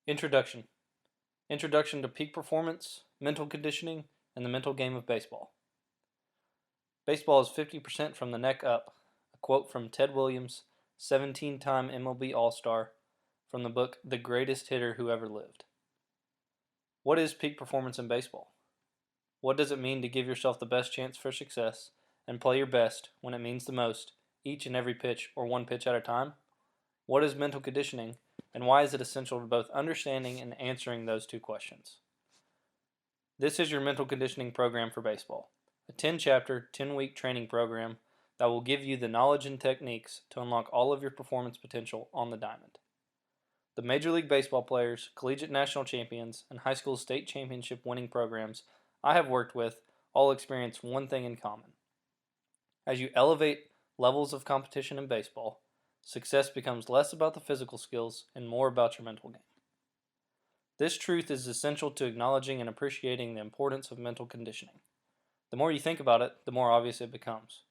Introduction. Introduction to peak performance, mental conditioning, and the mental game of baseball. Baseball is 50% from the neck up. A quote from Ted Williams, 17-time MLB All-Star, from the book The Greatest Hitter Who Ever Lived. What is peak performance in baseball? What does it mean to give yourself the best chance for success and play your best when it means the most, each and every pitch or one pitch at a time? What is mental conditioning, and why is it essential to both understanding and answering those two questions? This is your mental conditioning program for baseball, a 10-chapter, 10-week training program that will give you the knowledge and techniques to unlock all of your performance potential on the diamond. The Major League Baseball players, collegiate national champions, and high school state championship winning programs I have worked with all experience one thing in common. As you elevate levels of competition in baseball, success becomes less about the physical skills and more about your mental game. This truth is essential to acknowledging and appreciating the importance of mental conditioning. The more you think about it, the more obvious it becomes.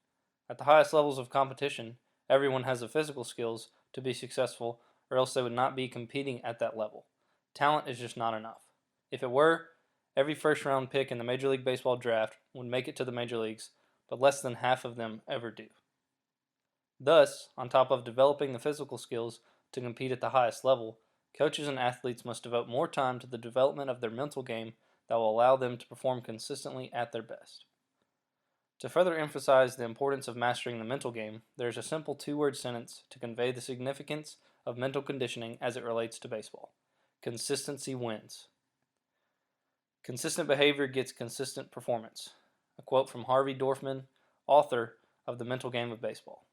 At the highest levels of competition, everyone has the physical skills to be successful, or else they would not be competing at that level. Talent is just not enough. If it were, every first-round pick in the Major League Baseball draft would make it to the major leagues, but less than half of them ever do. Thus, on top of developing the physical skills to compete at the highest level, coaches and athletes must devote more time to the development of their mental game that will allow them to perform consistently at their best. To further emphasize the importance of mastering the mental game, there is a simple two-word sentence to convey the significance of mental conditioning as it relates to baseball. Consistency wins. Consistent behavior gets consistent performance. A quote from Harvey Dorfman, author of The Mental Game of Baseball.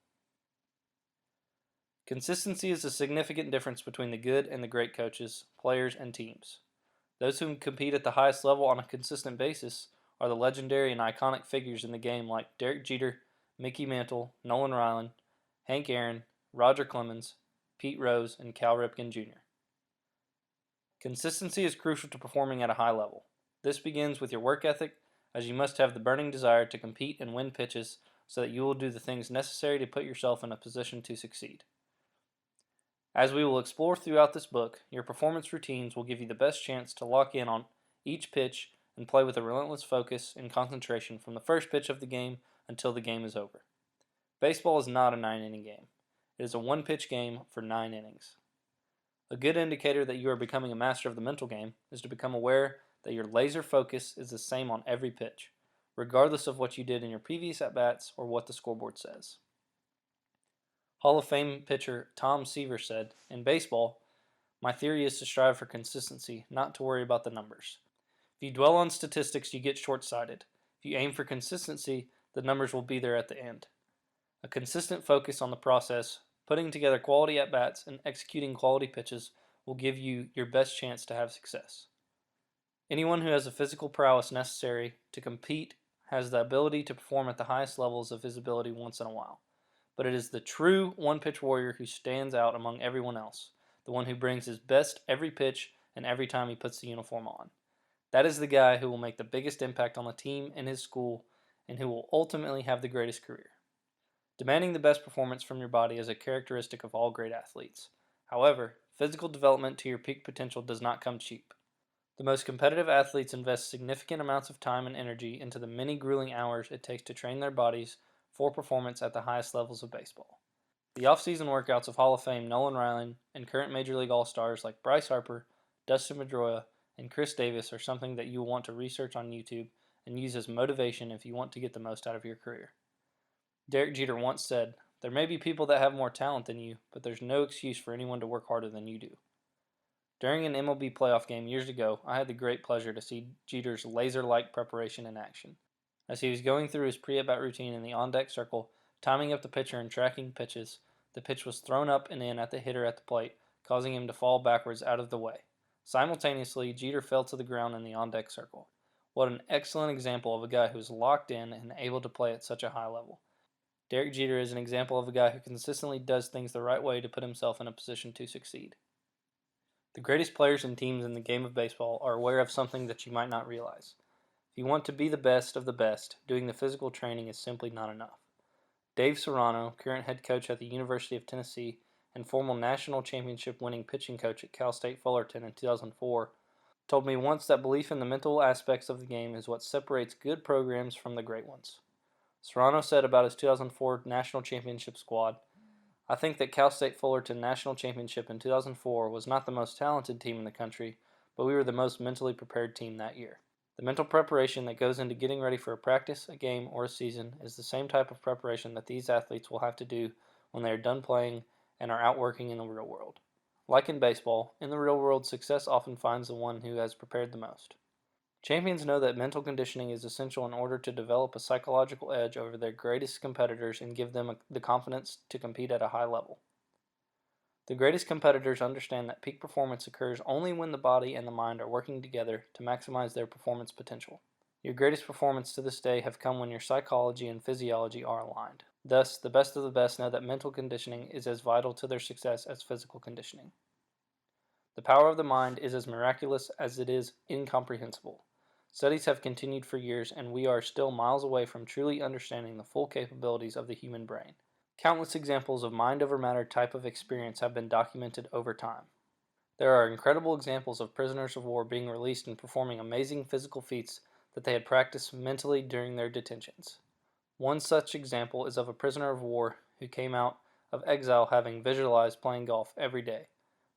Consistency is a significant difference between the good and the great coaches, players, and teams. Those who compete at the highest level on a consistent basis are the legendary and iconic figures in the game like Derek Jeter, Mickey Mantle, Nolan Ryan, Hank Aaron, Roger Clemens, Pete Rose, and Cal Ripken Jr. Consistency is crucial to performing at a high level. This begins with your work ethic, as you must have the burning desire to compete and win pitches so that you will do the things necessary to put yourself in a position to succeed. As we will explore throughout this book, your performance routines will give you the best chance to lock in on each pitch and play with a relentless focus and concentration from the first pitch of the game until the game is over. Baseball is not a 9-inning game. It is a one-pitch game for 9 innings. A good indicator that you are becoming a master of the mental game is to become aware that your laser focus is the same on every pitch, regardless of what you did in your previous at-bats or what the scoreboard says. Hall of Fame pitcher Tom Seaver said, "In baseball, my theory is to strive for consistency, not to worry about the numbers. If you dwell on statistics, you get short-sighted. If you aim for consistency, the numbers will be there at the end. A consistent focus on the process, putting together quality at-bats, and executing quality pitches will give you your best chance to have success. Anyone who has the physical prowess necessary to compete has the ability to perform at the highest levels of his ability once in a while. But it is the true one-pitch warrior who stands out among everyone else, the one who brings his best every pitch and every time he puts the uniform on. That is the guy who will make the biggest impact on the team and his school, and who will ultimately have the greatest career. Demanding the best performance from your body is a characteristic of all great athletes. However, physical development to your peak potential does not come cheap. The most competitive athletes invest significant amounts of time and energy into the many grueling hours it takes to train their bodies for performance at the highest levels of baseball. The off-season workouts of Hall of Fame Nolan Ryan and current Major League All-Stars like Bryce Harper, Dustin Pedroia, and Chris Davis are something that you will want to research on YouTube and use as motivation if you want to get the most out of your career. Derek Jeter once said, "There may be people that have more talent than you, but there's no excuse for anyone to work harder than you do." During an MLB playoff game years ago, I had the great pleasure to see Jeter's laser-like preparation in action. As he was going through his pre-at-bat routine in the on-deck circle, timing up the pitcher and tracking pitches, the pitch was thrown up and in at the hitter at the plate, causing him to fall backwards out of the way. Simultaneously, Jeter fell to the ground in the on-deck circle. What an excellent example of a guy who is locked in and able to play at such a high level. Derek Jeter is an example of a guy who consistently does things the right way to put himself in a position to succeed. The greatest players and teams in the game of baseball are aware of something that you might not realize. If you want to be the best of the best, doing the physical training is simply not enough. Dave Serrano, current head coach at the University of Tennessee, and former national championship winning pitching coach at Cal State Fullerton in 2004, told me once that belief in the mental aspects of the game is what separates good programs from the great ones. Serrano said about his 2004 national championship squad, "I think that Cal State Fullerton national championship in 2004 was not the most talented team in the country, but we were the most mentally prepared team that year." The mental preparation that goes into getting ready for a practice, a game, or a season is the same type of preparation that these athletes will have to do when they are done playing and are out working in the real world. Like in baseball, in the real world, success often finds the one who has prepared the most. Champions know that mental conditioning is essential in order to develop a psychological edge over their greatest competitors and give them the confidence to compete at a high level. The greatest competitors understand that peak performance occurs only when the body and the mind are working together to maximize their performance potential. Your greatest performance to this day have come when your psychology and physiology are aligned. Thus, the best of the best know that mental conditioning is as vital to their success as physical conditioning. The power of the mind is as miraculous as it is incomprehensible. Studies have continued for years, and we are still miles away from truly understanding the full capabilities of the human brain. Countless examples of mind over matter type of experience have been documented over time. There are incredible examples of prisoners of war being released and performing amazing physical feats that they had practiced mentally during their detentions. One such example is of a prisoner of war who came out of exile having visualized playing golf every day.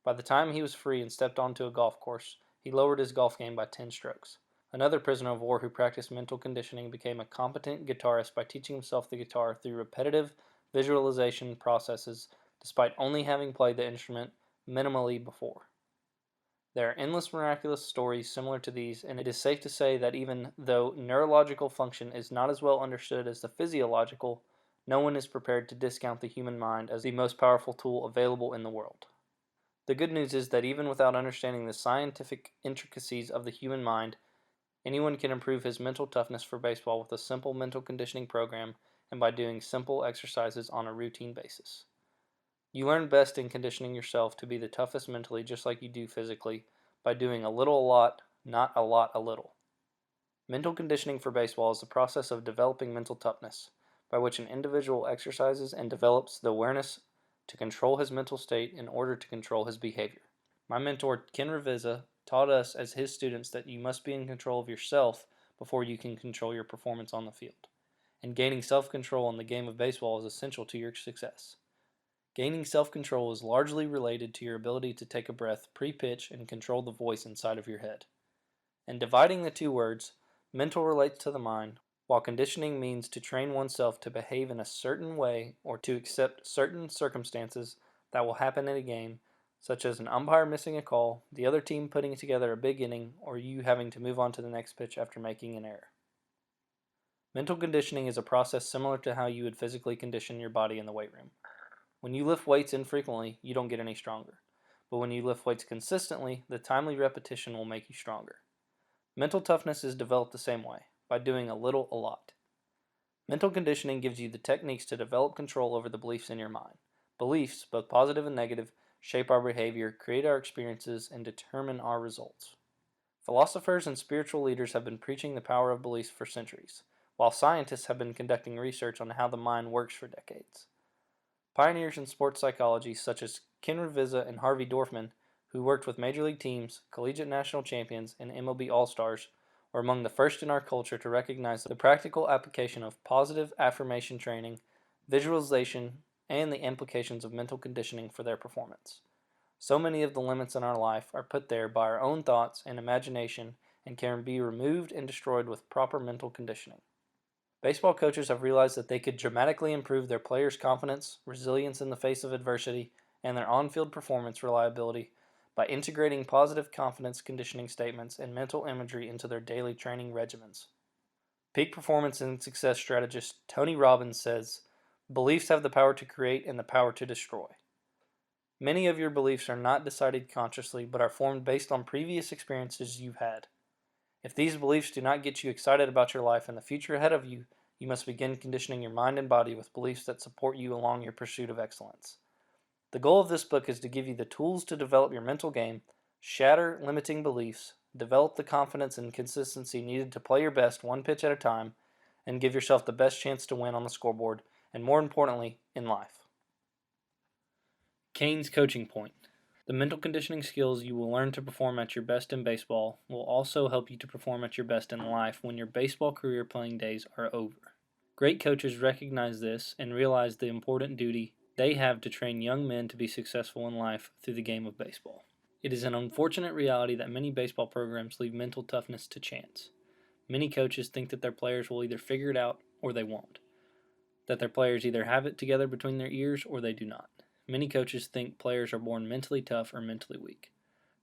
By the time he was free and stepped onto a golf course, he lowered his golf game by 10 strokes. Another prisoner of war who practiced mental conditioning became a competent guitarist by teaching himself the guitar through repetitive visualization processes despite only having played the instrument minimally before. There are endless miraculous stories similar to these, and it is safe to say that even though neurological function is not as well understood as the physiological, no one is prepared to discount the human mind as the most powerful tool available in the world. The good news is that even without understanding the scientific intricacies of the human mind, anyone can improve his mental toughness for baseball with a simple mental conditioning program and by doing simple exercises on a routine basis. You learn best in conditioning yourself to be the toughest mentally just like you do physically by doing a little a lot, not a lot a little. Mental conditioning for baseball is the process of developing mental toughness, by which an individual exercises and develops the awareness to control his mental state in order to control his behavior. My mentor, Ken Revisa, taught us as his students that you must be in control of yourself before you can control your performance on the field. And gaining self-control in the game of baseball is essential to your success. Gaining self-control is largely related to your ability to take a breath pre-pitch and control the voice inside of your head. And dividing the two words, mental relates to the mind, while conditioning means to train oneself to behave in a certain way or to accept certain circumstances that will happen in a game, such as an umpire missing a call, the other team putting together a big inning, or you having to move on to the next pitch after making an error. Mental conditioning is a process similar to how you would physically condition your body in the weight room. When you lift weights infrequently, you don't get any stronger. But when you lift weights consistently, the timely repetition will make you stronger. Mental toughness is developed the same way, by doing a little a lot. Mental conditioning gives you the techniques to develop control over the beliefs in your mind. Beliefs, both positive and negative, shape our behavior, create our experiences, and determine our results. Philosophers and spiritual leaders have been preaching the power of beliefs for centuries, while scientists have been conducting research on how the mind works for decades. Pioneers in sports psychology such as Ken Revisa and Harvey Dorfman, who worked with major league teams, collegiate national champions, and MLB All-Stars, were among the first in our culture to recognize the practical application of positive affirmation training, visualization, and the implications of mental conditioning for their performance. So many of the limits in our life are put there by our own thoughts and imagination and can be removed and destroyed with proper mental conditioning. Baseball coaches have realized that they could dramatically improve their players' confidence, resilience in the face of adversity, and their on-field performance reliability by integrating positive confidence conditioning statements and mental imagery into their daily training regimens. Peak performance and success strategist Tony Robbins says, "Beliefs have the power to create and the power to destroy." Many of your beliefs are not decided consciously but are formed based on previous experiences you've had. If these beliefs do not get you excited about your life and the future ahead of you, you must begin conditioning your mind and body with beliefs that support you along your pursuit of excellence. The goal of this book is to give you the tools to develop your mental game, shatter limiting beliefs, develop the confidence and consistency needed to play your best one pitch at a time, and give yourself the best chance to win on the scoreboard, and more importantly, in life. Cain's coaching point. The mental conditioning skills you will learn to perform at your best in baseball will also help you to perform at your best in life when your baseball career playing days are over. Great coaches recognize this and realize the important duty they have to train young men to be successful in life through the game of baseball. It is an unfortunate reality that many baseball programs leave mental toughness to chance. Many coaches think that their players will either figure it out or they won't, that their players either have it together between their ears or they do not. Many coaches think players are born mentally tough or mentally weak.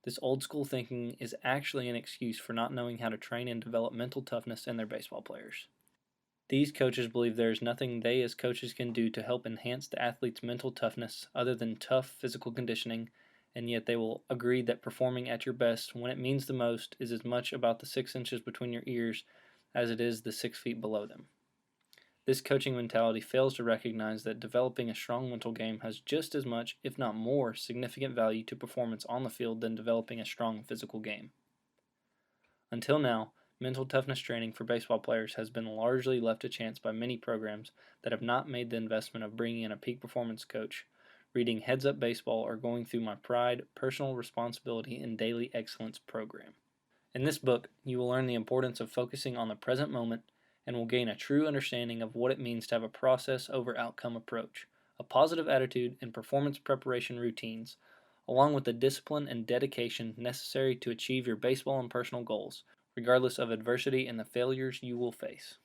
This old school thinking is actually an excuse for not knowing how to train and develop mental toughness in their baseball players. These coaches believe there is nothing they as coaches can do to help enhance the athlete's mental toughness other than tough physical conditioning, and yet they will agree that performing at your best when it means the most is as much about the 6 inches between your ears as it is the 6 feet below them. This coaching mentality fails to recognize that developing a strong mental game has just as much, if not more, significant value to performance on the field than developing a strong physical game. Until now, mental toughness training for baseball players has been largely left to chance by many programs that have not made the investment of bringing in a peak performance coach, reading Heads Up Baseball, or going through my Pride, Personal Responsibility, and Daily Excellence program. In this book, you will learn the importance of focusing on the present moment and will gain a true understanding of what it means to have a process over outcome approach, a positive attitude, and performance preparation routines, along with the discipline and dedication necessary to achieve your baseball and personal goals, regardless of adversity and the failures you will face.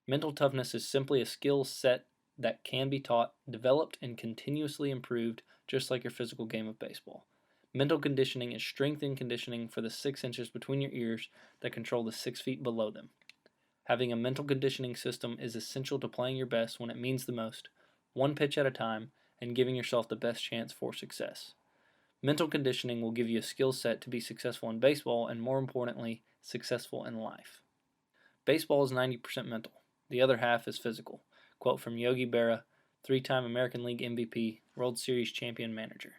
Mental toughness is simply a skill set that can be taught, developed, and continuously improved, just like your physical game of baseball. Mental conditioning is strength and conditioning for the 6 inches between your ears that control the 6 feet below them. Having a mental conditioning system is essential to playing your best when it means the most, one pitch at a time, and giving yourself the best chance for success. Mental conditioning will give you a skill set to be successful in baseball and, more importantly, successful in life. Baseball is 90% mental. The other half is physical. Quote from Yogi Berra, 3-time American League MVP, World Series champion manager.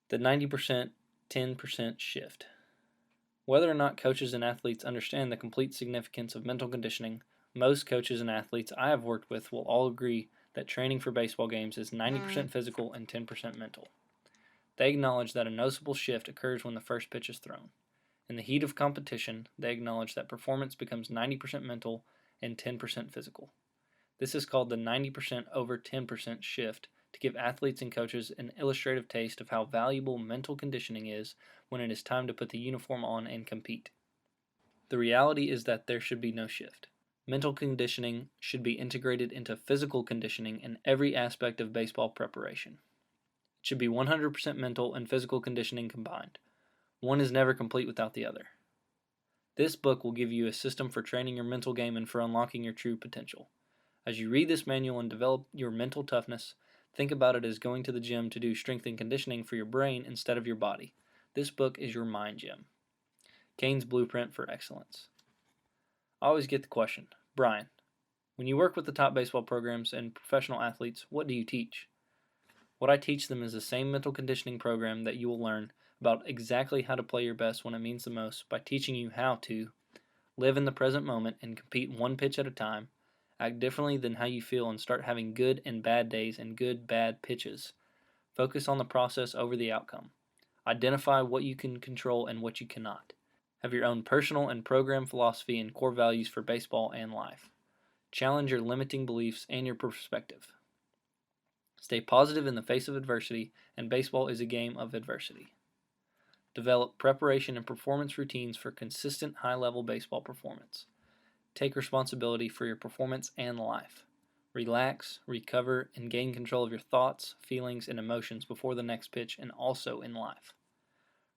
The 90% 10% shift. Whether or not coaches and athletes understand the complete significance of mental conditioning, most coaches and athletes I have worked with will all agree that training for baseball games is 90% physical and 10% mental. They acknowledge that a noticeable shift occurs when the first pitch is thrown. In the heat of competition, they acknowledge that performance becomes 90% mental and 10% physical. This is called the 90% over 10% shift to give athletes and coaches an illustrative taste of how valuable mental conditioning is when it is time to put the uniform on and compete. The reality is that there should be no shift. Mental conditioning should be integrated into physical conditioning in every aspect of baseball preparation. It should be 100% mental and physical conditioning combined. One is never complete without the other. This book will give you a system for training your mental game and for unlocking your true potential. As you read this manual and develop your mental toughness, think about it as going to the gym to do strength and conditioning for your brain instead of your body. This book is your mind gym. Cain's Blueprint for Excellence. I always get the question, Brian, when you work with the top baseball programs and professional athletes, what do you teach? What I teach them is the same mental conditioning program that you will learn about exactly how to play your best when it means the most by teaching you how to live in the present moment and compete one pitch at a time, act differently than how you feel and start having good and bad days and good bad pitches. Focus on the process over the outcome. Identify what you can control and what you cannot. Have your own personal and program philosophy and core values for baseball and life. Challenge your limiting beliefs and your perspective. Stay positive in the face of adversity, and baseball is a game of adversity. Develop preparation and performance routines for consistent high-level baseball performance. Take responsibility for your performance and life. Relax, recover, and gain control of your thoughts, feelings, and emotions before the next pitch and also in life.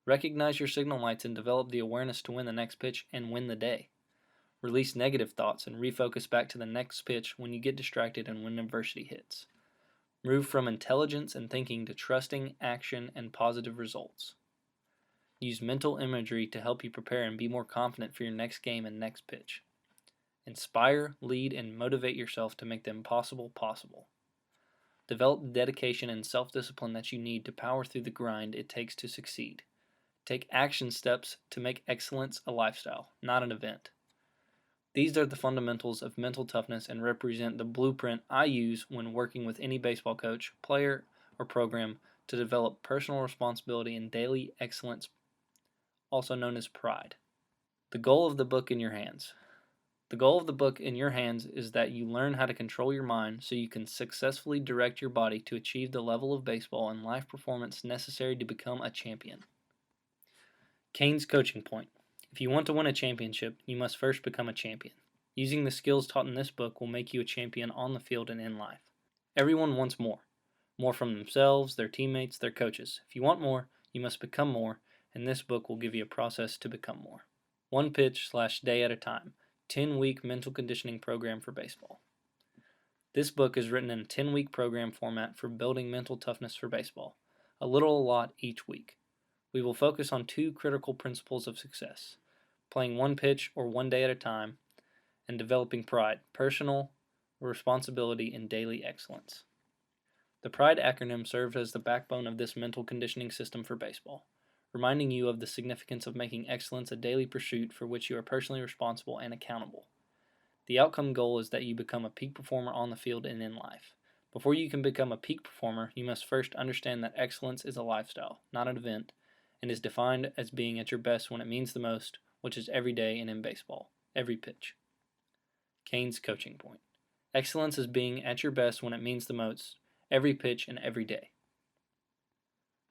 Recognize your signal lights and develop the awareness to win the next pitch and win the day. Release negative thoughts and refocus back to the next pitch when you get distracted and when adversity hits. Move from intelligence and thinking to trusting, action, and positive results. Use mental imagery to help you prepare and be more confident for your next game and next pitch. Inspire, lead, and motivate yourself to make the impossible possible. Develop the dedication and self-discipline that you need to power through the grind it takes to succeed. Take action steps to make excellence a lifestyle, not an event. These are the fundamentals of mental toughness and represent the blueprint I use when working with any baseball coach, player, or program to develop personal responsibility and daily excellence, also known as pride. The goal of the book in your hands. The goal of the book in your hands is that you learn how to control your mind so you can successfully direct your body to achieve the level of baseball and life performance necessary to become a champion. Cain's coaching point. If you want to win a championship, you must first become a champion. Using the skills taught in this book will make you a champion on the field and in life. Everyone wants more. More from themselves, their teammates, their coaches. If you want more, you must become more, and this book will give you a process to become more. One pitch/day at a time. 10-week mental conditioning program for baseball. This book is written in a 10-week program format for building mental toughness for baseball, a lot each week. We will focus on 2 critical principles of success: playing one pitch or one day at a time, and developing pride, personal responsibility, and daily excellence. The PRIDE acronym serves as the backbone of this mental conditioning system for baseball, reminding you of the significance of making excellence a daily pursuit for which you are personally responsible and accountable. The outcome goal is that you become a peak performer on the field and in life. Before you can become a peak performer, you must first understand that excellence is a lifestyle, not an event, and is defined as being at your best when it means the most, which is every day and in baseball, every pitch. Cain's coaching point. Excellence is being at your best when it means the most, every pitch and every day.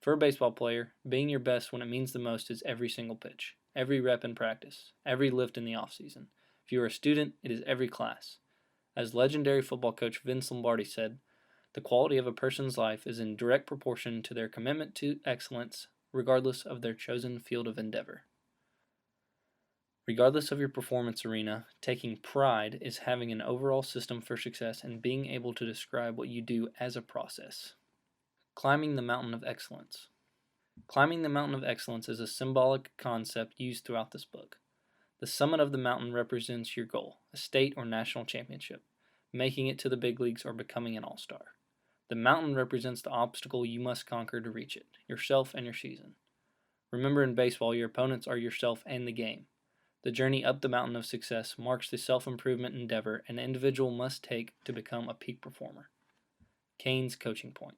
For a baseball player, being your best when it means the most is every single pitch, every rep in practice, every lift in the offseason. If you are a student, it is every class. As legendary football coach Vince Lombardi said, the quality of a person's life is in direct proportion to their commitment to excellence, regardless of their chosen field of endeavor. Regardless of your performance arena, taking pride is having an overall system for success and being able to describe what you do as a process. Climbing the mountain of excellence. Climbing the mountain of excellence is a symbolic concept used throughout this book. The summit of the mountain represents your goal, a state or national championship, making it to the big leagues, or becoming an all-star. The mountain represents the obstacle you must conquer to reach it, yourself and your season. Remember, in baseball, your opponents are yourself and the game. The journey up the mountain of success marks the self-improvement endeavor an individual must take to become a peak performer. Cain's coaching point.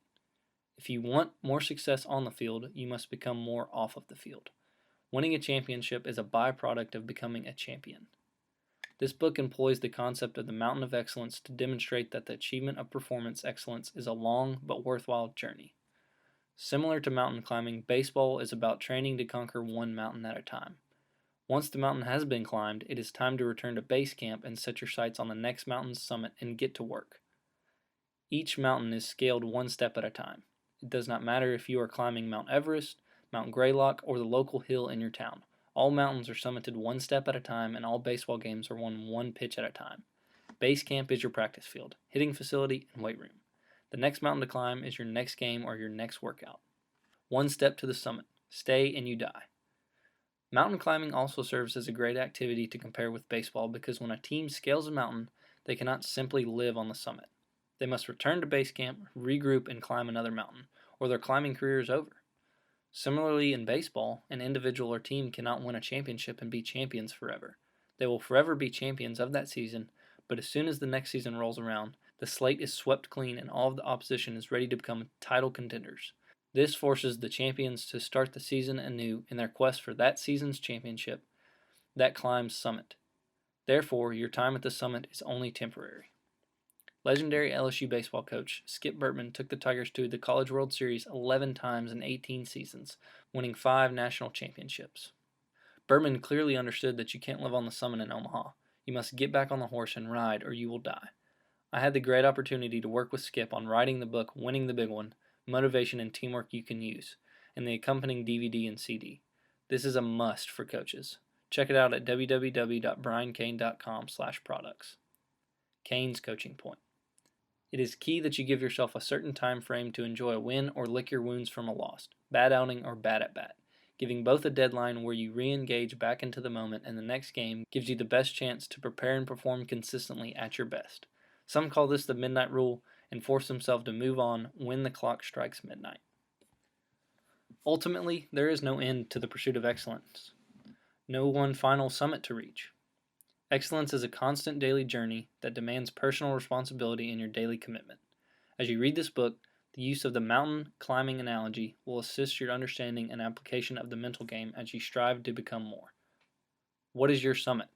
If you want more success on the field, you must become more off of the field. Winning a championship is a byproduct of becoming a champion. This book employs the concept of the mountain of excellence to demonstrate that the achievement of performance excellence is a long but worthwhile journey. Similar to mountain climbing, baseball is about training to conquer one mountain at a time. Once the mountain has been climbed, it is time to return to base camp and set your sights on the next mountain's summit and get to work. Each mountain is scaled one step at a time. It does not matter if you are climbing Mount Everest, Mount Greylock, or the local hill in your town. All mountains are summited one step at a time, and all baseball games are won one pitch at a time. Base camp is your practice field, hitting facility, and weight room. The next mountain to climb is your next game or your next workout. One step to the summit. Stay and you die. Mountain climbing also serves as a great activity to compare with baseball because when a team scales a mountain, they cannot simply live on the summit. They must return to base camp, regroup, and climb another mountain, or their climbing career is over. Similarly, in baseball, an individual or team cannot win a championship and be champions forever. They will forever be champions of that season, but as soon as the next season rolls around, the slate is swept clean and all of the opposition is ready to become title contenders. This forces the champions to start the season anew in their quest for that season's championship that climbs summit. Therefore, your time at the summit is only temporary. Legendary LSU baseball coach Skip Bertman took the Tigers to the College World Series 11 times in 18 seasons, winning 5 national championships. Bertman clearly understood that you can't live on the summit in Omaha. You must get back on the horse and ride, or you will die. I had the great opportunity to work with Skip on writing the book Winning the Big One, Motivation and Teamwork You Can Use, and the accompanying DVD and CD. This is a must for coaches. Check it out at www.briancain.com/products. Cain's coaching point. It is key that you give yourself a certain time frame to enjoy a win or lick your wounds from a loss, bad outing or bad at bat. Giving both a deadline where you re-engage back into the moment and the next game gives you the best chance to prepare and perform consistently at your best. Some call this the midnight rule and force themselves to move on when the clock strikes midnight. Ultimately, there is no end to the pursuit of excellence, no one final summit to reach. Excellence is a constant daily journey that demands personal responsibility in your daily commitment. As you read this book, The use of the mountain climbing analogy will assist your understanding and application of the mental game as you strive to become more. What is your summit?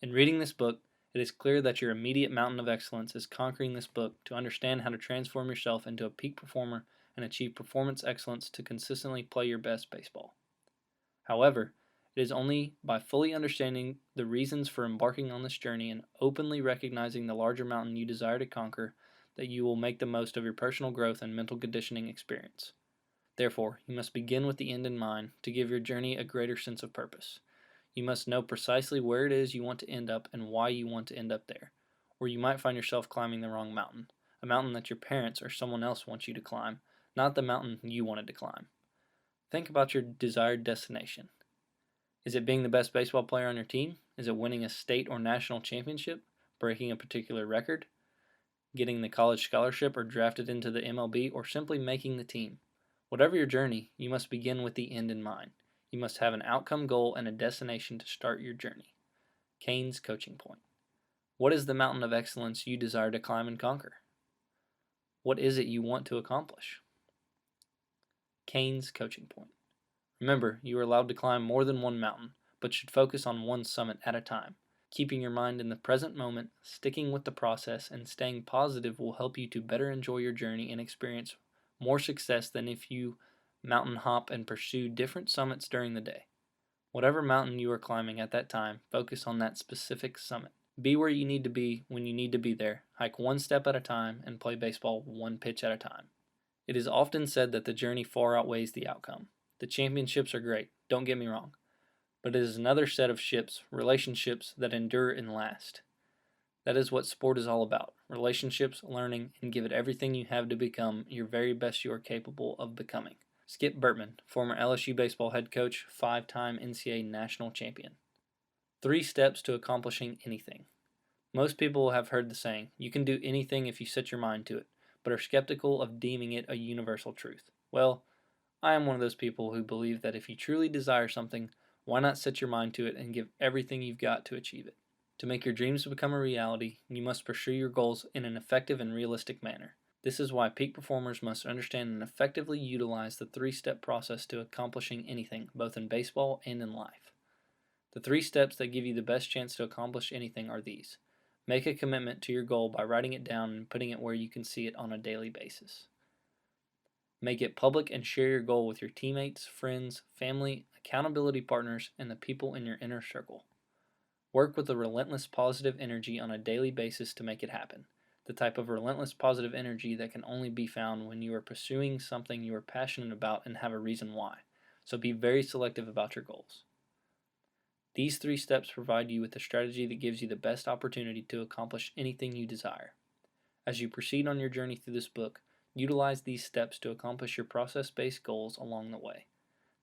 In reading this book, it is clear that your immediate mountain of excellence is conquering this book to understand how to transform yourself into a peak performer and achieve performance excellence to consistently play your best baseball. However, it is only by fully understanding the reasons for embarking on this journey and openly recognizing the larger mountain you desire to conquer that you will make the most of your personal growth and mental conditioning experience. Therefore, you must begin with the end in mind to give your journey a greater sense of purpose. You must know precisely where it is you want to end up and why you want to end up there, or you might find yourself climbing the wrong mountain, a mountain that your parents or someone else wants you to climb, not the mountain you wanted to climb. Think about your desired destination. Is it being the best baseball player on your team? Is it winning a state or national championship? Breaking a particular record? Getting the college scholarship or drafted into the MLB, or simply making the team? Whatever your journey, you must begin with the end in mind. You must have an outcome goal and a destination to start your journey. Cain's coaching point. What is the mountain of excellence you desire to climb and conquer? What is it you want to accomplish? Cain's coaching point. Remember, you are allowed to climb more than one mountain, but should focus on one summit at a time. Keeping your mind in the present moment, sticking with the process, and staying positive will help you to better enjoy your journey and experience more success than if you mountain hop and pursue different summits during the day. Whatever mountain you are climbing at that time, focus on that specific summit. Be where you need to be when you need to be there, hike one step at a time, and play baseball one pitch at a time. It is often said that the journey far outweighs the outcome. The championships are great, don't get me wrong, but it is another set of ships, relationships that endure and last. That is what sport is all about, relationships, learning, and give it everything you have to become your very best you are capable of becoming. Skip Bertman, former LSU baseball head coach, 5-time NCAA national champion. 3 steps to accomplishing anything. Most people have heard the saying, you can do anything if you set your mind to it, but are skeptical of deeming it a universal truth. Well, I am one of those people who believe that if you truly desire something, why not set your mind to it and give everything you've got to achieve it? To make your dreams become a reality, you must pursue your goals in an effective and realistic manner. This is why peak performers must understand and effectively utilize the 3-step process to accomplishing anything, both in baseball and in life. The 3 steps that give you the best chance to accomplish anything are these. Make a commitment to your goal by writing it down and putting it where you can see it on a daily basis. Make it public and share your goal with your teammates, friends, family, accountability partners, and the people in your inner circle. Work with a relentless positive energy on a daily basis to make it happen. The type of relentless positive energy that can only be found when you are pursuing something you are passionate about and have a reason why. So be very selective about your goals. These 3 steps provide you with a strategy that gives you the best opportunity to accomplish anything you desire. As you proceed on your journey through this book, utilize these steps to accomplish your process-based goals along the way.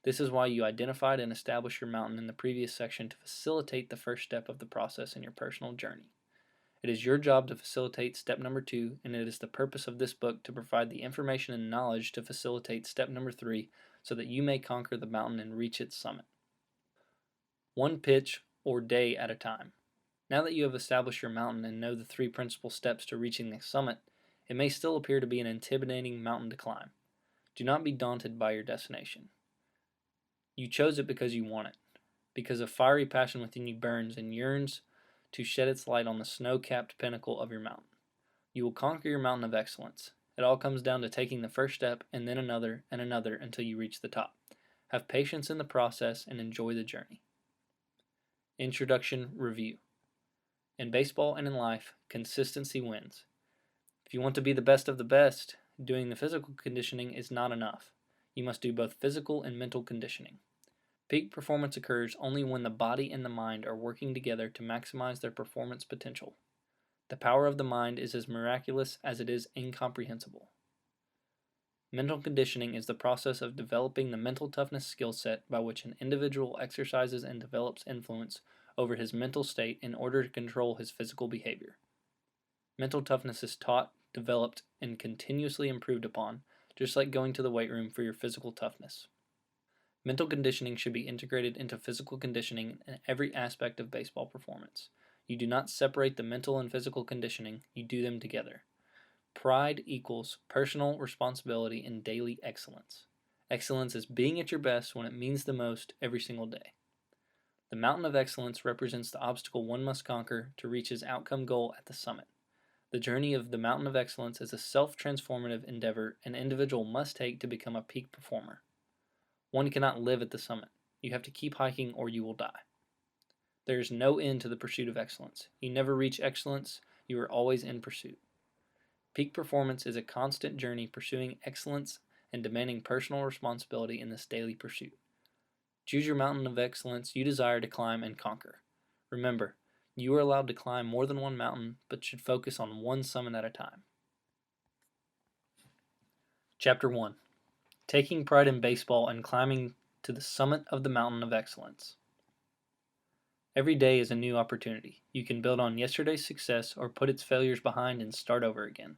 This is why you identified and established your mountain in the previous section to facilitate the first step of the process in your personal journey. It is your job to facilitate step number 2, and it is the purpose of this book to provide the information and knowledge to facilitate step number 3 so that you may conquer the mountain and reach its summit. One pitch or day at a time. Now that you have established your mountain and know the 3 principal steps to reaching the summit, it may still appear to be an intimidating mountain to climb. Do not be daunted by your destination. You chose it because you want it, because a fiery passion within you burns and yearns to shed its light on the snow-capped pinnacle of your mountain. You will conquer your mountain of excellence. It all comes down to taking the first step and then another and another until you reach the top. Have patience in the process and enjoy the journey. Introduction Review. In baseball and in life, consistency wins. If you want to be the best of the best, doing the physical conditioning is not enough. You must do both physical and mental conditioning. Peak performance occurs only when the body and the mind are working together to maximize their performance potential. The power of the mind is as miraculous as it is incomprehensible. Mental conditioning is the process of developing the mental toughness skill set by which an individual exercises and develops influence over his mental state in order to control his physical behavior. Mental toughness is taught, developed, and continuously improved upon, just like going to the weight room for your physical toughness. Mental conditioning should be integrated into physical conditioning in every aspect of baseball performance. You do not separate the mental and physical conditioning, you do them together. Pride equals personal responsibility and daily excellence. Excellence is being at your best when it means the most every single day. The mountain of excellence represents the obstacle one must conquer to reach his outcome goal at the summit. The journey of the mountain of excellence is a self-transformative endeavor an individual must take to become a peak performer. One cannot live at the summit. You have to keep hiking or you will die. There is no end to the pursuit of excellence. You never reach excellence, you are always in pursuit. Peak performance is a constant journey pursuing excellence and demanding personal responsibility in this daily pursuit. Choose your mountain of excellence you desire to climb and conquer. Remember, you are allowed to climb more than one mountain, but should focus on one summit at a time. Chapter 1. Taking pride in baseball and climbing to the summit of the mountain of excellence. Every day is a new opportunity. You can build on yesterday's success or put its failures behind and start over again.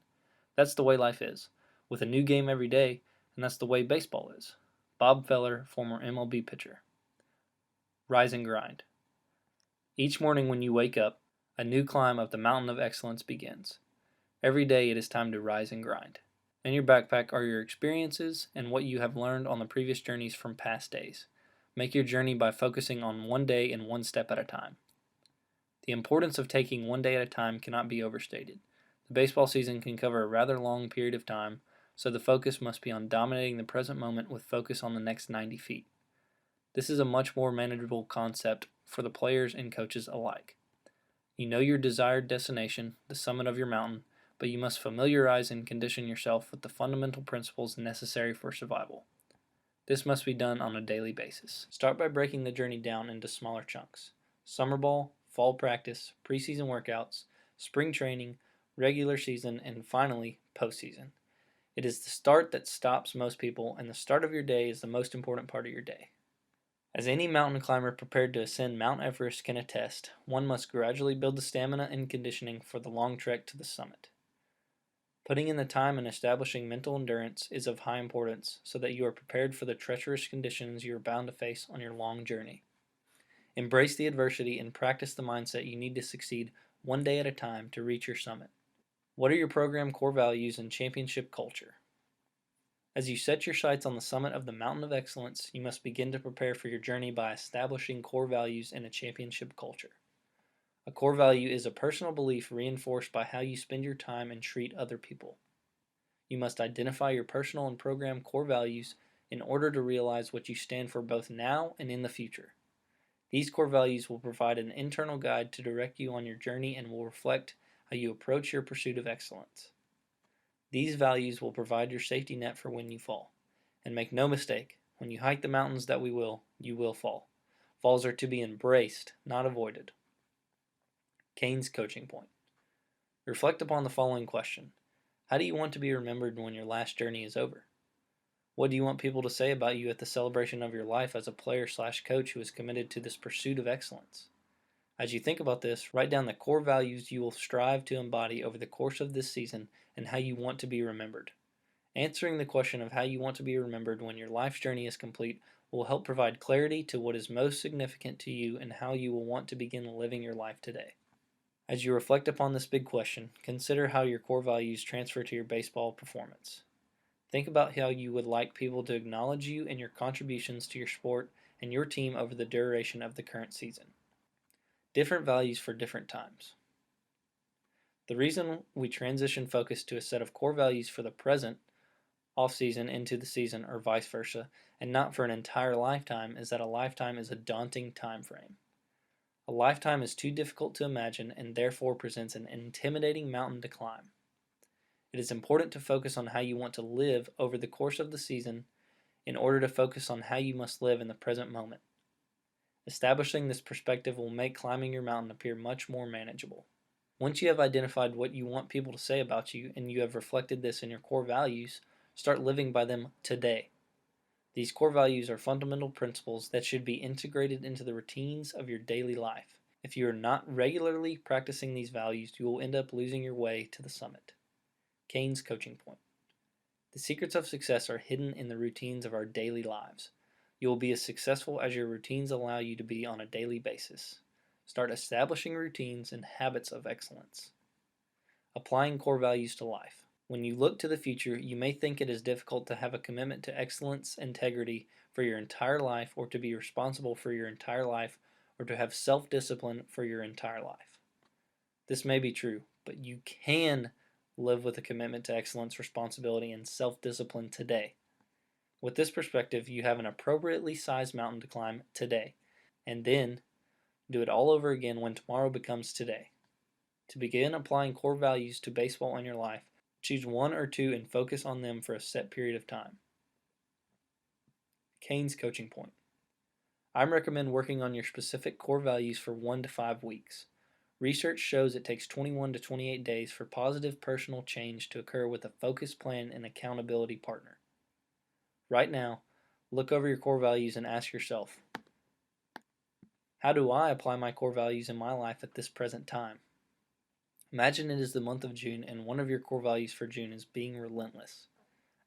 That's the way life is, with a new game every day, and that's the way baseball is. Bob Feller, former MLB pitcher. Rise and grind. Each morning when you wake up, a new climb of the mountain of excellence begins. Every day it is time to rise and grind. In your backpack are your experiences and what you have learned on the previous journeys from past days. Make your journey by focusing on one day and one step at a time. The importance of taking one day at a time cannot be overstated. The baseball season can cover a rather long period of time, so the focus must be on dominating the present moment with focus on the next 90 feet. This is a much more manageable concept for the players and coaches alike. You know your desired destination, the summit of your mountain, but you must familiarize and condition yourself with the fundamental principles necessary for survival. This must be done on a daily basis. Start by breaking the journey down into smaller chunks. Summer ball, fall practice, preseason workouts, spring training, regular season, and finally, postseason. It is the start that stops most people, and the start of your day is the most important part of your day. As any mountain climber prepared to ascend Mount Everest can attest, one must gradually build the stamina and conditioning for the long trek to the summit. Putting in the time and establishing mental endurance is of high importance so that you are prepared for the treacherous conditions you are bound to face on your long journey. Embrace the adversity and practice the mindset you need to succeed one day at a time to reach your summit. What are your program core values and championship culture? As you set your sights on the summit of the mountain of excellence, you must begin to prepare for your journey by establishing core values and a championship culture. A core value is a personal belief reinforced by how you spend your time and treat other people. You must identify your personal and program core values in order to realize what you stand for both now and in the future. These core values will provide an internal guide to direct you on your journey and will reflect how you approach your pursuit of excellence. These values will provide your safety net for when you fall. And make no mistake, when you hike the mountains that you will fall. Falls are to be embraced, not avoided. Cain's coaching point. Reflect upon the following question. How do you want to be remembered when your last journey is over? What do you want people to say about you at the celebration of your life as a player/coach who is committed to this pursuit of excellence? As you think about this, write down the core values you will strive to embody over the course of this season and how you want to be remembered. Answering the question of how you want to be remembered when your life's journey is complete will help provide clarity to what is most significant to you and how you will want to begin living your life today. As you reflect upon this big question, consider how your core values transfer to your baseball performance. Think about how you would like people to acknowledge you and your contributions to your sport and your team over the duration of the current season. Different values for different times. The reason we transition focus to a set of core values for the present, off-season into the season, or vice versa, and not for an entire lifetime is that a lifetime is a daunting time frame. A lifetime is too difficult to imagine and therefore presents an intimidating mountain to climb. It is important to focus on how you want to live over the course of the season in order to focus on how you must live in the present moment. Establishing this perspective will make climbing your mountain appear much more manageable. Once you have identified what you want people to say about you and you have reflected this in your core values, start living by them today. These core values are fundamental principles that should be integrated into the routines of your daily life. If you are not regularly practicing these values, you will end up losing your way to the summit. Cain's coaching point. The secrets of success are hidden in the routines of our daily lives. You will be as successful as your routines allow you to be on a daily basis. Start establishing routines and habits of excellence. Applying core values to life. When you look to the future, you may think it is difficult to have a commitment to excellence, integrity for your entire life, or to be responsible for your entire life, or to have self discipline for your entire life. This may be true, but you can live with a commitment to excellence, responsibility, and self discipline today. With this perspective, you have an appropriately sized mountain to climb today, and then do it all over again when tomorrow becomes today. To begin applying core values to baseball in your life, choose one or two and focus on them for a set period of time. Cain's coaching point. I recommend working on your specific core values for 1 to 5 weeks. Research shows it takes 21 to 28 days for positive personal change to occur with a focused plan and accountability partner. Right now, look over your core values and ask yourself, how do I apply my core values in my life at this present time? Imagine it is the month of June and one of your core values for June is being relentless.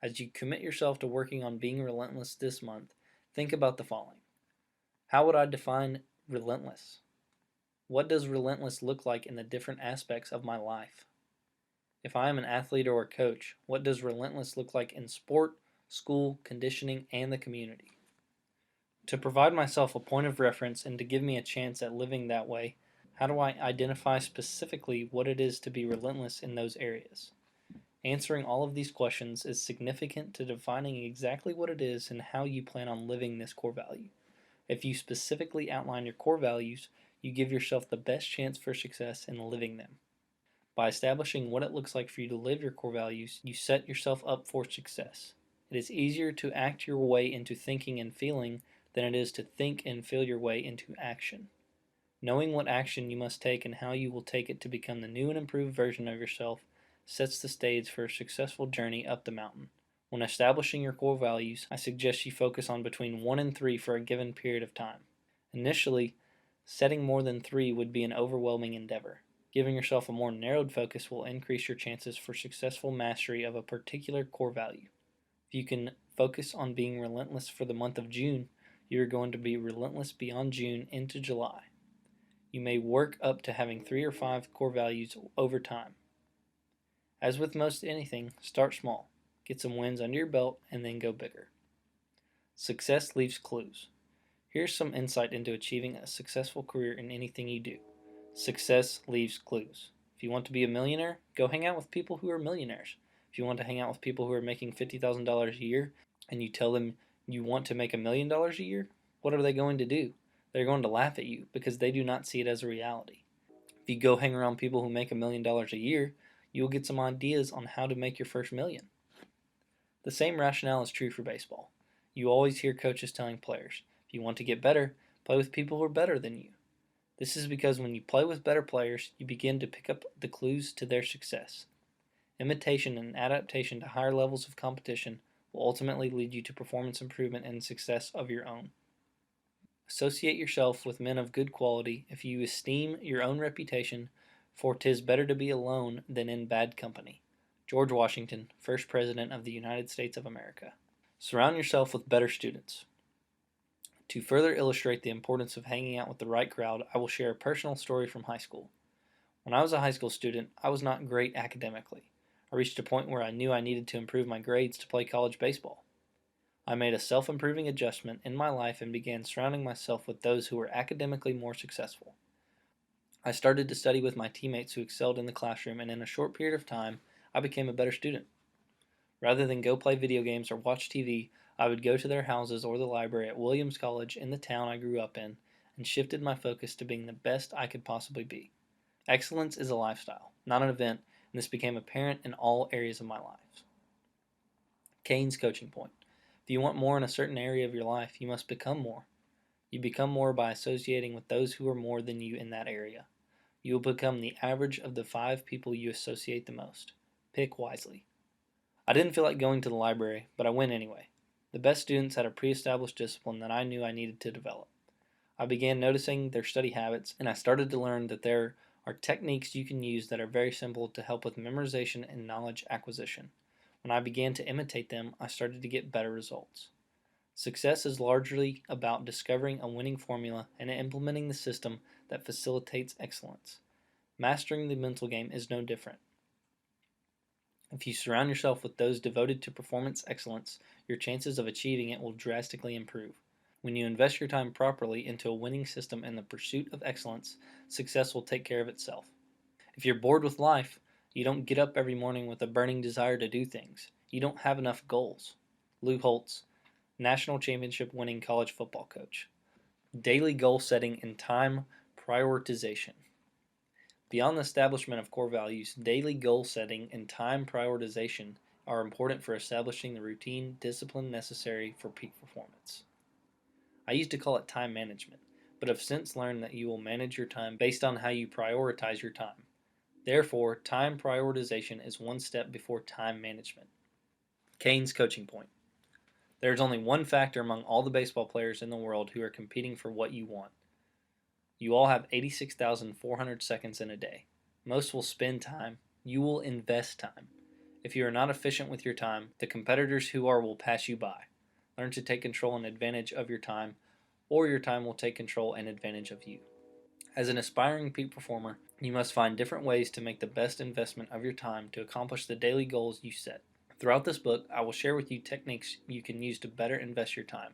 As you commit yourself to working on being relentless this month, think about the following. How would I define relentless? What does relentless look like in the different aspects of my life? If I am an athlete or a coach, what does relentless look like in sport, school, conditioning, and the community? To provide myself a point of reference and to give me a chance at living that way, how do I identify specifically what it is to be relentless in those areas? Answering all of these questions is significant to defining exactly what it is and how you plan on living this core value. If you specifically outline your core values, you give yourself the best chance for success in living them. By establishing what it looks like for you to live your core values, you set yourself up for success. It is easier to act your way into thinking and feeling than it is to think and feel your way into action. Knowing what action you must take and how you will take it to become the new and improved version of yourself sets the stage for a successful journey up the mountain. When establishing your core values, I suggest you focus on between 1 and 3 for a given period of time. Initially, setting more than 3 would be an overwhelming endeavor. Giving yourself a more narrowed focus will increase your chances for successful mastery of a particular core value. If you can focus on being relentless for the month of June, you are going to be relentless beyond June into July. You may work up to having 3 or 5 core values over time. As with most anything, start small, get some wins under your belt, and then go bigger. Success leaves clues. Here's some insight into achieving a successful career in anything you do. Success leaves clues. If you want to be a millionaire, go hang out with people who are millionaires. If you want to hang out with people who are making $50,000 a year and you tell them you want to make $1 million a year, what are they going to do? They're going to laugh at you because they do not see it as a reality. If you go hang around people who make $1 million a year, you will get some ideas on how to make your first million. The same rationale is true for baseball. You always hear coaches telling players, if you want to get better, play with people who are better than you. This is because when you play with better players, you begin to pick up the clues to their success. Imitation and adaptation to higher levels of competition will ultimately lead you to performance improvement and success of your own. Associate yourself with men of good quality if you esteem your own reputation, for 'tis better to be alone than in bad company. George Washington, first President of the United States of America. Surround yourself with better students. To further illustrate the importance of hanging out with the right crowd, I will share a personal story from high school. When I was a high school student, I was not great academically. I reached a point where I knew I needed to improve my grades to play college baseball. I made a self-improving adjustment in my life and began surrounding myself with those who were academically more successful. I started to study with my teammates who excelled in the classroom, and in a short period of time, I became a better student. Rather than go play video games or watch TV, I would go to their houses or the library at Williams College in the town I grew up in, and shifted my focus to being the best I could possibly be. Excellence is a lifestyle, not an event, and this became apparent in all areas of my life. Cain's coaching point. If you want more in a certain area of your life, you must become more. You become more by associating with those who are more than you in that area. You will become the average of the 5 people you associate the most. Pick wisely. I didn't feel like going to the library, but I went anyway. The best students had a pre-established discipline that I knew I needed to develop. I began noticing their study habits, and I started to learn that there are techniques you can use that are very simple to help with memorization and knowledge acquisition. When I began to imitate them, I started to get better results. Success is largely about discovering a winning formula and implementing the system that facilitates excellence. Mastering the mental game is no different. If you surround yourself with those devoted to performance excellence, your chances of achieving it will drastically improve. When you invest your time properly into a winning system and the pursuit of excellence, success will take care of itself. If you're bored with life, you don't get up every morning with a burning desire to do things. You don't have enough goals. Lou Holtz, national championship winning college football coach. Daily goal setting and time prioritization. Beyond the establishment of core values, daily goal setting and time prioritization are important for establishing the routine discipline necessary for peak performance. I used to call it time management, but have since learned that you will manage your time based on how you prioritize your time. Therefore, time prioritization is one step before time management. Cain's coaching point. There is only one factor among all the baseball players in the world who are competing for what you want. You all have 86,400 seconds in a day. Most will spend time. You will invest time. If you are not efficient with your time, the competitors who are will pass you by. Learn to take control and advantage of your time, or your time will take control and advantage of you. As an aspiring peak performer, you must find different ways to make the best investment of your time to accomplish the daily goals you set. Throughout this book, I will share with you techniques you can use to better invest your time.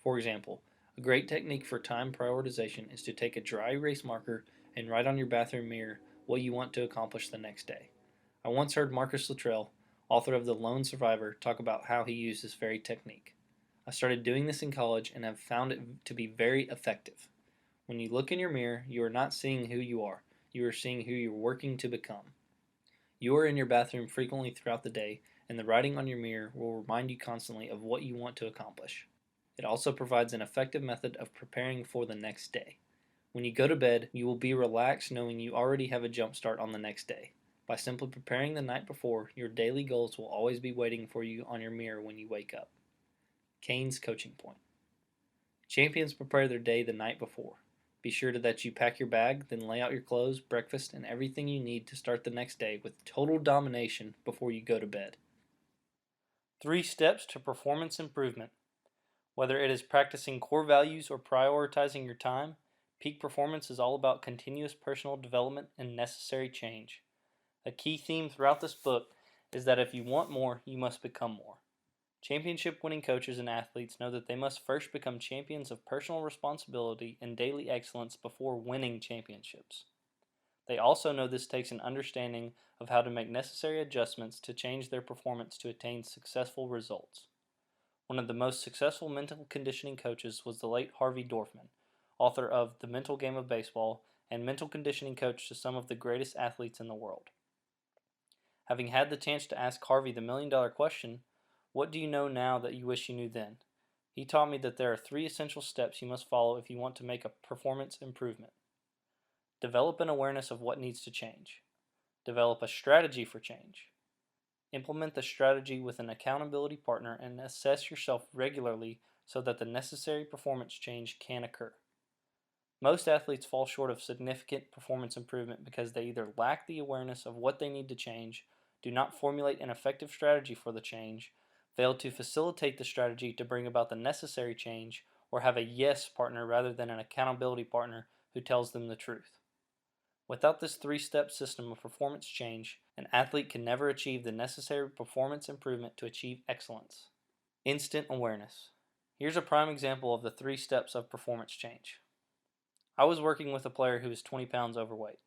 For example, a great technique for time prioritization is to take a dry erase marker and write on your bathroom mirror what you want to accomplish the next day. I once heard Marcus Luttrell, author of The Lone Survivor, talk about how he used this very technique. I started doing this in college and have found it to be very effective. When you look in your mirror, you are not seeing who you are. You are seeing who you're working to become. You are in your bathroom frequently throughout the day, and the writing on your mirror will remind you constantly of what you want to accomplish. It also provides an effective method of preparing for the next day. When you go to bed, you will be relaxed knowing you already have a jump start on the next day. By simply preparing the night before, your daily goals will always be waiting for you on your mirror when you wake up. Cain's coaching point. Champions prepare their day the night before. Be sure that you pack your bag, then lay out your clothes, breakfast, and everything you need to start the next day with total domination before you go to bed. 3 steps to performance improvement. Whether it is practicing core values or prioritizing your time, peak performance is all about continuous personal development and necessary change. A key theme throughout this book is that if you want more, you must become more. Championship winning coaches and athletes know that they must first become champions of personal responsibility and daily excellence before winning championships. They also know this takes an understanding of how to make necessary adjustments to change their performance to attain successful results. One of the most successful mental conditioning coaches was the late Harvey Dorfman, author of The Mental Game of Baseball and mental conditioning coach to some of the greatest athletes in the world. Having had the chance to ask Harvey the $1,000,000 question, what do you know now that you wish you knew then? He taught me that there are 3 essential steps you must follow if you want to make a performance improvement. Develop an awareness of what needs to change. Develop a strategy for change. Implement the strategy with an accountability partner and assess yourself regularly so that the necessary performance change can occur. Most athletes fall short of significant performance improvement because they either lack the awareness of what they need to change, do not formulate an effective strategy for the change, fail to facilitate the strategy to bring about the necessary change, or have a yes partner rather than an accountability partner who tells them the truth. Without this 3-step system of performance change, an athlete can never achieve the necessary performance improvement to achieve excellence. Instant awareness. Here's a prime example of the 3 steps of performance change. I was working with a player who was 20 pounds overweight.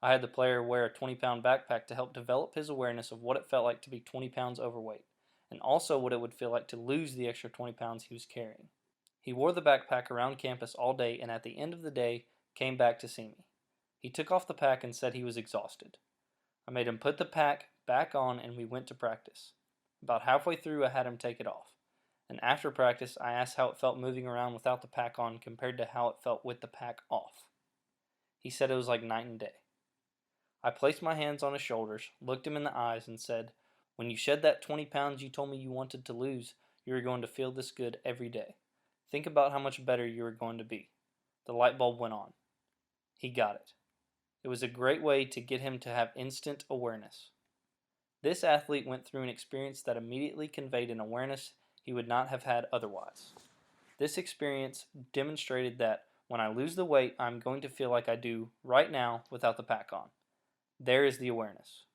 I had the player wear a 20-pound backpack to help develop his awareness of what it felt like to be 20 pounds overweight, and also what it would feel like to lose the extra 20 pounds he was carrying. He wore the backpack around campus all day and at the end of the day came back to see me. He took off the pack and said he was exhausted. I made him put the pack back on and we went to practice. About halfway through I had him take it off, and after practice I asked how it felt moving around without the pack on compared to how it felt with the pack off. He said it was like night and day. I placed my hands on his shoulders, looked him in the eyes, and said, "When you shed that 20 pounds you told me you wanted to lose, you are going to feel this good every day. Think about how much better you are going to be." The light bulb went on. He got it. It was a great way to get him to have instant awareness. This athlete went through an experience that immediately conveyed an awareness he would not have had otherwise. This experience demonstrated that when I lose the weight, I'm going to feel like I do right now without the pack on. There is the awareness.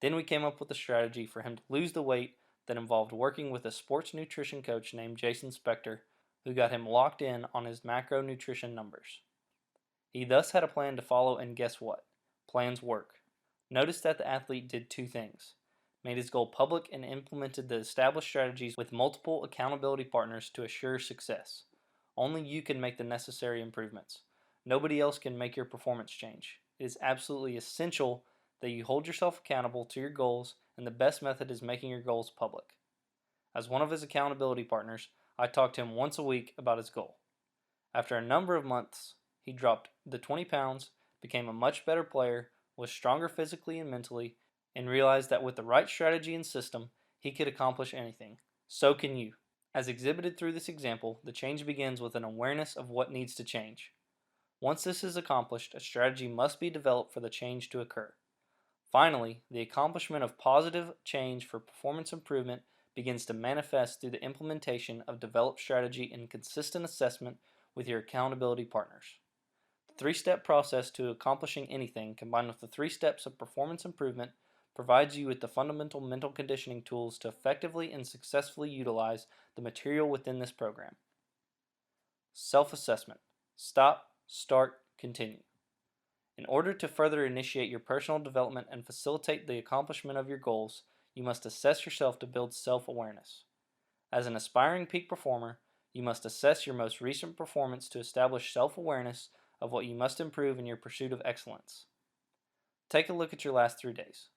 Then we came up with a strategy for him to lose the weight that involved working with a sports nutrition coach named Jason Spector, who got him locked in on his macronutrition numbers. He thus had a plan to follow, and guess what? Plans work. Notice that the athlete did two things: made his goal public and implemented the established strategies with multiple accountability partners to assure success. Only you can make the necessary improvements. Nobody else can make your performance change. It is absolutely essential that you hold yourself accountable to your goals, and the best method is making your goals public. As one of his accountability partners, I talked to him once a week about his goal. After a number of months, he dropped the 20 pounds, became a much better player, was stronger physically and mentally, and realized that with the right strategy and system, he could accomplish anything. So can you. As exhibited through this example, the change begins with an awareness of what needs to change. Once this is accomplished, a strategy must be developed for the change to occur. Finally, the accomplishment of positive change for performance improvement begins to manifest through the implementation of developed strategy and consistent assessment with your accountability partners. The three-step process to accomplishing anything, combined with the 3 steps of performance improvement, provides you with the fundamental mental conditioning tools to effectively and successfully utilize the material within this program. Self-assessment. Stop, start, continue. In order to further initiate your personal development and facilitate the accomplishment of your goals, you must assess yourself to build self-awareness. As an aspiring peak performer, you must assess your most recent performance to establish self-awareness of what you must improve in your pursuit of excellence. Take a look at your last 3 days.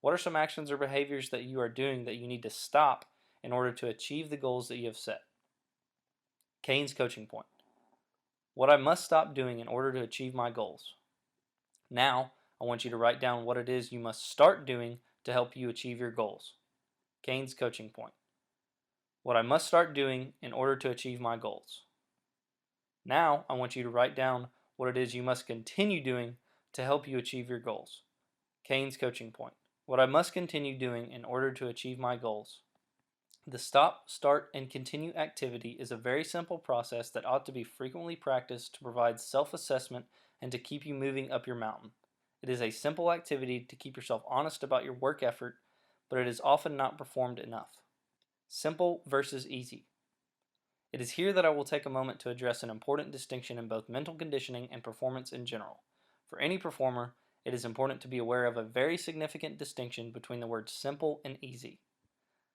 What are some actions or behaviors that you are doing that you need to stop in order to achieve the goals that you have set? Cain's coaching point. What I must stop doing in order to achieve my goals. Now, I want you to write down what it is you must start doing to help you achieve your goals. Cain's coaching point. What I must start doing in order to achieve my goals. Now, I want you to write down what it is you must continue doing to help you achieve your goals. Cain's coaching point. What I must continue doing in order to achieve my goals. The stop, start, and continue activity is a very simple process that ought to be frequently practiced to provide self-assessment and to keep you moving up your mountain. It is a simple activity to keep yourself honest about your work effort, but it is often not performed enough. Simple versus easy. It is here that I will take a moment to address an important distinction in both mental conditioning and performance in general. For any performer, it is important to be aware of a very significant distinction between the words simple and easy.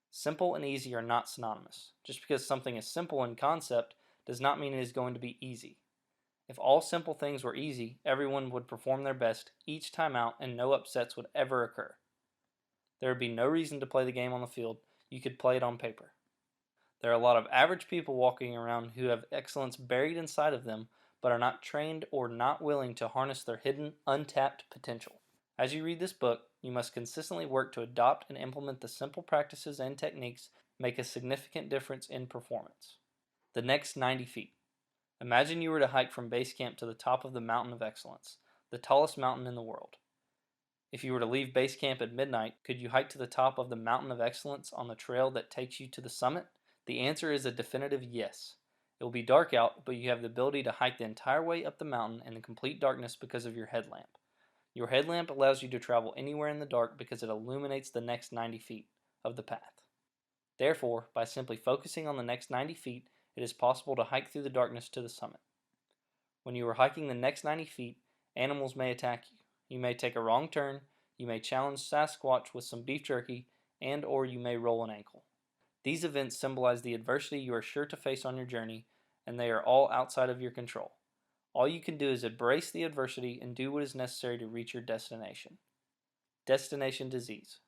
Simple and easy are not synonymous. Just because something is simple in concept does not mean it is going to be easy. If all simple things were easy, everyone would perform their best each time out and no upsets would ever occur. There would be no reason to play the game on the field. You could play it on paper. There are a lot of average people walking around who have excellence buried inside of them, but are not trained or not willing to harness their hidden, untapped potential. As you read this book, you must consistently work to adopt and implement the simple practices and techniques make a significant difference in performance. The next 90 feet. Imagine you were to hike from base camp to the top of the Mountain of Excellence, the tallest mountain in the world. If you were to leave base camp at midnight, could you hike to the top of the Mountain of Excellence on the trail that takes you to the summit? The answer is a definitive yes. It will be dark out, but you have the ability to hike the entire way up the mountain in the complete darkness because of your headlamp. Your headlamp allows you to travel anywhere in the dark because it illuminates the next 90 feet of the path. Therefore, by simply focusing on the next 90 feet, it is possible to hike through the darkness to the summit. When you are hiking the next 90 feet, animals may attack you. You may take a wrong turn, you may challenge Sasquatch with some beef jerky, and or you may roll an ankle. These events symbolize the adversity you are sure to face on your journey, and they are all outside of your control. All you can do is embrace the adversity and do what is necessary to reach your destination. Destination disease.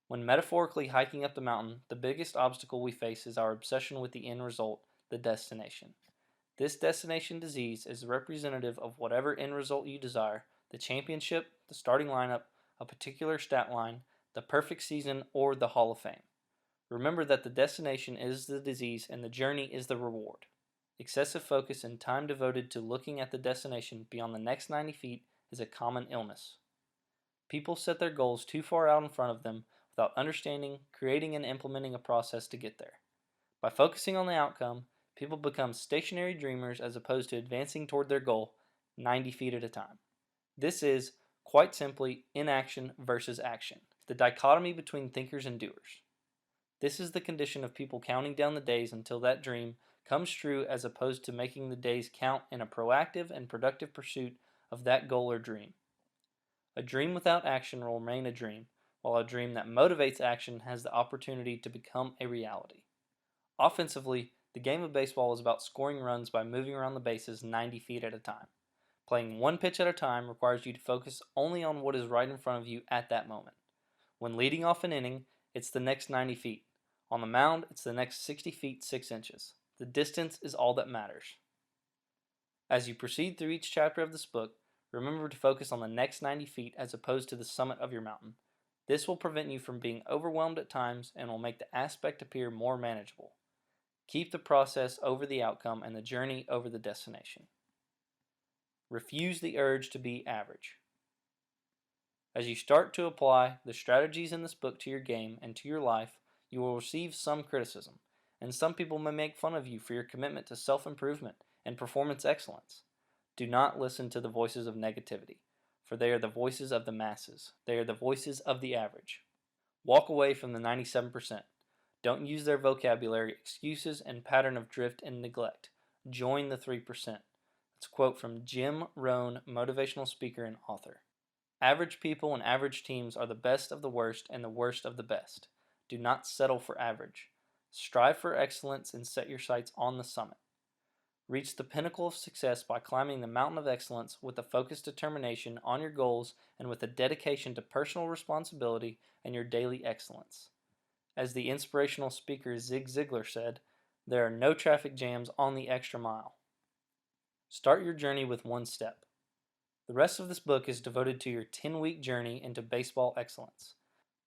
When metaphorically hiking up the mountain, the biggest obstacle we face is our obsession with the end result, the destination. This destination disease is representative of whatever end result you desire: the championship, the starting lineup, a particular stat line, the perfect season, or the Hall of Fame. Remember that the destination is the disease and the journey is the reward. Excessive focus and time devoted to looking at the destination beyond the next 90 feet is a common illness. People set their goals too far out in front of them without understanding, creating, and implementing a process to get there. By focusing on the outcome, people become stationary dreamers as opposed to advancing toward their goal 90 feet at a time. This is, quite simply, inaction versus action. The dichotomy between thinkers and doers. This is the condition of people counting down the days until that dream comes true, as opposed to making the days count in a proactive and productive pursuit of that goal or dream. A dream without action will remain a dream, while a dream that motivates action has the opportunity to become a reality. Offensively, the game of baseball is about scoring runs by moving around the bases 90 feet at a time. Playing one pitch at a time requires you to focus only on what is right in front of you at that moment. When leading off an inning, it's the next 90 feet. On the mound, it's the next 60 feet 6 inches. The distance is all that matters. As you proceed through each chapter of this book, remember to focus on the next 90 feet as opposed to the summit of your mountain. This will prevent you from being overwhelmed at times and will make the aspect appear more manageable. Keep the process over the outcome and the journey over the destination. Refuse the urge to be average. As you start to apply the strategies in this book to your game and to your life, you will receive some criticism, and some people may make fun of you for your commitment to self-improvement and performance excellence. Do not listen to the voices of negativity, for they are the voices of the masses. They are the voices of the average. Walk away from the 97%. Don't use their vocabulary, excuses, and pattern of drift and neglect. Join the 3%. That's a quote from Jim Rohn, motivational speaker and author. Average people and average teams are the best of the worst and the worst of the best. Do not settle for average. Strive for excellence and set your sights on the summit. Reach the pinnacle of success by climbing the mountain of excellence with a focused determination on your goals and with a dedication to personal responsibility and your daily excellence. As the inspirational speaker Zig Ziglar said, there are no traffic jams on the extra mile. Start your journey with one step. The rest of this book is devoted to your 10-week journey into baseball excellence.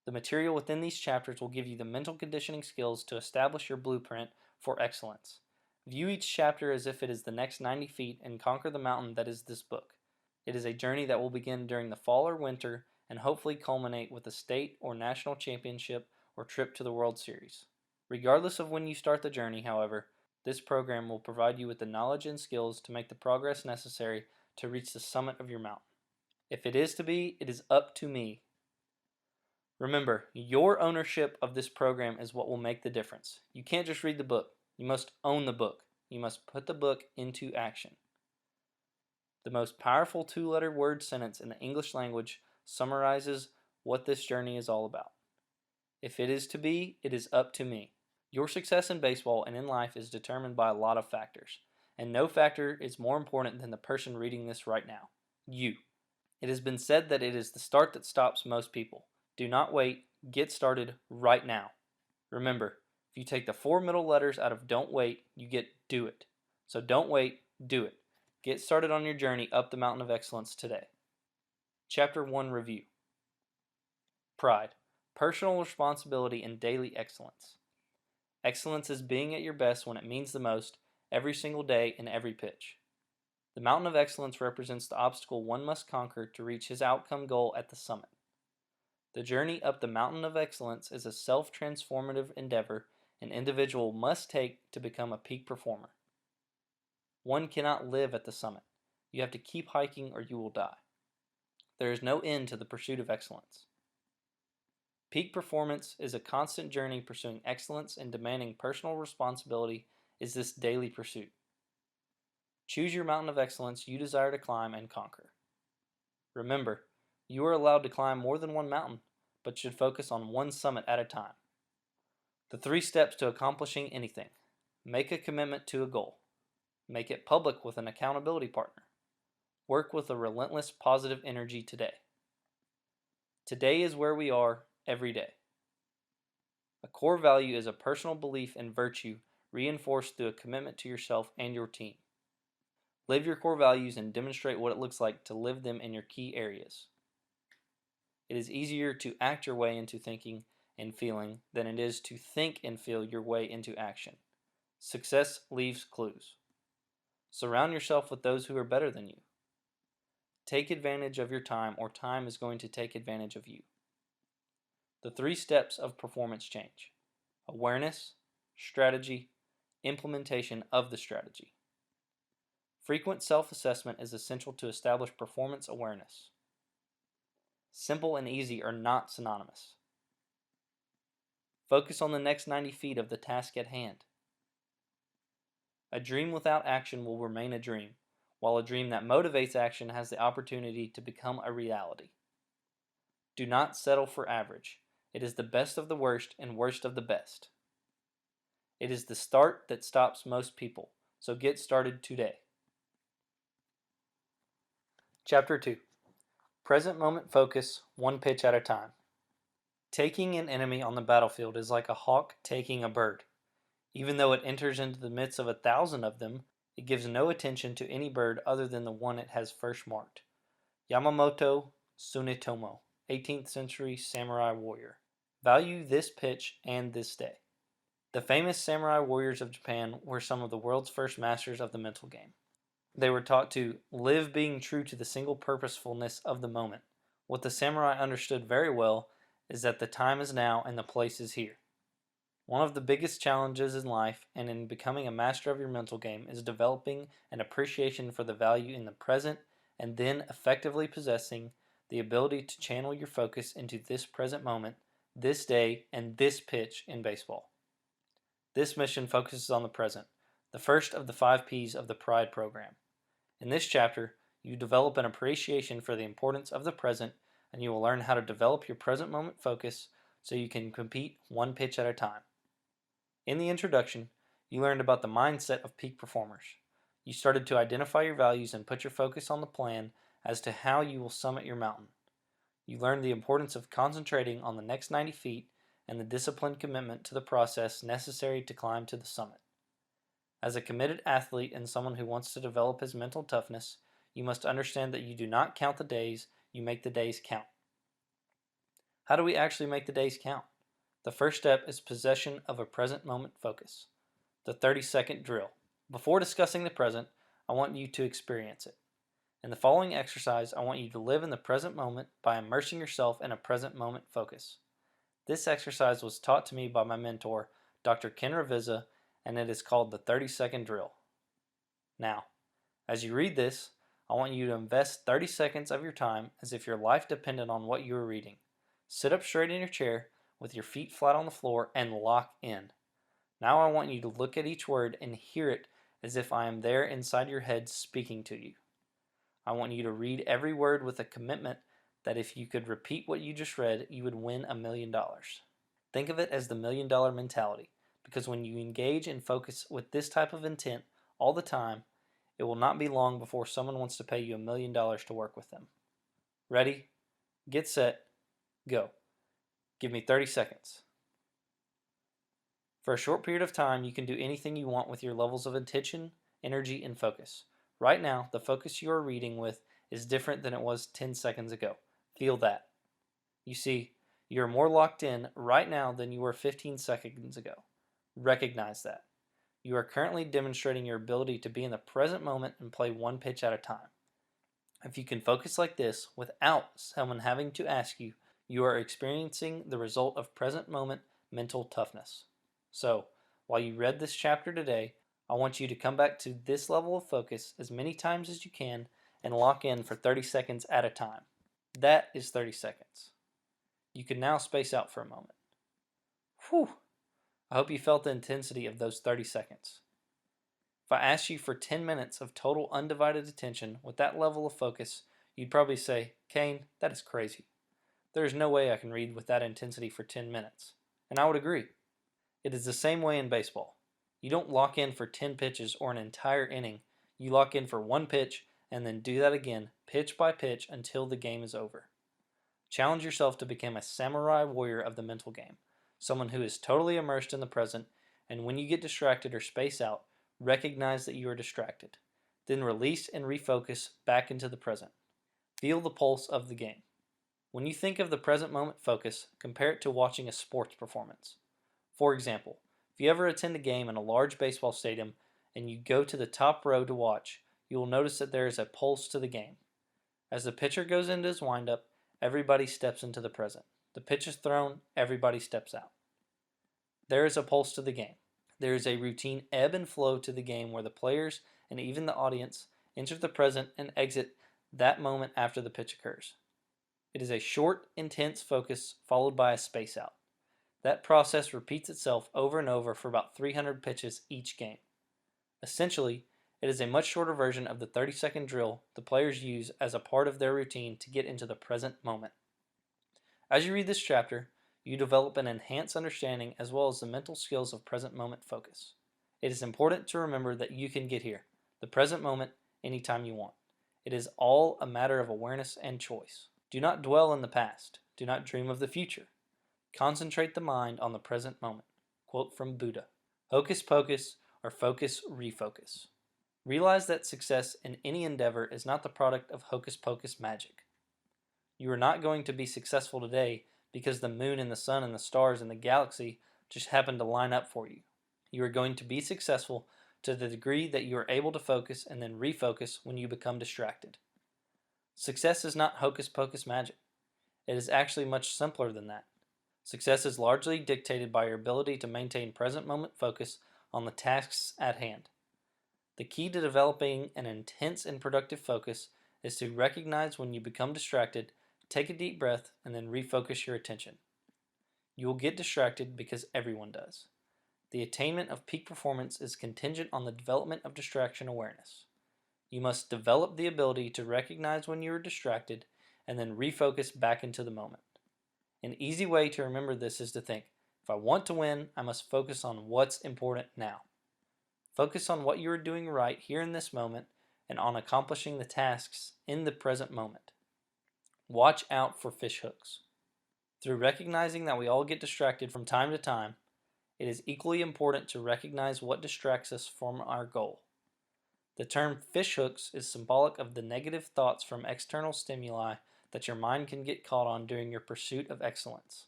The material within these chapters will give you the mental conditioning skills to establish your blueprint for excellence. View each chapter as if it is the next 90 feet and conquer the mountain that is this book. It is a journey that will begin during the fall or winter and hopefully culminate with a state or national championship or trip to the World Series. Regardless of when you start the journey, however, this program will provide you with the knowledge and skills to make the progress necessary to reach the summit of your mountain. If it is to be, it is up to me. Remember, your ownership of this program is what will make the difference. You can't just read the book. You must own the book. You must put the book into action. The most powerful two-letter word sentence in the English language summarizes what this journey is all about. If it is to be, it is up to me. Your success in baseball and in life is determined by a lot of factors, and no factor is more important than the person reading this right now, you. It has been said that it is the start that stops most people. Do not wait. Get started right now. Remember, if you take the 4 middle letters out of don't wait, you get do it. So don't wait, do it. Get started on your journey up the mountain of excellence today. Chapter 1 Review. Pride. Personal responsibility and daily excellence. Excellence is being at your best when it means the most, every single day in every pitch. The mountain of excellence represents the obstacle one must conquer to reach his outcome goal at the summit. The journey up the mountain of excellence is a self-transformative endeavor an individual must take to become a peak performer. One cannot live at the summit. You have to keep hiking or you will die. There is no end to the pursuit of excellence. Peak performance is a constant journey pursuing excellence, and demanding personal responsibility is this daily pursuit. Choose your mountain of excellence you desire to climb and conquer. Remember, you are allowed to climb more than one mountain, but should focus on one summit at a time. The 3 steps to accomplishing anything. Make a commitment to a goal. Make it public with an accountability partner. Work with a relentless positive energy today. Today is where we are every day. A core value is a personal belief in virtue reinforced through a commitment to yourself and your team. Live your core values and demonstrate what it looks like to live them in your key areas. It is easier to act your way into thinking and feeling than it is to think and feel your way into action. Success leaves clues. Surround yourself with those who are better than you. Take advantage of your time, or time is going to take advantage of you. The 3 steps of performance change: awareness, strategy, implementation of the strategy. Frequent self-assessment is essential to establish performance awareness. Simple and easy are not synonymous. Focus on the next 90 feet of the task at hand. A dream without action will remain a dream, while a dream that motivates action has the opportunity to become a reality. Do not settle for average. It is the best of the worst and worst of the best. It is the start that stops most people, so get started today. Chapter 2. Present moment focus, one pitch at a time. Taking an enemy on the battlefield is like a hawk taking a bird. Even though it enters into the midst of 1,000 of them, it gives no attention to any bird other than the one it has first marked. Yamamoto Tsunetomo, 18th century samurai warrior. Value this pitch and this day. The famous samurai warriors of Japan were some of the world's first masters of the mental game. They were taught to live being true to the single purposefulness of the moment. What the samurai understood very well is that the time is now and the place is here. One of the biggest challenges in life and in becoming a master of your mental game is developing an appreciation for the value in the present and then effectively possessing the ability to channel your focus into this present moment, this day, and this pitch in baseball. This mission focuses on the present, the first of the 5 P's of the Pride program. In this chapter, you develop an appreciation for the importance of the present, and you will learn how to develop your present moment focus so you can compete one pitch at a time. In the introduction, you learned about the mindset of peak performers. You started to identify your values and put your focus on the plan as to how you will summit your mountain. You learned the importance of concentrating on the next 90 feet and the disciplined commitment to the process necessary to climb to the summit. As a committed athlete and someone who wants to develop his mental toughness, you must understand that you do not count the days, you make the days count. How do we actually make the days count? The first step is possession of a present moment focus. The 30-second drill. Before discussing the present, I want you to experience it. In the following exercise, I want you to live in the present moment by immersing yourself in a present moment focus. This exercise was taught to me by my mentor, Dr. Ken Ravizza, and it is called the 30-second drill. Now, as you read this, I want you to invest 30 seconds of your time as if your life depended on what you are reading. Sit up straight in your chair with your feet flat on the floor and lock in. Now I want you to look at each word and hear it as if I am there inside your head speaking to you. I want you to read every word with a commitment that if you could repeat what you just read, you would win $1 million. Think of it as the $1 million mentality, because when you engage and focus with this type of intent all the time, it will not be long before someone wants to pay you $1 million to work with them. Ready? Get set. Go. Give me 30 seconds. For a short period of time, you can do anything you want with your levels of attention, energy, and focus. Right now, the focus you are reading with is different than it was 10 seconds ago. Feel that. You see, you are more locked in right now than you were 15 seconds ago. Recognize that. You are currently demonstrating your ability to be in the present moment and play one pitch at a time. If you can focus like this without someone having to ask you, you are experiencing the result of present moment mental toughness. So, while you read this chapter today, I want you to come back to this level of focus as many times as you can and lock in for 30 seconds at a time. That is 30 seconds. You can now space out for a moment. Whew! I hope you felt the intensity of those 30 seconds. If I asked you for 10 minutes of total undivided attention with that level of focus, you'd probably say, Cain, that is crazy. There is no way I can read with that intensity for 10 minutes. And I would agree. It is the same way in baseball. You don't lock in for 10 pitches or an entire inning. You lock in for one pitch and then do that again, pitch by pitch, until the game is over. Challenge yourself to become a samurai warrior of the mental game, someone who is totally immersed in the present, and when you get distracted or space out, recognize that you are distracted. Then release and refocus back into the present. Feel the pulse of the game. When you think of the present moment focus, compare it to watching a sports performance. For example, if you ever attend a game in a large baseball stadium and you go to the top row to watch, you will notice that there is a pulse to the game. As the pitcher goes into his windup, everybody steps into the present. The pitch is thrown, everybody steps out. There is a pulse to the game. There is a routine ebb and flow to the game where the players and even the audience enter the present and exit that moment after the pitch occurs. It is a short, intense focus followed by a space out. That process repeats itself over and over for about 300 pitches each game. Essentially, it is a much shorter version of the 30-second drill the players use as a part of their routine to get into the present moment. As you read this chapter, you develop an enhanced understanding as well as the mental skills of present moment focus. It is important to remember that you can get here, the present moment, anytime you want. It is all a matter of awareness and choice. Do not dwell in the past. Do not dream of the future. Concentrate the mind on the present moment. Quote from Buddha. Hocus pocus or focus refocus. Realize that success in any endeavor is not the product of hocus pocus magic. You are not going to be successful today because the moon and the sun and the stars and the galaxy just happen to line up for you. You are going to be successful to the degree that you are able to focus and then refocus when you become distracted. Success is not hocus pocus magic. It is actually much simpler than that. Success is largely dictated by your ability to maintain present moment focus on the tasks at hand. The key to developing an intense and productive focus is to recognize when you become distracted, take a deep breath, and then refocus your attention. You will get distracted because everyone does. The attainment of peak performance is contingent on the development of distraction awareness. You must develop the ability to recognize when you are distracted and then refocus back into the moment. An easy way to remember this is to think, if I want to win, I must focus on what's important now. Focus on what you are doing right here in this moment and on accomplishing the tasks in the present moment. Watch out for fish hooks. Through recognizing that we all get distracted from time to time, it is equally important to recognize what distracts us from our goal. The term fish hooks is symbolic of the negative thoughts from external stimuli that your mind can get caught on during your pursuit of excellence.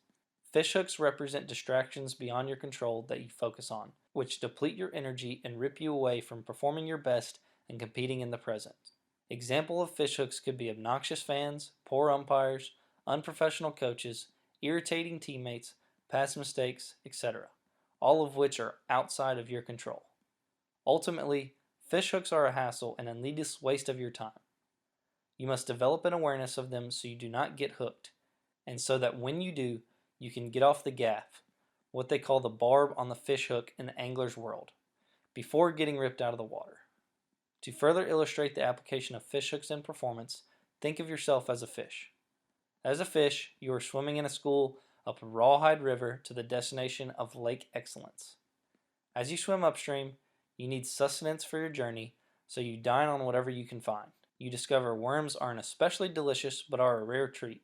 Fish hooks represent distractions beyond your control that you focus on, which deplete your energy and rip you away from performing your best and competing in the present. Example of fish hooks could be obnoxious fans, poor umpires, unprofessional coaches, irritating teammates, past mistakes, etc., all of which are outside of your control. Ultimately, fish hooks are a hassle and a needless waste of your time. You must develop an awareness of them so you do not get hooked, and so that when you do, you can get off the gaff, what they call the barb on the fish hook in the angler's world, before getting ripped out of the water. To further illustrate the application of fish hooks in performance, think of yourself as a fish. As a fish, you are swimming in a school up a rawhide river to the destination of Lake Excellence. As you swim upstream, you need sustenance for your journey, so you dine on whatever you can find. You discover worms aren't especially delicious but are a rare treat.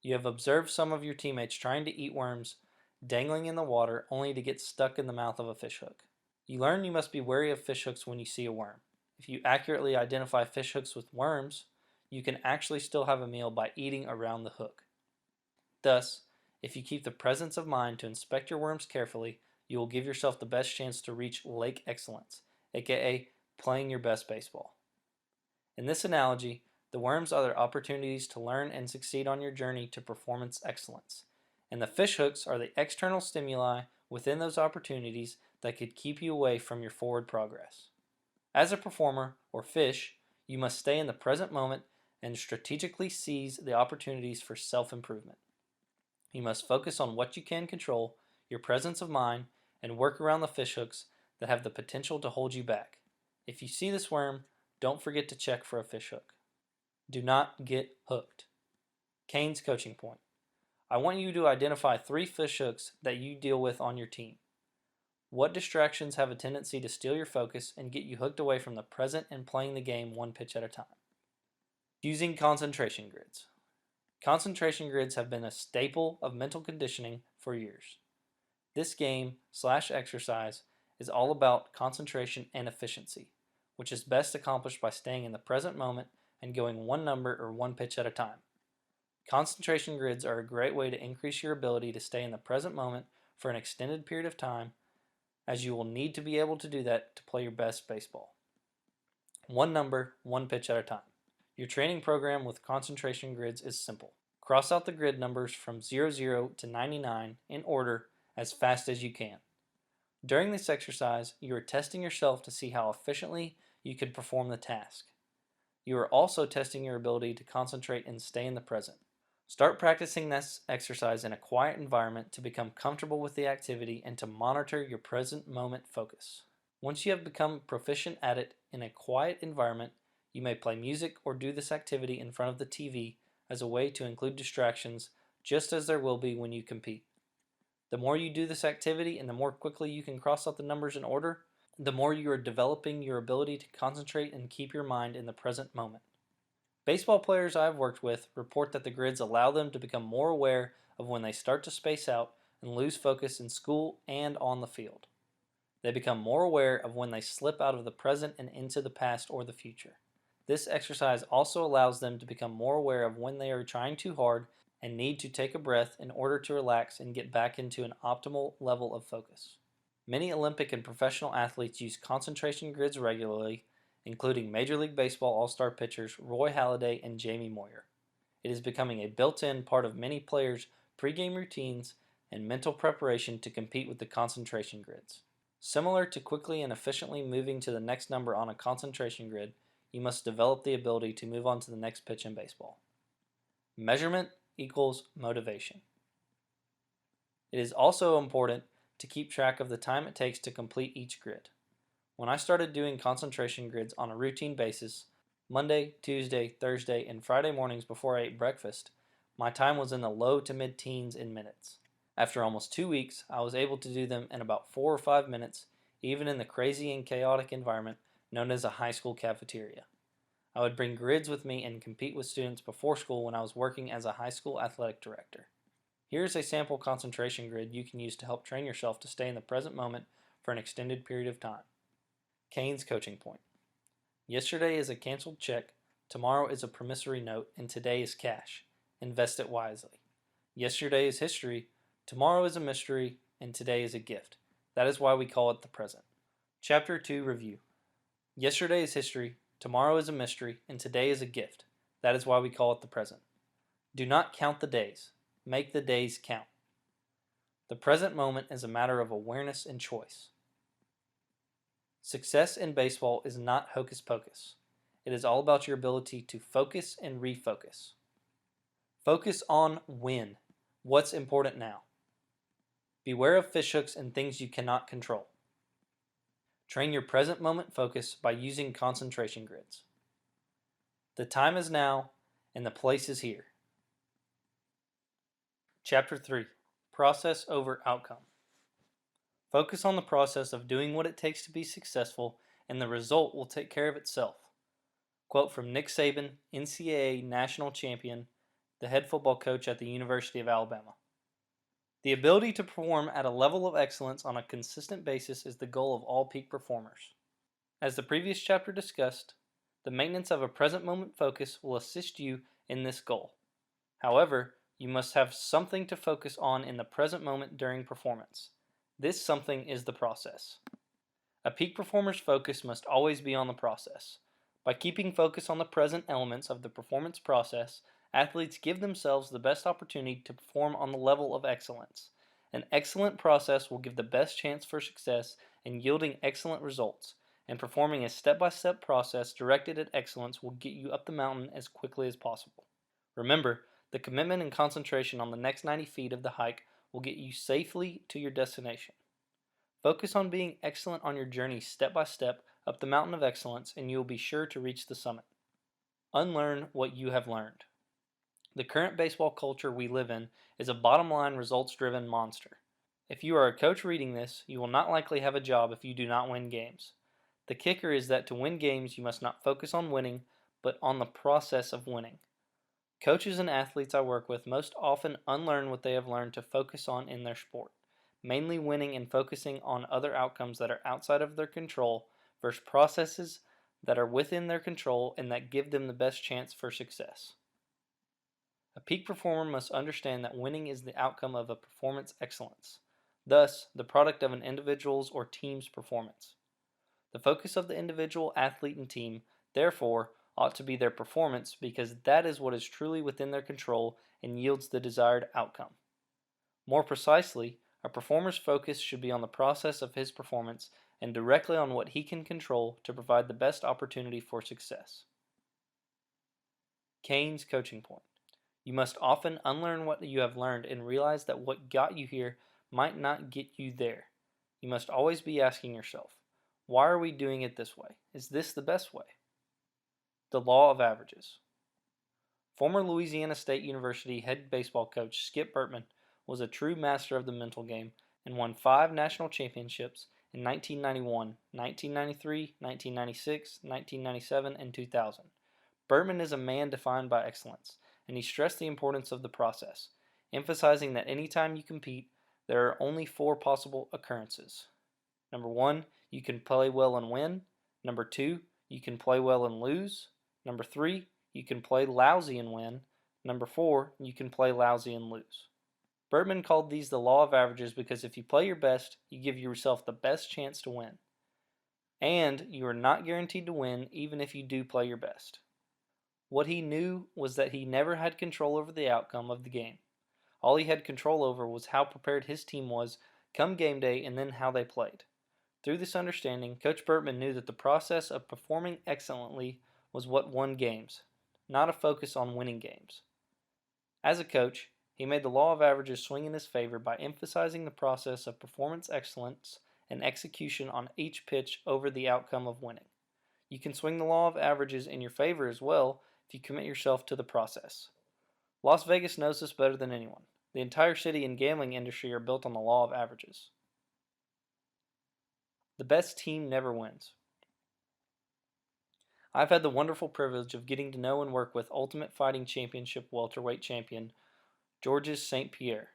You have observed some of your teammates trying to eat worms, dangling in the water only to get stuck in the mouth of a fish hook. You learn you must be wary of fish hooks when you see a worm. If you accurately identify fish hooks with worms, you can actually still have a meal by eating around the hook. Thus, if you keep the presence of mind to inspect your worms carefully, you will give yourself the best chance to reach Lake Excellence, aka playing your best baseball. In this analogy, the worms are the opportunities to learn and succeed on your journey to performance excellence, and the fish hooks are the external stimuli within those opportunities that could keep you away from your forward progress. As a performer, or fish, you must stay in the present moment and strategically seize the opportunities for self-improvement. You must focus on what you can control, your presence of mind, and work around the fish hooks that have the potential to hold you back. If you see this worm, don't forget to check for a fish hook. Do not get hooked. Cain's coaching point. I want you to identify 3 fish hooks that you deal with on your team. What distractions have a tendency to steal your focus and get you hooked away from the present and playing the game one pitch at a time? Using concentration grids. Concentration grids have been a staple of mental conditioning for years. This game/exercise is all about concentration and efficiency, which is best accomplished by staying in the present moment and going one number or one pitch at a time. Concentration grids are a great way to increase your ability to stay in the present moment for an extended period of time, as you will need to be able to do that to play your best baseball. One number, one pitch at a time. Your training program with concentration grids is simple. Cross out the grid numbers from 00 to 99 in order as fast as you can. During this exercise, you are testing yourself to see how efficiently you can perform the task. You are also testing your ability to concentrate and stay in the present. Start practicing this exercise in a quiet environment to become comfortable with the activity and to monitor your present moment focus. Once you have become proficient at it in a quiet environment, you may play music or do this activity in front of the TV as a way to include distractions, just as there will be when you compete. The more you do this activity and the more quickly you can cross out the numbers in order, the more you are developing your ability to concentrate and keep your mind in the present moment. Baseball players I've worked with report that the grids allow them to become more aware of when they start to space out and lose focus in school and on the field. They become more aware of when they slip out of the present and into the past or the future. This exercise also allows them to become more aware of when they are trying too hard and need to take a breath in order to relax and get back into an optimal level of focus. Many Olympic and professional athletes use concentration grids regularly, including Major League Baseball All-Star pitchers Roy Halladay and Jamie Moyer. It is becoming a built-in part of many players' pregame routines and mental preparation to compete with the concentration grids. Similar to quickly and efficiently moving to the next number on a concentration grid, you must develop the ability to move on to the next pitch in baseball. Measurement equals motivation. It is also important to keep track of the time it takes to complete each grid. When I started doing concentration grids on a routine basis, Monday, Tuesday, Thursday, and Friday mornings before I ate breakfast, my time was in the low to mid-teens in minutes. After almost 2 weeks, I was able to do them in about 4 or 5 minutes, even in the crazy and chaotic environment known as a high school cafeteria. I would bring grids with me and compete with students before school when I was working as a high school athletic director. Here's a sample concentration grid you can use to help train yourself to stay in the present moment for an extended period of time. Cain's coaching point. Yesterday is a canceled check, tomorrow is a promissory note, and today is cash. Invest it wisely. Yesterday is history, tomorrow is a mystery, and today is a gift. That is why we call it the present. Chapter 2 Review. Yesterday is history, tomorrow is a mystery, and today is a gift. That is why we call it the present. Do not count the days. Make the days count. The present moment is a matter of awareness and choice. Success in baseball is not hocus pocus. It is all about your ability to focus and refocus. Focus on when. What's important now. Beware of fishhooks and things you cannot control. Train your present moment focus by using concentration grids. The time is now, and the place is here. Chapter 3. Process over outcome. Focus on the process of doing what it takes to be successful, and the result will take care of itself. Quote from Nick Saban, NCAA national champion, the head football coach at the University of Alabama. The ability to perform at a level of excellence on a consistent basis is the goal of all peak performers. As the previous chapter discussed, the maintenance of a present moment focus will assist you in this goal. However, you must have something to focus on in the present moment during performance. This something is the process. A peak performer's focus must always be on the process. By keeping focus on the present elements of the performance process, athletes give themselves the best opportunity to perform on the level of excellence. An excellent process will give the best chance for success in yielding excellent results, and performing a step-by-step process directed at excellence will get you up the mountain as quickly as possible. Remember, the commitment and concentration on the next 90 feet of the hike will get you safely to your destination. Focus on being excellent on your journey step by step up the mountain of excellence, and you will be sure to reach the summit. Unlearn what you have learned. The current baseball culture we live in is a bottom-line, results-driven monster. If you are a coach reading this, you will not likely have a job if you do not win games. The kicker is that to win games, you must not focus on winning, but on the process of winning. Coaches and athletes I work with most often unlearn what they have learned to focus on in their sport, mainly winning and focusing on other outcomes that are outside of their control versus processes that are within their control and that give them the best chance for success. A peak performer must understand that winning is the outcome of a performance excellence, thus the product of an individual's or team's performance. The focus of the individual, athlete, and team, therefore, ought to be their performance because that is what is truly within their control and yields the desired outcome. More precisely, a performer's focus should be on the process of his performance and directly on what he can control to provide the best opportunity for success. Cain's coaching point. You must often unlearn what you have learned and realize that what got you here might not get you there. You must always be asking yourself, why are we doing it this way? Is this the best way? The Law of Averages. Former Louisiana State University head baseball coach Skip Bertman was a true master of the mental game and won 5 national championships in 1991, 1993, 1996, 1997, and 2000. Bertman is a man defined by excellence, and he stressed the importance of the process, emphasizing that anytime you compete, there are only 4 possible occurrences. Number 1, you can play well and win. Number 2, you can play well and lose. Number 3, you can play lousy and win. Number 4, you can play lousy and lose. Bertman called these the law of averages because if you play your best, you give yourself the best chance to win. And you are not guaranteed to win even if you do play your best. What he knew was that he never had control over the outcome of the game. All he had control over was how prepared his team was come game day and then how they played. Through this understanding, Coach Bertman knew that the process of performing excellently was what won games, not a focus on winning games. As a coach, he made the law of averages swing in his favor by emphasizing the process of performance excellence and execution on each pitch over the outcome of winning. You can swing the law of averages in your favor as well if you commit yourself to the process. Las Vegas knows this better than anyone. The entire city and gambling industry are built on the law of averages. The best team never wins. I've had the wonderful privilege of getting to know and work with Ultimate Fighting Championship welterweight champion Georges St. Pierre.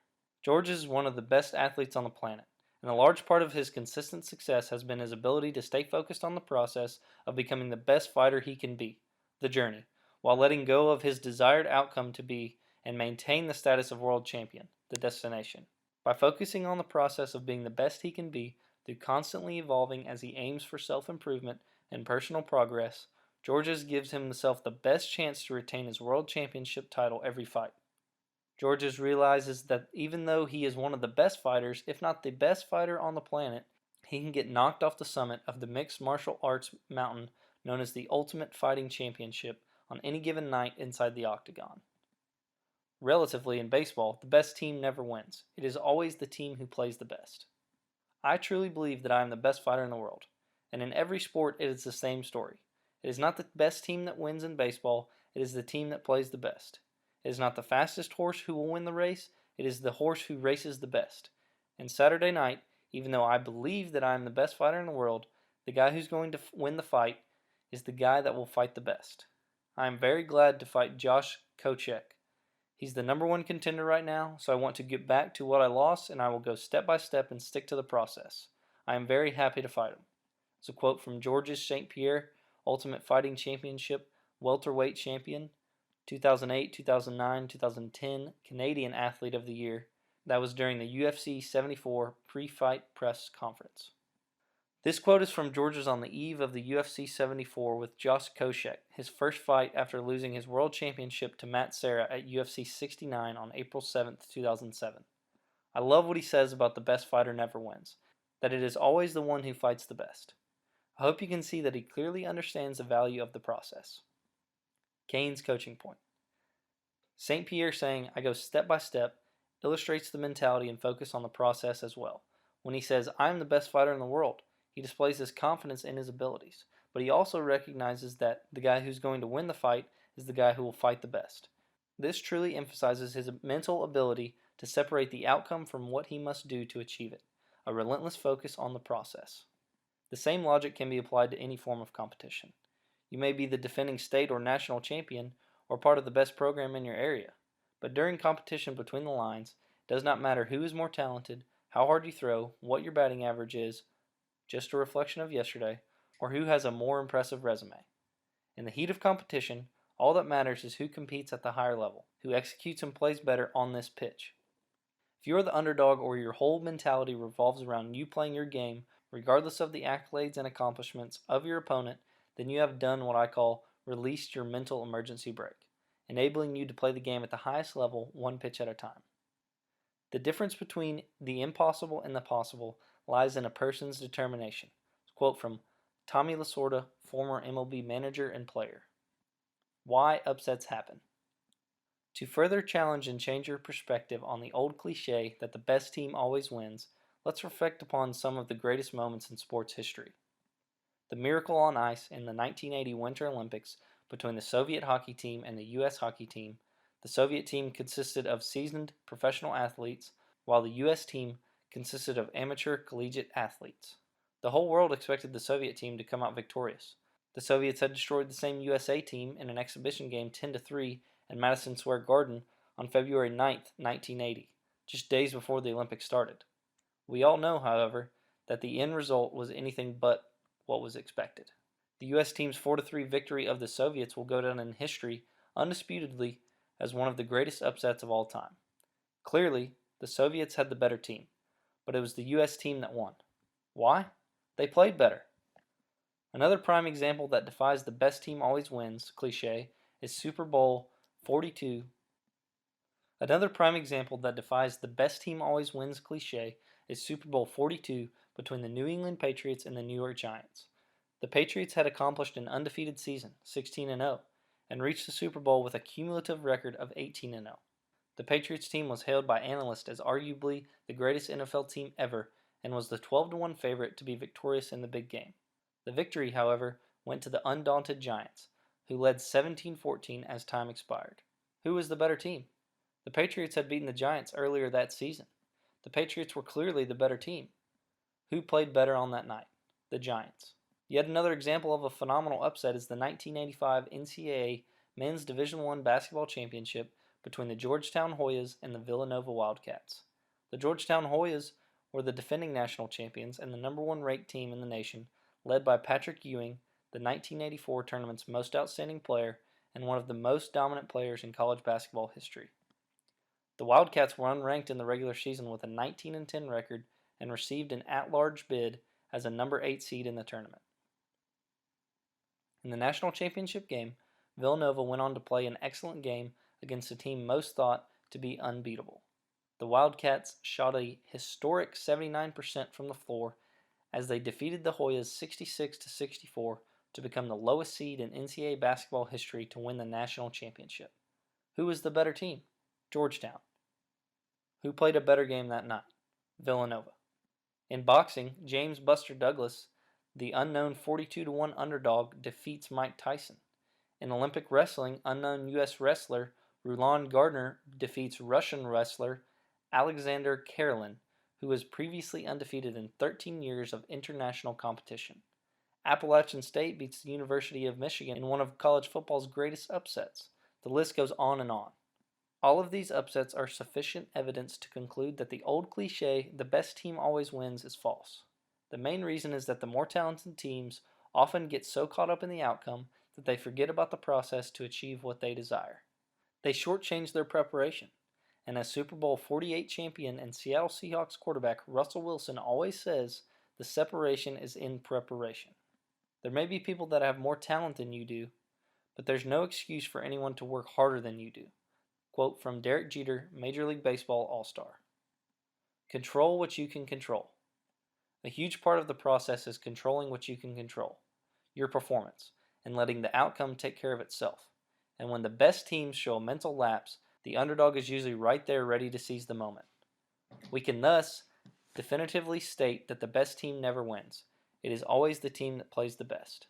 Georges is one of the best athletes on the planet, and a large part of his consistent success has been his ability to stay focused on the process of becoming the best fighter he can be, the journey, while letting go of his desired outcome to be and maintain the status of world champion, the destination. By focusing on the process of being the best he can be through constantly evolving as he aims for self-improvement and personal progress, Georges gives himself the best chance to retain his world championship title every fight. Georges realizes that even though he is one of the best fighters, if not the best fighter on the planet, he can get knocked off the summit of the mixed martial arts mountain known as the Ultimate Fighting Championship on any given night inside the octagon. Relatively, in baseball, the best team never wins. It is always the team who plays the best. I truly believe that I am the best fighter in the world, and in every sport it is the same story. It is not the best team that wins in baseball, it is the team that plays the best. It is not the fastest horse who will win the race, it is the horse who races the best. And Saturday night, even though I believe that I am the best fighter in the world, the guy who's going to win the fight is the guy that will fight the best. I am very glad to fight Josh Koscheck. He's the number 1 contender right now, so I want to get back to what I lost, and I will go step by step and stick to the process. I am very happy to fight him. It's a quote from Georges St. Pierre, Ultimate Fighting Championship welterweight champion, 2008, 2009, 2010 Canadian Athlete of the Year. That was during the UFC 74 pre-fight press conference. This quote is from Georges on the eve of the UFC 74 with Josh Koscheck, his first fight after losing his world championship to Matt Serra at UFC 69 on April 7, 2007. I love what he says about the best fighter never wins, that it is always the one who fights the best. I hope you can see that he clearly understands the value of the process. Cain's coaching point. St. Pierre saying, "I go step by step," illustrates the mentality and focus on the process as well. When he says, "I am the best fighter in the world," he displays his confidence in his abilities, but he also recognizes that the guy who's going to win the fight is the guy who will fight the best. This truly emphasizes his mental ability to separate the outcome from what he must do to achieve it, a relentless focus on the process. The same logic can be applied to any form of competition. You may be the defending state or national champion, or part of the best program in your area, but during competition between the lines, it does not matter who is more talented, how hard you throw, what your batting average is, just a reflection of yesterday, or who has a more impressive resume. In the heat of competition, all that matters is who competes at the higher level, who executes and plays better on this pitch. If you are the underdog or your whole mentality revolves around you playing your game, regardless of the accolades and accomplishments of your opponent, then you have done what I call released your mental emergency brake, enabling you to play the game at the highest level, one pitch at a time. The difference between the impossible and the possible lies in a person's determination. Quote from Tommy Lasorda, former MLB manager and player. Why upsets happen. To further challenge and change your perspective on the old cliche that the best team always wins, let's reflect upon some of the greatest moments in sports history. The miracle on ice in the 1980 Winter Olympics between the Soviet hockey team and the U.S. hockey team. The Soviet team consisted of seasoned professional athletes, while the U.S. team consisted of amateur collegiate athletes. The whole world expected the Soviet team to come out victorious. The Soviets had destroyed the same USA team in an exhibition game 10-3 in Madison Square Garden on February 9, 1980, just days before the Olympics started. We all know, however, that the end result was anything but what was expected. The U.S. team's 4-3 victory of the Soviets will go down in history undisputedly as one of the greatest upsets of all time. Clearly, the Soviets had the better team, but it was the U.S. team that won. Why? They played better. Another prime example that defies the best team always wins cliché is Super Bowl 42. Another prime example that defies the best team always wins cliché is Super Bowl 42 between the New England Patriots and the New York Giants. The Patriots had accomplished an undefeated season, 16-0, and reached the Super Bowl with a cumulative record of 18-0. The Patriots team was hailed by analysts as arguably the greatest NFL team ever and was the 12-1 favorite to be victorious in the big game. The victory, however, went to the undaunted Giants, who led 17-14 as time expired. Who was the better team? The Patriots had beaten the Giants earlier that season. The Patriots were clearly the better team. Who played better on that night? The Giants. Yet another example of a phenomenal upset is the 1985 NCAA Men's Division I Basketball Championship between the Georgetown Hoyas and the Villanova Wildcats. The Georgetown Hoyas were the defending national champions and the number one ranked team in the nation, led by Patrick Ewing, the 1984 tournament's most outstanding player and one of the most dominant players in college basketball history. The Wildcats were unranked in the regular season with a 19-10 record and received an at-large bid as a number 8 seed in the tournament. In the national championship game, Villanova went on to play an excellent game against a team most thought to be unbeatable. The Wildcats shot a historic 79% from the floor as they defeated the Hoyas 66-64 to become the lowest seed in NCAA basketball history to win the national championship. Who was the better team? Georgetown. Who played a better game that night? Villanova. In boxing, James Buster Douglas, the unknown 42-1 underdog, defeats Mike Tyson. In Olympic wrestling, unknown U.S. wrestler Rulon Gardner defeats Russian wrestler Alexander Karelin, who was previously undefeated in 13 years of international competition. Appalachian State beats the University of Michigan in one of college football's greatest upsets. The list goes on and on. All of these upsets are sufficient evidence to conclude that the old cliche, the best team always wins, is false. The main reason is that the more talented teams often get so caught up in the outcome that they forget about the process to achieve what they desire. They shortchange their preparation. And as Super Bowl 48 champion and Seattle Seahawks quarterback Russell Wilson always says, the separation is in preparation. There may be people that have more talent than you do, but there's no excuse for anyone to work harder than you do. Quote from Derek Jeter, Major League Baseball All-Star. Control what you can control. A huge part of the process is controlling what you can control, your performance, and letting the outcome take care of itself. And when the best teams show a mental lapse, the underdog is usually right there ready to seize the moment. We can thus definitively state that the best team never wins. It is always the team that plays the best.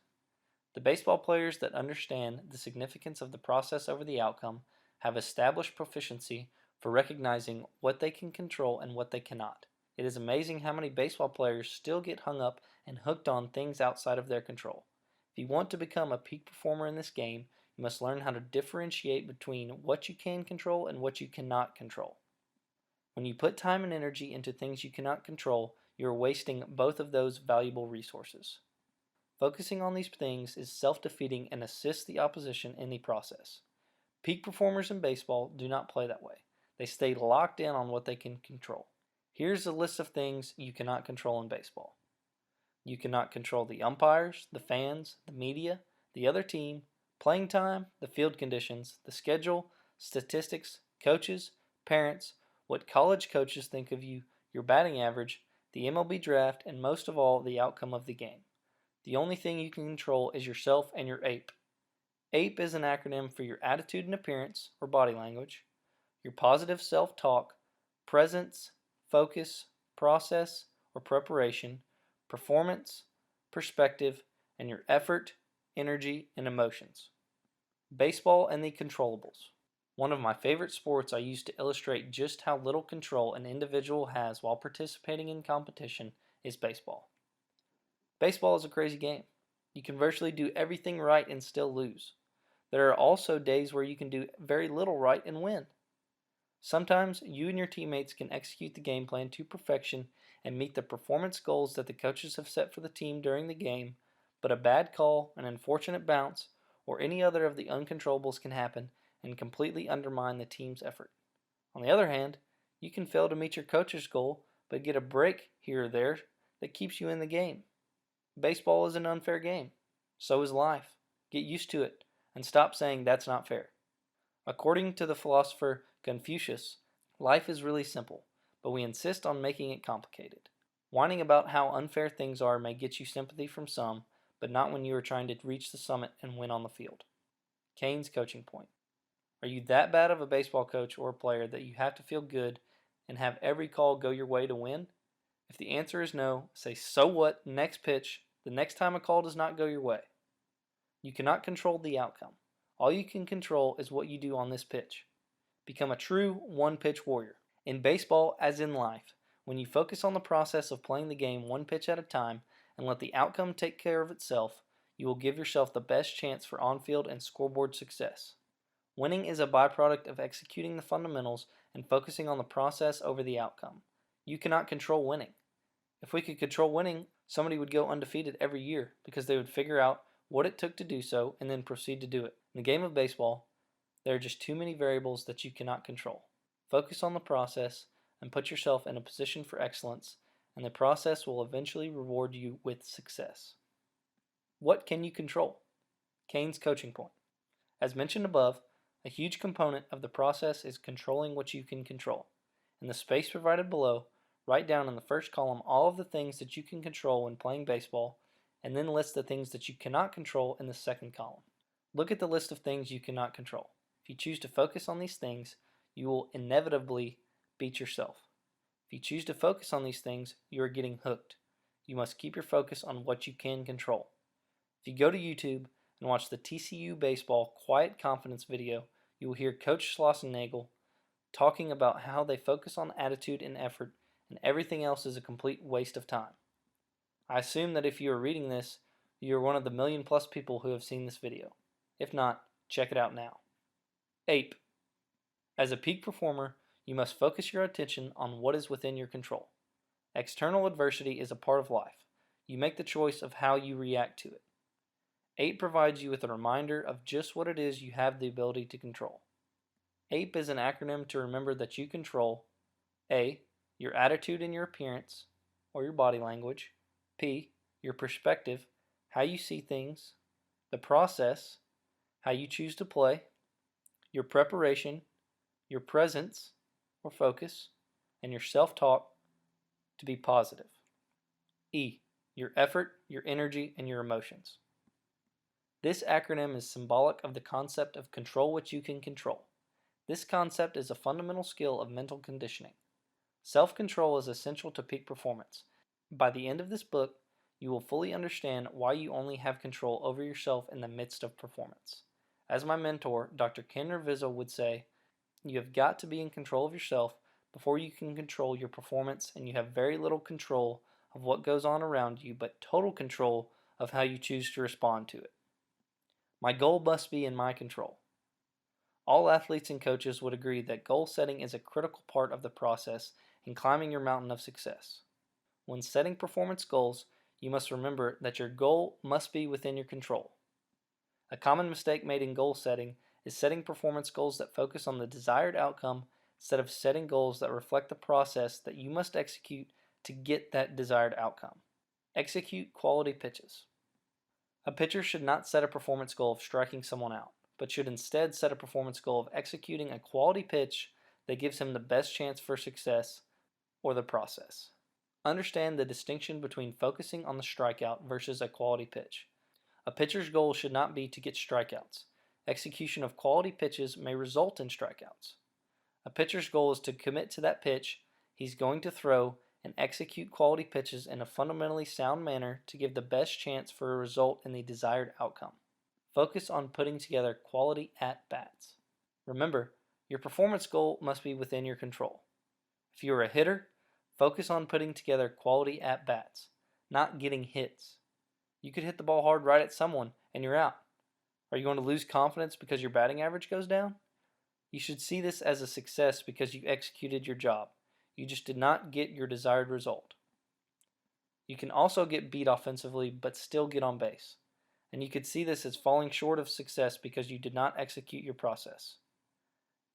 The baseball players that understand the significance of the process over the outcome have established proficiency for recognizing what they can control and what they cannot. It is amazing how many baseball players still get hung up and hooked on things outside of their control. If you want to become a peak performer in this game, you must learn how to differentiate between what you can control and what you cannot control. When you put time and energy into things you cannot control, you are wasting both of those valuable resources. Focusing on these things is self-defeating and assists the opposition in the process. Peak performers in baseball do not play that way. They stay locked in on what they can control. Here's a list of things you cannot control in baseball. You cannot control the umpires, the fans, the media, the other team, playing time, the field conditions, the schedule, statistics, coaches, parents, what college coaches think of you, your batting average, the MLB draft, and most of all, the outcome of the game. The only thing you can control is yourself and your ape. APE is an acronym for your attitude and appearance, or body language, your positive self-talk, presence, focus, process, or preparation, performance, perspective, and your effort, energy, and emotions. Baseball and the controllables. One of my favorite sports I use to illustrate just how little control an individual has while participating in competition is baseball. Baseball is a crazy game. You can virtually do everything right and still lose. There are also days where you can do very little right and win. Sometimes you and your teammates can execute the game plan to perfection and meet the performance goals that the coaches have set for the team during the game, but a bad call, an unfortunate bounce, or any other of the uncontrollables can happen and completely undermine the team's effort. On the other hand, you can fail to meet your coach's goal, but get a break here or there that keeps you in the game. Baseball is an unfair game. So is life. Get used to it and stop saying that's not fair. According to the philosopher Confucius, life is really simple, but we insist on making it complicated. Whining about how unfair things are may get you sympathy from some, but not when you are trying to reach the summit and win on the field. Cain's coaching point. Are you that bad of a baseball coach or player that you have to feel good and have every call go your way to win? If the answer is no, say so what, next pitch, the next time a call does not go your way. You cannot control the outcome. All you can control is what you do on this pitch. Become a true one-pitch warrior. In baseball, as in life, when you focus on the process of playing the game one pitch at a time and let the outcome take care of itself, you will give yourself the best chance for on-field and scoreboard success. Winning is a byproduct of executing the fundamentals and focusing on the process over the outcome. You cannot control winning. If we could control winning, somebody would go undefeated every year because they would figure out what it took to do so and then proceed to do it. In the game of baseball, there are just too many variables that you cannot control. Focus on the process and put yourself in a position for excellence, and the process will eventually reward you with success. What can you control? Cain's coaching point. As mentioned above, a huge component of the process is controlling what you can control. In the space provided below, write down in the first column all of the things that you can control when playing baseball, and then list the things that you cannot control in the second column. Look at the list of things you cannot control. If you choose to focus on these things, you will inevitably beat yourself. If you choose to focus on these things, you are getting hooked. You must keep your focus on what you can control. If you go to YouTube and watch the TCU Baseball Quiet Confidence video, you will hear Coach Schlossennagel talking about how they focus on attitude and effort, and everything else is a complete waste of time. I assume that if you are reading this, you are one of the million-plus people who have seen this video. If not, check it out now. APE. As a peak performer, you must focus your attention on what is within your control. External adversity is a part of life. You make the choice of how you react to it. APE provides you with a reminder of just what it is you have the ability to control. APE is an acronym to remember that you control A. Your attitude and your appearance, or your body language. P. Your perspective, how you see things. The process, how you choose to play. Your preparation, your presence, or focus, and your self-talk to be positive. E. Your effort, your energy, and your emotions. This acronym is symbolic of the concept of control what you can control. This concept is a fundamental skill of mental conditioning. Self-control is essential to peak performance. By the end of this book, you will fully understand why you only have control over yourself in the midst of performance. As my mentor, Dr. Ken Ravizzo, would say, you have got to be in control of yourself before you can control your performance, and you have very little control of what goes on around you, but total control of how you choose to respond to it. My goal must be in my control. All athletes and coaches would agree that goal setting is a critical part of the process in climbing your mountain of success. When setting performance goals, you must remember that your goal must be within your control. A common mistake made in goal setting is setting performance goals that focus on the desired outcome instead of setting goals that reflect the process that you must execute to get that desired outcome. Execute quality pitches. A pitcher should not set a performance goal of striking someone out, but should instead set a performance goal of executing a quality pitch that gives him the best chance for success, or the process. Understand the distinction between focusing on the strikeout versus a quality pitch. A pitcher's goal should not be to get strikeouts. execution of quality pitches may result in strikeouts. A pitcher's goal is to commit to that pitch he's going to throw and execute quality pitches in a fundamentally sound manner to give the best chance for a result in the desired outcome. Focus on putting together quality at-bats. Remember, your performance goal must be within your control. If you are a hitter, focus on putting together quality at-bats, not getting hits. You could hit the ball hard right at someone and you're out. Are you going to lose confidence because your batting average goes down? You should see this as a success because you executed your job. You just did not get your desired result. You can also get beat offensively but still get on base. And you could see this as falling short of success because you did not execute your process.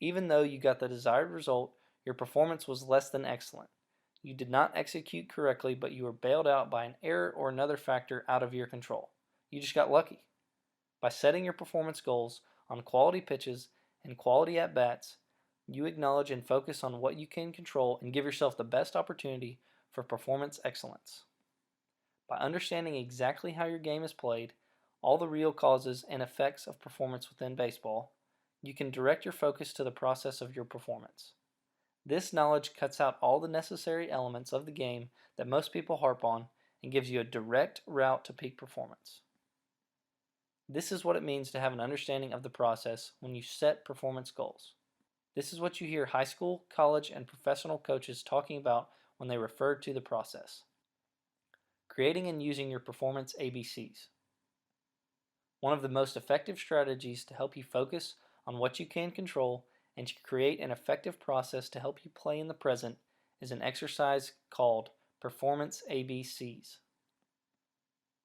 Even though you got the desired result, your performance was less than excellent. You did not execute correctly, but you were bailed out by an error or another factor out of your control. You just got lucky. By setting your performance goals on quality pitches and quality at-bats, you acknowledge and focus on what you can control and give yourself the best opportunity for performance excellence. By understanding exactly how your game is played, all the real causes and effects of performance within baseball, you can direct your focus to the process of your performance. This knowledge cuts out all the necessary elements of the game that most people harp on and gives you a direct route to peak performance. This is what it means to have an understanding of the process when you set performance goals. This is what you hear high school, college, and professional coaches talking about when they refer to the process. Creating and using your performance ABCs. One of the most effective strategies to help you focus on what you can control and to create an effective process to help you play in the present is an exercise called Performance ABCs.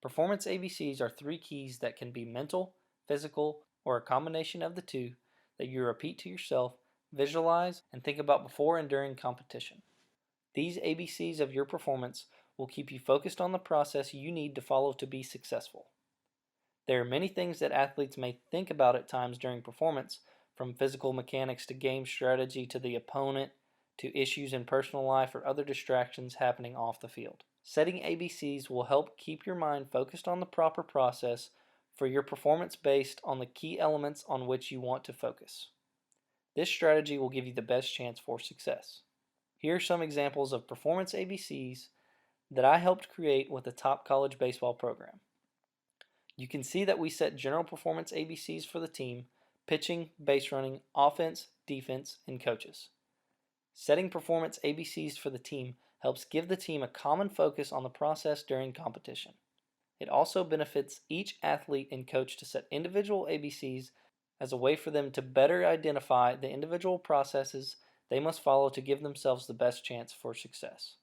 Performance ABCs are 3 keys that can be mental, physical, or a combination of the two that you repeat to yourself, visualize, and think about before and during competition. These ABCs of your performance will keep you focused on the process you need to follow to be successful. There are many things that athletes may think about at times during performance, from physical mechanics to game strategy to the opponent to issues in personal life or other distractions happening off the field. Setting ABCs will help keep your mind focused on the proper process for your performance based on the key elements on which you want to focus. This strategy will give you the best chance for success. Here are some examples of performance ABCs that I helped create with a top college baseball program. You can see that we set general performance ABCs for the team: pitching, base running, offense, defense, and coaches. Setting performance ABCs for the team helps give the team a common focus on the process during competition. It also benefits each athlete and coach to set individual ABCs as a way for them to better identify the individual processes they must follow to give themselves the best chance for success.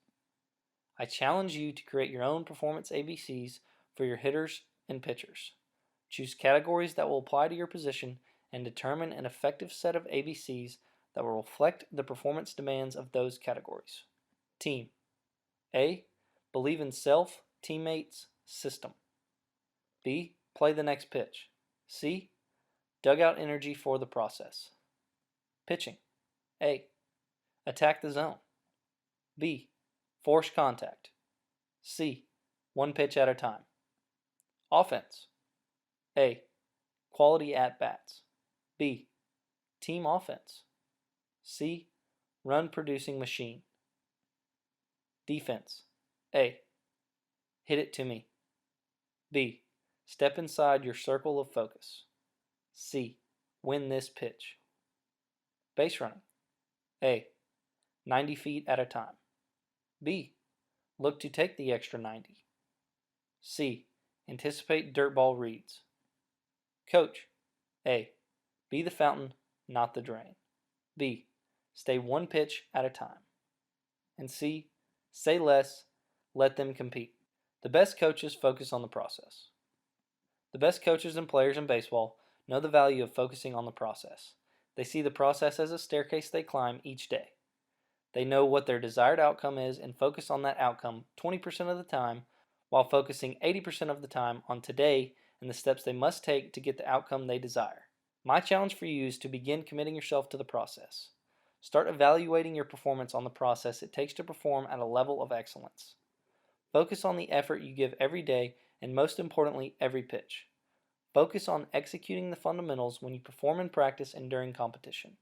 I challenge you to create your own performance ABCs for your hitters and pitchers. Choose categories that will apply to your position and determine an effective set of ABCs that will reflect the performance demands of those categories. Team. A. Believe in self, teammates, system. B. Play the next pitch. C. Dugout energy for the process. Pitching. A. Attack the zone. B. Force contact. C. One pitch at a time. Offense. A. Quality at-bats. B. Team offense. C. Run producing machine. Defense. A. Hit it to me. B. Step inside your circle of focus. C. Win this pitch. Base running. A. 90 feet at a time. B. Look to take the extra 90. C. Anticipate dirt ball reads. Coach. A. Be the fountain, not the drain. B. Stay one pitch at a time. And C. Say less, let them compete. The best coaches focus on the process. The best coaches and players in baseball know the value of focusing on the process. They see the process as a staircase they climb each day. They know what their desired outcome is and focus on that outcome 20% of the time, while focusing 80% of the time on today and the steps they must take to get the outcome they desire. My challenge for you is to begin committing yourself to the process. Start evaluating your performance on the process it takes to perform at a level of excellence. Focus on the effort you give every day and, most importantly, every pitch. Focus on executing the fundamentals when you perform in practice and during competition.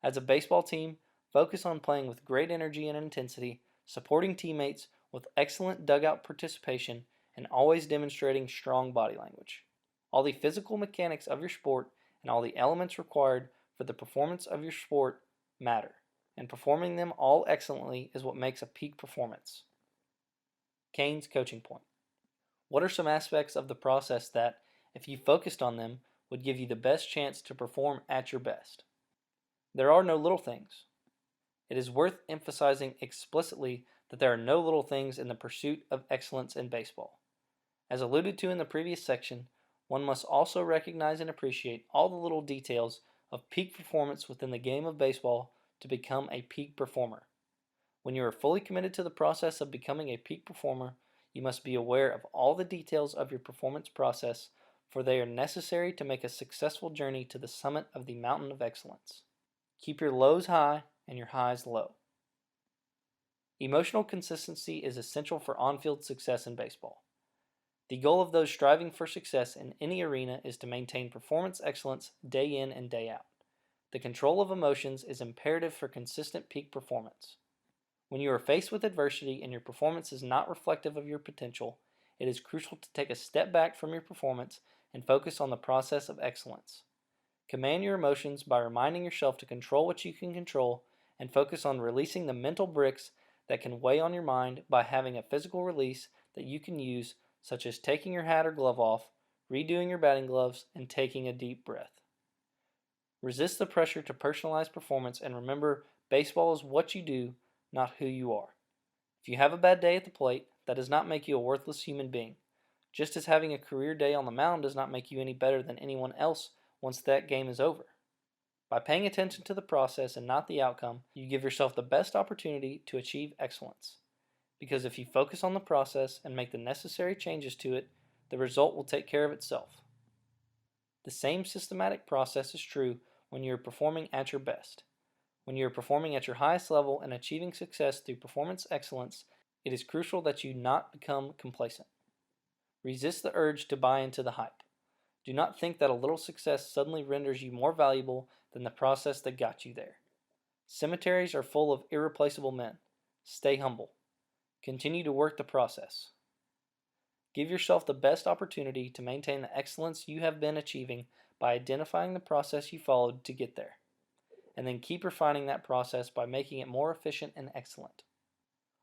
As a baseball team, focus on playing with great energy and intensity, supporting teammates with excellent dugout participation, and always demonstrating strong body language. All the physical mechanics of your sport and all the elements required for the performance of your sport matter, and performing them all excellently is what makes a peak performance. Cain's coaching point. What are some aspects of the process that, if you focused on them, would give you the best chance to perform at your best? There are no little things. It is worth emphasizing explicitly that there are no little things in the pursuit of excellence in baseball. As alluded to in the previous section, one must also recognize and appreciate all the little details of peak performance within the game of baseball to become a peak performer. When you are fully committed to the process of becoming a peak performer, you must be aware of all the details of your performance process, for they are necessary to make a successful journey to the summit of the mountain of excellence. Keep your lows high and your highs low. Emotional consistency is essential for on-field success in baseball. The goal of those striving for success in any arena is to maintain performance excellence day in and day out. The control of emotions is imperative for consistent peak performance. When you are faced with adversity and your performance is not reflective of your potential, it is crucial to take a step back from your performance and focus on the process of excellence. Command your emotions by reminding yourself to control what you can control and focus on releasing the mental bricks that can weigh on your mind by having a physical release that you can use, such as taking your hat or glove off, redoing your batting gloves, and taking a deep breath. Resist the pressure to personalize performance and remember, baseball is what you do, not who you are. If you have a bad day at the plate, that does not make you a worthless human being, just as having a career day on the mound does not make you any better than anyone else once that game is over. By paying attention to the process and not the outcome, you give yourself the best opportunity to achieve excellence. Because if you focus on the process and make the necessary changes to it, the result will take care of itself. The same systematic process is true when you are performing at your best. When you are performing at your highest level and achieving success through performance excellence, it is crucial that you not become complacent. Resist the urge to buy into the hype. Do not think that a little success suddenly renders you more valuable than the process that got you there. Cemeteries are full of irreplaceable men. Stay humble. Continue to work the process. Give yourself the best opportunity to maintain the excellence you have been achieving by identifying the process you followed to get there, and then keep refining that process by making it more efficient and excellent.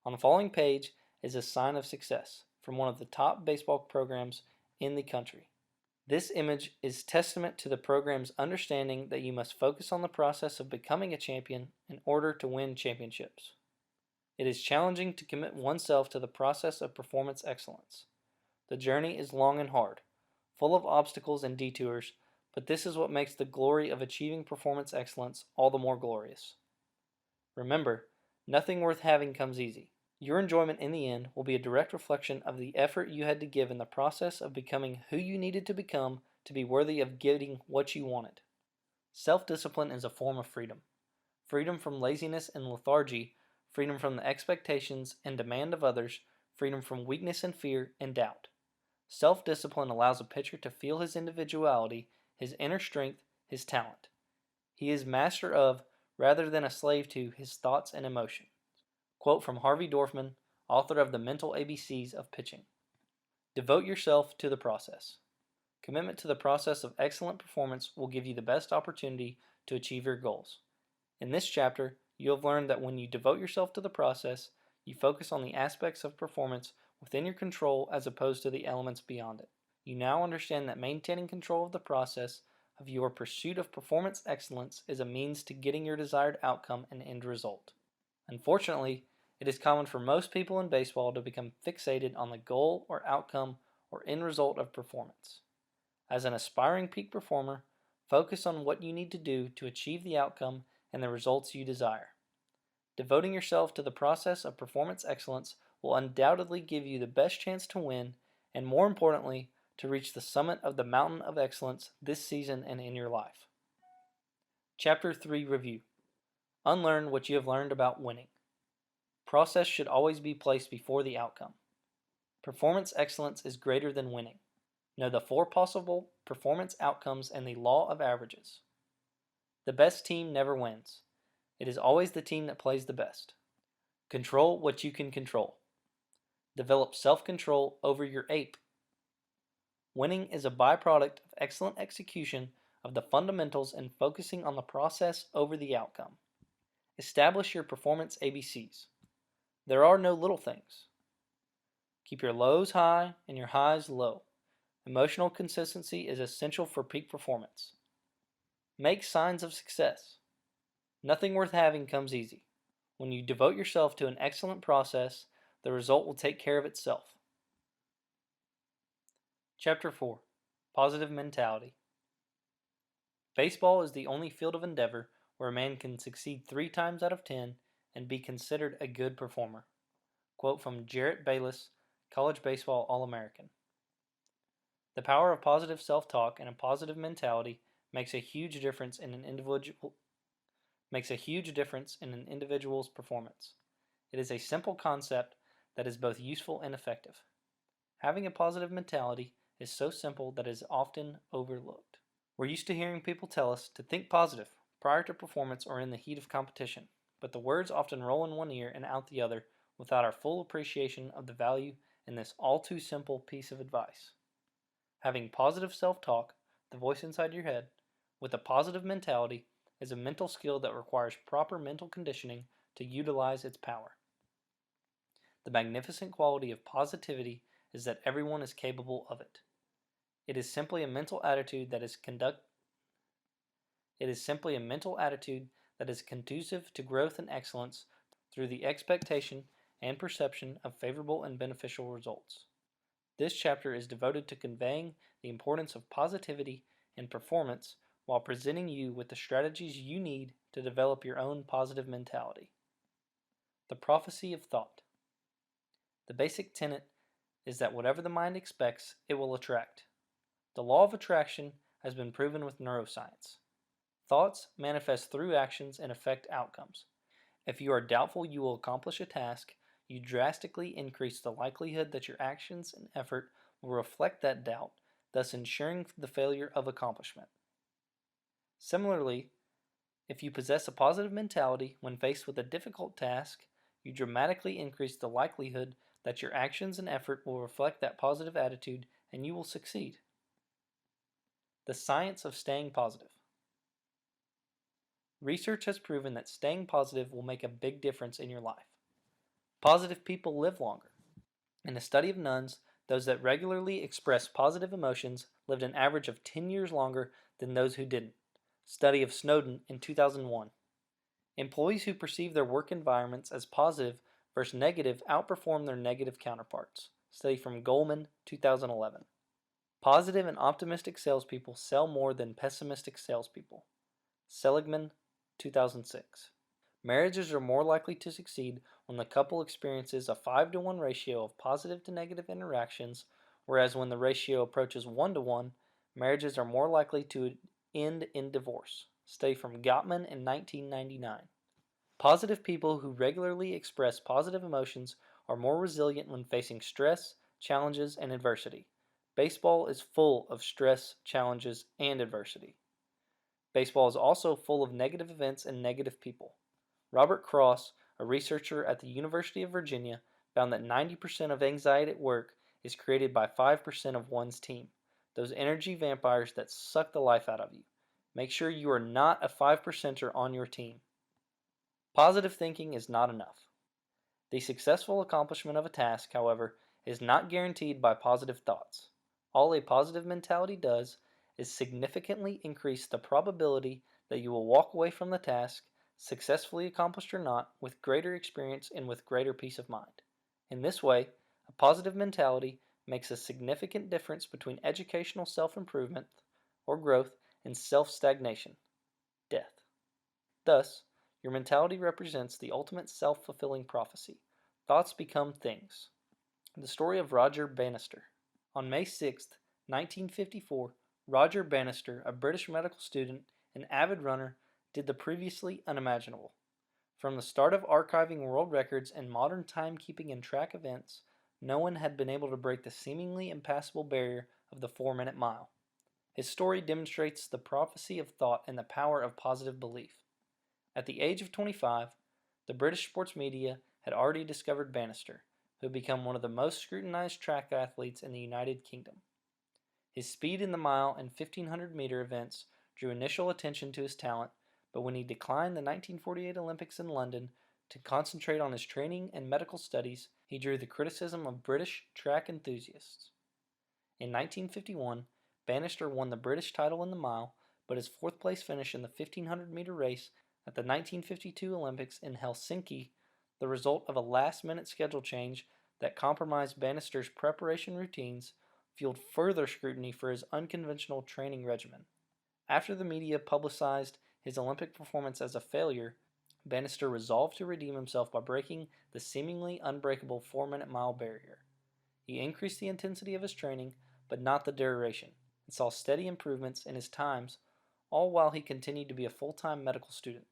On the following page is a sign of success from one of the top baseball programs in the country. This image is testament to the program's understanding that you must focus on the process of becoming a champion in order to win championships. It is challenging to commit oneself to the process of performance excellence. The journey is long and hard, full of obstacles and detours, but this is what makes the glory of achieving performance excellence all the more glorious. Remember, nothing worth having comes easy. Your enjoyment in the end will be a direct reflection of the effort you had to give in the process of becoming who you needed to become to be worthy of getting what you wanted. Self-discipline is a form of freedom. Freedom from laziness and lethargy, freedom from the expectations and demand of others, freedom from weakness and fear and doubt. Self-discipline allows a pitcher to feel his individuality, his inner strength, his talent. He is master of, rather than a slave to, his thoughts and emotions. Quote from Harvey Dorfman, author of The Mental ABCs of Pitching. Devote yourself to the process. Commitment to the process of excellent performance will give you the best opportunity to achieve your goals. In this chapter, you have learned that when you devote yourself to the process, you focus on the aspects of performance within your control as opposed to the elements beyond it. You now understand that maintaining control of the process of your pursuit of performance excellence is a means to getting your desired outcome and end result. Unfortunately, it is common for most people in baseball to become fixated on the goal or outcome or end result of performance. As an aspiring peak performer, focus on what you need to do to achieve the outcome and the results you desire. Devoting yourself to the process of performance excellence will undoubtedly give you the best chance to win, and more importantly, to reach the summit of the mountain of excellence this season and in your life. Chapter 3 Review. Unlearn what you have learned about winning. Process should always be placed before the outcome. Performance excellence is greater than winning. Know the 4 possible performance outcomes and the law of averages. The best team never wins. It is always the team that plays the best. Control what you can control. Develop self-control over your ape. Winning is a byproduct of excellent execution of the fundamentals and focusing on the process over the outcome. Establish your performance ABCs. There are no little things. Keep your lows high and your highs low. Emotional consistency is essential for peak performance. Make signs of success. Nothing worth having comes easy. When you devote yourself to an excellent process, the result will take care of itself. Chapter 4. Positive Mentality. Baseball is the only field of endeavor where a man can succeed 3 times out of 10 and be considered a good performer. Quote from Jarrett Bayless, College Baseball All-American. The power of positive self-talk and a positive mentality makes a huge difference in an individual's performance. It is a simple concept that is both useful and effective. Having a positive mentality is so simple that it is often overlooked. We're used to hearing people tell us to think positive prior to performance or in the heat of competition, but the words often roll in one ear and out the other without our full appreciation of the value in this all too simple piece of advice. Having positive self-talk, the voice inside your head, with a positive mentality is a mental skill that requires proper mental conditioning to utilize its power. The magnificent quality of positivity is that everyone is capable of it. It is simply a mental attitude that is conducive to growth and excellence through the expectation and perception of favorable and beneficial results. This chapter is devoted to conveying the importance of positivity in performance while presenting you with the strategies you need to develop your own positive mentality. The prophecy of thought. The basic tenet is that whatever the mind expects, it will attract. The law of attraction has been proven with neuroscience. Thoughts manifest through actions and affect outcomes. If you are doubtful you will accomplish a task, you drastically increase the likelihood that your actions and effort will reflect that doubt, thus ensuring the failure of accomplishment. Similarly, if you possess a positive mentality when faced with a difficult task, you dramatically increase the likelihood that your actions and effort will reflect that positive attitude and you will succeed. The science of staying positive. Research has proven that staying positive will make a big difference in your life. Positive people live longer. In a study of nuns, those that regularly expressed positive emotions lived an average of 10 years longer than those who didn't. Study of Snowden in 2001. Employees who perceive their work environments as positive versus negative outperform their negative counterparts. Study from Goldman, 2011. Positive and optimistic salespeople sell more than pessimistic salespeople. Seligman, 2006. Marriages are more likely to succeed when the couple experiences a 5-to-1 ratio of positive to negative interactions, whereas when the ratio approaches 1-to-1, marriages are more likely to end in divorce. Study from Gottman in 1999. Positive people who regularly express positive emotions are more resilient when facing stress, challenges, and adversity. Baseball is full of stress, challenges, and adversity. Baseball is also full of negative events and negative people. Robert Cross, a researcher at the University of Virginia, found that 90% of anxiety at work is created by 5% of one's team, those energy vampires that suck the life out of you. Make sure you are not a 5%er on your team. Positive thinking is not enough. The successful accomplishment of a task, however, is not guaranteed by positive thoughts. All a positive mentality does is significantly increase the probability that you will walk away from the task, successfully accomplished or not, with greater experience and with greater peace of mind. In this way, a positive mentality makes a significant difference between educational self-improvement or growth and self-stagnation, death. Thus, your mentality represents the ultimate self-fulfilling prophecy. Thoughts become things. The story of Roger Bannister. On May 6, 1954, Roger Bannister, a British medical student and avid runner, did the previously unimaginable. From the start of archiving world records and modern timekeeping and track events, no one had been able to break the seemingly impassable barrier of the 4-minute mile. His story demonstrates the prophecy of thought and the power of positive belief. At the age of 25, the British sports media had already discovered Bannister, who had become one of the most scrutinized track athletes in the United Kingdom. His speed in the mile and 1500-meter events drew initial attention to his talent, but when he declined the 1948 Olympics in London to concentrate on his training and medical studies, he drew the criticism of British track enthusiasts. In 1951, Bannister won the British title in the mile, but his fourth-place finish in the 1500-meter race at the 1952 Olympics in Helsinki, the result of a last-minute schedule change that compromised Bannister's preparation routines, fueled further scrutiny for his unconventional training regimen. After the media publicized his Olympic performance as a failure, Bannister resolved to redeem himself by breaking the seemingly unbreakable 4-minute mile barrier. He increased the intensity of his training, but not the duration, and saw steady improvements in his times, all while he continued to be a full-time medical student.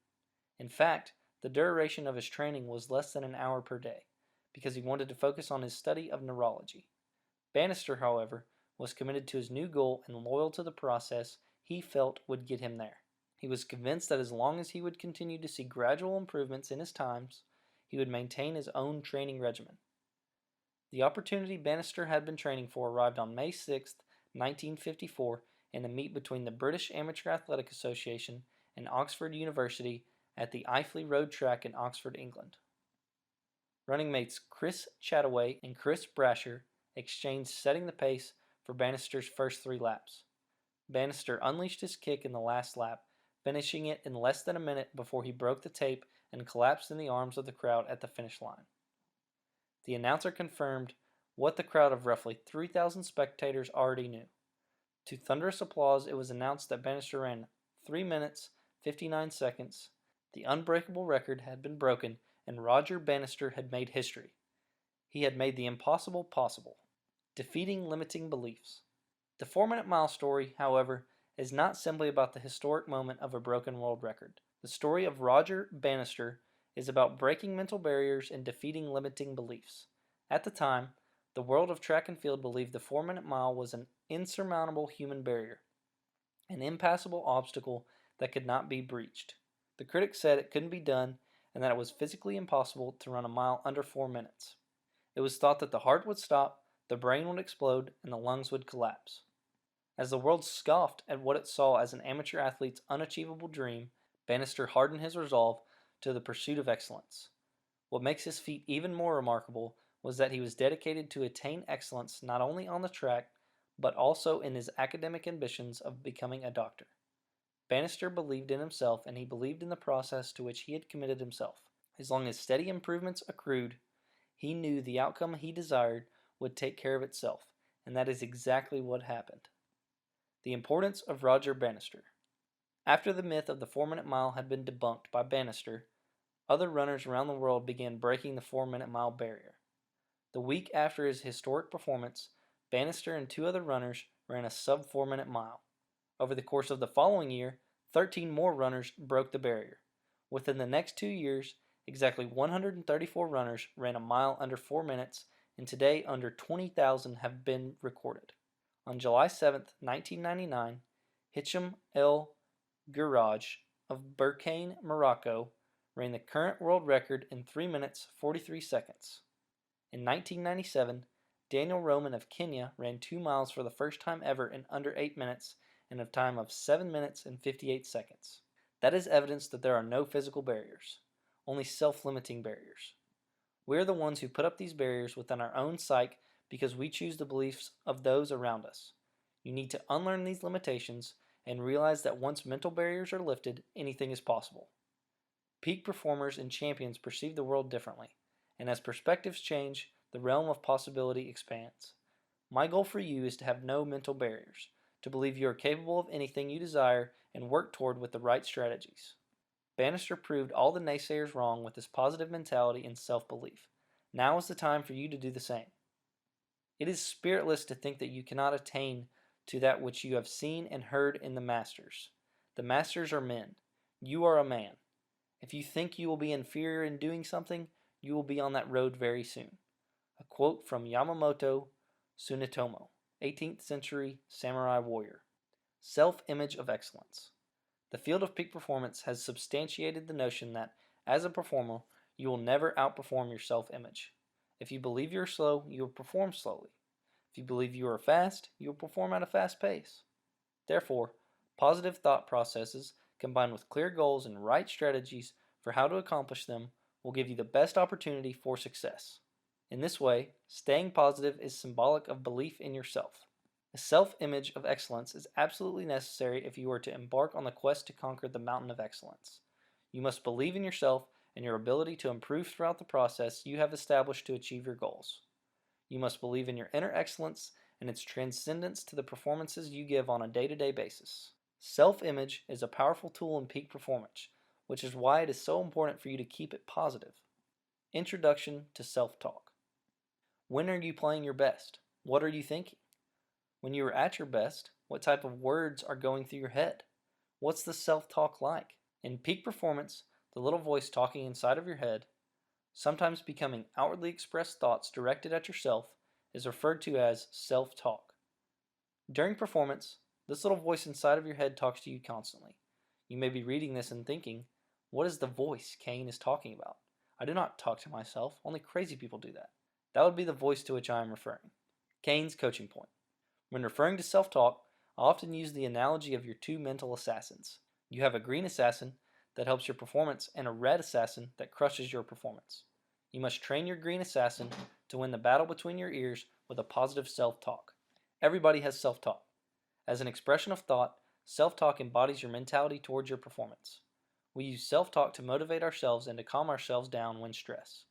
In fact, the duration of his training was less than an hour per day, because he wanted to focus on his study of neurology. Bannister, however, was committed to his new goal and loyal to the process he felt would get him there. He was convinced that as long as he would continue to see gradual improvements in his times, he would maintain his own training regimen. The opportunity Bannister had been training for arrived on May 6, 1954, in a meet between the British Amateur Athletic Association and Oxford University at the Iffley Road track in Oxford, England. Running mates Chris Chataway and Chris Brasher exchanged setting the pace for Bannister's first 3 laps. Bannister unleashed his kick in the last lap, finishing it in less than a minute before he broke the tape and collapsed in the arms of the crowd at the finish line. The announcer confirmed what the crowd of roughly 3,000 spectators already knew. To thunderous applause, it was announced that Bannister ran 3 minutes, 59 seconds. The unbreakable record had been broken, and Roger Bannister had made history. He had made the impossible possible, defeating limiting beliefs. The 4-minute mile story, however, is not simply about the historic moment of a broken world record. The story of Roger Bannister is about breaking mental barriers and defeating limiting beliefs. At the time, the world of track and field believed the 4-minute mile was an insurmountable human barrier, an impassable obstacle that could not be breached. The critics said it couldn't be done and that it was physically impossible to run a mile under 4 minutes. It was thought that the heart would stop, the brain would explode, and the lungs would collapse. As the world scoffed at what it saw as an amateur athlete's unachievable dream, Bannister hardened his resolve to the pursuit of excellence. What makes his feat even more remarkable was that he was dedicated to attain excellence not only on the track, but also in his academic ambitions of becoming a doctor. Bannister believed in himself, and he believed in the process to which he had committed himself. As long as steady improvements accrued, he knew the outcome he desired would take care of itself, and that is exactly what happened. The importance of Roger Bannister. After the myth of the 4-minute mile had been debunked by Bannister, other runners around the world began breaking the 4-minute mile barrier. The week after his historic performance, Bannister and 2 other runners ran a sub 4-minute mile. Over the course of the following year, 13 more runners broke the barrier. Within the next 2 years, exactly 134 runners ran a mile under 4 minutes, and today under 20,000 have been recorded. On July 7, 1999, Hicham El Guraj of Berkane, Morocco, ran the current world record in 3 minutes 43 seconds. In 1997, Daniel Roman of Kenya ran 2 miles for the first time ever in under 8 minutes in a time of 7 minutes and 58 seconds. That is evidence that there are no physical barriers, only self-limiting barriers. We are the ones who put up these barriers within our own psyche because we choose the beliefs of those around us. You need to unlearn these limitations and realize that once mental barriers are lifted, anything is possible. Peak performers and champions perceive the world differently, and as perspectives change, the realm of possibility expands. My goal for you is to have no mental barriers, to believe you are capable of anything you desire and work toward with the right strategies. Bannister proved all the naysayers wrong with his positive mentality and self-belief. Now is the time for you to do the same. It is spiritless to think that you cannot attain to that which you have seen and heard in the masters. The masters are men. You are a man. If you think you will be inferior in doing something, you will be on that road very soon. A quote from Yamamoto Tsunetomo. 18th century samurai warrior. Self-image of excellence. The field of peak performance has substantiated the notion that, as a performer, you will never outperform your self-image. If you believe you're slow, you will perform slowly. If you believe you are fast, you will perform at a fast pace. Therefore, positive thought processes combined with clear goals and right strategies for how to accomplish them will give you the best opportunity for success. In this way, staying positive is symbolic of belief in yourself. A self-image of excellence is absolutely necessary if you are to embark on the quest to conquer the mountain of excellence. You must believe in yourself and your ability to improve throughout the process you have established to achieve your goals. You must believe in your inner excellence and its transcendence to the performances you give on a day-to-day basis. Self-image is a powerful tool in peak performance, which is why it is so important for you to keep it positive. Introduction to self-talk. When are you playing your best? What are you thinking? When you are at your best, what type of words are going through your head? What's the self-talk like? In peak performance, the little voice talking inside of your head, sometimes becoming outwardly expressed thoughts directed at yourself, is referred to as self-talk. During performance, this little voice inside of your head talks to you constantly. You may be reading this and thinking, what is the voice Cain is talking about? I do not talk to myself, only crazy people do that. That would be the voice to which I am referring. Cain's coaching point. When referring to self-talk, I often use the analogy of your two mental assassins. You have a green assassin that helps your performance and a red assassin that crushes your performance. You must train your green assassin to win the battle between your ears with a positive self-talk. Everybody has self-talk. As an expression of thought, self-talk embodies your mentality towards your performance. We use self-talk to motivate ourselves and to calm ourselves down when stressed.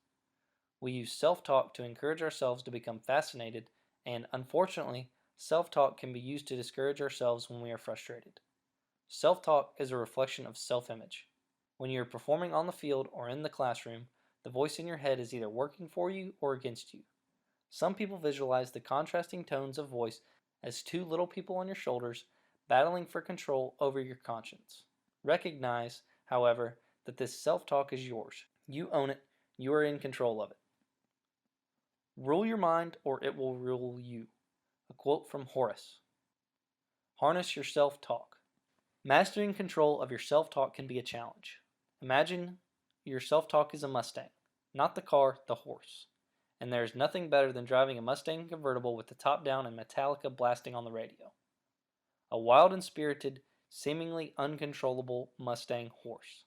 We use self-talk to encourage ourselves to become fascinated, and unfortunately, self-talk can be used to discourage ourselves when we are frustrated. Self-talk is a reflection of self-image. When you are performing on the field or in the classroom, the voice in your head is either working for you or against you. Some people visualize the contrasting tones of voice as two little people on your shoulders battling for control over your conscience. Recognize, however, that this self-talk is yours. You own it. You are in control of it. Rule your mind or it will rule you. A quote from Horace. Harness your self-talk. Mastering control of your self-talk can be a challenge. Imagine your self-talk is a Mustang, not the car, the horse. And there is nothing better than driving a Mustang convertible with the top down and Metallica blasting on the radio. A wild and spirited, seemingly uncontrollable Mustang horse.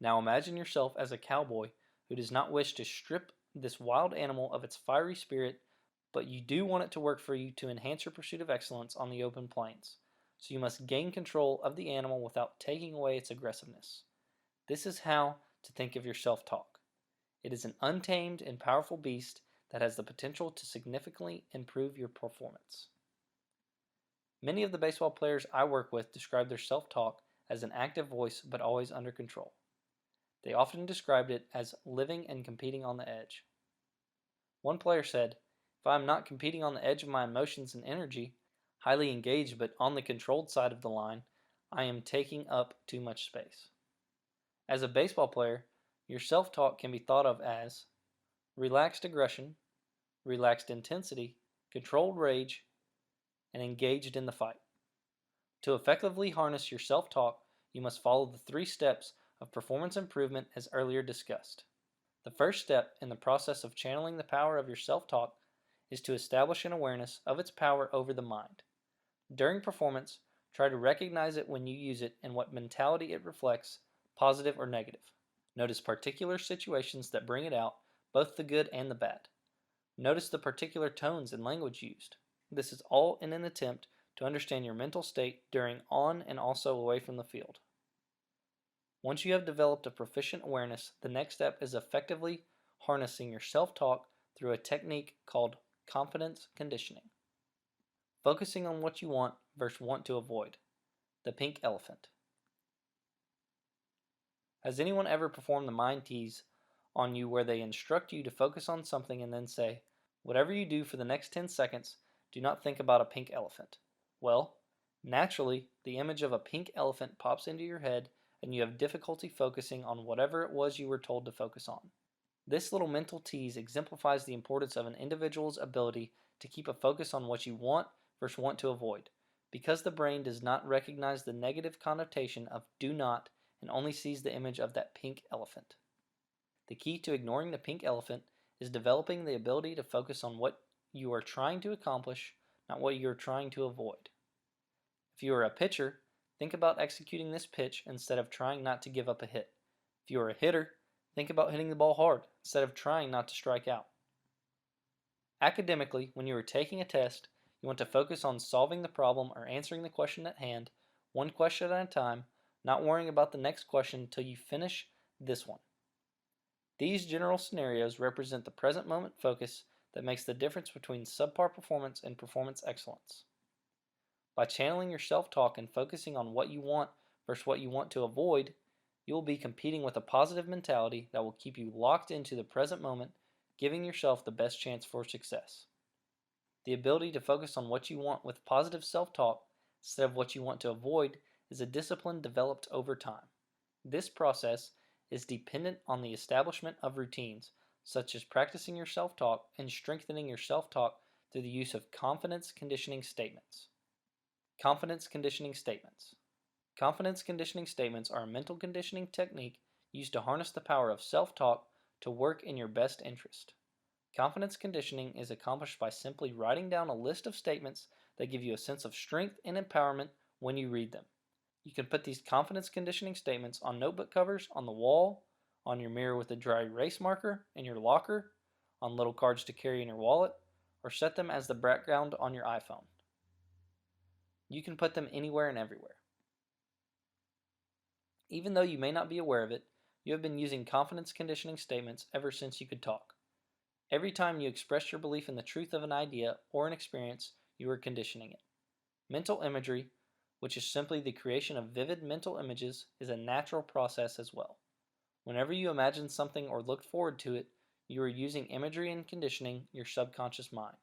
Now imagine yourself as a cowboy who does not wish to strip this wild animal of its fiery spirit, but you do want it to work for you to enhance your pursuit of excellence on the open plains. So you must gain control of the animal without taking away its aggressiveness. This is how to think of your self-talk. It is an untamed and powerful beast that has the potential to significantly improve your performance. Many of the baseball players I work with describe their self-talk as an active voice but always under control. They often described it as living and competing on the edge. One player said, "If I am not competing on the edge of my emotions and energy, highly engaged but on the controlled side of the line, I am taking up too much space." As a baseball player, your self-talk can be thought of as relaxed aggression, relaxed intensity, controlled rage, and engaged in the fight. To effectively harness your self-talk, you must follow the 3 steps of performance improvement as earlier discussed. The first step in the process of channeling the power of your self-talk is to establish an awareness of its power over the mind. During performance, try to recognize it when you use it and what mentality it reflects, positive or negative. Notice particular situations that bring it out, both the good and the bad. Notice the particular tones and language used. This is all in an attempt to understand your mental state during, on, and also away from the field. Once you have developed a proficient awareness, the next step is effectively harnessing your self-talk through a technique called confidence conditioning. Focusing on what you want versus want to avoid. The pink elephant. Has anyone ever performed the mind tease on you where they instruct you to focus on something and then say, whatever you do for the next 10 seconds, do not think about a pink elephant? Well, naturally, the image of a pink elephant pops into your head and you have difficulty focusing on whatever it was you were told to focus on. This little mental tease exemplifies the importance of an individual's ability to keep a focus on what you want versus want to avoid, because the brain does not recognize the negative connotation of do not and only sees the image of that pink elephant. The key to ignoring the pink elephant is developing the ability to focus on what you are trying to accomplish, not what you are trying to avoid. If you are a pitcher, think about executing this pitch instead of trying not to give up a hit. If you are a hitter, think about hitting the ball hard instead of trying not to strike out. Academically, when you are taking a test, you want to focus on solving the problem or answering the question at hand, one question at a time, not worrying about the next question until you finish this one. These general scenarios represent the present moment focus that makes the difference between subpar performance and performance excellence. By channeling your self-talk and focusing on what you want versus what you want to avoid, you will be competing with a positive mentality that will keep you locked into the present moment, giving yourself the best chance for success. The ability to focus on what you want with positive self-talk instead of what you want to avoid is a discipline developed over time. This process is dependent on the establishment of routines, such as practicing your self-talk and strengthening your self-talk through the use of confidence conditioning statements. Confidence conditioning statements. Confidence conditioning statements are a mental conditioning technique used to harness the power of self-talk to work in your best interest. Confidence conditioning is accomplished by simply writing down a list of statements that give you a sense of strength and empowerment when you read them. You can put these confidence conditioning statements on notebook covers, on the wall, on your mirror with a dry erase marker, in your locker, on little cards to carry in your wallet, or set them as the background on your iPhone. You can put them anywhere and everywhere. Even though you may not be aware of it, you have been using confidence conditioning statements ever since you could talk. Every time you express your belief in the truth of an idea or an experience, you are conditioning it. Mental imagery, which is simply the creation of vivid mental images, is a natural process as well. Whenever you imagine something or look forward to it, you are using imagery and conditioning your subconscious mind.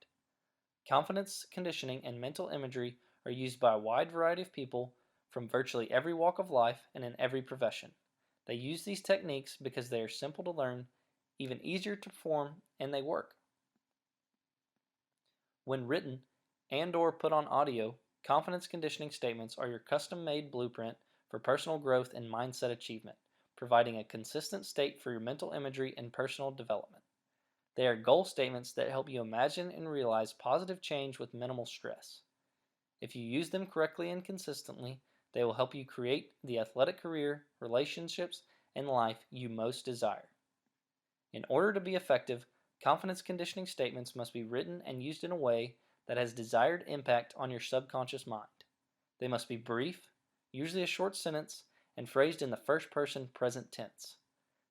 Confidence conditioning and mental imagery are used by a wide variety of people from virtually every walk of life and in every profession. They use these techniques because they are simple to learn, even easier to perform, and they work. When written and/or put on audio, confidence conditioning statements are your custom-made blueprint for personal growth and mindset achievement, providing a consistent state for your mental imagery and personal development. They are goal statements that help you imagine and realize positive change with minimal stress. If you use them correctly and consistently, they will help you create the athletic career, relationships, and life you most desire. In order to be effective, confidence conditioning statements must be written and used in a way that has desired impact on your subconscious mind. They must be brief, usually a short sentence, and phrased in the first person present tense.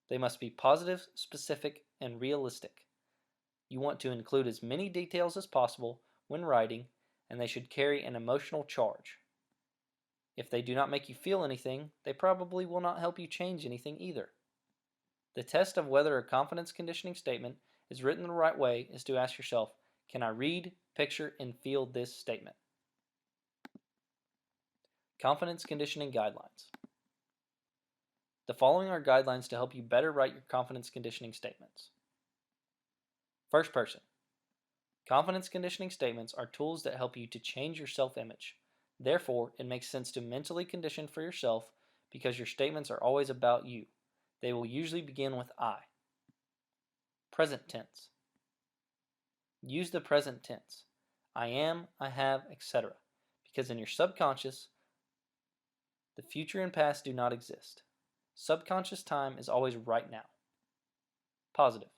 They must be positive, specific, and realistic. You want to include as many details as possible when writing, and they should carry an emotional charge. If they do not make you feel anything, they probably will not help you change anything either. The test of whether a confidence conditioning statement is written the right way is to ask yourself, can I read, picture, and feel this statement? Confidence conditioning guidelines. The following are guidelines to help you better write your confidence conditioning statements. First person. Confidence conditioning statements are tools that help you to change your self-image. Therefore, it makes sense to mentally condition for yourself because your statements are always about you. They will usually begin with I. Present tense. Use the present tense. I am, I have, etc. Because in your subconscious, the future and past do not exist. Subconscious time is always right now. Positive.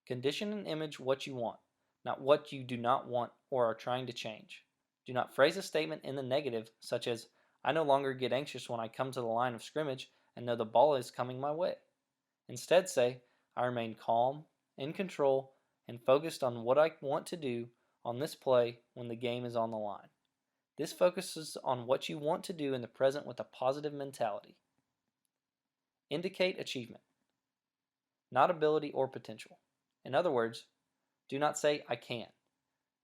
Condition and image what you want, not what you do not want or are trying to change. Do not phrase a statement in the negative, such as, I no longer get anxious when I come to the line of scrimmage and know the ball is coming my way. Instead say, I remain calm, in control, and focused on what I want to do on this play when the game is on the line. This focuses on what you want to do in the present with a positive mentality. Indicate achievement, not ability or potential. In other words, do not say, I can.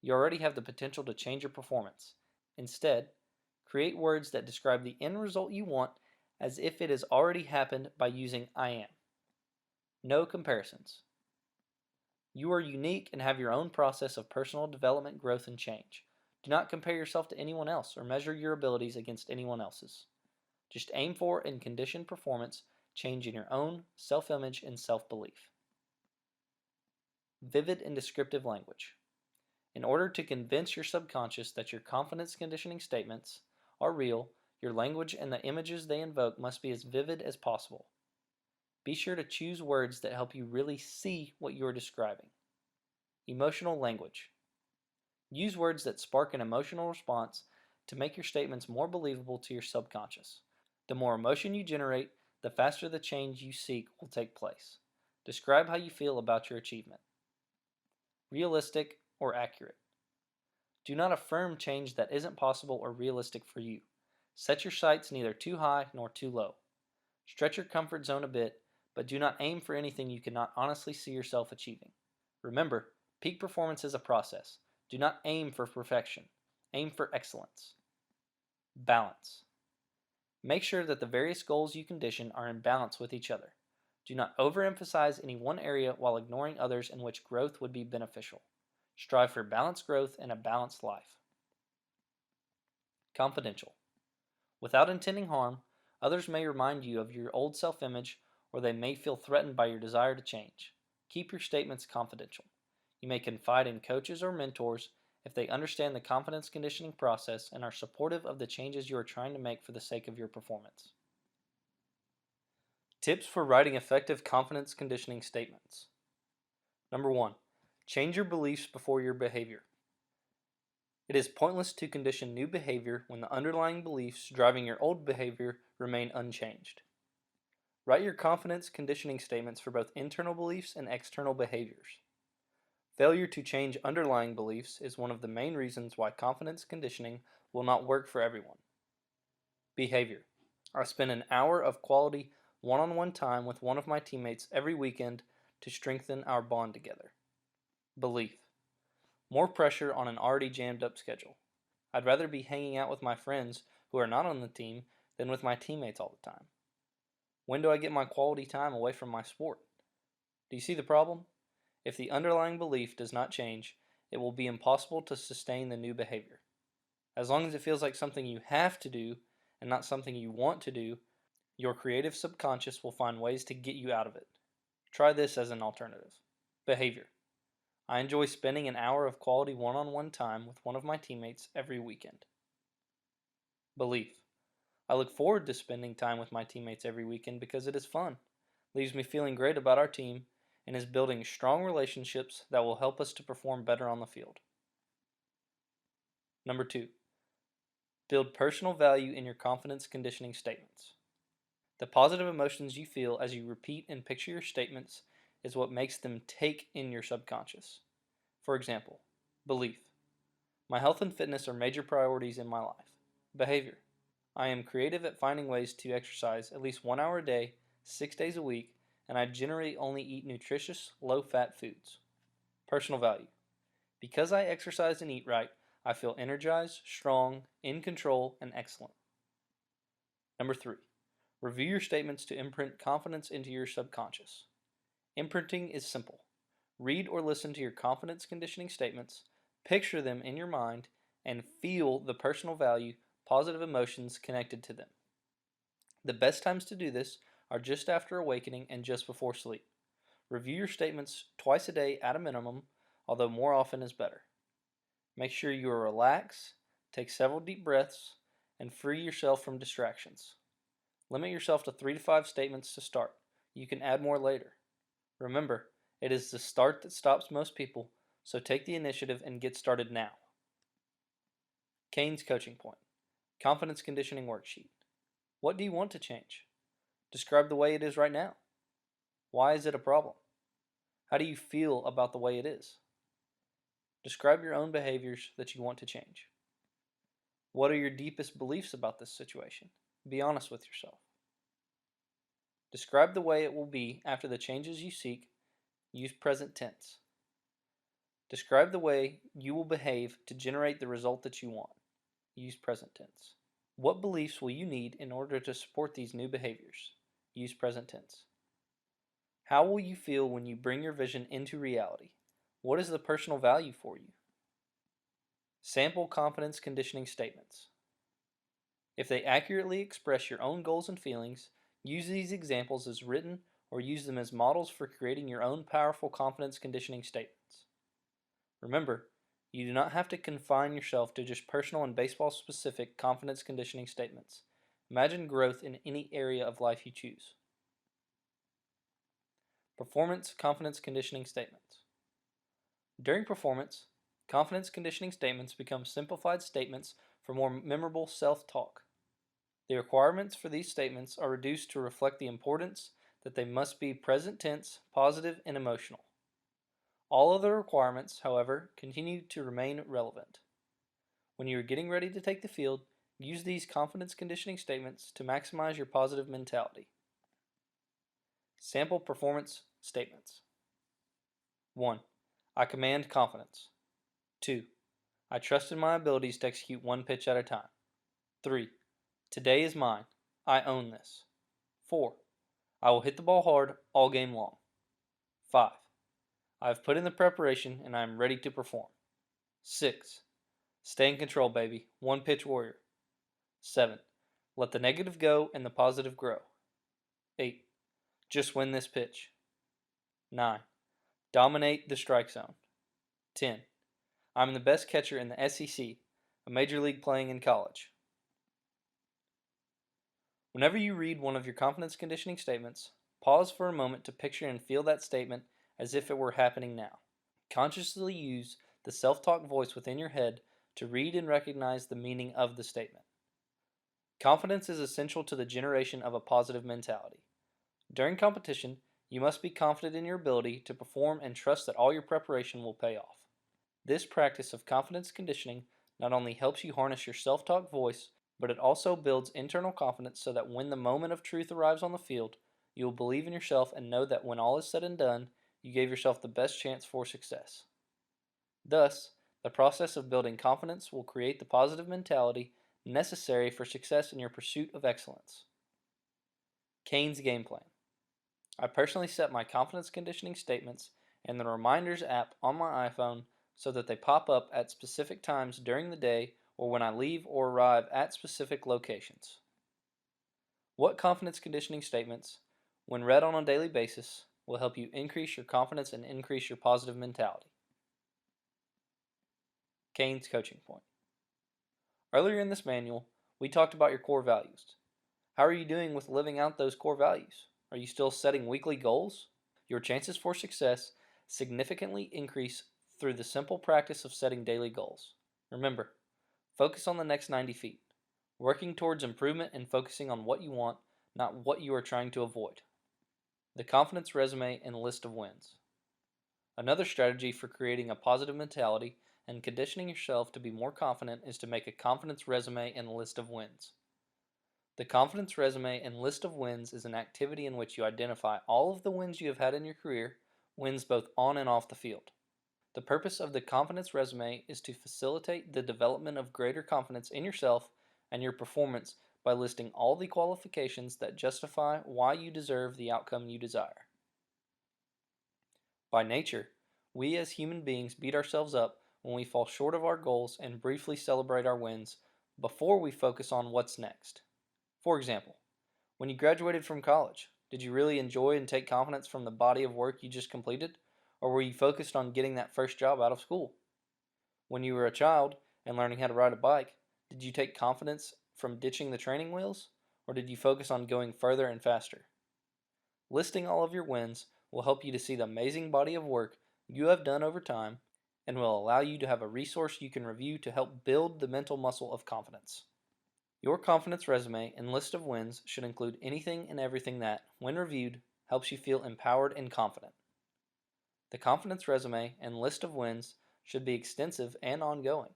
You already have the potential to change your performance. Instead, create words that describe the end result you want as if it has already happened by using I am. No comparisons. You are unique and have your own process of personal development, growth, and change. Do not compare yourself to anyone else or measure your abilities against anyone else's. Just aim for and condition performance change in your own self-image and self-belief. Vivid and descriptive language. In order to convince your subconscious that your confidence conditioning statements are real, your language and the images they invoke must be as vivid as possible. Be sure to choose words that help you really see what you are describing. Emotional language. Use words that spark an emotional response to make your statements more believable to your subconscious. The more emotion you generate, the faster the change you seek will take place. Describe how you feel about your achievement. Realistic or accurate. Do not affirm change that isn't possible or realistic for you. Set your sights neither too high nor too low. Stretch your comfort zone a bit, but do not aim for anything you cannot honestly see yourself achieving. Remember, peak performance is a process. Do not aim for perfection. Aim for excellence. Balance. Make sure that the various goals you condition are in balance with each other. Do not overemphasize any one area while ignoring others in which growth would be beneficial. Strive for balanced growth and a balanced life. Confidential. Without intending harm, others may remind you of your old self-image or they may feel threatened by your desire to change. Keep your statements confidential. You may confide in coaches or mentors if they understand the confidence conditioning process and are supportive of the changes you are trying to make for the sake of your performance. Tips for writing effective confidence conditioning statements. Number 1. Change your beliefs before your behavior. It is pointless to condition new behavior when the underlying beliefs driving your old behavior remain unchanged. Write your confidence conditioning statements for both internal beliefs and external behaviors. Failure to change underlying beliefs is one of the main reasons why confidence conditioning will not work for everyone. Behavior. I spend an hour of quality one-on-one time with one of my teammates every weekend to strengthen our bond together. Belief. More pressure on an already jammed up schedule. I'd rather be hanging out with my friends who are not on the team than with my teammates all the time. When do I get my quality time away from my sport? Do you see the problem? If the underlying belief does not change, it will be impossible to sustain the new behavior. As long as it feels like something you have to do and not something you want to do, your creative subconscious will find ways to get you out of it. Try this as an alternative. Behavior. I enjoy spending an hour of quality one-on-one time with one of my teammates every weekend. Belief. I look forward to spending time with my teammates every weekend because it is fun, leaves me feeling great about our team, and is building strong relationships that will help us to perform better on the field. Number 2. Build personal value in your confidence conditioning statements. The positive emotions you feel as you repeat and picture your statements is what makes them take in your subconscious. For example, belief. My health and fitness are major priorities in my life. Behavior. I am creative at finding ways to exercise at least 1 hour a day, 6 days a week, and I generally only eat nutritious, low-fat foods. Personal value. Because I exercise and eat right, I feel energized, strong, in control, and excellent. Number 3. Review your statements to imprint confidence into your subconscious. Imprinting is simple. Read or listen to your confidence conditioning statements, picture them in your mind, and feel the personal value, positive emotions connected to them. The best times to do this are just after awakening and just before sleep. Review your statements twice a day at a minimum, although more often is better. Make sure you are relaxed, take several deep breaths, and free yourself from distractions. Limit yourself to 3 to 5 statements to start. You can add more later. Remember, it is the start that stops most people, so take the initiative and get started now. Cain's coaching point. Confidence conditioning worksheet. What do you want to change? Describe the way it is right now. Why is it a problem? How do you feel about the way it is? Describe your own behaviors that you want to change. What are your deepest beliefs about this situation? Be honest with yourself. Describe the way it will be after the changes you seek. Use present tense. Describe the way you will behave to generate the result that you want. Use present tense. What beliefs will you need in order to support these new behaviors? Use present tense. How will you feel when you bring your vision into reality? What is the personal value for you? Sample confidence conditioning statements. If they accurately express your own goals and feelings, use these examples as written or use them as models for creating your own powerful confidence conditioning statements. Remember, you do not have to confine yourself to just personal and baseball specific confidence conditioning statements. Imagine growth in any area of life you choose. Performance confidence conditioning statements. During performance, confidence conditioning statements become simplified statements for more memorable self-talk. The requirements for these statements are reduced to reflect the importance that they must be present tense, positive, and emotional. All other requirements, however, continue to remain relevant. When you are getting ready to take the field, use these confidence conditioning statements to maximize your positive mentality. Sample performance statements. 1. I command confidence. 2. I trust in my abilities to execute one pitch at a time. 3. Today is mine. I own this. 4. I will hit the ball hard all game long. 5. I have put in the preparation and I am ready to perform. 6. Stay in control, baby. One pitch warrior. 7. Let the negative go and the positive grow. 8. Just win this pitch. 9. Dominate the strike zone. 10. I'm the best catcher in the SEC, a major league playing in college. Whenever you read one of your confidence conditioning statements, pause for a moment to picture and feel that statement as if it were happening now. Consciously use the self-talk voice within your head to read and recognize the meaning of the statement. Confidence is essential to the generation of a positive mentality. During competition, you must be confident in your ability to perform and trust that all your preparation will pay off. This practice of confidence conditioning not only helps you harness your self-talk voice, but it also builds internal confidence so that when the moment of truth arrives on the field, you will believe in yourself and know that when all is said and done, you gave yourself the best chance for success. Thus, the process of building confidence will create the positive mentality necessary for success in your pursuit of excellence. Cain's game plan. I personally set my confidence conditioning statements in the Reminders app on my iPhone so that they pop up at specific times during the day or when I leave or arrive at specific locations. What confidence conditioning statements, when read on a daily basis, will help you increase your confidence and increase your positive mentality? Cain's coaching point. Earlier in this manual, we talked about your core values. How are you doing with living out those core values? Are you still setting weekly goals? Your chances for success significantly increase through the simple practice of setting daily goals. Remember, focus on the next 90 feet, working towards improvement and focusing on what you want, not what you are trying to avoid. The confidence resume and list of wins. Another strategy for creating a positive mentality and conditioning yourself to be more confident is to make a confidence resume and list of wins. The confidence resume and list of wins is an activity in which you identify all of the wins you have had in your career, wins both on and off the field. The purpose of the confidence resume is to facilitate the development of greater confidence in yourself and your performance by listing all the qualifications that justify why you deserve the outcome you desire. By nature, we as human beings beat ourselves up when we fall short of our goals and briefly celebrate our wins before we focus on what's next. For example, when you graduated from college, did you really enjoy and take confidence from the body of work you just completed, or were you focused on getting that first job out of school? When you were a child and learning how to ride a bike, did you take confidence from ditching the training wheels, or did you focus on going further and faster? Listing all of your wins will help you to see the amazing body of work you have done over time and will allow you to have a resource you can review to help build the mental muscle of confidence. Your confidence resume and list of wins should include anything and everything that, when reviewed, helps you feel empowered and confident. The confidence resume and list of wins should be extensive and ongoing.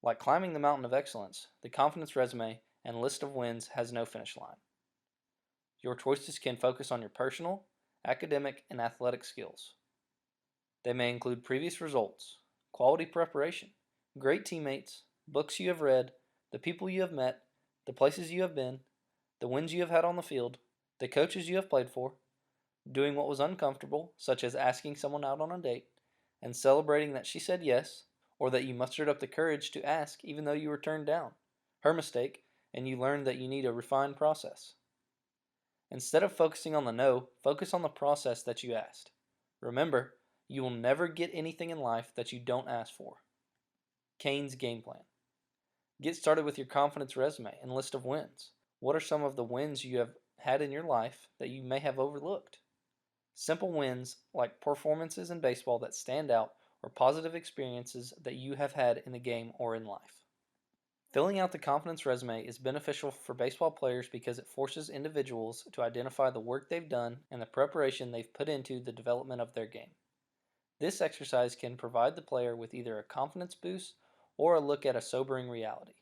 Like climbing the mountain of excellence, the confidence resume and list of wins has no finish line. Your choices can focus on your personal, academic, and athletic skills. They may include previous results, quality preparation, great teammates, books you have read, the people you have met, the places you have been, the wins you have had on the field, the coaches you have played for, doing what was uncomfortable, such as asking someone out on a date, and celebrating that she said yes, or that you mustered up the courage to ask even though you were turned down. Her mistake, and you learned that you need a refined process. Instead of focusing on the no, focus on the process that you asked. Remember, you will never get anything in life that you don't ask for. Cain's game plan. Get started with your confidence resume and list of wins. What are some of the wins you have had in your life that you may have overlooked? Simple wins like performances in baseball that stand out or positive experiences that you have had in the game or in life. Filling out the confidence resume is beneficial for baseball players because it forces individuals to identify the work they've done and the preparation they've put into the development of their game. This exercise can provide the player with either a confidence boost or a look at a sobering reality.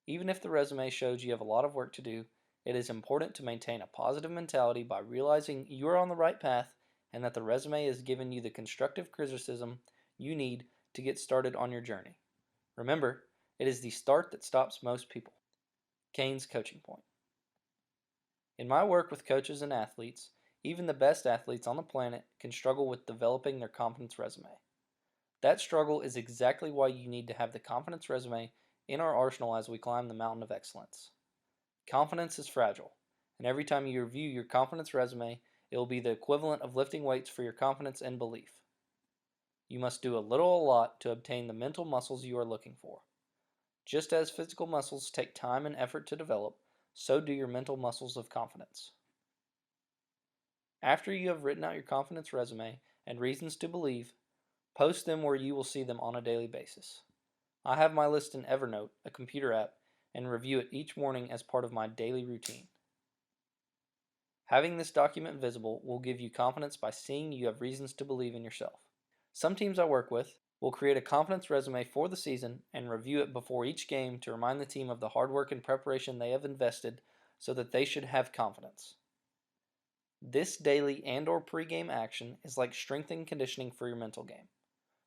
Even if the resume shows you have a lot of work to do, it is important to maintain a positive mentality by realizing you are on the right path and that the resume has given you the constructive criticism you need to get started on your journey. Remember, it is the start that stops most people. Cain's coaching point. In my work with coaches and athletes, even the best athletes on the planet can struggle with developing their confidence resume. That struggle is exactly why you need to have the confidence resume in our arsenal as we climb the mountain of excellence. Confidence is fragile, and every time you review your confidence resume, it will be the equivalent of lifting weights for your confidence and belief. You must do a little or a lot to obtain the mental muscles you are looking for. Just as physical muscles take time and effort to develop, so do your mental muscles of confidence. After you have written out your confidence resume and reasons to believe, post them where you will see them on a daily basis. I have my list in Evernote, a computer app, and review it each morning as part of my daily routine. Having this document visible will give you confidence by seeing you have reasons to believe in yourself. Some teams I work with will create a confidence resume for the season and review it before each game to remind the team of the hard work and preparation they have invested so that they should have confidence. This daily and or pregame action is like strength and conditioning for your mental game.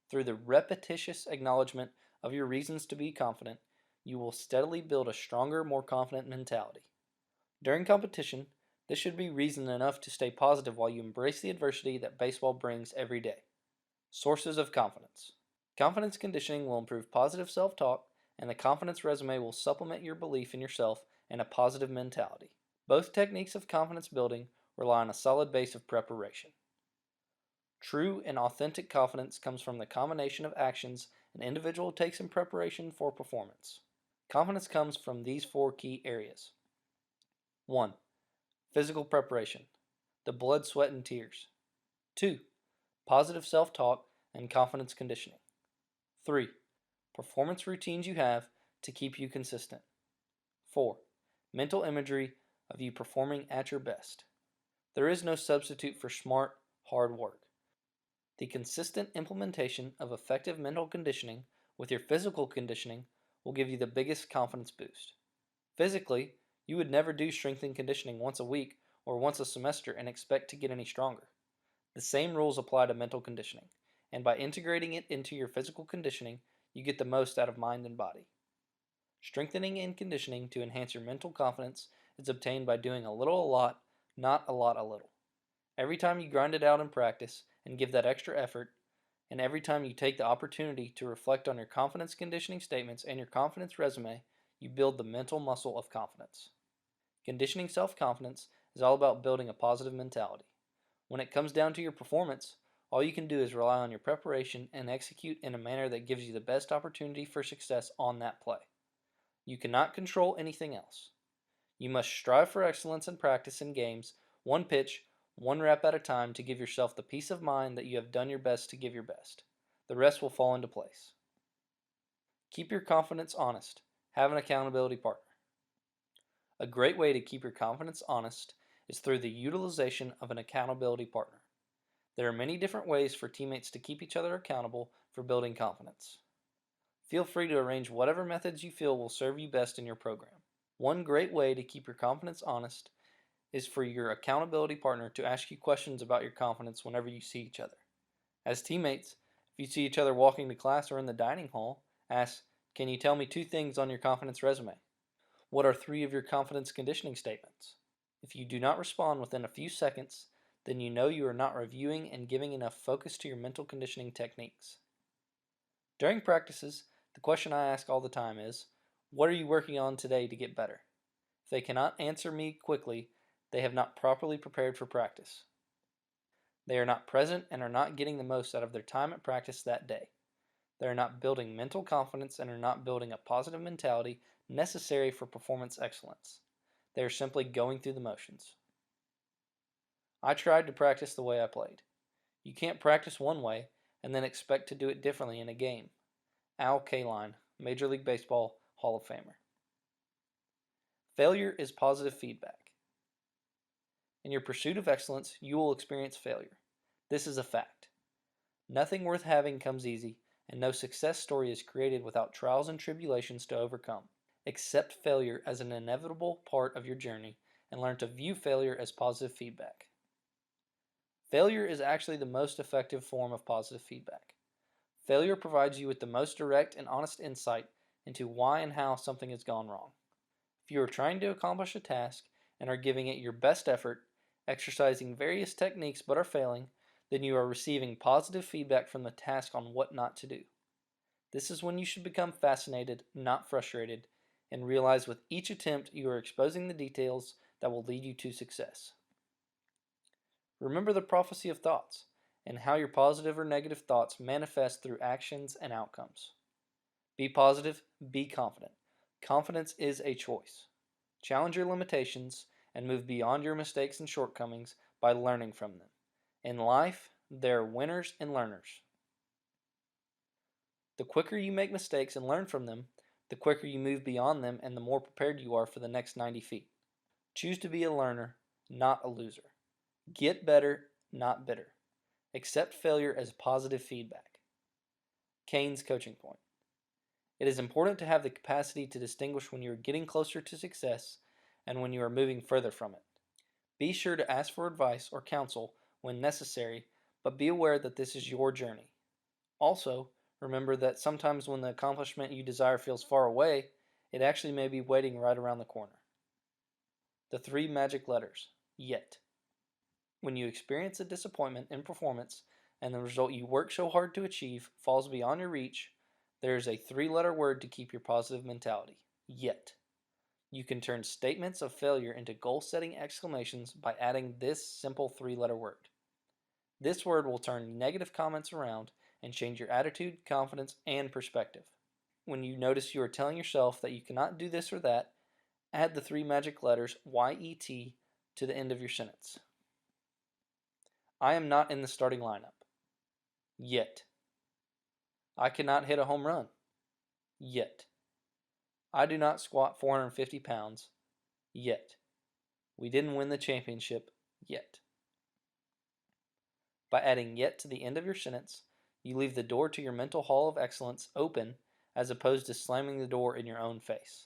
Through the repetitious acknowledgement of your reasons to be confident, you will steadily build a stronger, more confident mentality. During competition, this should be reason enough to stay positive while you embrace the adversity that baseball brings every day. Sources of confidence. Confidence conditioning will improve positive self-talk, and the confidence resume will supplement your belief in yourself and a positive mentality. Both techniques of confidence building rely on a solid base of preparation. True and authentic confidence comes from the combination of actions an individual takes in preparation for performance. Confidence comes from these four key areas. 1. Physical preparation. The blood, sweat, and tears. 2. Positive self-talk and confidence conditioning. 3. Performance routines you have to keep you consistent. 4. Mental imagery of you performing at your best. There is no substitute for smart, hard work. The consistent implementation of effective mental conditioning with your physical conditioning will give you the biggest confidence boost. Physically, you would never do strength and conditioning once a week or once a semester and expect to get any stronger. The same rules apply to mental conditioning, and by integrating it into your physical conditioning, you get the most out of mind and body. Strengthening and conditioning to enhance your mental confidence is obtained by doing a little a lot, not a lot a little. Every time you grind it out in practice and give that extra effort, and every time you take the opportunity to reflect on your confidence conditioning statements and your confidence resume, you build the mental muscle of confidence. Conditioning self-confidence is all about building a positive mentality. When it comes down to your performance, all you can do is rely on your preparation and execute in a manner that gives you the best opportunity for success on that play. You cannot control anything else. You must strive for excellence in practice in games, one pitch, one rep at a time to give yourself the peace of mind that you have done your best to give your best. The rest will fall into place. Keep your confidence honest. Have an accountability partner. A great way to keep your confidence honest is through the utilization of an accountability partner. There are many different ways for teammates to keep each other accountable for building confidence. Feel free to arrange whatever methods you feel will serve you best in your program. One great way to keep your confidence honest is for your accountability partner to ask you questions about your confidence whenever you see each other. As teammates, if you see each other walking to class or in the dining hall, ask, "Can you tell me 2 things on your confidence resume? What are 3 of your confidence conditioning statements?" If you do not respond within a few seconds, then you know you are not reviewing and giving enough focus to your mental conditioning techniques. During practices, the question I ask all the time is, what are you working on today to get better? If they cannot answer me quickly, they have not properly prepared for practice. They are not present and are not getting the most out of their time at practice that day. They are not building mental confidence and are not building a positive mentality necessary for performance excellence. They are simply going through the motions. I tried to practice the way I played. You can't practice one way and then expect to do it differently in a game. Al Kaline, Major League Baseball Hall of Famer. Failure is positive feedback. In your pursuit of excellence, you will experience failure. This is a fact. Nothing worth having comes easy, and no success story is created without trials and tribulations to overcome. Accept failure as an inevitable part of your journey and learn to view failure as positive feedback. Failure is actually the most effective form of positive feedback. Failure provides you with the most direct and honest insight into why and how something has gone wrong. If you are trying to accomplish a task and are giving it your best effort, exercising various techniques but are failing, then you are receiving positive feedback from the task on what not to do. This is when you should become fascinated, not frustrated, and realize with each attempt you are exposing the details that will lead you to success. Remember the prophecy of thoughts and how your positive or negative thoughts manifest through actions and outcomes. Be positive, be confident. Confidence is a choice. Challenge your limitations and move beyond your mistakes and shortcomings by learning from them. In life, there are winners and learners. The quicker you make mistakes and learn from them, the quicker you move beyond them and the more prepared you are for the next 90 feet. Choose to be a learner, not a loser. Get better, not bitter. Accept failure as positive feedback. Cain's coaching point. It is important to have the capacity to distinguish when you are getting closer to success and when you are moving further from it. Be sure to ask for advice or counsel when necessary, but be aware that this is your journey. Also, remember that sometimes when the accomplishment you desire feels far away, it actually may be waiting right around the corner. The 3 magic letters, yet. When you experience a disappointment in performance and the result you work so hard to achieve falls beyond your reach, there is a 3-letter word to keep your positive mentality, yet. You can turn statements of failure into goal-setting exclamations by adding this simple 3-letter word. This word will turn negative comments around and change your attitude, confidence, and perspective. When you notice you are telling yourself that you cannot do this or that, add the 3 magic letters YET to the end of your sentence. I am not in the starting lineup. Yet. I cannot hit a home run. Yet. I do not squat 450 pounds. Yet. We didn't win the championship. Yet. By adding yet to the end of your sentence, you leave the door to your mental hall of excellence open as opposed to slamming the door in your own face.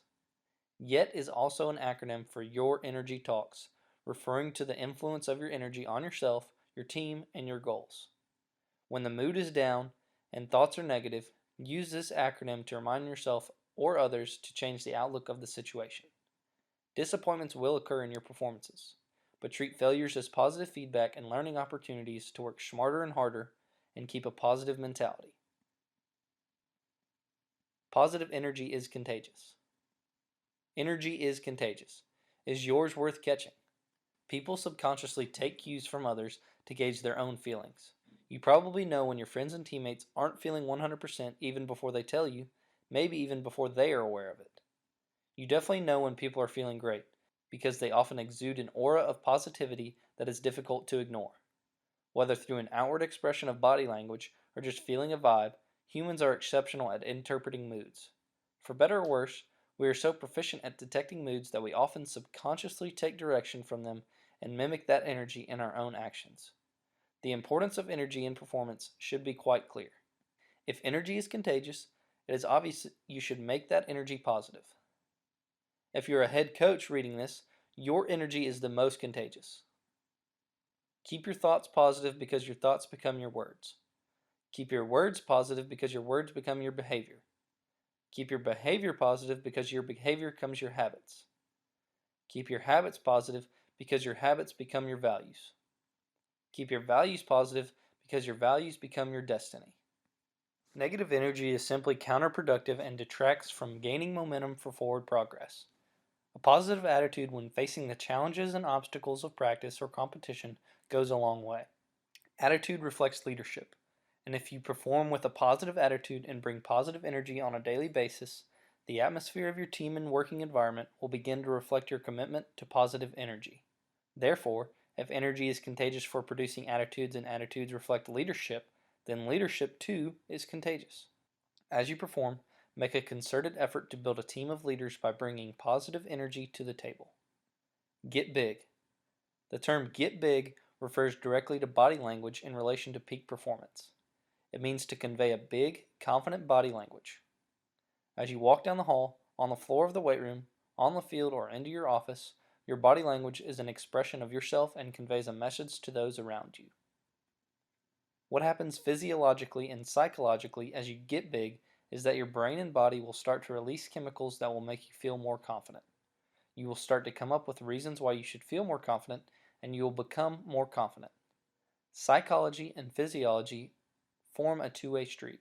Yet is also an acronym for Your Energy Talks, referring to the influence of your energy on yourself, your team, and your goals. When the mood is down and thoughts are negative, use this acronym to remind yourself or others to change the outlook of the situation. Disappointments will occur in your performances, but treat failures as positive feedback and learning opportunities to work smarter and harder and keep a positive mentality. Positive energy is contagious. Energy is contagious. Is yours worth catching? People subconsciously take cues from others to gauge their own feelings. You probably know when your friends and teammates aren't feeling 100% even before they tell you, maybe even before they are aware of it. You definitely know when people are feeling great, because they often exude an aura of positivity that is difficult to ignore. Whether through an outward expression of body language or just feeling a vibe, humans are exceptional at interpreting moods. For better or worse, we are so proficient at detecting moods that we often subconsciously take direction from them and mimic that energy in our own actions. The importance of energy in performance should be quite clear. If energy is contagious, it is obvious you should make that energy positive. If you're a head coach reading this, your energy is the most contagious. Keep your thoughts positive because your thoughts become your words. Keep your words positive because your words become your behavior. Keep your behavior positive because your behavior becomes your habits. Keep your habits positive because your habits become your values. Keep your values positive because your values become your destiny. Negative energy is simply counterproductive and detracts from gaining momentum for forward progress. A positive attitude when facing the challenges and obstacles of practice or competition goes a long way. Attitude reflects leadership, and if you perform with a positive attitude and bring positive energy on a daily basis, the atmosphere of your team and working environment will begin to reflect your commitment to positive energy. Therefore, if energy is contagious for producing attitudes and attitudes reflect leadership, then leadership too is contagious. As you perform, make a concerted effort to build a team of leaders by bringing positive energy to the table. Get big. The term get big refers directly to body language in relation to peak performance. It means to convey a big, confident body language. As you walk down the hall, on the floor of the weight room, on the field, or into your office, your body language is an expression of yourself and conveys a message to those around you. What happens physiologically and psychologically as you get big is that your brain and body will start to release chemicals that will make you feel more confident. You will start to come up with reasons why you should feel more confident, and you will become more confident. Psychology and physiology form a two-way street.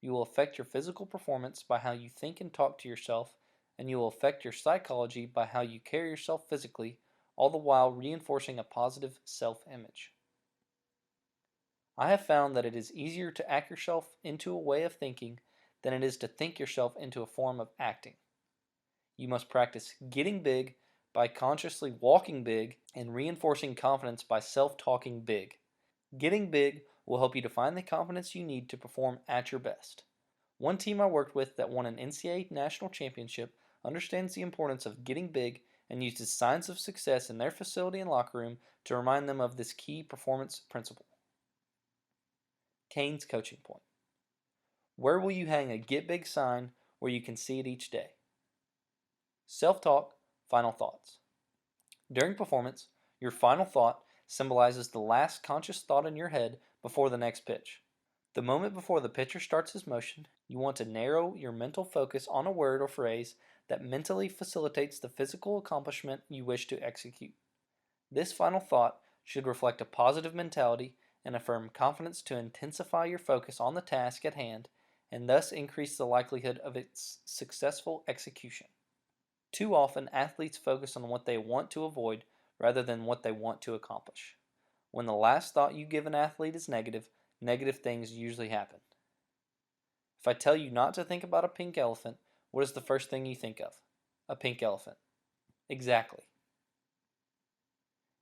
You will affect your physical performance by how you think and talk to yourself, and you will affect your psychology by how you carry yourself physically, all the while reinforcing a positive self-image. I have found that it is easier to act yourself into a way of thinking than it is to think yourself into a form of acting. You must practice getting big by consciously walking big and reinforcing confidence by self-talking big. Getting big will help you to find the confidence you need to perform at your best. One team I worked with that won an NCAA national championship understands the importance of getting big and uses signs of success in their facility and locker room to remind them of this key performance principle. Cain's coaching point. Where will you hang a get big sign where you can see it each day? Self-talk, final thoughts. During performance, your final thought symbolizes the last conscious thought in your head before the next pitch. The moment before the pitcher starts his motion, you want to narrow your mental focus on a word or phrase that mentally facilitates the physical accomplishment you wish to execute. This final thought should reflect a positive mentality and affirm confidence to intensify your focus on the task at hand and thus increase the likelihood of its successful execution. Too often, athletes focus on what they want to avoid rather than what they want to accomplish. When the last thought you give an athlete is negative, negative things usually happen. If I tell you not to think about a pink elephant, what is the first thing you think of? A pink elephant. Exactly.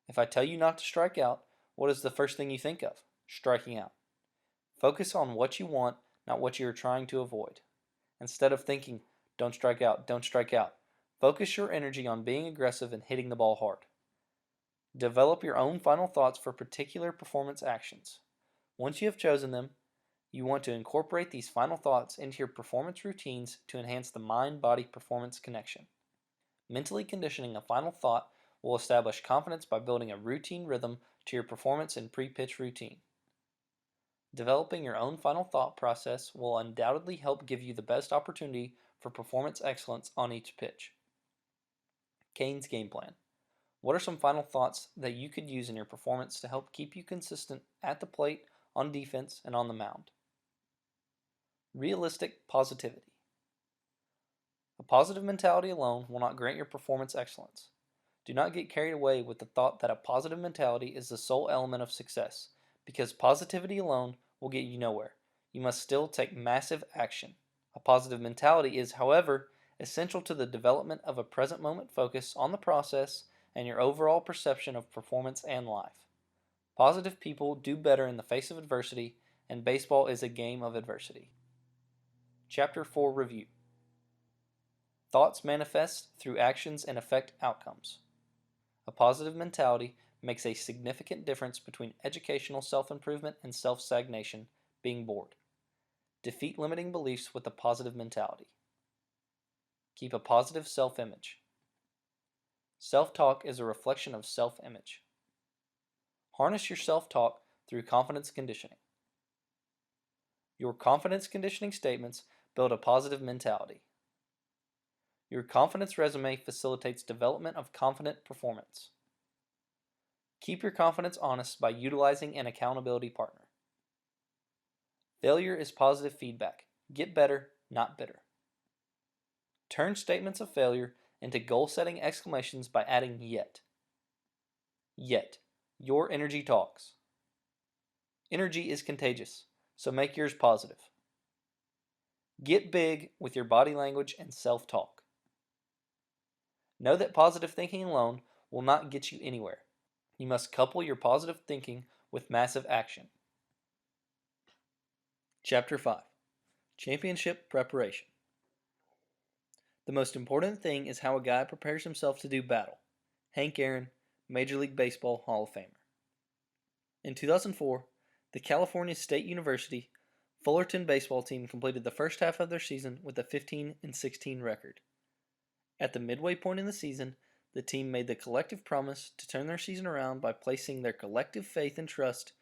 If I tell you not to strike out, what is the first thing you think of? Striking out. Focus on what you want, not what you are trying to avoid. Instead of thinking, don't strike out, focus your energy on being aggressive and hitting the ball hard. Develop your own final thoughts for particular performance actions. Once you have chosen them, you want to incorporate these final thoughts into your performance routines to enhance the mind-body performance connection. Mentally conditioning a final thought will establish confidence by building a routine rhythm to your performance and pre-pitch routine. Developing your own final thought process will undoubtedly help give you the best opportunity for performance excellence on each pitch. Cain's game plan. What are some final thoughts that you could use in your performance to help keep you consistent at the plate, on defense, and on the mound? Realistic positivity. A positive mentality alone will not grant your performance excellence. Do not get carried away with the thought that a positive mentality is the sole element of success, because positivity alone will get you nowhere. You must still take massive action. A positive mentality is, however, essential to the development of a present moment focus on the process and your overall perception of performance and life. Positive people do better in the face of adversity, and baseball is a game of adversity. Chapter 4 Review. Thoughts manifest through actions and affect outcomes. A positive mentality makes a significant difference between educational self-improvement and self-stagnation, being bored. Defeat limiting beliefs with a positive mentality. Keep a positive self-image. Self-talk is a reflection of self-image. Harness your self-talk through confidence conditioning. Your confidence conditioning statements build a positive mentality. Your confidence resume facilitates development of confident performance. Keep your confidence honest by utilizing an accountability partner. Failure is positive feedback. Get better, not bitter. Turn statements of failure into goal-setting exclamations by adding yet. Yet. Your energy talks. Energy is contagious, so make yours positive. Get big with your body language and self-talk. Know that positive thinking alone will not get you anywhere. You must couple your positive thinking with massive action. Chapter 5. Championship Preparation. The most important thing is how a guy prepares himself to do battle. Hank Aaron, Major League Baseball Hall of Famer. In 2004, the California State University Fullerton baseball team completed the first half of their season with a 15-16 record. At the midway point in the season, the team made the collective promise to turn their season around by placing their collective faith and trust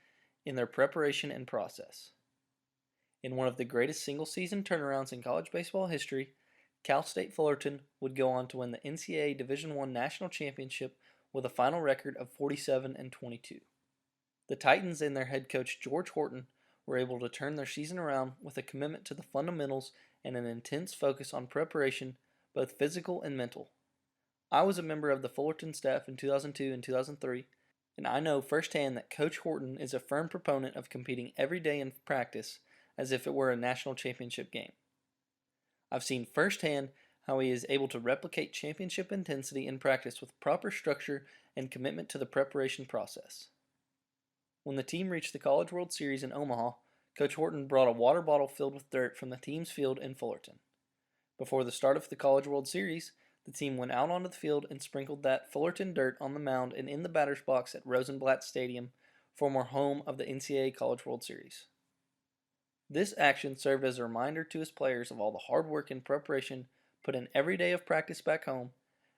in their preparation and process. In one of the greatest single-season turnarounds in college baseball history, Cal State Fullerton would go on to win the NCAA Division I National Championship with a final record of 47-22. The Titans and their head coach George Horton were able to turn their season around with a commitment to the fundamentals and an intense focus on preparation, both physical and mental. I was a member of the Fullerton staff in 2002 and 2003, and I know firsthand that Coach Horton is a firm proponent of competing every day in practice as if it were a national championship game. I've seen firsthand how he is able to replicate championship intensity in practice with proper structure and commitment to the preparation process. When the team reached the College World Series in Omaha, Coach Horton brought a water bottle filled with dirt from the team's field in Fullerton. Before the start of the College World Series, the team went out onto the field and sprinkled that Fullerton dirt on the mound and in the batter's box at Rosenblatt Stadium, former home of the NCAA College World Series. This action served as a reminder to his players of all the hard work and preparation put in every day of practice back home,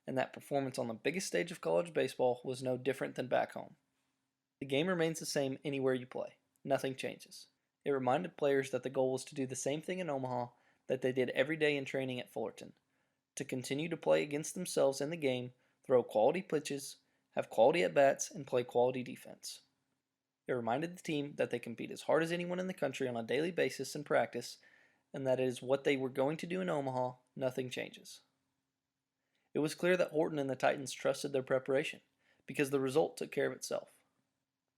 and that performance on the biggest stage of college baseball was no different than back home. The game remains the same anywhere you play. Nothing changes. It reminded players that the goal was to do the same thing in Omaha that they did every day in training at Fullerton, to continue to play against themselves in the game, throw quality pitches, have quality at-bats, and play quality defense. It reminded the team that they compete as hard as anyone in the country on a daily basis in practice, and that it is what they were going to do in Omaha. Nothing changes. It was clear that Horton and the Titans trusted their preparation, because the result took care of itself.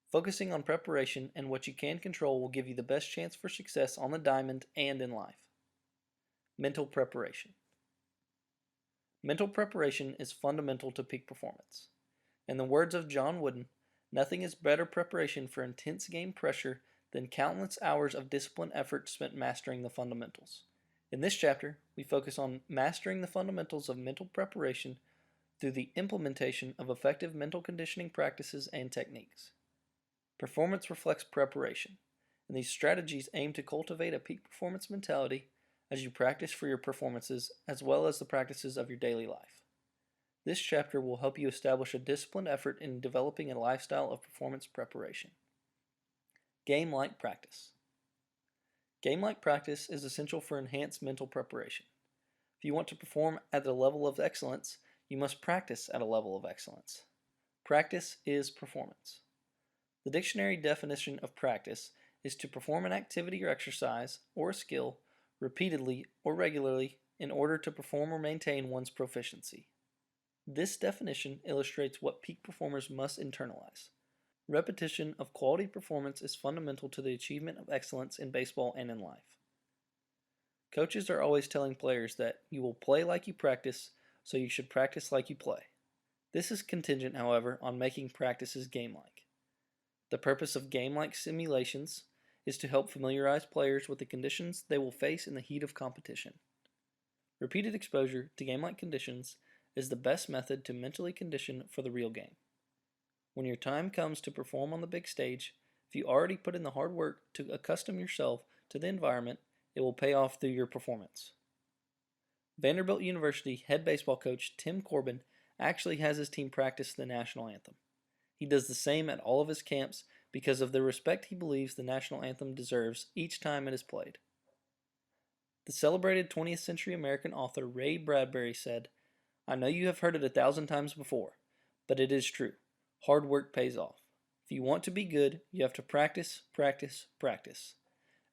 Focusing on preparation and what you can control will give you the best chance for success on the diamond and in life. Mental preparation. Mental preparation is fundamental to peak performance. In the words of John Wooden, nothing is better preparation for intense game pressure than countless hours of disciplined effort spent mastering the fundamentals. In this chapter, we focus on mastering the fundamentals of mental preparation through the implementation of effective mental conditioning practices and techniques. Performance reflects preparation, and these strategies aim to cultivate a peak performance mentality as you practice for your performances as well as the practices of your daily life. This chapter will help you establish a disciplined effort in developing a lifestyle of performance preparation. Game-like practice. Game-like practice is essential for enhanced mental preparation. If you want to perform at a level of excellence, you must practice at a level of excellence. Practice is performance. The dictionary definition of practice is to perform an activity or exercise or a skill repeatedly or regularly in order to perform or maintain one's proficiency. This definition illustrates what peak performers must internalize. Repetition of quality performance is fundamental to the achievement of excellence in baseball and in life. Coaches are always telling players that you will play like you practice, so you should practice like you play. This is contingent, however, on making practices game-like. The purpose of game-like simulations is to help familiarize players with the conditions they will face in the heat of competition. Repeated exposure to game-like conditions is the best method to mentally condition for the real game. When your time comes to perform on the big stage, if you already put in the hard work to accustom yourself to the environment, it will pay off through your performance. Vanderbilt University head baseball coach Tim Corbin actually has his team practice the national anthem. He does the same at all of his camps because of the respect he believes the national anthem deserves each time it is played. The celebrated 20th century American author Ray Bradbury said, "I know you have heard it 1,000 times before, but it is true. Hard work pays off. If you want to be good, you have to practice, practice, practice.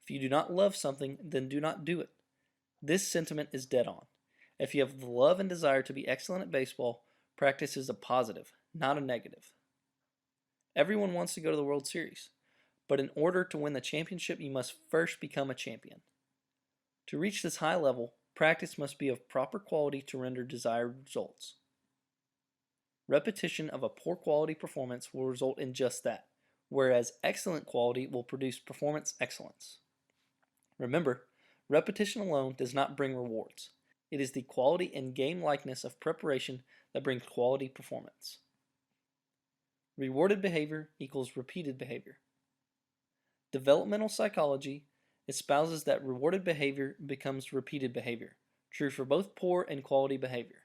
If you do not love something, then do not do it. This sentiment is dead on. If you have the love and desire to be excellent at baseball, practice is a positive, not a negative. Everyone wants to go to the World Series, but in order to win the championship, you must first become a champion. To reach this high level, practice must be of proper quality to render desired results. Repetition of a poor quality performance will result in just that, whereas excellent quality will produce performance excellence. Remember, repetition alone does not bring rewards. It is the quality and game likeness of preparation that brings quality performance. Rewarded behavior equals repeated behavior. Developmental psychology espouses that rewarded behavior becomes repeated behavior, true for both poor and quality behavior.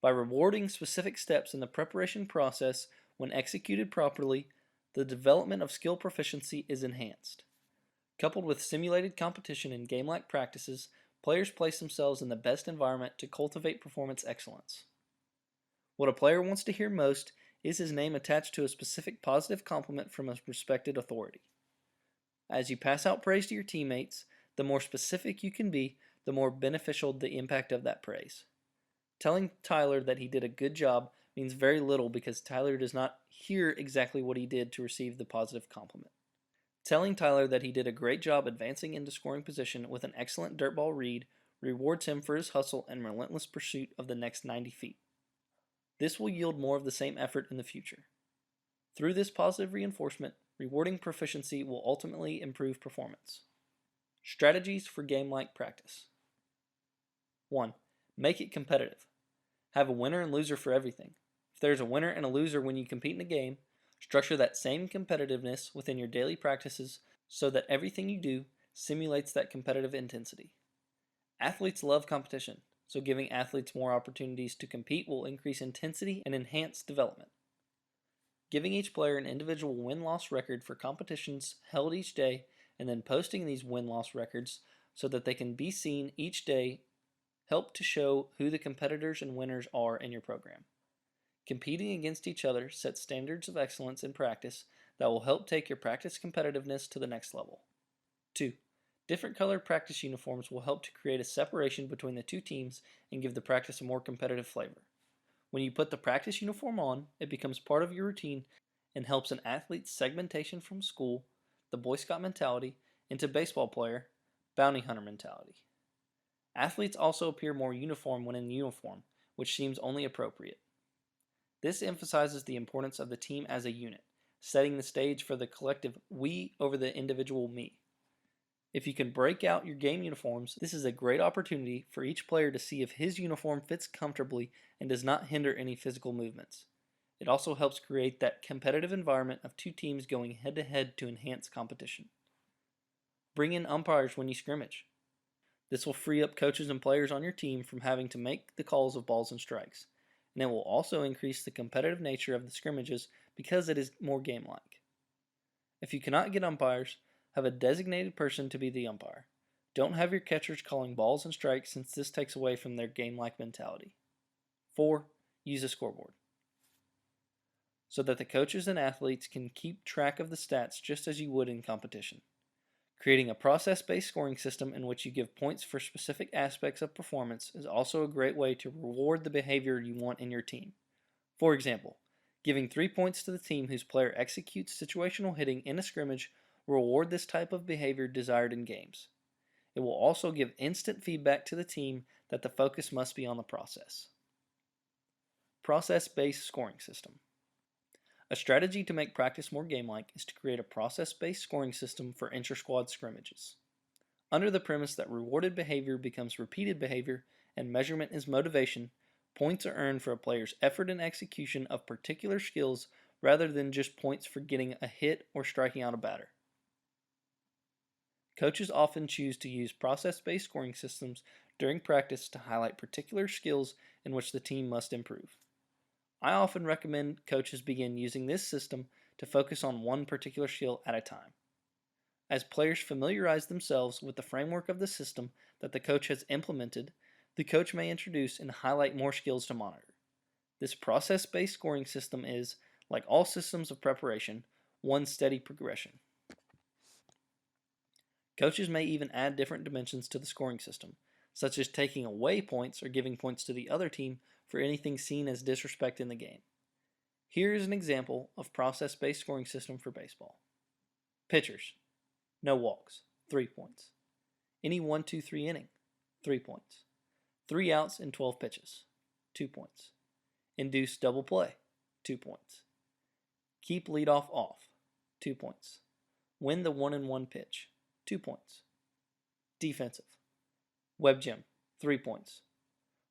By rewarding specific steps in the preparation process when executed properly, the development of skill proficiency is enhanced. Coupled with simulated competition and game-like practices, players place themselves in the best environment to cultivate performance excellence. What a player wants to hear most is his name attached to a specific positive compliment from a respected authority. As you pass out praise to your teammates, the more specific you can be, the more beneficial the impact of that praise. Telling Tyler that he did a good job means very little because Tyler does not hear exactly what he did to receive the positive compliment. Telling Tyler that he did a great job advancing into scoring position with an excellent dirt ball read rewards him for his hustle and relentless pursuit of the next 90 feet. This will yield more of the same effort in the future. Through this positive reinforcement, rewarding proficiency will ultimately improve performance. Strategies for game-like practice. 1. Make it competitive. Have a winner and loser for everything. If there's a winner and a loser when you compete in a game, structure that same competitiveness within your daily practices so that everything you do simulates that competitive intensity. Athletes love competition, so giving athletes more opportunities to compete will increase intensity and enhance development. Giving each player an individual win-loss record for competitions held each day and then posting these win-loss records so that they can be seen each day help to show who the competitors and winners are in your program. Competing against each other sets standards of excellence in practice that will help take your practice competitiveness to the next level. 2. Different colored practice uniforms will help to create a separation between the two teams and give the practice a more competitive flavor. When you put the practice uniform on, it becomes part of your routine and helps an athlete's segmentation from school, the Boy Scout mentality, into baseball player, bounty hunter mentality. Athletes also appear more uniform when in uniform, which seems only appropriate. This emphasizes the importance of the team as a unit, setting the stage for the collective we over the individual me. If you can break out your game uniforms, this is a great opportunity for each player to see if his uniform fits comfortably and does not hinder any physical movements. It also helps create that competitive environment of two teams going head-to-head to enhance competition. Bring in umpires when you scrimmage. This will free up coaches and players on your team from having to make the calls of balls and strikes, and it will also increase the competitive nature of the scrimmages because it is more game-like. If you cannot get umpires, have a designated person to be the umpire. Don't have your catchers calling balls and strikes since this takes away from their game-like mentality. 4. Use a scoreboard so that the coaches and athletes can keep track of the stats just as you would in competition. Creating a process-based scoring system in which you give points for specific aspects of performance is also a great way to reward the behavior you want in your team. For example, giving 3 points to the team whose player executes situational hitting in a scrimmage will reward this type of behavior desired in games. It will also give instant feedback to the team that the focus must be on the process. Process-based scoring system. A strategy to make practice more game-like is to create a process-based scoring system for inter-squad scrimmages. Under the premise that rewarded behavior becomes repeated behavior and measurement is motivation, points are earned for a player's effort and execution of particular skills rather than just points for getting a hit or striking out a batter. Coaches often choose to use process-based scoring systems during practice to highlight particular skills in which the team must improve. I often recommend coaches begin using this system to focus on one particular skill at a time. As players familiarize themselves with the framework of the system that the coach has implemented, the coach may introduce and highlight more skills to monitor. This process-based scoring system is, like all systems of preparation, one steady progression. Coaches may even add different dimensions to the scoring system, such as taking away points or giving points to the other team for anything seen as disrespect in the game. Here is an example of process-based scoring system for baseball. Pitchers: no walks, 3 points. Any 1-2-3 inning, 3 points. 3 outs in 12 pitches, 2 points. Induce double play, 2 points. Keep leadoff off, 2 points. Win the 1-1 pitch, 2 points. Defensive: web gem, 3 points.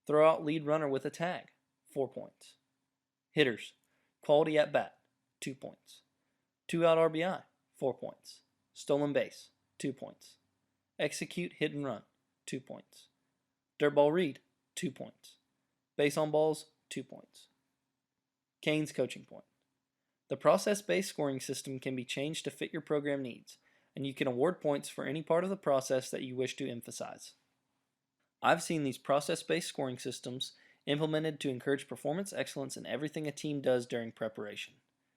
Throw out lead runner with a tag, 4 points. Hitters: quality at bat, 2 points. 2 out RBI, 4 points. Stolen base, 2 points. Execute hit and run, 2 points. Dirt ball read, 2 points. Base on balls, 2 points. Cain's coaching point. The process-based scoring system can be changed to fit your program needs, and you can award points for any part of the process that you wish to emphasize. I've seen these process-based scoring systems implemented to encourage performance excellence in everything a team does during preparation.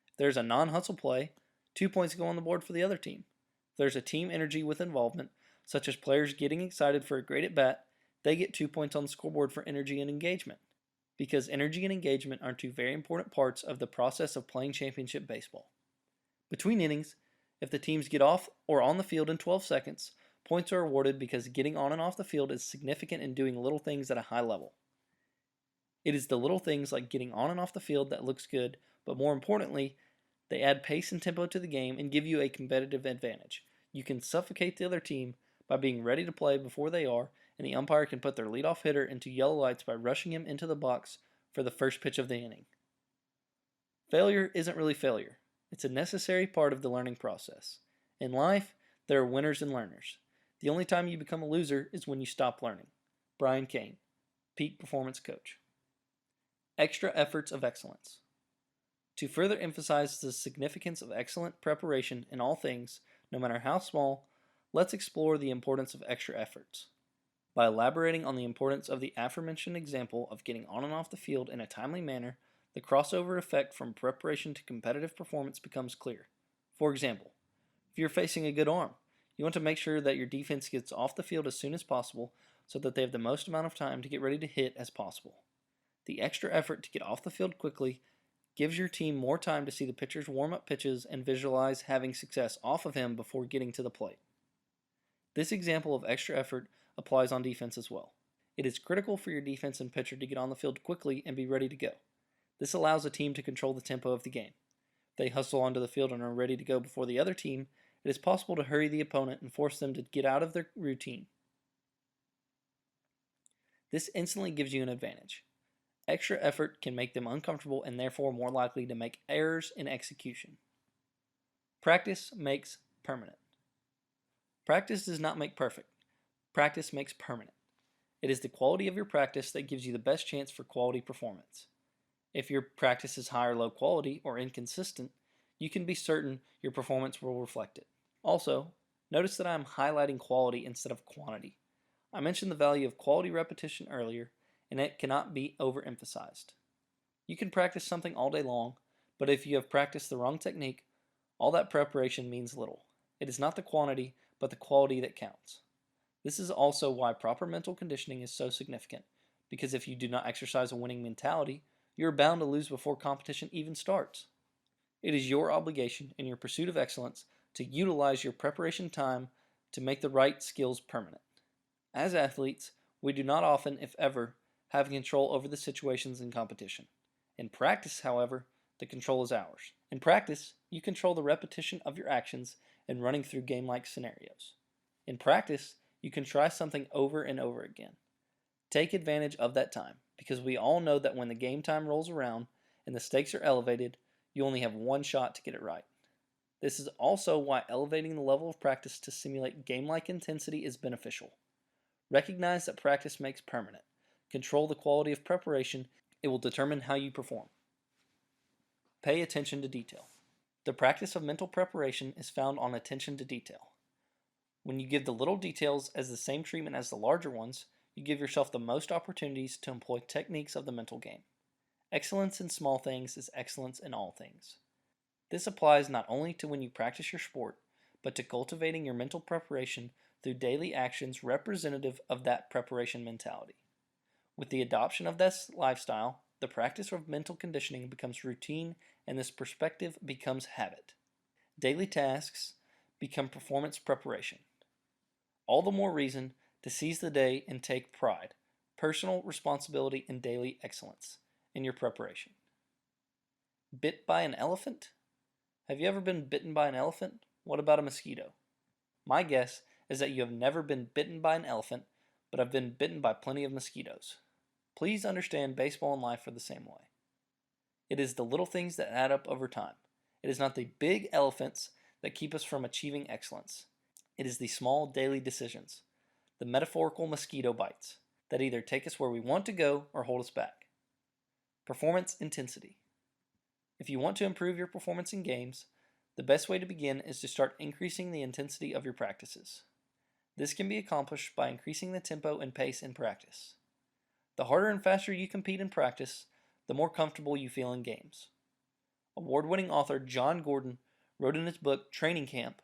If there's a non-hustle play, 2 points go on the board for the other team. If there's a team energy with involvement, such as players getting excited for a great at-bat, they get 2 points on the scoreboard for energy and engagement, because energy and engagement are two very important parts of the process of playing championship baseball. Between innings, if the teams get off or on the field in 12 seconds, points are awarded because getting on and off the field is significant in doing little things at a high level. It is the little things like getting on and off the field that looks good, but more importantly, they add pace and tempo to the game and give you a competitive advantage. You can suffocate the other team by being ready to play before they are, and the umpire can put their leadoff hitter into yellow lights by rushing him into the box for the first pitch of the inning. Failure isn't really failure. It's a necessary part of the learning process. In life, there are winners and learners. The only time you become a loser is when you stop learning. Brian Cain, Peak Performance Coach. Extra efforts of excellence. To further emphasize the significance of excellent preparation in all things, no matter how small, let's explore the importance of extra efforts. By elaborating on the importance of the aforementioned example of getting on and off the field in a timely manner, the crossover effect from preparation to competitive performance becomes clear. For example, if you're facing a good arm, you want to make sure that your defense gets off the field as soon as possible so that they have the most amount of time to get ready to hit as possible. The extra effort to get off the field quickly gives your team more time to see the pitcher's warm-up pitches and visualize having success off of him before getting to the plate. This example of extra effort applies on defense as well. It is critical for your defense and pitcher to get on the field quickly and be ready to go. This allows a team to control the tempo of the game. If they hustle onto the field and are ready to go before the other team, it is possible to hurry the opponent and force them to get out of their routine. This instantly gives you an advantage. Extra effort can make them uncomfortable and therefore more likely to make errors in execution. Practice makes permanent. Practice does not make perfect. Practice makes permanent. It is the quality of your practice that gives you the best chance for quality performance. If your practice is high or low quality or inconsistent, you can be certain your performance will reflect it. Also, notice that I am highlighting quality instead of quantity. I mentioned the value of quality repetition earlier, and it cannot be overemphasized. You can practice something all day long, but if you have practiced the wrong technique, all that preparation means little. It is not the quantity, but the quality that counts. This is also why proper mental conditioning is so significant, because if you do not exercise a winning mentality, you are bound to lose before competition even starts. It is your obligation in your pursuit of excellence to utilize your preparation time to make the right skills permanent. As athletes, we do not often, if ever, have control over the situations in competition. In practice, however, the control is ours. In practice, you control the repetition of your actions in running through game-like scenarios. In practice, you can try something over and over again. Take advantage of that time, because we all know that when the game time rolls around and the stakes are elevated, you only have one shot to get it right. This is also why elevating the level of practice to simulate game-like intensity is beneficial. Recognize that practice makes permanent. Control the quality of preparation. It will determine how you perform. Pay attention to detail. The practice of mental preparation is found on attention to detail. When you give the little details as the same treatment as the larger ones, you give yourself the most opportunities to employ techniques of the mental game. Excellence in small things is excellence in all things. This applies not only to when you practice your sport, but to cultivating your mental preparation through daily actions representative of that preparation mentality. With the adoption of this lifestyle, the practice of mental conditioning becomes routine and this perspective becomes habit. Daily tasks become performance preparation. All the more reason to seize the day and take pride, personal responsibility, and daily excellence in your preparation. Bit by an elephant? Have you ever been bitten by an elephant? What about a mosquito? My guess is that you have never been bitten by an elephant, but have been bitten by plenty of mosquitoes. Please understand baseball and life are the same way. It is the little things that add up over time. It is not the big elephants that keep us from achieving excellence. It is the small daily decisions, the metaphorical mosquito bites, that either take us where we want to go or hold us back. Performance intensity. If you want to improve your performance in games, the best way to begin is to start increasing the intensity of your practices. This can be accomplished by increasing the tempo and pace in practice. The harder and faster you compete in practice, the more comfortable you feel in games. Award-winning author John Gordon wrote in his book Training Camp,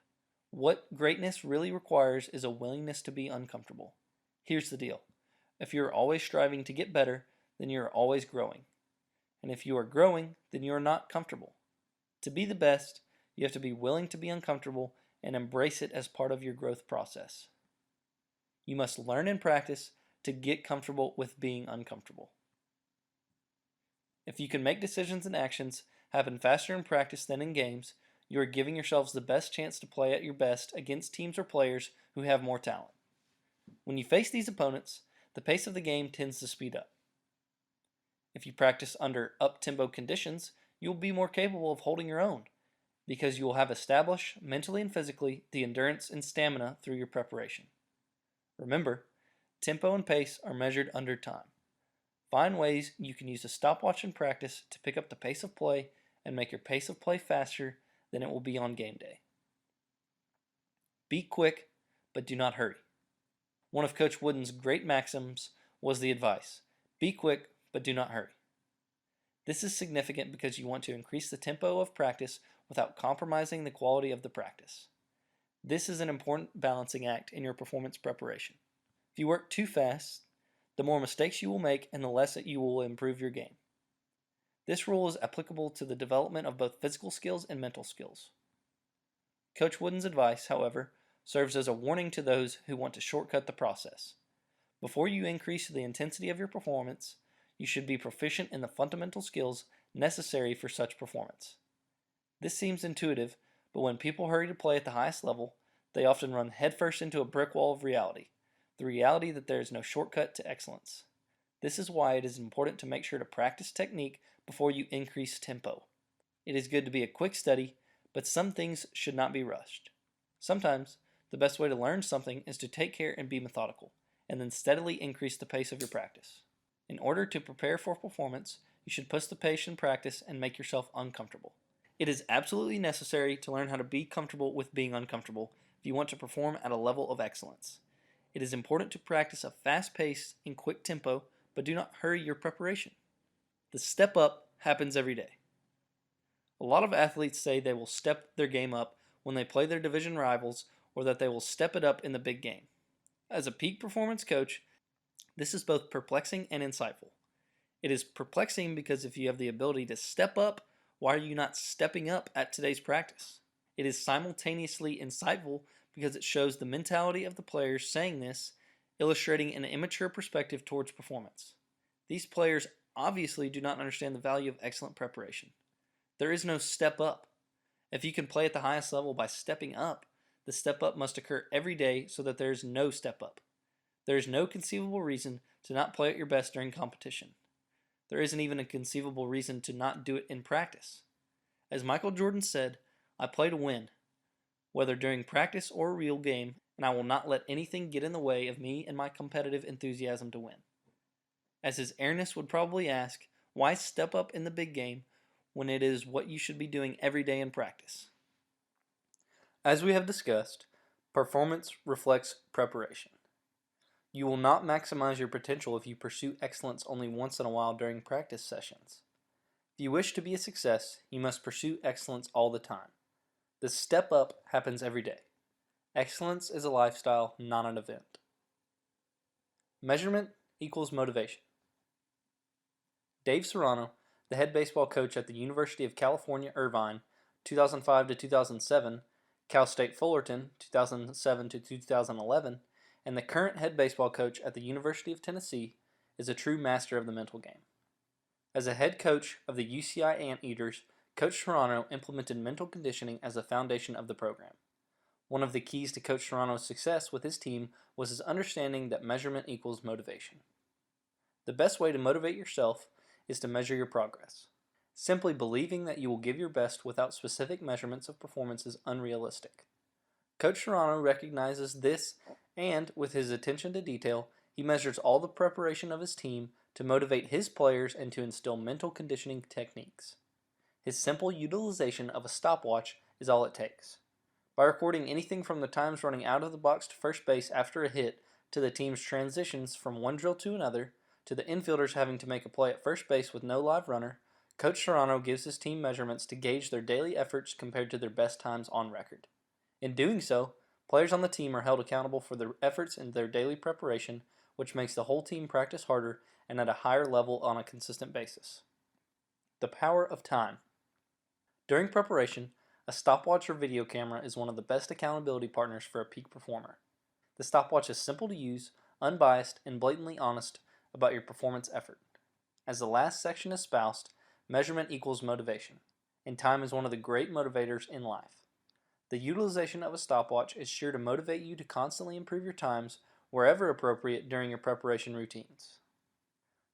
"What greatness really requires is a willingness to be uncomfortable." Here's the deal. If you're always striving to get better, then you're always growing. And if you are growing, then you are not comfortable. To be the best, you have to be willing to be uncomfortable and embrace it as part of your growth process. You must learn and practice to get comfortable with being uncomfortable. If you can make decisions and actions happen faster in practice than in games, you are giving yourselves the best chance to play at your best against teams or players who have more talent. When you face these opponents, the pace of the game tends to speed up. If you practice under up-tempo conditions, you will be more capable of holding your own because you will have established, mentally and physically, the endurance and stamina through your preparation. Remember, tempo and pace are measured under time. Find ways you can use a stopwatch in practice to pick up the pace of play and make your pace of play faster than it will be on game day. Be quick, but do not hurry. One of Coach Wooden's great maxims was the advice, be quick, but do not hurry. This is significant because you want to increase the tempo of practice without compromising the quality of the practice. This is an important balancing act in your performance preparation. If you work too fast, the more mistakes you will make and the less that you will improve your game. This rule is applicable to the development of both physical skills and mental skills. Coach Wooden's advice, however, serves as a warning to those who want to shortcut the process. Before you increase the intensity of your performance, you should be proficient in the fundamental skills necessary for such performance. This seems intuitive, but when people hurry to play at the highest level, they often run headfirst into a brick wall of reality, the reality that there is no shortcut to excellence. This is why it is important to make sure to practice technique before you increase tempo. It is good to be a quick study, but some things should not be rushed. Sometimes, the best way to learn something is to take care and be methodical, and then steadily increase the pace of your practice. In order to prepare for performance, you should push the pace in practice and make yourself uncomfortable. It is absolutely necessary to learn how to be comfortable with being uncomfortable if you want to perform at a level of excellence. It is important to practice a fast pace and quick tempo, but do not hurry your preparation. The step up happens every day. A lot of athletes say they will step their game up when they play their division rivals or that they will step it up in the big game. As a peak performance coach, this is both perplexing and insightful. It is perplexing because if you have the ability to step up, why are you not stepping up at today's practice? It is simultaneously insightful because it shows the mentality of the players saying this, illustrating an immature perspective towards performance. These players obviously do not understand the value of excellent preparation. There is no step up. If you can play at the highest level by stepping up, the step up must occur every day so that there is no step up. There is no conceivable reason to not play at your best during competition. There isn't even a conceivable reason to not do it in practice. As Michael Jordan said, "I play to win, whether during practice or a real game, and I will not let anything get in the way of me and my competitive enthusiasm to win." As his airness would probably ask, why step up in the big game when it is what you should be doing every day in practice? As we have discussed, performance reflects preparation. You will not maximize your potential if you pursue excellence only once in a while during practice sessions. If you wish to be a success, you must pursue excellence all the time. The step up happens every day. Excellence is a lifestyle, not an event. Measurement equals motivation. Dave Serrano, the head baseball coach at the University of California, Irvine, 2005 to 2007, Cal State Fullerton, 2007 to 2011, and the current head baseball coach at the University of Tennessee, is a true master of the mental game. As a head coach of the UCI Anteaters, Coach Serrano implemented mental conditioning as the foundation of the program. One of the keys to Coach Serrano's success with his team was his understanding that measurement equals motivation. The best way to motivate yourself is to measure your progress. Simply believing that you will give your best without specific measurements of performance is unrealistic. Coach Serrano recognizes this, and with his attention to detail, he measures all the preparation of his team to motivate his players and to instill mental conditioning techniques. His simple utilization of a stopwatch is all it takes. By recording anything from the times running out of the box to first base after a hit, to the team's transitions from one drill to another, to the infielders having to make a play at first base with no live runner, Coach Serrano gives his team measurements to gauge their daily efforts compared to their best times on record. In doing so, players on the team are held accountable for their efforts in their daily preparation, which makes the whole team practice harder and at a higher level on a consistent basis. The power of time. During preparation, a stopwatch or video camera is one of the best accountability partners for a peak performer. The stopwatch is simple to use, unbiased, and blatantly honest about your performance effort. As the last section espoused, measurement equals motivation, and time is one of the great motivators in life. The utilization of a stopwatch is sure to motivate you to constantly improve your times wherever appropriate during your preparation routines.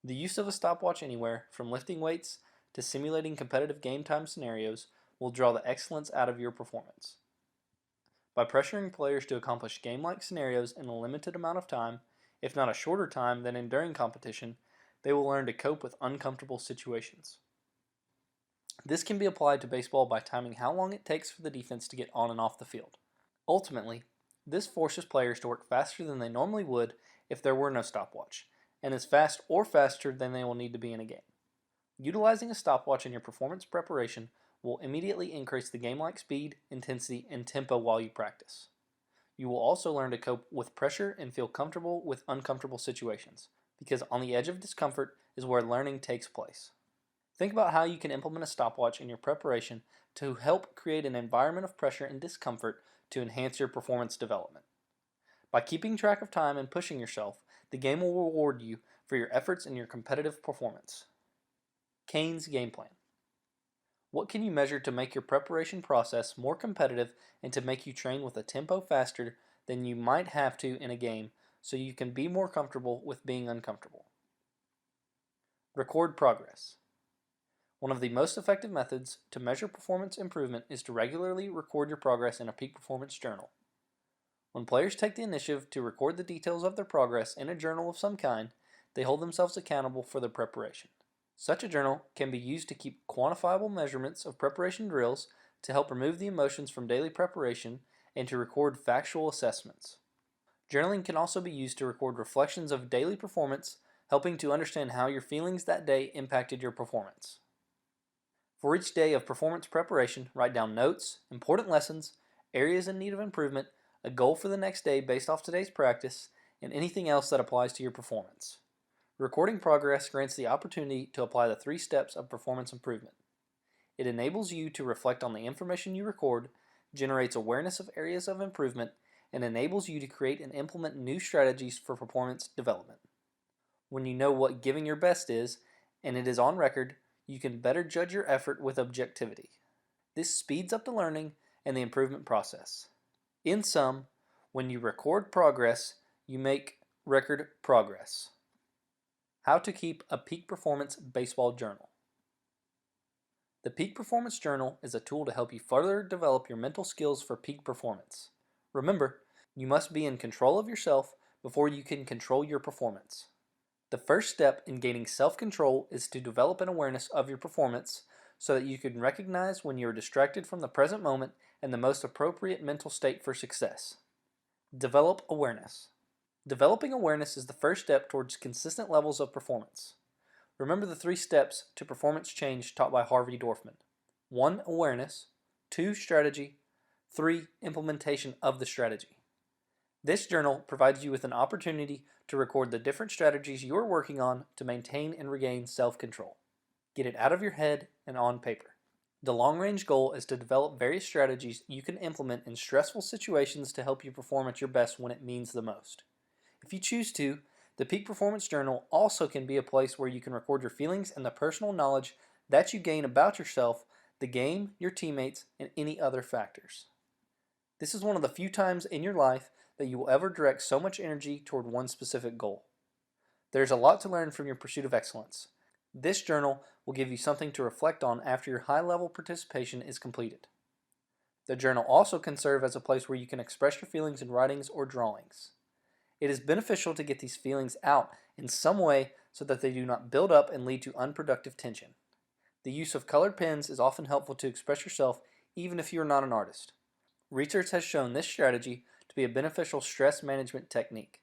The use of a stopwatch anywhere, from lifting weights to simulating competitive game time scenarios, will draw the excellence out of your performance. By pressuring players to accomplish game-like scenarios in a limited amount of time, if not a shorter time than during competition, they will learn to cope with uncomfortable situations. This can be applied to baseball by timing how long it takes for the defense to get on and off the field. Ultimately, this forces players to work faster than they normally would if there were no stopwatch, and as fast or faster than they will need to be in a game. Utilizing a stopwatch in your performance preparation will immediately increase the game-like speed, intensity, and tempo while you practice. You will also learn to cope with pressure and feel comfortable with uncomfortable situations, because on the edge of discomfort is where learning takes place. Think about how you can implement a stopwatch in your preparation to help create an environment of pressure and discomfort to enhance your performance development. By keeping track of time and pushing yourself, the game will reward you for your efforts and your competitive performance. Cain's game plan. What can you measure to make your preparation process more competitive and to make you train with a tempo faster than you might have to in a game so you can be more comfortable with being uncomfortable? Record progress. One of the most effective methods to measure performance improvement is to regularly record your progress in a peak performance journal. When players take the initiative to record the details of their progress in a journal of some kind, they hold themselves accountable for their preparation. Such a journal can be used to keep quantifiable measurements of preparation drills, to help remove the emotions from daily preparation, and to record factual assessments. Journaling can also be used to record reflections of daily performance, helping to understand how your feelings that day impacted your performance. For each day of performance preparation, write down notes, important lessons, areas in need of improvement, a goal for the next day based off today's practice, and anything else that applies to your performance. Recording progress grants the opportunity to apply the 3 steps of performance improvement. It enables you to reflect on the information you record, generates awareness of areas of improvement, and enables you to create and implement new strategies for performance development. When you know what giving your best is, and it is on record, you can better judge your effort with objectivity. This speeds up the learning and the improvement process. In sum, when you record progress, you make record progress. How to keep a peak performance baseball journal. The Peak Performance Journal is a tool to help you further develop your mental skills for peak performance. Remember, you must be in control of yourself before you can control your performance. The first step in gaining self-control is to develop an awareness of your performance so that you can recognize when you are distracted from the present moment and the most appropriate mental state for success. Develop awareness. Developing awareness is the first step towards consistent levels of performance. Remember the 3 steps to performance change taught by Harvey Dorfman. 1. Awareness. 2. Strategy. 3. Implementation of the strategy. This journal provides you with an opportunity to record the different strategies you are working on to maintain and regain self-control. Get it out of your head and on paper. The long-range goal is to develop various strategies you can implement in stressful situations to help you perform at your best when it means the most. If you choose to, the Peak Performance Journal also can be a place where you can record your feelings and the personal knowledge that you gain about yourself, the game, your teammates, and any other factors. This is one of the few times in your life that you will ever direct so much energy toward one specific goal. There's a lot to learn from your pursuit of excellence. This journal will give you something to reflect on after your high-level participation is completed. The journal also can serve as a place where you can express your feelings in writings or drawings. It is beneficial to get these feelings out in some way so that they do not build up and lead to unproductive tension. The use of colored pens is often helpful to express yourself even if you are not an artist. Research has shown this strategy to be a beneficial stress management technique.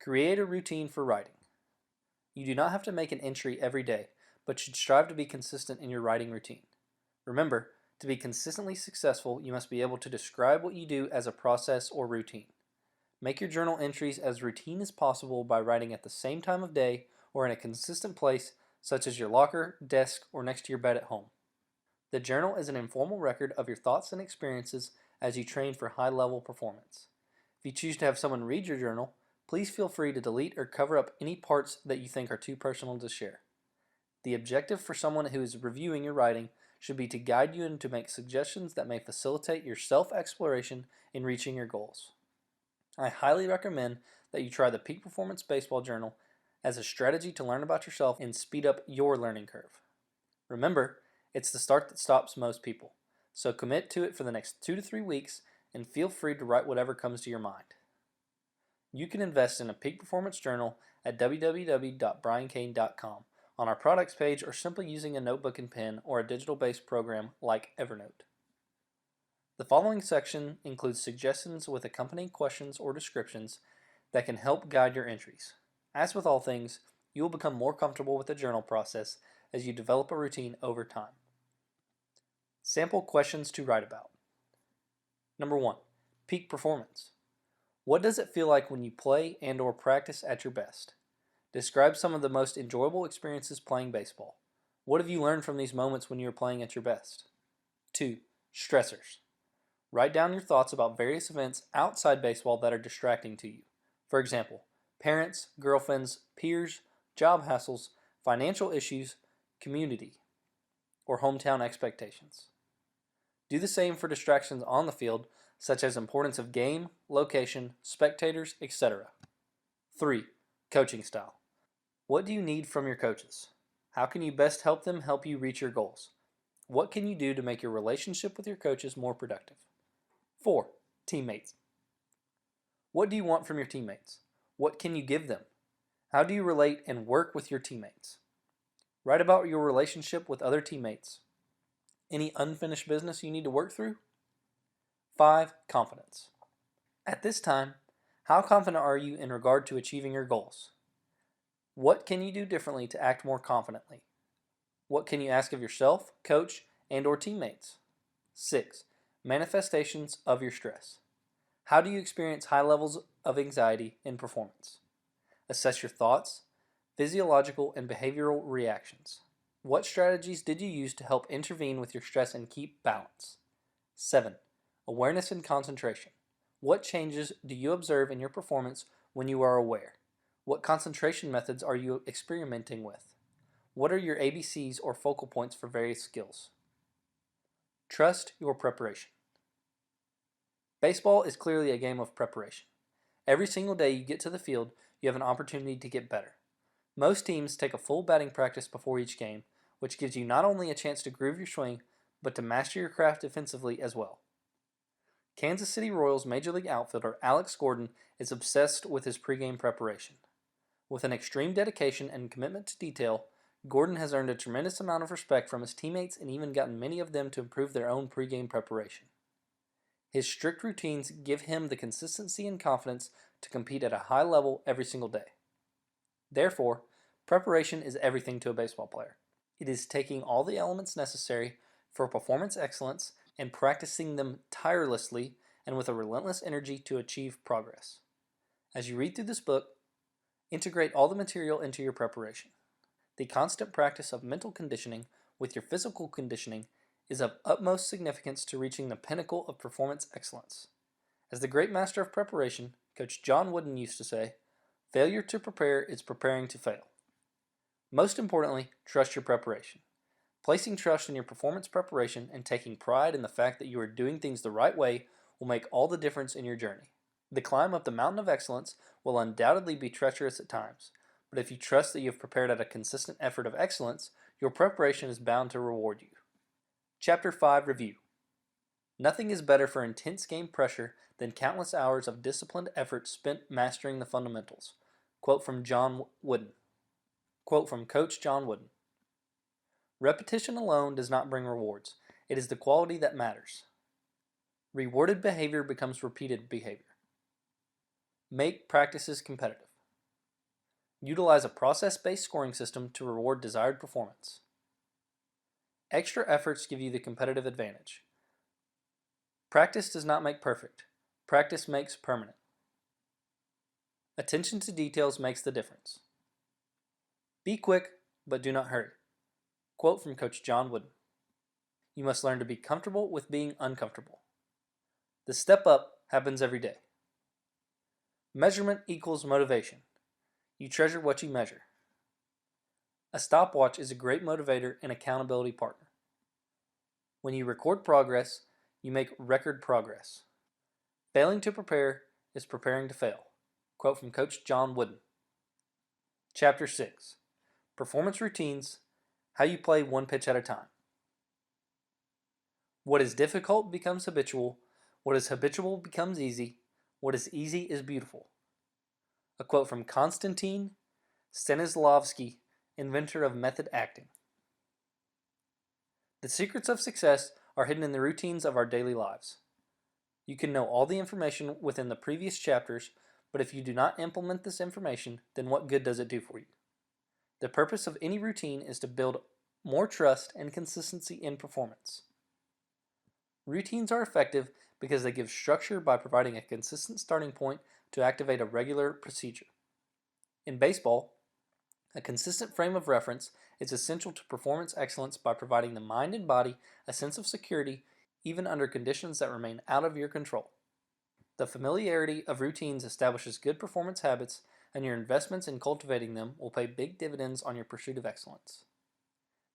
Create a routine for writing. You do not have to make an entry every day, but should strive to be consistent in your writing routine. Remember, to be consistently successful, you must be able to describe what you do as a process or routine. Make your journal entries as routine as possible by writing at the same time of day or in a consistent place, such as your locker, desk, or next to your bed at home. The journal is an informal record of your thoughts and experiences as you train for high-level performance. If you choose to have someone read your journal, please feel free to delete or cover up any parts that you think are too personal to share. The objective for someone who is reviewing your writing should be to guide you and to make suggestions that may facilitate your self-exploration in reaching your goals. I highly recommend that you try the Peak Performance Baseball Journal as a strategy to learn about yourself and speed up your learning curve. Remember, it's the start that stops most people, so commit to it for the next 2 to 3 weeks and feel free to write whatever comes to your mind. You can invest in a Peak Performance Journal at www.briancain.com on our products page or simply using a notebook and pen or a digital-based program like Evernote. The following section includes suggestions with accompanying questions or descriptions that can help guide your entries. As with all things, you will become more comfortable with the journal process as you develop a routine over time. Sample questions to write about. Number 1. Peak performance. What does it feel like when you play and/or practice at your best? Describe some of the most enjoyable experiences playing baseball. What have you learned from these moments when you are playing at your best? 2. Stressors. Write down your thoughts about various events outside baseball that are distracting to you. For example, parents, girlfriends, peers, job hassles, financial issues, community, or hometown expectations. Do the same for distractions on the field, such as importance of game, location, spectators, etc. 3. Coaching style. What do you need from your coaches? How can you best help them help you reach your goals? What can you do to make your relationship with your coaches more productive? 4. Teammates. What do you want from your teammates? What can you give them? How do you relate and work with your teammates? Write about your relationship with other teammates. Any unfinished business you need to work through? 5. Confidence. At this time, how confident are you in regard to achieving your goals? What can you do differently to act more confidently? What can you ask of yourself, coach, and/or teammates? 6. Manifestations of your stress. How do you experience high levels of anxiety in performance? Assess your thoughts, physiological and behavioral reactions. What strategies did you use to help intervene with your stress and keep balance? 7. Awareness and concentration. What changes do you observe in your performance when you are aware? What concentration methods are you experimenting with? What are your ABCs or focal points for various skills? Trust your preparation. Baseball is clearly a game of preparation. Every single day you get to the field, you have an opportunity to get better. Most teams take a full batting practice before each game, which gives you not only a chance to groove your swing, but to master your craft defensively as well. Kansas City Royals Major League outfielder Alex Gordon is obsessed with his pregame preparation. With an extreme dedication and commitment to detail, Gordon has earned a tremendous amount of respect from his teammates and even gotten many of them to improve their own pregame preparation. His strict routines give him the consistency and confidence to compete at a high level every single day. Therefore, preparation is everything to a baseball player. It is taking all the elements necessary for performance excellence and practicing them tirelessly and with a relentless energy to achieve progress. As you read through this book, integrate all the material into your preparation. The constant practice of mental conditioning with your physical conditioning is of utmost significance to reaching the pinnacle of performance excellence. As the great master of preparation, Coach John Wooden used to say, failure to prepare is preparing to fail. Most importantly, trust your preparation. Placing trust in your performance preparation and taking pride in the fact that you are doing things the right way will make all the difference in your journey. The climb up the mountain of excellence will undoubtedly be treacherous at times, but if you trust that you have prepared at a consistent effort of excellence, your preparation is bound to reward you. Chapter 5 Review. Nothing is better for intense game pressure than countless hours of disciplined effort spent mastering the fundamentals. Quote from John Wooden. Quote from Coach John Wooden. Repetition alone does not bring rewards. It is the quality that matters. Rewarded behavior becomes repeated behavior. Make practices competitive. Utilize a process-based scoring system to reward desired performance. Extra efforts give you the competitive advantage. Practice does not make perfect. Practice makes permanent. Attention to details makes the difference. Be quick, but do not hurry. Quote from Coach John Wooden. You must learn to be comfortable with being uncomfortable. The step up happens every day. Measurement equals motivation. You treasure what you measure. A stopwatch is a great motivator and accountability partner. When you record progress, you make record progress. Failing to prepare is preparing to fail. Quote from Coach John Wooden. Chapter 6. Performance Routines, How You Play One Pitch at a Time. What is difficult becomes habitual. What is habitual becomes easy. What is easy is beautiful. A quote from Konstantin Stanislavski, inventor of method acting. The secrets of success are hidden in the routines of our daily lives. You can know all the information within the previous chapters, but if you do not implement this information, then what good does it do for you? The purpose of any routine is to build more trust and consistency in performance. Routines are effective because they give structure by providing a consistent starting point to activate a regular procedure. In baseball, a consistent frame of reference is essential to performance excellence by providing the mind and body a sense of security even under conditions that remain out of your control. The familiarity of routines establishes good performance habits, and your investments in cultivating them will pay big dividends on your pursuit of excellence.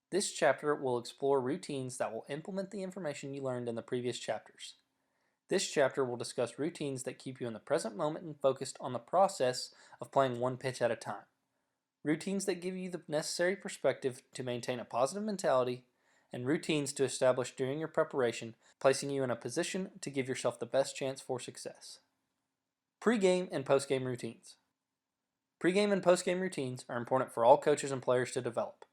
This chapter will explore routines that will implement the information you learned in the previous chapters. This chapter will discuss routines that keep you in the present moment and focused on the process of playing one pitch at a time. Routines that give you the necessary perspective to maintain a positive mentality, and routines to establish during your preparation, placing you in a position to give yourself the best chance for success. Pre-game and post-game routines. Pre-game and post-game routines are important for all coaches and players to develop.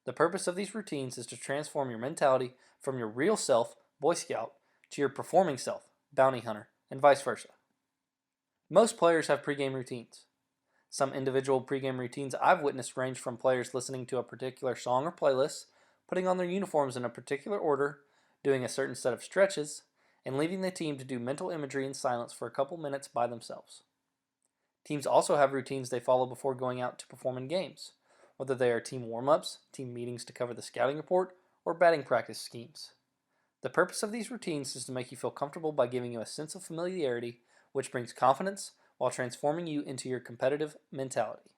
The purpose of these routines is to transform your mentality from your real self, Boy Scout, to your performing self, Bounty Hunter, and vice versa. Most players have pre-game routines. Some individual pre-game routines I've witnessed range from players listening to a particular song or playlist, putting on their uniforms in a particular order, doing a certain set of stretches, and leaving the team to do mental imagery in silence for a couple minutes by themselves. Teams also have routines they follow before going out to perform in games, whether they are team warm-ups, team meetings to cover the scouting report, or batting practice schemes. The purpose of these routines is to make you feel comfortable by giving you a sense of familiarity, which brings confidence while transforming you into your competitive mentality.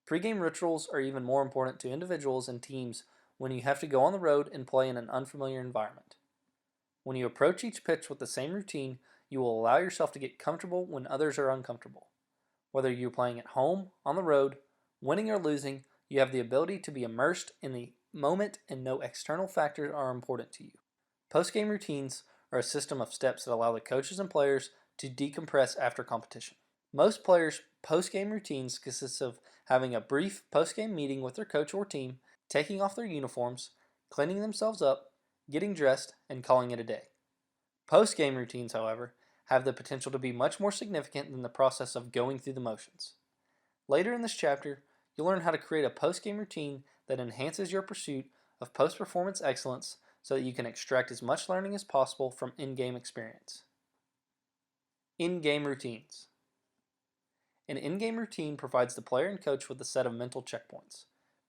Pre-game rituals are even more important to individuals and teams when you have to go on the road and play in an unfamiliar environment. When you approach each pitch with the same routine, you will allow yourself to get comfortable when others are uncomfortable. Whether you're playing at home, on the road, winning or losing, you have the ability to be immersed in the moment and no external factors are important to you. Post-game routines are a system of steps that allow the coaches and players to decompress after competition. Most players' post-game routines consist of having a brief post-game meeting with their coach or team, taking off their uniforms, cleaning themselves up, getting dressed, and calling it a day. Post-game routines, however, have the potential to be much more significant than the process of going through the motions. Later in this chapter, you'll learn how to create a post-game routine that enhances your pursuit of post-performance excellence so that you can extract as much learning as possible from in-game experience. In-game routines. An in-game routine provides the player and coach with a set of mental checkpoints.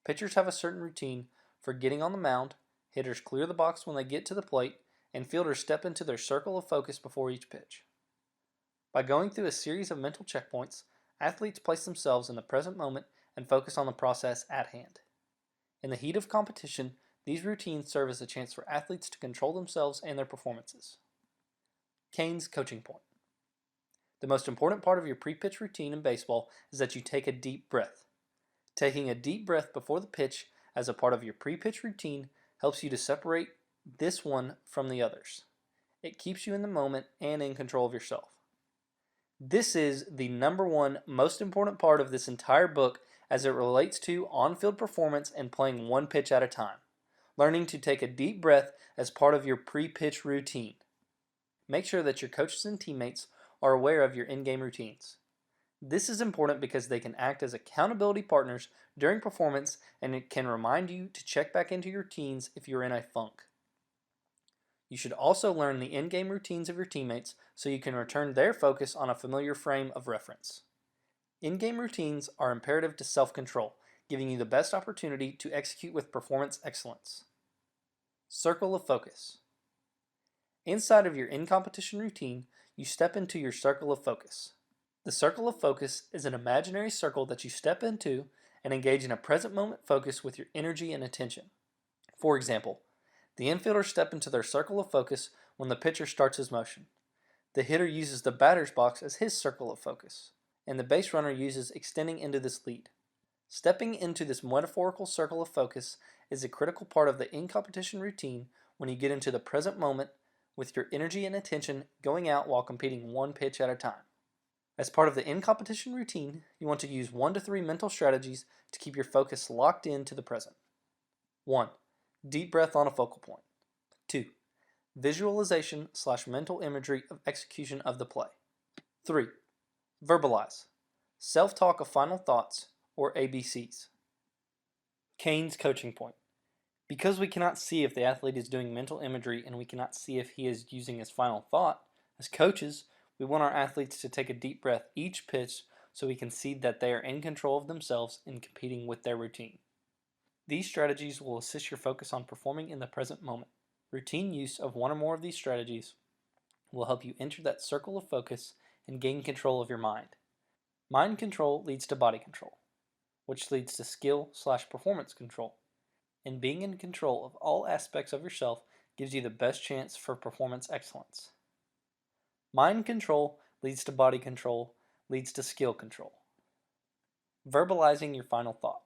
Pitchers have a certain routine for getting on the mound, hitters clear the box when they get to the plate, and fielders step into their circle of focus before each pitch. By going through a series of mental checkpoints, athletes place themselves in the present moment and focus on the process at hand. In the heat of competition, these routines serve as a chance for athletes to control themselves and their performances. Cain's coaching point. The most important part of your pre-pitch routine in baseball is that you take a deep breath. Taking a deep breath before the pitch as a part of your pre-pitch routine helps you to separate this one from the others. It keeps you in the moment and in control of yourself. This is the number one most important part of this entire book as it relates to on-field performance and playing one pitch at a time. Learning to take a deep breath as part of your pre-pitch routine. Make sure that your coaches and teammates are aware of your in-game routines. This is important because they can act as accountability partners during performance, and it can remind you to check back into your routines if you're in a funk. You should also learn the in-game routines of your teammates so you can return their focus on a familiar frame of reference. In-game routines are imperative to self-control, giving you the best opportunity to execute with performance excellence. Circle of focus. Inside of your in-competition routine, you step into your circle of focus. The circle of focus is an imaginary circle that you step into and engage in a present moment focus with your energy and attention. For example, the infielders step into their circle of focus when the pitcher starts his motion. The hitter uses the batter's box as his circle of focus, and the base runner uses extending into this lead. Stepping into this metaphorical circle of focus is a critical part of the in-competition routine when you get into the present moment with your energy and attention going out while competing one pitch at a time. As part of the in-competition routine, you want to use 1 to 3 mental strategies to keep your focus locked into the present. 1. Deep breath on a focal point. 2. Visualization/mental imagery of execution of the play. 3. Verbalize. Self-talk of final thoughts, or ABCs. Cain's coaching point. Because we cannot see if the athlete is doing mental imagery and we cannot see if he is using his final thought, as coaches, we want our athletes to take a deep breath each pitch so we can see that they are in control of themselves in competing with their routine. These strategies will assist your focus on performing in the present moment. Routine use of one or more of these strategies will help you enter that circle of focus and gain control of your mind. Mind control leads to body control, which leads to skill/performance control. And being in control of all aspects of yourself gives you the best chance for performance excellence. Mind control leads to body control, leads to skill control. Verbalizing your final thought.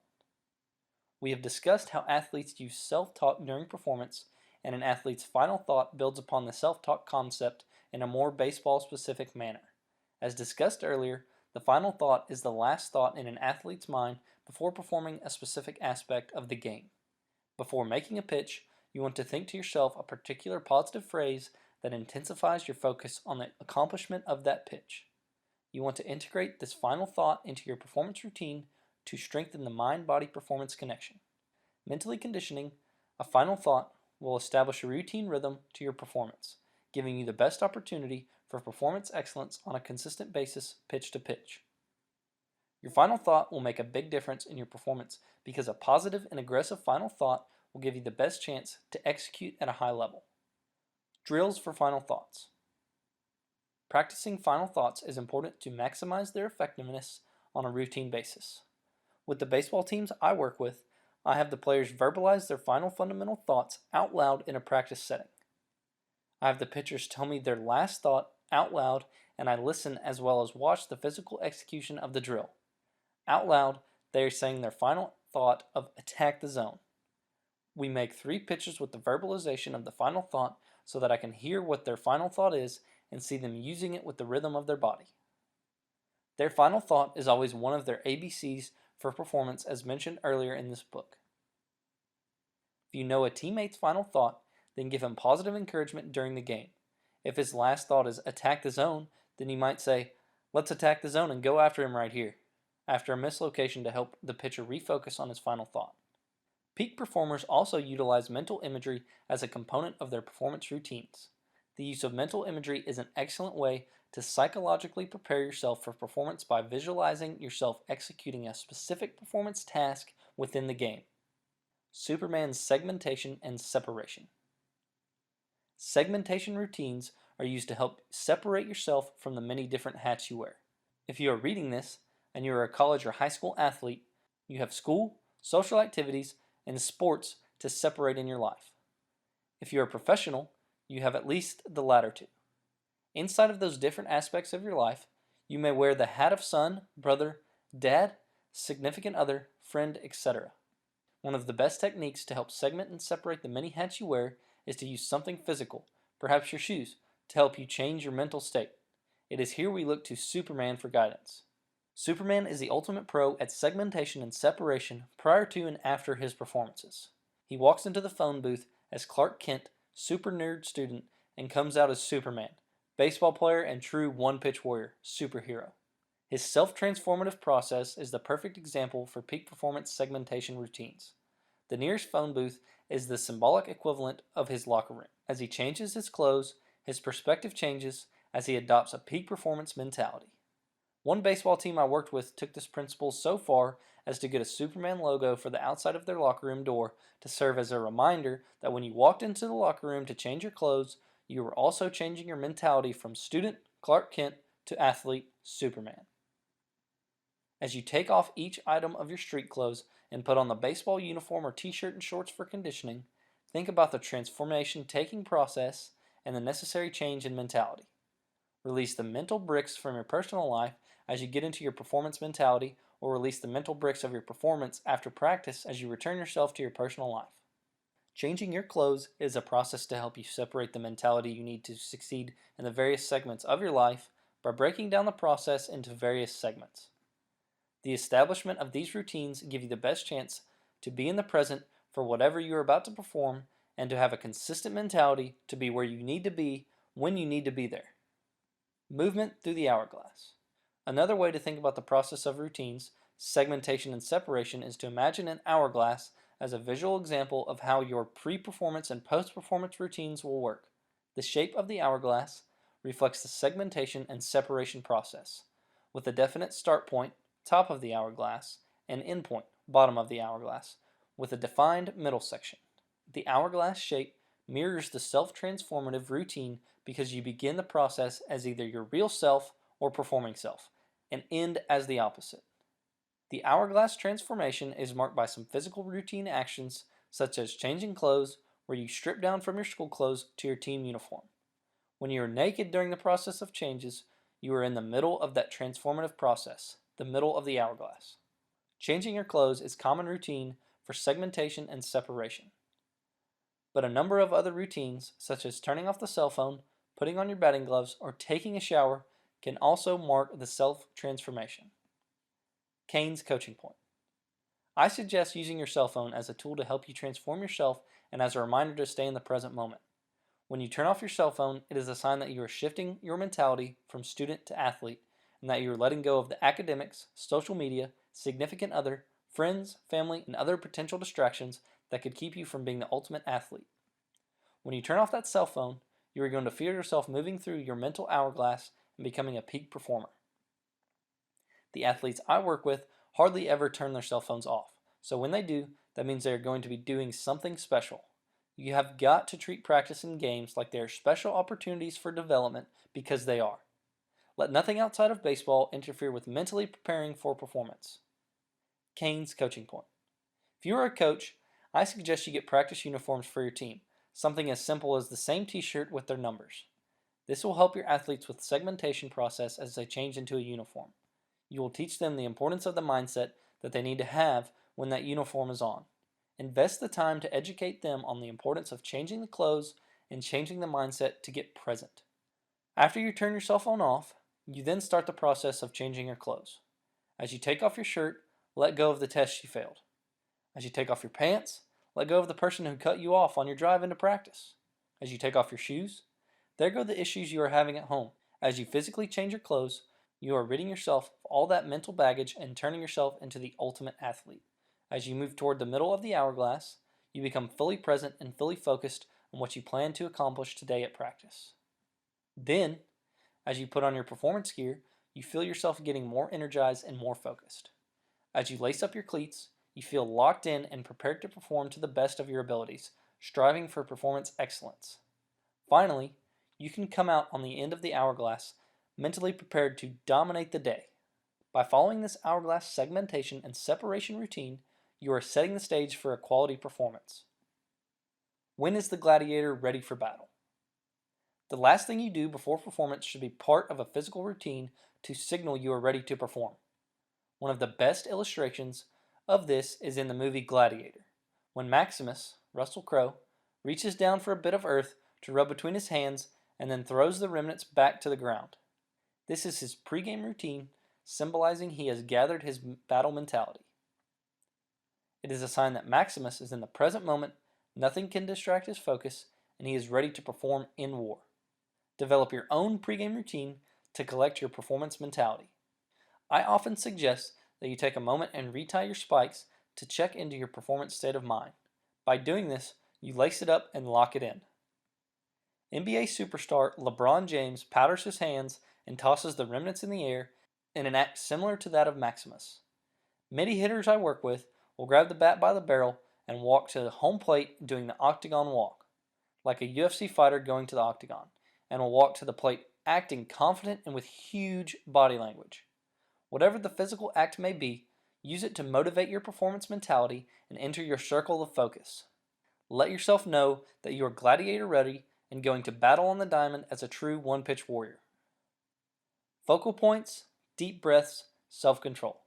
We have discussed how athletes use self-talk during performance, and an athlete's final thought builds upon the self-talk concept in a more baseball-specific manner. As discussed earlier, the final thought is the last thought in an athlete's mind before performing a specific aspect of the game. Before making a pitch, you want to think to yourself a particular positive phrase that intensifies your focus on the accomplishment of that pitch. You want to integrate this final thought into your performance routine to strengthen the mind-body performance connection. Mentally conditioning a final thought will establish a routine rhythm to your performance, giving you the best opportunity for performance excellence on a consistent basis, pitch to pitch. Your final thought will make a big difference in your performance because a positive and aggressive final thought will give you the best chance to execute at a high level. Drills for final thoughts. Practicing final thoughts is important to maximize their effectiveness on a routine basis. With the baseball teams I work with, I have the players verbalize their final fundamental thoughts out loud in a practice setting. I have the pitchers tell me their last thought out loud, and I listen as well as watch the physical execution of the drill. Out loud, they are saying their final thought of attack the zone. We make 3 pitches with the verbalization of the final thought so that I can hear what their final thought is and see them using it with the rhythm of their body. Their final thought is always one of their ABCs for performance as mentioned earlier in this book. If you know a teammate's final thought, then give him positive encouragement during the game. If his last thought is attack the zone, then you might say, let's attack the zone and go after him right here, after a mislocation to help the pitcher refocus on his final thought. Peak performers also utilize mental imagery as a component of their performance routines. The use of mental imagery is an excellent way to psychologically prepare yourself for performance by visualizing yourself executing a specific performance task within the game. Superman's segmentation and separation. Segmentation routines are used to help separate yourself from the many different hats you wear. If you are reading this and you are a college or high school athlete, you have school, social activities, and sports to separate in your life. If you are a professional, you have at least the latter two. Inside of those different aspects of your life, you may wear the hat of son, brother, dad, significant other, friend, etc. One of the best techniques to help segment and separate the many hats you wear is to use something physical, perhaps your shoes, to help you change your mental state. It is here we look to Superman for guidance. Superman is the ultimate pro at segmentation and separation prior to and after his performances. He walks into the phone booth as Clark Kent, super nerd student, and comes out as Superman, baseball player and true one-pitch warrior, superhero. His self-transformative process is the perfect example for peak performance segmentation routines. The nearest phone booth is the symbolic equivalent of his locker room. As he changes his clothes, his perspective changes as he adopts a peak performance mentality. One baseball team I worked with took this principle so far as to get a Superman logo for the outside of their locker room door to serve as a reminder that when you walked into the locker room to change your clothes, you were also changing your mentality from student Clark Kent to athlete Superman. As you take off each item of your street clothes and put on the baseball uniform or t-shirt and shorts for conditioning, think about the transformation taking process and the necessary change in mentality. Release the mental bricks from your personal life as you get into your performance mentality, or release the mental bricks of your performance after practice as you return yourself to your personal life. Changing your clothes is a process to help you separate the mentality you need to succeed in the various segments of your life by breaking down the process into various segments. The establishment of these routines give you the best chance to be in the present for whatever you are about to perform and to have a consistent mentality to be where you need to be when you need to be there. Movement through the hourglass. Another way to think about the process of routines, segmentation and separation, is to imagine an hourglass as a visual example of how your pre-performance and post-performance routines will work. The shape of the hourglass reflects the segmentation and separation process, with a definite start point, top of the hourglass, and end point, bottom of the hourglass, with a defined middle section. The hourglass shape mirrors the self-transformative routine because you begin the process as either your real self or performing self, and end as the opposite. The hourglass transformation is marked by some physical routine actions such as changing clothes, where you strip down from your school clothes to your team uniform. When you are naked during the process of changes, you are in the middle of that transformative process, the middle of the hourglass. Changing your clothes is common routine for segmentation and separation. But a number of other routines, such as turning off the cell phone, putting on your batting gloves, or taking a shower, can also mark the self-transformation. Cain's coaching point. I suggest using your cell phone as a tool to help you transform yourself and as a reminder to stay in the present moment. When you turn off your cell phone, it is a sign that you are shifting your mentality from student to athlete, and that you are letting go of the academics, social media, significant other, friends, family, and other potential distractions that could keep you from being the ultimate athlete. When you turn off that cell phone, you are going to feel yourself moving through your mental hourglass and becoming a peak performer. The athletes I work with hardly ever turn their cell phones off, so when they do, that means they are going to be doing something special. You have got to treat practice and games like they are special opportunities for development, because they are. Let nothing outside of baseball interfere with mentally preparing for performance. Cain's coaching point. If you are a coach, I suggest you get practice uniforms for your team, something as simple as the same t-shirt with their numbers. This will help your athletes with the segmentation process as they change into a uniform. You will teach them the importance of the mindset that they need to have when that uniform is on. Invest the time to educate them on the importance of changing the clothes and changing the mindset to get present. After you turn your cell phone off, you then start the process of changing your clothes. As you take off your shirt, let go of the test you failed. As you take off your pants, let go of the person who cut you off on your drive into practice. As you take off your shoes, there go the issues you are having at home. As you physically change your clothes, you are ridding yourself of all that mental baggage and turning yourself into the ultimate athlete. As you move toward the middle of the hourglass, you become fully present and fully focused on what you plan to accomplish today at practice. Then, as you put on your performance gear, you feel yourself getting more energized and more focused. As you lace up your cleats, you feel locked in and prepared to perform to the best of your abilities, striving for performance excellence. Finally, you can come out on the end of the hourglass mentally prepared to dominate the day. By following this hourglass segmentation and separation routine, you are setting the stage for a quality performance. When is the gladiator ready for battle? The last thing you do before performance should be part of a physical routine to signal you are ready to perform. One of the best illustrations of this is in the movie Gladiator, when Maximus, Russell Crowe, reaches down for a bit of earth to rub between his hands and then throws the remnants back to the ground. This is his pregame routine, symbolizing he has gathered his battle mentality. It is a sign that Maximus is in the present moment, nothing can distract his focus, and he is ready to perform in war. Develop your own pregame routine to collect your performance mentality. I often suggest that you take a moment and retie your spikes to check into your performance state of mind. By doing this, you lace it up and lock it in. NBA superstar LeBron James powders his hands and tosses the remnants in the air in an act similar to that of Maximus. Many hitters I work with will grab the bat by the barrel and walk to the home plate doing the octagon walk, like a UFC fighter going to the octagon, and will walk to the plate acting confident and with huge body language. Whatever the physical act may be, use it to motivate your performance mentality and enter your circle of focus. Let yourself know that you are gladiator ready and going to battle on the diamond as a true one-pitch warrior. Focal points, deep breaths, self-control.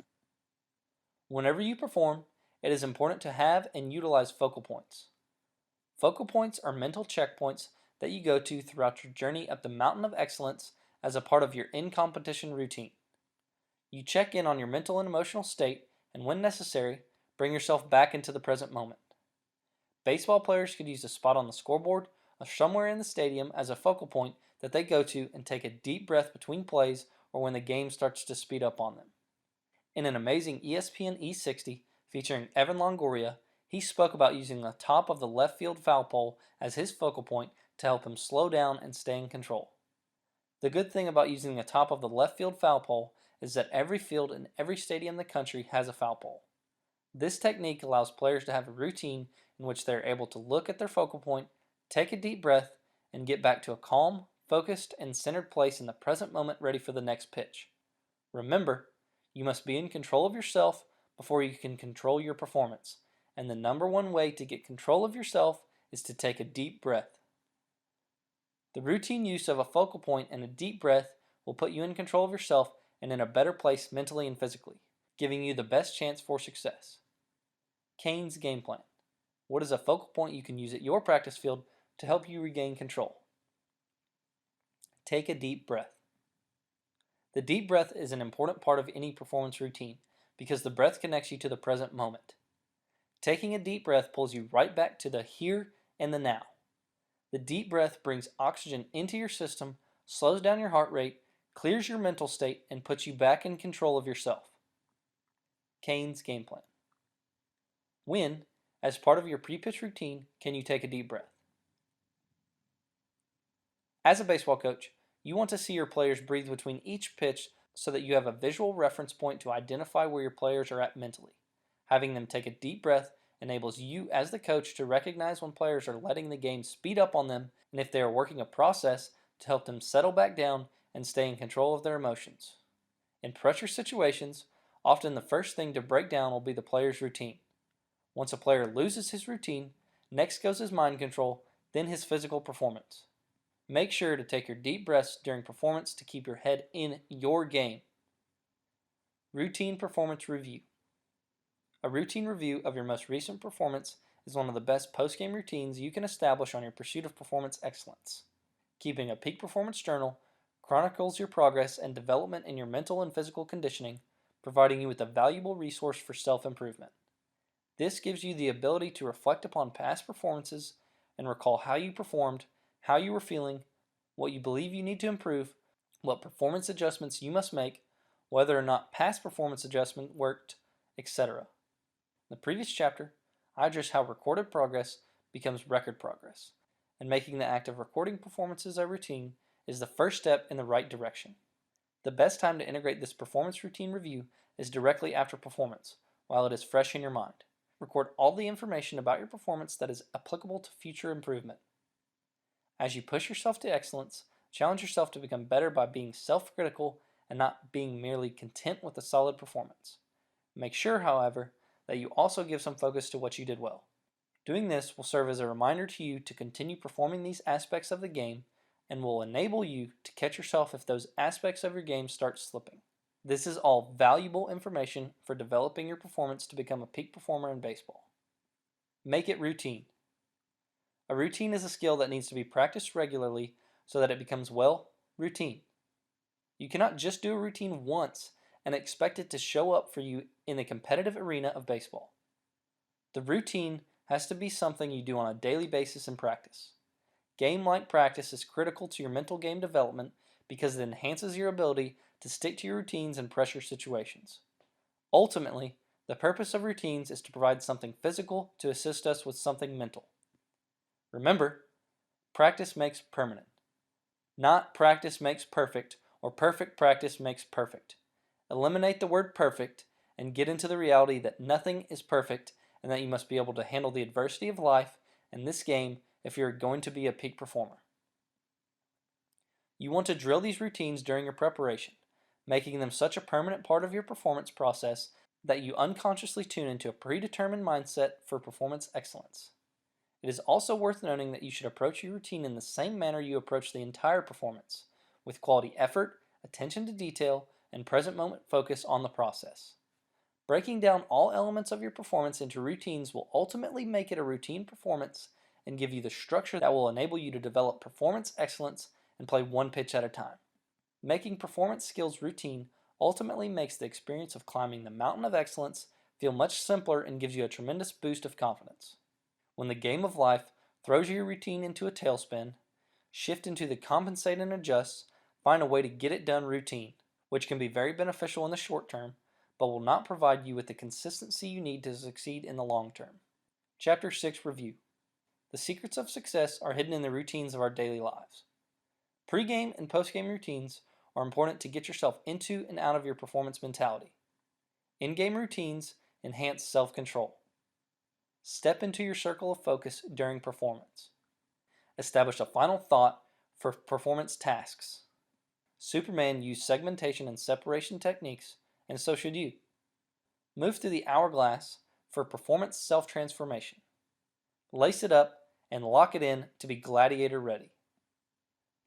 Whenever you perform, it is important to have and utilize focal points. Focal points are mental checkpoints that you go to throughout your journey up the mountain of excellence as a part of your in-competition routine. You check in on your mental and emotional state, and when necessary, bring yourself back into the present moment. Baseball players could use a spot on the scoreboard or somewhere in the stadium as a focal point that they go to and take a deep breath between plays or when the game starts to speed up on them. In an amazing ESPN E60 featuring Evan Longoria, he spoke about using the top of the left field foul pole as his focal point to help him slow down and stay in control. The good thing about using the top of the left field foul pole is that every field in every stadium in the country has a foul pole. This technique allows players to have a routine in which they are able to look at their focal point, take a deep breath, and get back to a calm, focused, and centered place in the present moment ready for the next pitch. Remember, you must be in control of yourself before you can control your performance, and the number one way to get control of yourself is to take a deep breath. The routine use of a focal point and a deep breath will put you in control of yourself and in a better place mentally and physically, giving you the best chance for success. Cain's game plan. What is a focal point you can use at your practice field to help you regain control? Take a deep breath. The deep breath is an important part of any performance routine because the breath connects you to the present moment. Taking a deep breath pulls you right back to the here and the now. The deep breath brings oxygen into your system, slows down your heart rate, clears your mental state, and puts you back in control of yourself. Cain's game plan. When, as part of your pre-pitch routine, can you take a deep breath? As a baseball coach, you want to see your players breathe between each pitch so that you have a visual reference point to identify where your players are at mentally. Having them take a deep breath enables you as the coach to recognize when players are letting the game speed up on them and if they are working a process to help them settle back down and stay in control of their emotions. In pressure situations, often the first thing to break down will be the player's routine. Once a player loses his routine, next goes his mind control, then his physical performance. Make sure to take your deep breaths during performance to keep your head in your game. Routine performance review. A routine review of your most recent performance is one of the best post-game routines you can establish on your pursuit of performance excellence. Keeping a peak performance journal chronicles your progress and development in your mental and physical conditioning, providing you with a valuable resource for self-improvement. This gives you the ability to reflect upon past performances and recall how you performed, how you were feeling, what you believe you need to improve, what performance adjustments you must make, whether or not past performance adjustment worked, etc. In the previous chapter, I addressed how recorded progress becomes record progress, and making the act of recording performances a routine is the first step in the right direction. The best time to integrate this performance routine review is directly after performance, while it is fresh in your mind. Record all the information about your performance that is applicable to future improvement. As you push yourself to excellence, challenge yourself to become better by being self-critical and not being merely content with a solid performance. Make sure, however, that you also give some focus to what you did well. Doing this will serve as a reminder to you to continue performing these aspects of the game and will enable you to catch yourself if those aspects of your game start slipping. This is all valuable information for developing your performance to become a peak performer in baseball. Make it routine. A routine is a skill that needs to be practiced regularly so that it becomes, well, routine. You cannot just do a routine once and expect it to show up for you in the competitive arena of baseball. The routine has to be something you do on a daily basis in practice. Game-like practice is critical to your mental game development because it enhances your ability to stick to your routines in pressure situations. Ultimately, the purpose of routines is to provide something physical to assist us with something mental. Remember, practice makes permanent. Not practice makes perfect or perfect practice makes perfect. Eliminate the word perfect and get into the reality that nothing is perfect and that you must be able to handle the adversity of life and this game if you're going to be a peak performer. You want to drill these routines during your preparation, making them such a permanent part of your performance process that you unconsciously tune into a predetermined mindset for performance excellence. It is also worth noting that you should approach your routine in the same manner you approach the entire performance, with quality effort, attention to detail, and present moment focus on the process. Breaking down all elements of your performance into routines will ultimately make it a routine performance and give you the structure that will enable you to develop performance excellence and play one pitch at a time. Making performance skills routine ultimately makes the experience of climbing the mountain of excellence feel much simpler and gives you a tremendous boost of confidence. When the game of life throws your routine into a tailspin, shift into the compensate and adjust, find a way to get it done routine, which can be very beneficial in the short term, but will not provide you with the consistency you need to succeed in the long term. Chapter 6 Review. The secrets of success are hidden in the routines of our daily lives. Pre-game and post-game routines are important to get yourself into and out of your performance mentality. In-game routines enhance self-control. Step into your circle of focus during performance. Establish a final thought for performance tasks. Superman used segmentation and separation techniques, and so should you. Move through the hourglass for performance self-transformation. Lace it up and lock it in to be gladiator ready.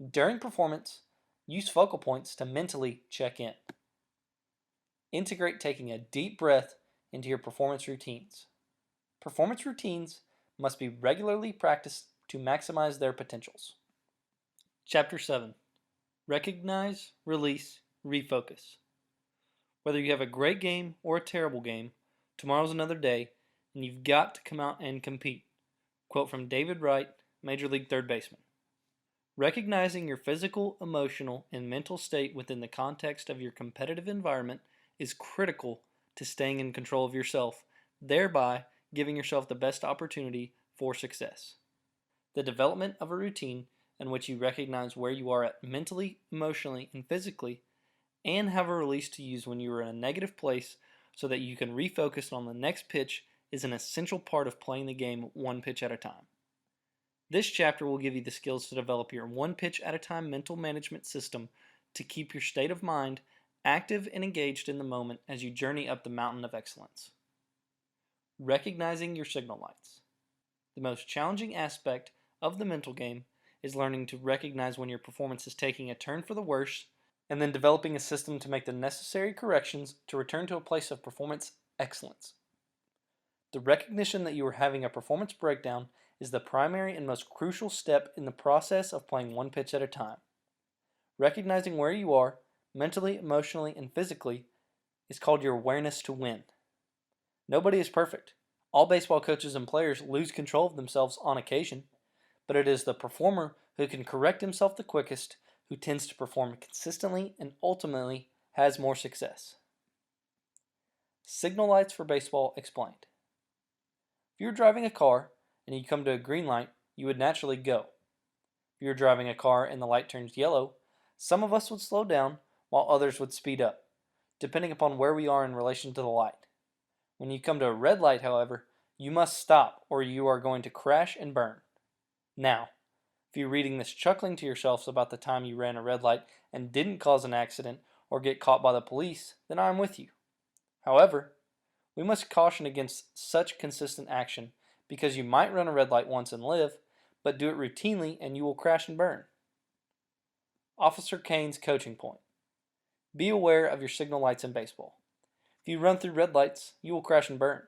During performance, use focal points to mentally check in. Integrate taking a deep breath into your performance routines. Performance routines must be regularly practiced to maximize their potentials. Chapter 7. Recognize, release, refocus. Whether you have a great game or a terrible game, tomorrow's another day, and you've got to come out and compete. Quote from David Wright, Major League third baseman. Recognizing your physical, emotional, and mental state within the context of your competitive environment is critical to staying in control of yourself, thereby giving yourself the best opportunity for success. The development of a routine in which you recognize where you are at mentally, emotionally, and physically, and have a release to use when you are in a negative place so that you can refocus on the next pitch is an essential part of playing the game one pitch at a time. This chapter will give you the skills to develop your one pitch at a time mental management system to keep your state of mind active and engaged in the moment as you journey up the mountain of excellence. Recognizing your signal lights. The most challenging aspect of the mental game is learning to recognize when your performance is taking a turn for the worse and then developing a system to make the necessary corrections to return to a place of performance excellence. The recognition that you are having a performance breakdown is the primary and most crucial step in the process of playing one pitch at a time. Recognizing where you are, mentally, emotionally, and physically, is called your awareness to win. Nobody is perfect. All baseball coaches and players lose control of themselves on occasion, but it is the performer who can correct himself the quickest who tends to perform consistently and ultimately has more success. Signal lights for baseball explained. If you were driving a car and you come to a green light, you would naturally go. If you were driving a car and the light turns yellow, some of us would slow down while others would speed up, depending upon where we are in relation to the light. When you come to a red light, however, you must stop or you are going to crash and burn. Now, if you're reading this chuckling to yourselves about the time you ran a red light and didn't cause an accident or get caught by the police, then I'm with you. However, we must caution against such consistent action because you might run a red light once and live, but do it routinely and you will crash and burn. Officer Cain's coaching point. Be aware of your signal lights in baseball. If you run through red lights, you will crash and burn.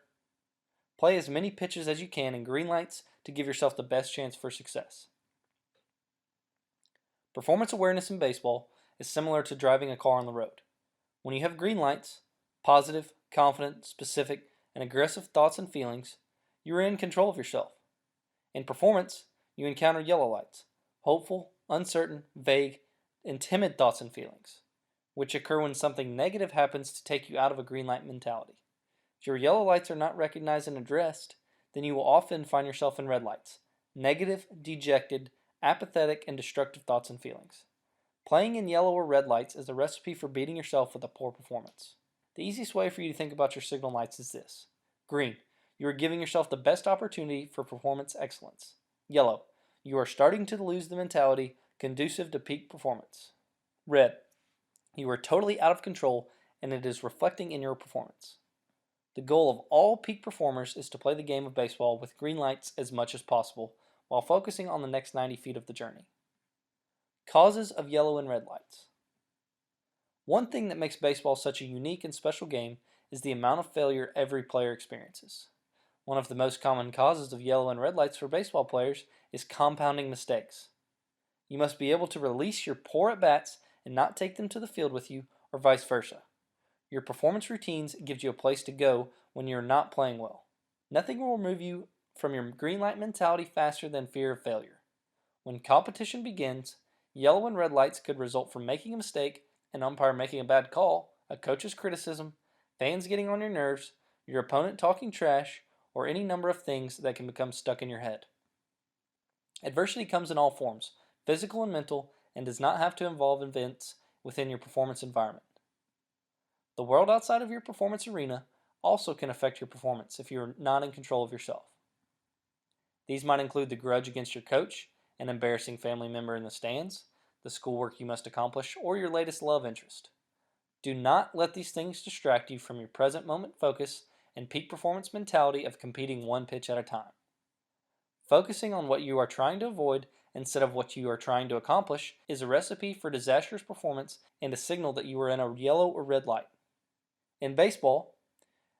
Play as many pitches as you can in green lights to give yourself the best chance for success. Performance awareness in baseball is similar to driving a car on the road. When you have green lights, positive, confident, specific, and aggressive thoughts and feelings, you are in control of yourself. In performance, you encounter yellow lights, hopeful, uncertain, vague, and timid thoughts and feelings, which occur when something negative happens to take you out of a green light mentality. If your yellow lights are not recognized and addressed, then you will often find yourself in red lights, negative, dejected, apathetic, and destructive thoughts and feelings. Playing in yellow or red lights is a recipe for beating yourself with a poor performance. The easiest way for you to think about your signal lights is this. Green, you are giving yourself the best opportunity for performance excellence. Yellow, you are starting to lose the mentality conducive to peak performance. Red, you are totally out of control and it is reflecting in your performance. The goal of all peak performers is to play the game of baseball with green lights as much as possible while focusing on the next 90 feet of the journey. Causes of yellow and red lights. One thing that makes baseball such a unique and special game is the amount of failure every player experiences. One of the most common causes of yellow and red lights for baseball players is compounding mistakes. You must be able to release your poor at-bats and not take them to the field with you, or vice versa. Your performance routines gives you a place to go when you're not playing well. Nothing will remove you from your green light mentality faster than fear of failure. When competition begins, yellow and red lights could result from making a mistake, an umpire making a bad call, a coach's criticism, fans getting on your nerves, your opponent talking trash, or any number of things that can become stuck in your head. Adversity comes in all forms, physical and mental, and does not have to involve events within your performance environment. The world outside of your performance arena also can affect your performance if you are not in control of yourself. These might include the grudge against your coach, an embarrassing family member in the stands, the schoolwork you must accomplish, or your latest love interest. Do not let these things distract you from your present moment focus and peak performance mentality of competing one pitch at a time. Focusing on what you are trying to avoid instead of what you are trying to accomplish is a recipe for disastrous performance and a signal that you are in a yellow or red light. In baseball,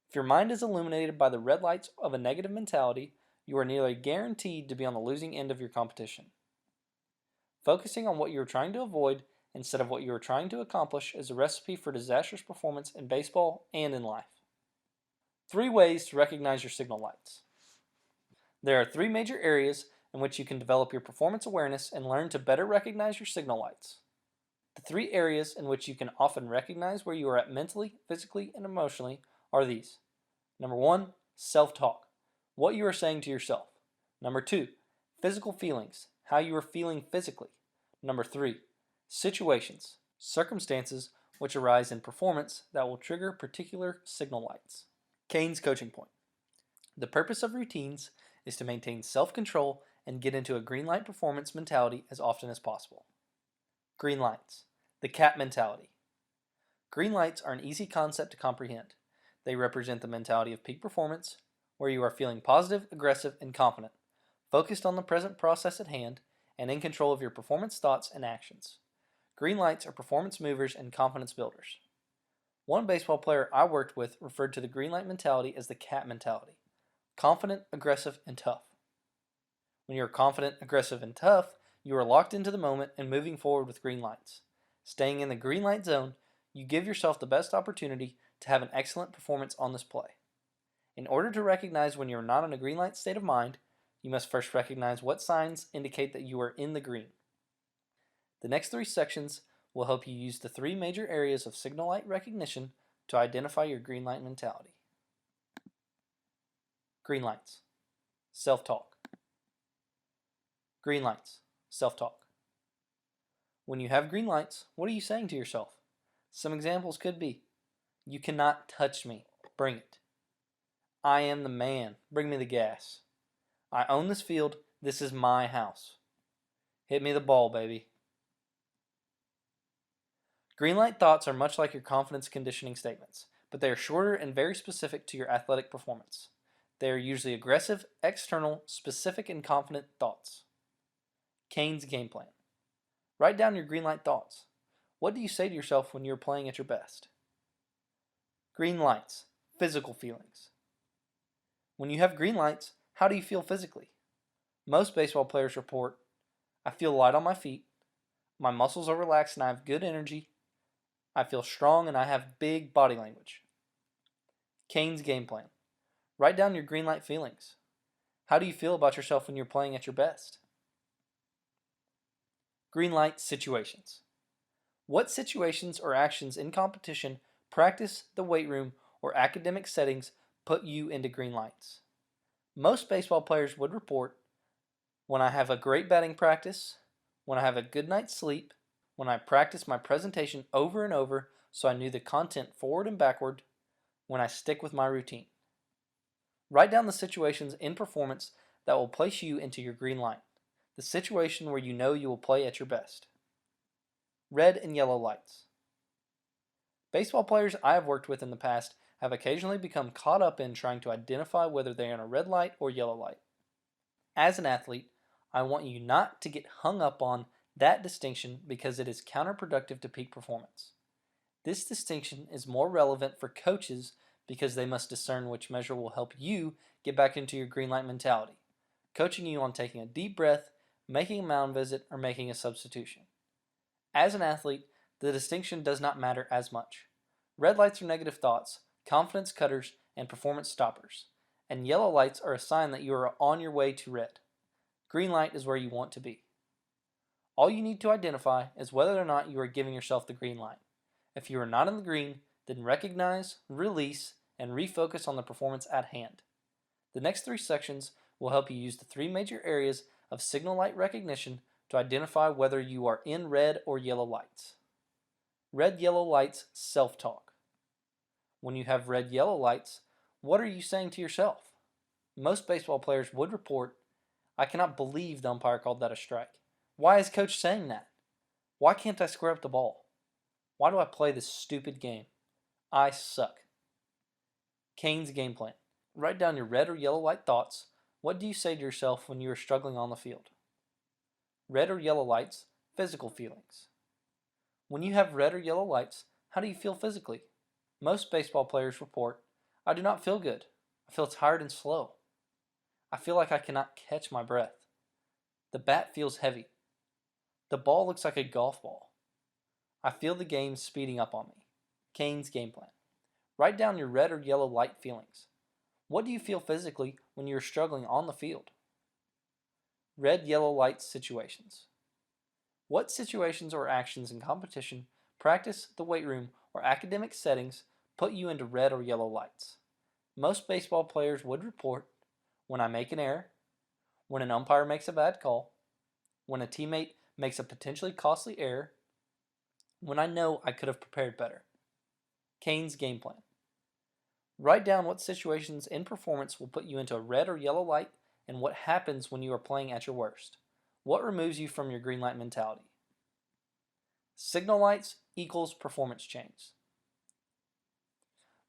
if your mind is illuminated by the red lights of a negative mentality, you are nearly guaranteed to be on the losing end of your competition. Focusing on what you are trying to avoid instead of what you are trying to accomplish is a recipe for disastrous performance in baseball and in life. 3 ways to recognize your signal lights. There are 3 major areas in which you can develop your performance awareness and learn to better recognize your signal lights. The 3 areas in which you can often recognize where you are at mentally, physically, and emotionally are these. Number 1, self-talk, what you are saying to yourself. Number 2, physical feelings, how you are feeling physically. Number 3, situations, circumstances which arise in performance that will trigger particular signal lights. Cain's coaching point. The purpose of routines is to maintain self-control and get into a green light performance mentality as often as possible. Green lights. The cat mentality. Green lights are an easy concept to comprehend. They represent the mentality of peak performance, where you are feeling positive, aggressive, and confident, focused on the present process at hand, and in control of your performance thoughts and actions. Green lights are performance movers and confidence builders. One baseball player I worked with referred to the green light mentality as the cat mentality. Confident, aggressive, and tough. When you're confident, aggressive, and tough, you are locked into the moment and moving forward with green lights. Staying in the green light zone, you give yourself the best opportunity to have an excellent performance on this play. In order to recognize when you're not in a green light state of mind, you must first recognize what signs indicate that you are in the green. The next 3 sections will help you use the 3 major areas of signal light recognition to identify your green light mentality. Green lights. self-talk. Green lights, self-talk. When you have green lights, what are you saying to yourself? Some examples could be, you cannot touch me, bring it. I am the man, bring me the gas. I own this field, this is my house. Hit me the ball, baby. Green light thoughts are much like your confidence conditioning statements, but they are shorter and very specific to your athletic performance. They are usually aggressive, external, specific, and confident thoughts. Cain's game plan. Write down your green light thoughts. What do you say to yourself when you're playing at your best? Green lights, physical feelings. When you have green lights, how do you feel physically? Most baseball players report, I feel light on my feet, my muscles are relaxed and I have good energy, I feel strong and I have big body language. Cain's game plan. Write down your green light feelings. How do you feel about yourself when you're playing at your best? Green light situations. What situations or actions in competition, practice, the weight room, or academic settings put you into green lights? Most baseball players would report, when I have a great batting practice, when I have a good night's sleep, when I practice my presentation over and over so I knew the content forward and backward, when I stick with my routine. Write down the situations in performance that will place you into your green light, the situation where you know you will play at your best. Red and yellow lights. Baseball players I have worked with in the past have occasionally become caught up in trying to identify whether they are in a red light or yellow light. As an athlete, I want you not to get hung up on that distinction because it is counterproductive to peak performance. This distinction is more relevant for coaches because they must discern which measure will help you get back into your green light mentality, coaching you on taking a deep breath, making a mound visit, or making a substitution. As an athlete, the distinction does not matter as much. Red lights are negative thoughts, confidence cutters, and performance stoppers, and yellow lights are a sign that you are on your way to red. Green light is where you want to be. All you need to identify is whether or not you are giving yourself the green light. If you are not in the green, then recognize, release, and refocus on the performance at hand. The next 3 sections will help you use the 3 major areas of signal light recognition to identify whether you are in red or yellow lights. Red, yellow lights, self-talk. When you have red, yellow lights, what are you saying to yourself? Most baseball players would report, I cannot believe the umpire called that a strike. Why is coach saying that? Why can't I square up the ball? Why do I play this stupid game? I suck. Cain's game plan. Write down your red or yellow light thoughts. What do you say to yourself when you are struggling on the field? Red or yellow lights, physical feelings. When you have red or yellow lights, how do you feel physically? Most baseball players report, I do not feel good. I feel tired and slow. I feel like I cannot catch my breath. The bat feels heavy. The ball looks like a golf ball. I feel the game speeding up on me. Cain's game plan. Write down your red or yellow light feelings. What do you feel physically when you are struggling on the field? Red, yellow light situations. What situations or actions in competition, practice, the weight room, or academic settings put you into red or yellow lights? Most baseball players would report, when I make an error, when an umpire makes a bad call, when a teammate makes a potentially costly error, when I know I could have prepared better. Cain's game plan. Write down what situations in performance will put you into a red or yellow light and what happens when you are playing at your worst. What removes you from your green light mentality? Signal lights equals performance change.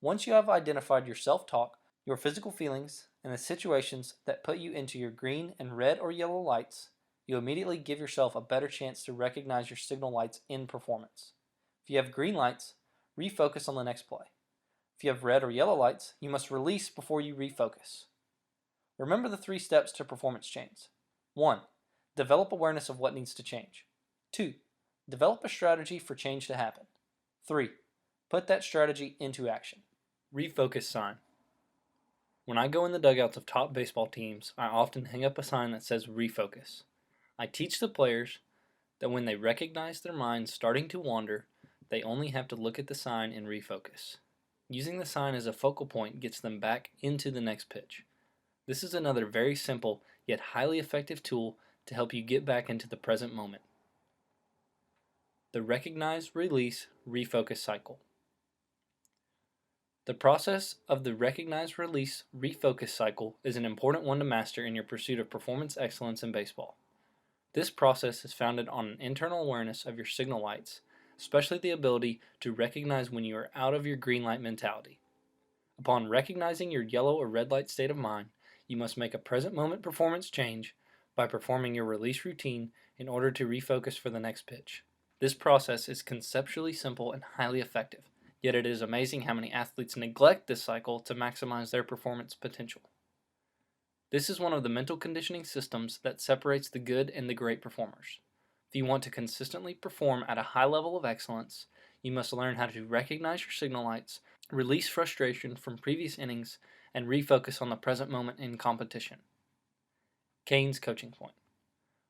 Once you have identified your self-talk, your physical feelings, and the situations that put you into your green and red or yellow lights, you immediately give yourself a better chance to recognize your signal lights in performance. If you have green lights, refocus on the next play. If you have red or yellow lights, you must release before you refocus. Remember the 3 steps to performance change. 1. Develop awareness of what needs to change. 2. Develop a strategy for change to happen. 3. Put that strategy into action. Refocus sign. When I go in the dugouts of top baseball teams, I often hang up a sign that says refocus. I teach the players that when they recognize their minds starting to wander, they only have to look at the sign and refocus. Using the sign as a focal point gets them back into the next pitch. This is another very simple yet highly effective tool to help you get back into the present moment. The recognize, release, refocus cycle. The process of the recognize, release, refocus cycle is an important one to master in your pursuit of performance excellence in baseball. This process is founded on an internal awareness of your signal lights, especially the ability to recognize when you are out of your green light mentality. Upon recognizing your yellow or red light state of mind, you must make a present moment performance change by performing your release routine in order to refocus for the next pitch. This process is conceptually simple and highly effective, yet it is amazing how many athletes neglect this cycle to maximize their performance potential. This is one of the mental conditioning systems that separates the good and the great performers. If you want to consistently perform at a high level of excellence, you must learn how to recognize your signal lights, release frustration from previous innings, and refocus on the present moment in competition. Cain's coaching point.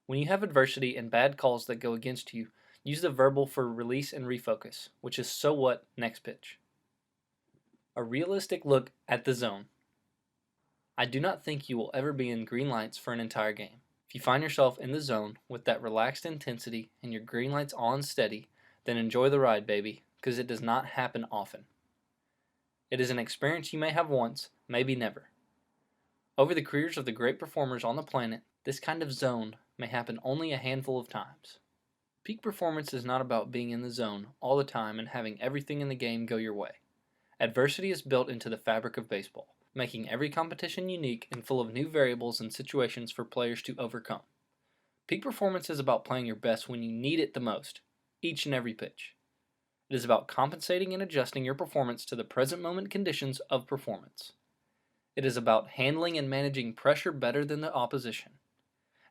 When you have adversity and bad calls that go against you, use the verbal for release and refocus, which is so what, next pitch. A realistic look at the zone. I do not think you will ever be in green lights for an entire game. If you find yourself in the zone with that relaxed intensity and your green lights on steady, then enjoy the ride, baby, because it does not happen often. It is an experience you may have once, maybe never. Over the careers of the great performers on the planet, this kind of zone may happen only a handful of times. Peak performance is not about being in the zone all the time and having everything in the game go your way. Adversity is built into the fabric of baseball, making every competition unique and full of new variables and situations for players to overcome. Peak performance is about playing your best when you need it the most, each and every pitch. It is about compensating and adjusting your performance to the present moment conditions of performance. It is about handling and managing pressure better than the opposition.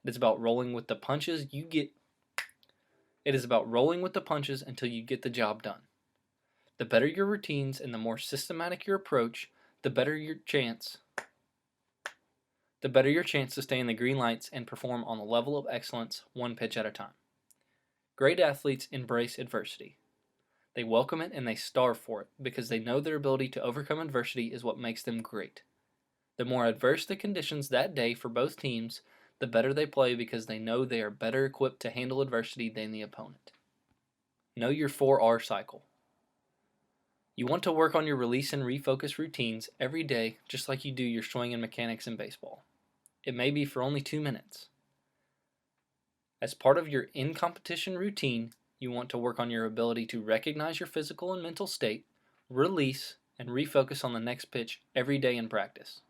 It is about rolling with the punches until you get the job done. The better your routines and the more systematic your approach, the better your chance to stay in the green lights and perform on a level of excellence one pitch at a time. Great athletes embrace adversity. They welcome it and they starve for it because they know their ability to overcome adversity is what makes them great. The more adverse the conditions that day for both teams, the better they play because they know they are better equipped to handle adversity than the opponent. Know your 4R cycle. You want to work on your release and refocus routines every day just like you do your swing and mechanics in baseball. It may be for only 2 minutes. As part of your in-competition routine, you want to work on your ability to recognize your physical and mental state, release, and refocus on the next pitch every day in practice.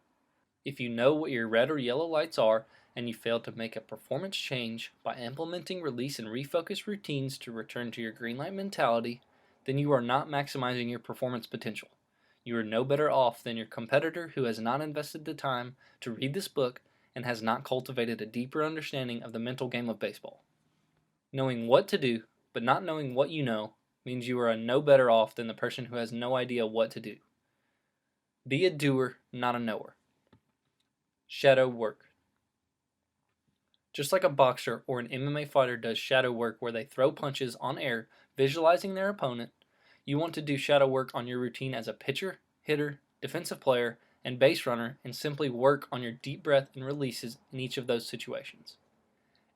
If you know what your red or yellow lights are and you fail to make a performance change by implementing release and refocus routines to return to your green light mentality, then you are not maximizing your performance potential. You are no better off than your competitor who has not invested the time to read this book and has not cultivated a deeper understanding of the mental game of baseball. Knowing what to do, but not knowing what you know, means you are no better off than the person who has no idea what to do. Be a doer, not a knower. Shadow work. Just like a boxer or an MMA fighter does shadow work where they throw punches on air, visualizing their opponent, you want to do shadow work on your routine as a pitcher, hitter, defensive player, and base runner and simply work on your deep breath and releases in each of those situations.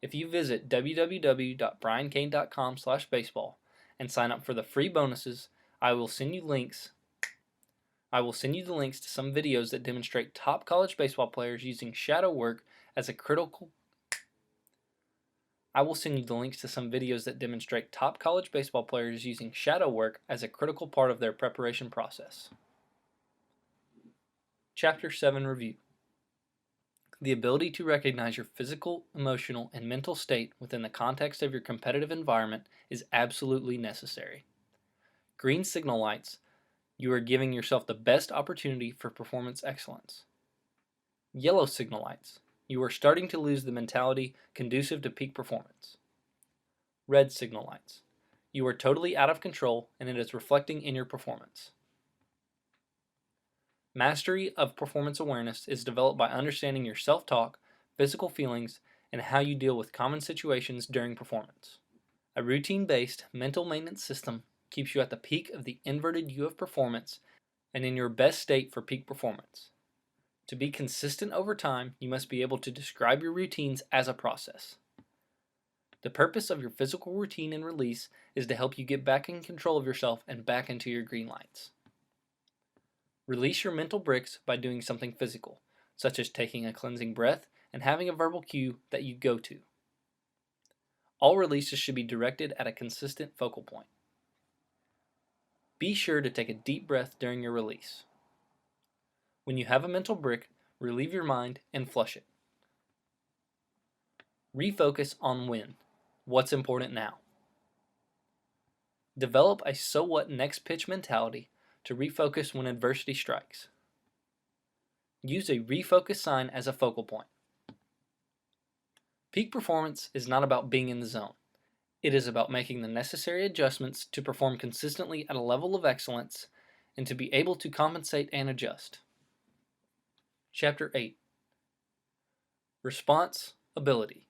If you visit www.briancane.com/baseball and sign up for the free bonuses, I will send you the links to some videos that demonstrate top college baseball players using shadow work as a critical part of their preparation process. Chapter 7 Review. The ability to recognize your physical, emotional, and mental state within the context of your competitive environment is absolutely necessary. Green signal lights, you are giving yourself the best opportunity for performance excellence. Yellow signal lights, you are starting to lose the mentality conducive to peak performance. Red signal lights, you are totally out of control and it is reflecting in your performance. Mastery of performance awareness is developed by understanding your self-talk, physical feelings, and how you deal with common situations during performance. A routine-based mental maintenance system keeps you at the peak of the inverted U of performance and in your best state for peak performance. To be consistent over time, you must be able to describe your routines as a process. The purpose of your physical routine and release is to help you get back in control of yourself and back into your green lights. Release your mental bricks by doing something physical, such as taking a cleansing breath and having a verbal cue that you go to. All releases should be directed at a consistent focal point. Be sure to take a deep breath during your release. When you have a mental brick, relieve your mind and flush it. Refocus on when. What's important now? Develop a so what next pitch mentality to refocus when adversity strikes. Use a refocus sign as a focal point. Peak performance is not about being in the zone. It is about making the necessary adjustments to perform consistently at a level of excellence and to be able to compensate and adjust. Chapter 8. Response Ability.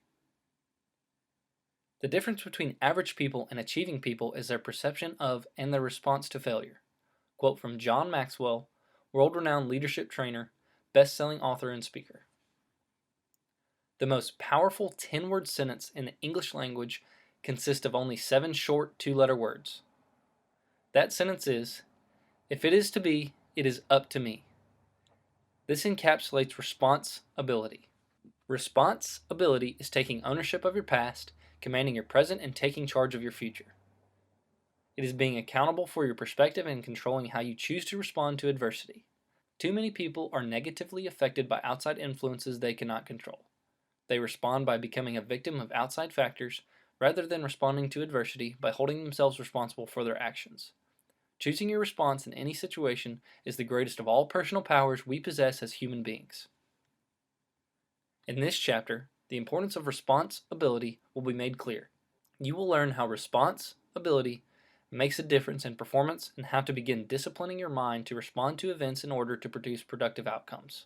The difference between average people and achieving people is their perception of and their response to failure. Quote from John Maxwell, world-renowned leadership trainer, best-selling author and speaker. The most powerful 10-word sentence in the English language consists of only 7 short 2-letter words. That sentence is, "If it is to be, it is up to me." This encapsulates response ability. Response ability is taking ownership of your past, commanding your present, and taking charge of your future. It is being accountable for your perspective and controlling how you choose to respond to adversity. Too many people are negatively affected by outside influences they cannot control. They respond by becoming a victim of outside factors rather than responding to adversity by holding themselves responsible for their actions. Choosing your response in any situation is the greatest of all personal powers we possess as human beings. In this chapter, the importance of response ability will be made clear. You will learn how response ability makes a difference in performance and how to begin disciplining your mind to respond to events in order to produce productive outcomes.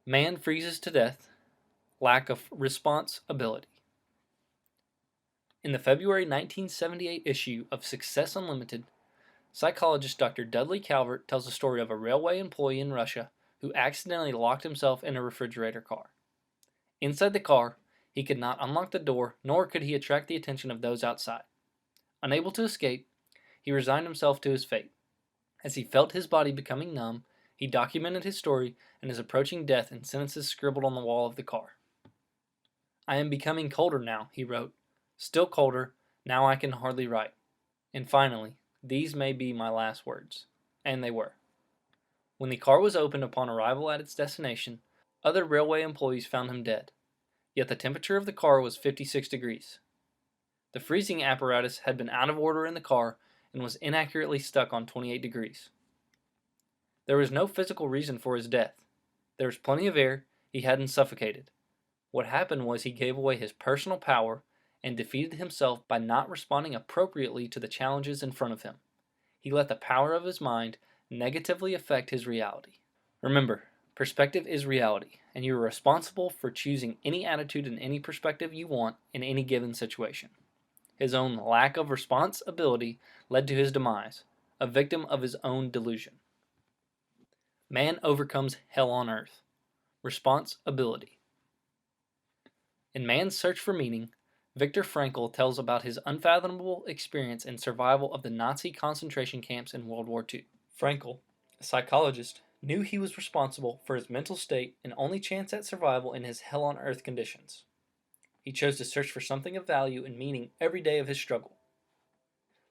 Man freezes to death. Lack of response ability. In the February 1978 issue of Success Unlimited, psychologist Dr. Dudley Calvert tells the story of a railway employee in Russia who accidentally locked himself in a refrigerator car. Inside the car, he could not unlock the door, nor could he attract the attention of those outside. Unable to escape, he resigned himself to his fate. As he felt his body becoming numb, he documented his story and his approaching death in sentences scribbled on the wall of the car. "I am becoming colder now," he wrote. "Still colder, now I can hardly write." And finally, "These may be my last words." And they were. When the car was opened upon arrival at its destination, other railway employees found him dead. Yet the temperature of the car was 56 degrees. The freezing apparatus had been out of order in the car and was inaccurately stuck on 28 degrees. There was no physical reason for his death. There was plenty of air, he hadn't suffocated. What happened was he gave away his personal power and defeated himself by not responding appropriately to the challenges in front of him. He let the power of his mind negatively affect his reality. Remember, perspective is reality, and you are responsible for choosing any attitude and any perspective you want in any given situation. His own lack of responsibility led to his demise, a victim of his own delusion. Man overcomes hell on earth. Responsibility. In Man's Search for Meaning, Viktor Frankl tells about his unfathomable experience in survival of the Nazi concentration camps in World War II. Frankl, a psychologist, knew he was responsible for his mental state and only chance at survival in his hell-on-earth conditions. He chose to search for something of value and meaning every day of his struggle.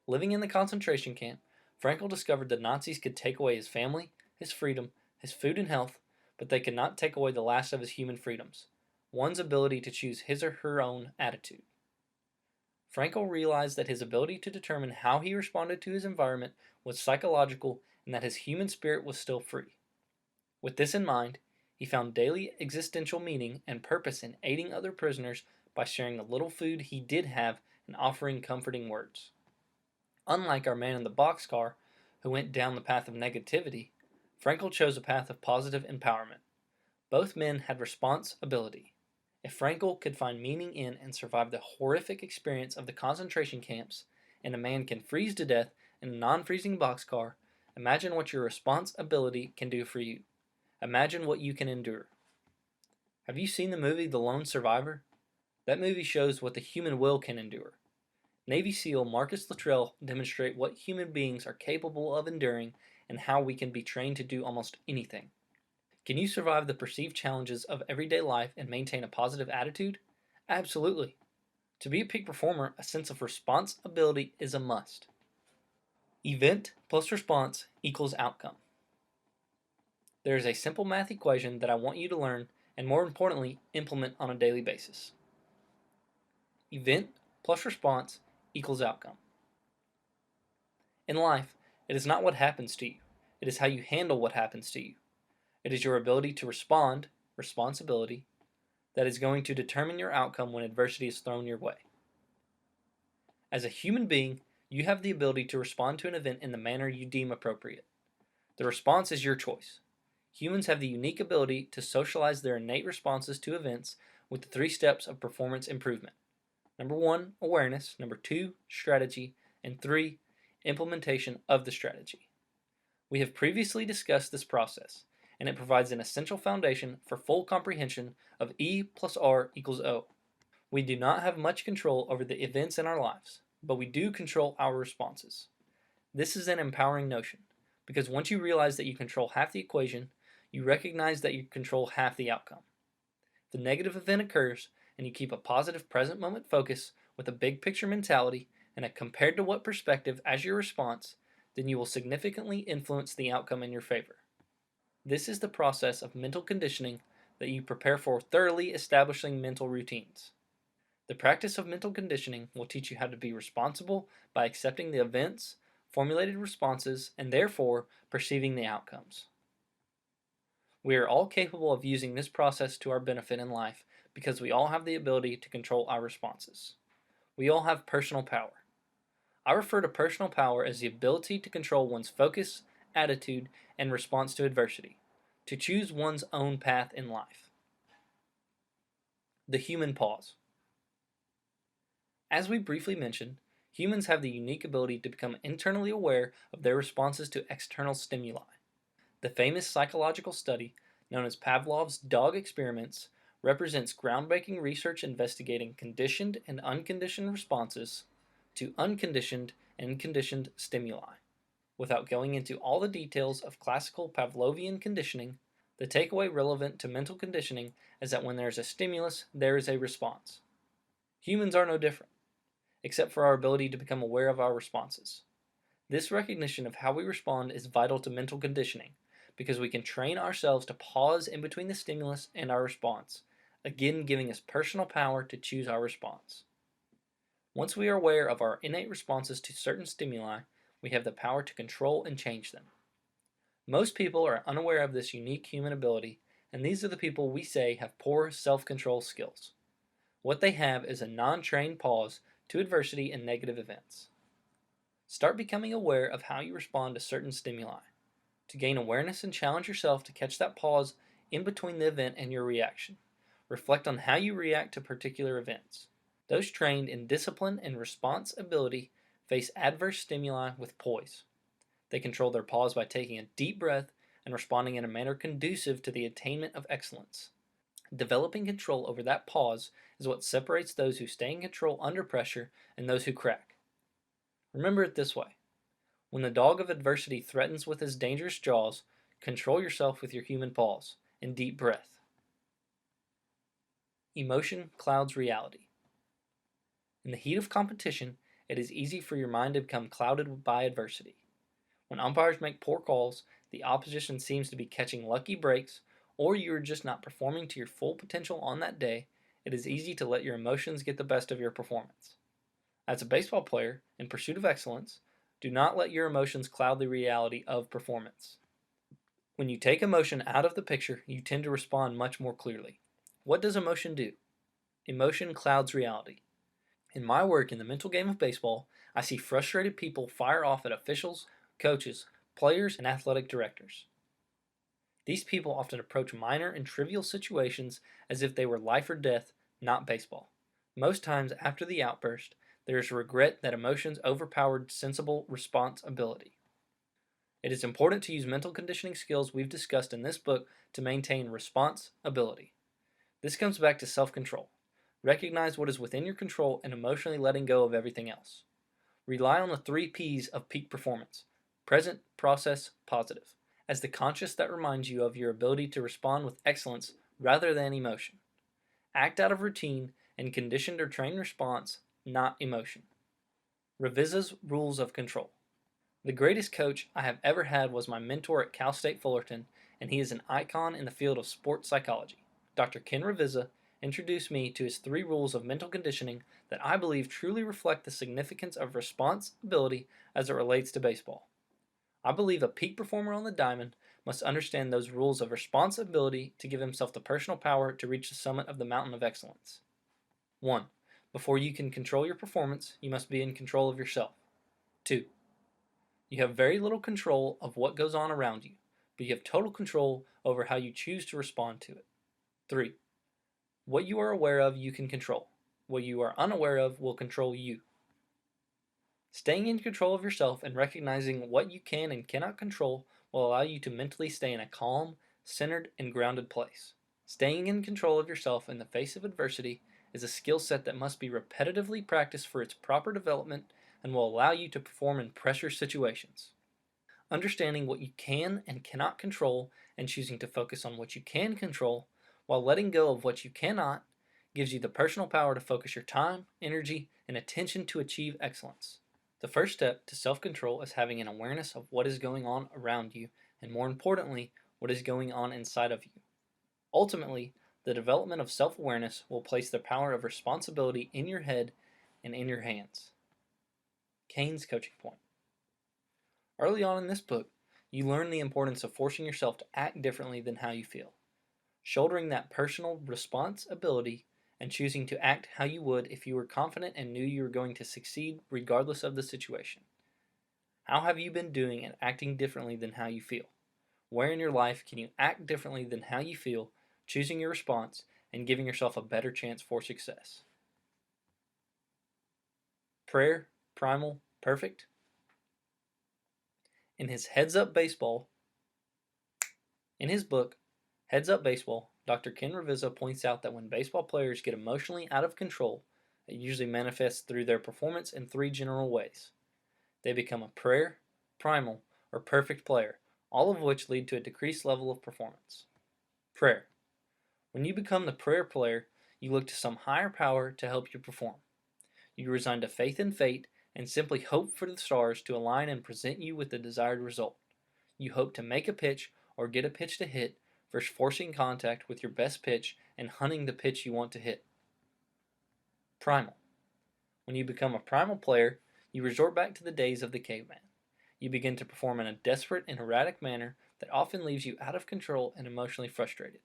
Living in the concentration camp, Frankl discovered the Nazis could take away his family, his freedom, his food and health, but they could not take away the last of his human freedoms, one's ability to choose his or her own attitude. Frankl realized that his ability to determine how he responded to his environment was psychological and that his human spirit was still free. With this in mind, he found daily existential meaning and purpose in aiding other prisoners by sharing the little food he did have and offering comforting words. Unlike our man in the boxcar, who went down the path of negativity, Frankl chose a path of positive empowerment. Both men had responsibility. If Frankl could find meaning in and survive the horrific experience of the concentration camps, and a man can freeze to death in a non-freezing boxcar, imagine what your responsibility can do for you. Imagine what you can endure. Have you seen the movie The Lone Survivor? That movie shows what the human will can endure. Navy SEAL Marcus Luttrell demonstrates what human beings are capable of enduring and how we can be trained to do almost anything. Can you survive the perceived challenges of everyday life and maintain a positive attitude? Absolutely. To be a peak performer, a sense of responsibility is a must. Event plus response equals outcome. There is a simple math equation that I want you to learn and, more importantly, implement on a daily basis. Event plus response equals outcome. In life, it is not what happens to you, it is how you handle what happens to you. It is your ability to respond, responsibility, that is going to determine your outcome when adversity is thrown your way. As a human being, you have the ability to respond to an event in the manner you deem appropriate. The response is your choice. Humans have the unique ability to socialize their innate responses to events with the 3 steps of performance improvement. Number 1, awareness. Number 2, strategy. And 3, implementation of the strategy. We have previously discussed this process, and it provides an essential foundation for full comprehension of E plus R equals O. We do not have much control over the events in our lives, but we do control our responses. This is an empowering notion, because once you realize that you control half the equation, you recognize that you control half the outcome. If the negative event occurs, and you keep a positive present moment focus with a big picture mentality and a compared to what perspective as your response, then you will significantly influence the outcome in your favor. This is the process of mental conditioning that you prepare for thoroughly establishing mental routines. The practice of mental conditioning will teach you how to be responsible by accepting the events, formulated responses, and therefore perceiving the outcomes. We are all capable of using this process to our benefit in life because we all have the ability to control our responses. We all have personal power. I refer to personal power as the ability to control one's focus, attitude, and response to adversity, to choose one's own path in life. The human pause. As we briefly mentioned, humans have the unique ability to become internally aware of their responses to external stimuli. The famous psychological study, known as Pavlov's dog experiments, represents groundbreaking research investigating conditioned and unconditioned responses to unconditioned and conditioned stimuli. Without going into all the details of classical Pavlovian conditioning, the takeaway relevant to mental conditioning is that when there is a stimulus, there is a response. Humans are no different, except for our ability to become aware of our responses. This recognition of how we respond is vital to mental conditioning, because we can train ourselves to pause in between the stimulus and our response, again giving us personal power to choose our response. Once we are aware of our innate responses to certain stimuli, we have the power to control and change them. Most people are unaware of this unique human ability, and these are the people we say have poor self-control skills. What they have is a non-trained pause to adversity and negative events. Start becoming aware of how you respond to certain stimuli. To gain awareness and challenge yourself to catch that pause in between the event and your reaction. Reflect on how you react to particular events. Those trained in discipline and response ability face adverse stimuli with poise. They control their pause by taking a deep breath and responding in a manner conducive to the attainment of excellence. Developing control over that pause is what separates those who stay in control under pressure and those who crack. Remember it this way. When the dog of adversity threatens with his dangerous jaws, control yourself with your human pause and deep breath. Emotion clouds reality. In the heat of competition, it is easy for your mind to become clouded by adversity. When umpires make poor calls, the opposition seems to be catching lucky breaks, or you are just not performing to your full potential on that day, it is easy to let your emotions get the best of your performance. As a baseball player, in pursuit of excellence, do not let your emotions cloud the reality of performance. When you take emotion out of the picture, you tend to respond much more clearly. What does emotion do? Emotion clouds reality. In my work in the mental game of baseball, I see frustrated people fire off at officials, coaches, players, and athletic directors. These people often approach minor and trivial situations as if they were life or death, not baseball. Most times after the outburst, there is regret that emotions overpowered sensible response ability. It is important to use mental conditioning skills we've discussed in this book to maintain response ability. This comes back to self-control. Recognize what is within your control and emotionally letting go of everything else. Rely on the 3 P's of peak performance: present, process, positive, as the conscious that reminds you of your ability to respond with excellence rather than emotion. Act out of routine and conditioned or trained response, not emotion. Revisa's rules of control. The greatest coach I have ever had was my mentor at Cal State Fullerton, and he is an icon in the field of sports psychology. Dr. Ken Revisa introduced me to his 3 rules of mental conditioning that I believe truly reflect the significance of responsibility as it relates to baseball. I believe a peak performer on the diamond must understand those rules of responsibility to give himself the personal power to reach the summit of the mountain of excellence. 1. Before you can control your performance, you must be in control of yourself. 2. You have very little control of what goes on around you, but you have total control over how you choose to respond to it. 3. What you are aware of, you can control. What you are unaware of will control you. Staying in control of yourself and recognizing what you can and cannot control will allow you to mentally stay in a calm, centered, and grounded place. Staying in control of yourself in the face of adversity is a skill set that must be repetitively practiced for its proper development and will allow you to perform in pressure situations. Understanding what you can and cannot control and choosing to focus on what you can control while letting go of what you cannot gives you the personal power to focus your time, energy, and attention to achieve excellence. The first step to self-control is having an awareness of what is going on around you and, more importantly, what is going on inside of you. Ultimately, the development of self-awareness will place the power of responsibility in your head and in your hands. Cain's coaching point. Early on in this book, you learn the importance of forcing yourself to act differently than how you feel, shouldering that personal responsibility and choosing to act how you would if you were confident and knew you were going to succeed regardless of the situation. How have you been doing at acting differently than how you feel? Where in your life can you act differently than how you feel, choosing your response and giving yourself a better chance for success? Prayer, primal, perfect. In his book, Heads Up Baseball, Dr. Ken Revisa points out that when baseball players get emotionally out of control, it usually manifests through their performance in 3 general ways. They become a prayer, primal, or perfect player, all of which lead to a decreased level of performance. Prayer. When you become the prayer player, you look to some higher power to help you perform. You resign to faith in fate and simply hope for the stars to align and present you with the desired result. You hope to make a pitch or get a pitch to hit versus forcing contact with your best pitch and hunting the pitch you want to hit. Primal. When you become a primal player, you resort back to the days of the caveman. You begin to perform in a desperate and erratic manner that often leaves you out of control and emotionally frustrated,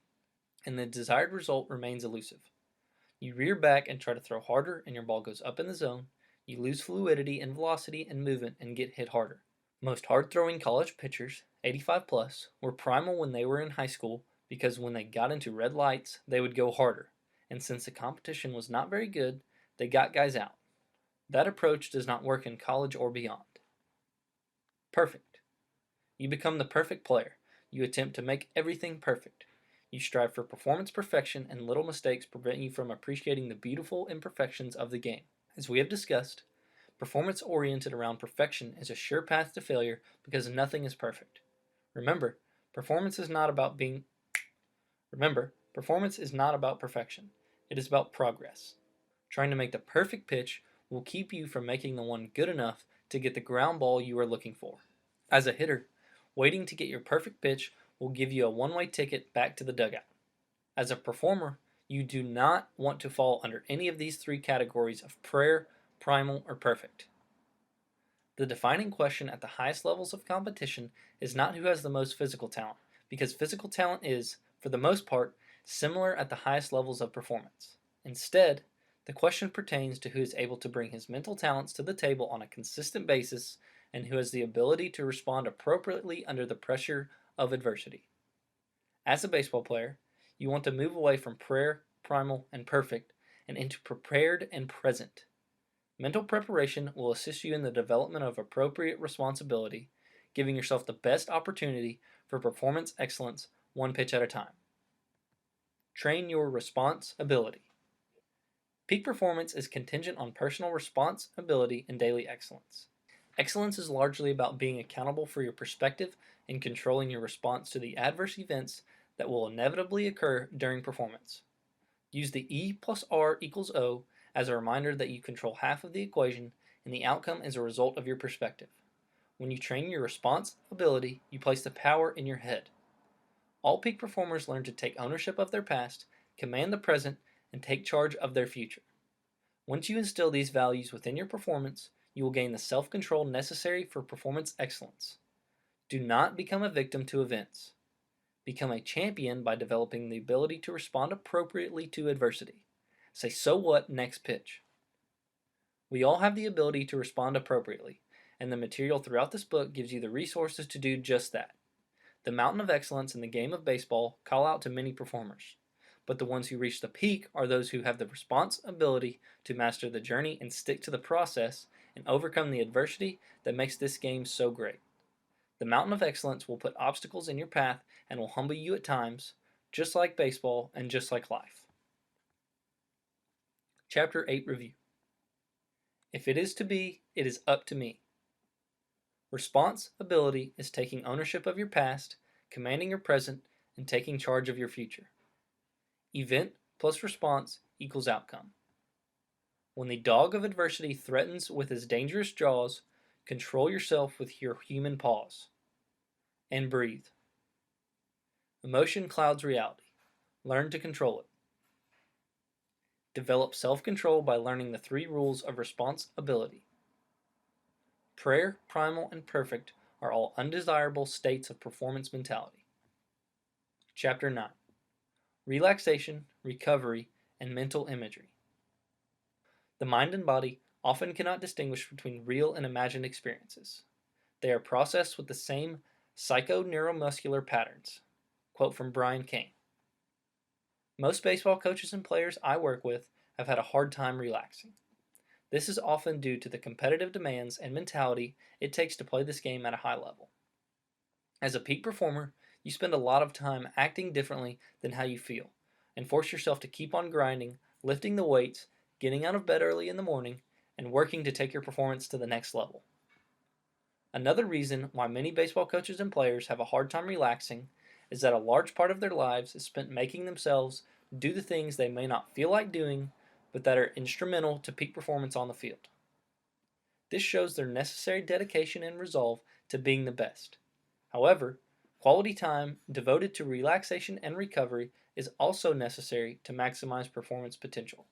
and the desired result remains elusive. You rear back and try to throw harder, and your ball goes up in the zone. You lose fluidity and velocity and movement and get hit harder. Most hard-throwing college pitchers, 85 plus, were primal when they were in high school because when they got into red lights, they would go harder, and since the competition was not very good, they got guys out. That approach does not work in college or beyond. Perfect. You become the perfect player. You attempt to make everything perfect. You strive for performance perfection, and little mistakes prevent you from appreciating the beautiful imperfections of the game. As we have discussed, performance oriented around perfection is a sure path to failure because nothing is perfect. Remember, performance is not about perfection. It is about progress. Trying to make the perfect pitch will keep you from making the one good enough to get the ground ball you are looking for. As a hitter, waiting to get your perfect pitch will give you a one-way ticket back to the dugout. As a performer, you do not want to fall under any of these 3 categories of prayer, primal, or perfect. The defining question at the highest levels of competition is not who has the most physical talent, because physical talent is, for the most part, similar at the highest levels of performance. Instead, the question pertains to who is able to bring his mental talents to the table on a consistent basis and who has the ability to respond appropriately under the pressure of adversity. As a baseball player, you want to move away from prayer, primal, and perfect and into prepared and present. Mental preparation will assist you in the development of appropriate responsibility, giving yourself the best opportunity for performance excellence one pitch at a time. Train your response ability. Peak performance is contingent on personal response ability and daily excellence. Excellence is largely about being accountable for your perspective and controlling your response to the adverse events that will inevitably occur during performance. Use the E plus R equals O as a reminder that you control half of the equation and the outcome is a result of your perspective. When you train your response ability, you place the power in your head. All peak performers learn to take ownership of their past, command the present, and take charge of their future. Once you instill these values within your performance, you will gain the self-control necessary for performance excellence. Do not become a victim to events. Become a champion by developing the ability to respond appropriately to adversity. Say, so what, next pitch. We all have the ability to respond appropriately, and the material throughout this book gives you the resources to do just that. The mountain of excellence in the game of baseball call out to many performers, but the ones who reach the peak are those who have the responsibility to master the journey and stick to the process and overcome the adversity that makes this game so great. The mountain of excellence will put obstacles in your path and will humble you at times, just like baseball and just like life. Chapter 8 Review. If it is to be, it is up to me. Responsibility is taking ownership of your past, commanding your present, and taking charge of your future. Event plus response equals outcome. When the dog of adversity threatens with his dangerous jaws, control yourself with your human pause. And breathe. Emotion clouds reality. Learn to control it. Develop self-control by learning the 3 rules of responsibility. Prayer, primal, and perfect are all undesirable states of performance mentality. Chapter 9. Relaxation, recovery, and mental imagery. The mind and body often cannot distinguish between real and imagined experiences. They are processed with the same psychoneuromuscular patterns. Quote from Brian Cain. Most baseball coaches and players I work with have had a hard time relaxing. This is often due to the competitive demands and mentality it takes to play this game at a high level. As a peak performer, you spend a lot of time acting differently than how you feel, and force yourself to keep on grinding, lifting the weights, getting out of bed early in the morning, and working to take your performance to the next level. Another reason why many baseball coaches and players have a hard time relaxing is that a large part of their lives is spent making themselves do the things they may not feel like doing, but that are instrumental to peak performance on the field. This shows their necessary dedication and resolve to being the best. However, quality time devoted to relaxation and recovery is also necessary to maximize performance potential.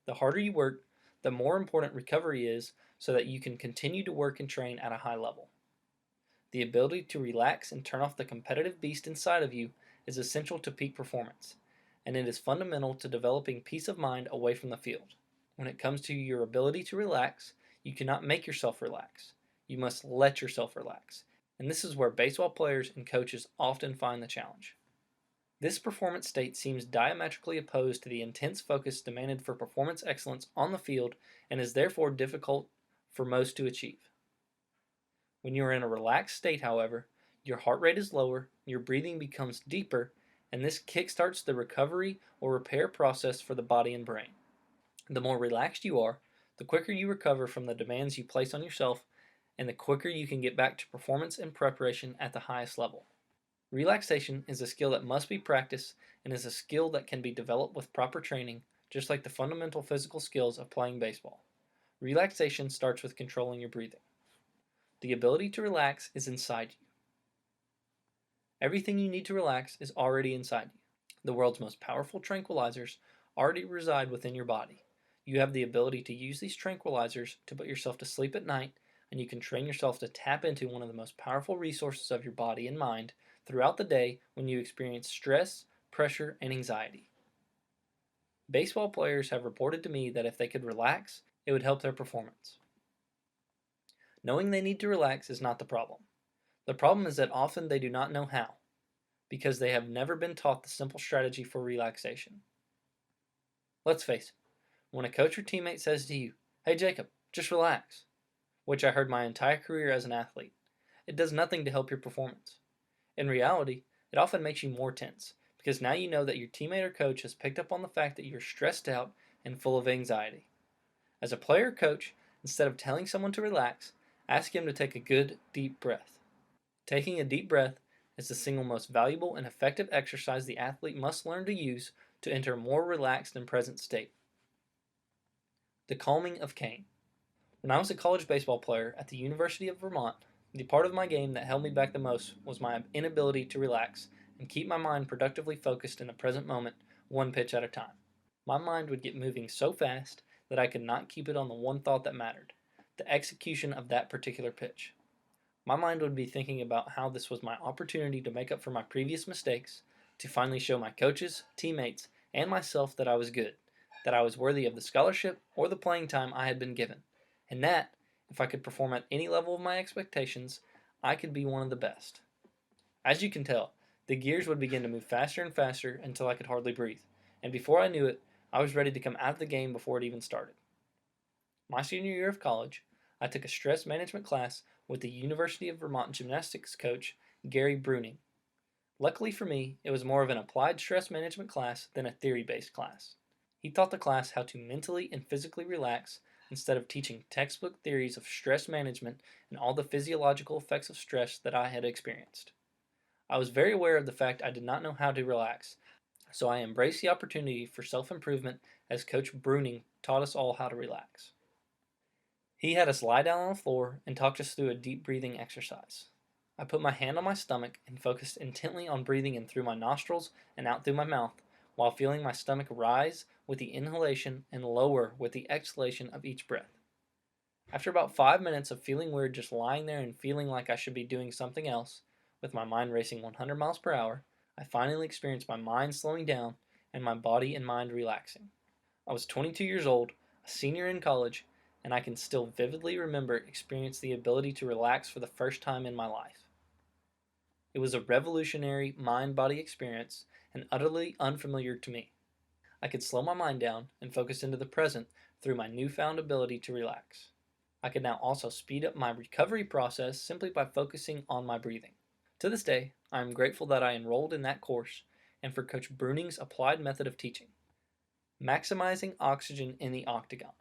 The harder you work, the more important recovery is so that you can continue to work and train at a high level. The ability to relax and turn off the competitive beast inside of you is essential to peak performance, and it is fundamental to developing peace of mind away from the field. When it comes to your ability to relax, you cannot make yourself relax. You must let yourself relax, and this is where baseball players and coaches often find the challenge. This performance state seems diametrically opposed to the intense focus demanded for performance excellence on the field and is therefore difficult for most to achieve. When you are in a relaxed state, however, your heart rate is lower, your breathing becomes deeper, and this kickstarts the recovery or repair process for the body and brain. The more relaxed you are, the quicker you recover from the demands you place on yourself, and the quicker you can get back to performance and preparation at the highest level. Relaxation is a skill that must be practiced and is a skill that can be developed with proper training, just like the fundamental physical skills of playing baseball. Relaxation starts with controlling your breathing. The ability to relax is inside you. Everything you need to relax is already inside you. The world's most powerful tranquilizers already reside within your body. You have the ability to use these tranquilizers to put yourself to sleep at night, and you can train yourself to tap into one of the most powerful resources of your body and mind throughout the day when you experience stress, pressure, and anxiety. Baseball players have reported to me that if they could relax, it would help their performance. Knowing they need to relax is not the problem. The problem is that often they do not know how, because they have never been taught the simple strategy for relaxation. Let's face it, when a coach or teammate says to you, "Hey Jacob, just relax," which I heard my entire career as an athlete, it does nothing to help your performance. In reality, it often makes you more tense, because now you know that your teammate or coach has picked up on the fact that you're stressed out and full of anxiety. As a player or coach, instead of telling someone to relax, ask him to take a good, deep breath. Taking a deep breath is the single most valuable and effective exercise the athlete must learn to use to enter a more relaxed and present state. The calming of Cain. When I was a college baseball player at the University of Vermont, the part of my game that held me back the most was my inability to relax and keep my mind productively focused in the present moment, one pitch at a time. My mind would get moving so fast that I could not keep it on the one thought that mattered, the execution of that particular pitch. My mind would be thinking about how this was my opportunity to make up for my previous mistakes, to finally show my coaches, teammates, and myself that I was good, that I was worthy of the scholarship or the playing time I had been given, and that, if I could perform at any level of my expectations, I could be one of the best. As you can tell, the gears would begin to move faster and faster until I could hardly breathe, and before I knew it, I was ready to come out of the game before it even started. My senior year of college, I took a stress management class with the University of Vermont gymnastics coach, Gary Bruning. Luckily for me, it was more of an applied stress management class than a theory-based class. He taught the class how to mentally and physically relax instead of teaching textbook theories of stress management and all the physiological effects of stress that I had experienced. I was very aware of the fact I did not know how to relax, so I embraced the opportunity for self-improvement as Coach Bruning taught us all how to relax. He had us lie down on the floor and talked us through a deep breathing exercise. I put my hand on my stomach and focused intently on breathing in through my nostrils and out through my mouth, while feeling my stomach rise with the inhalation and lower with the exhalation of each breath. After about 5 minutes of feeling weird just lying there and feeling like I should be doing something else, with my mind racing 100 miles per hour, I finally experienced my mind slowing down and my body and mind relaxing. I was 22 years old, a senior in college, and I can still vividly remember experiencing the ability to relax for the first time in my life. It was a revolutionary mind-body experience and utterly unfamiliar to me. I could slow my mind down and focus into the present through my newfound ability to relax. I could now also speed up my recovery process simply by focusing on my breathing. To this day, I am grateful that I enrolled in that course and for Coach Bruning's applied method of teaching. Maximizing oxygen in the octagon.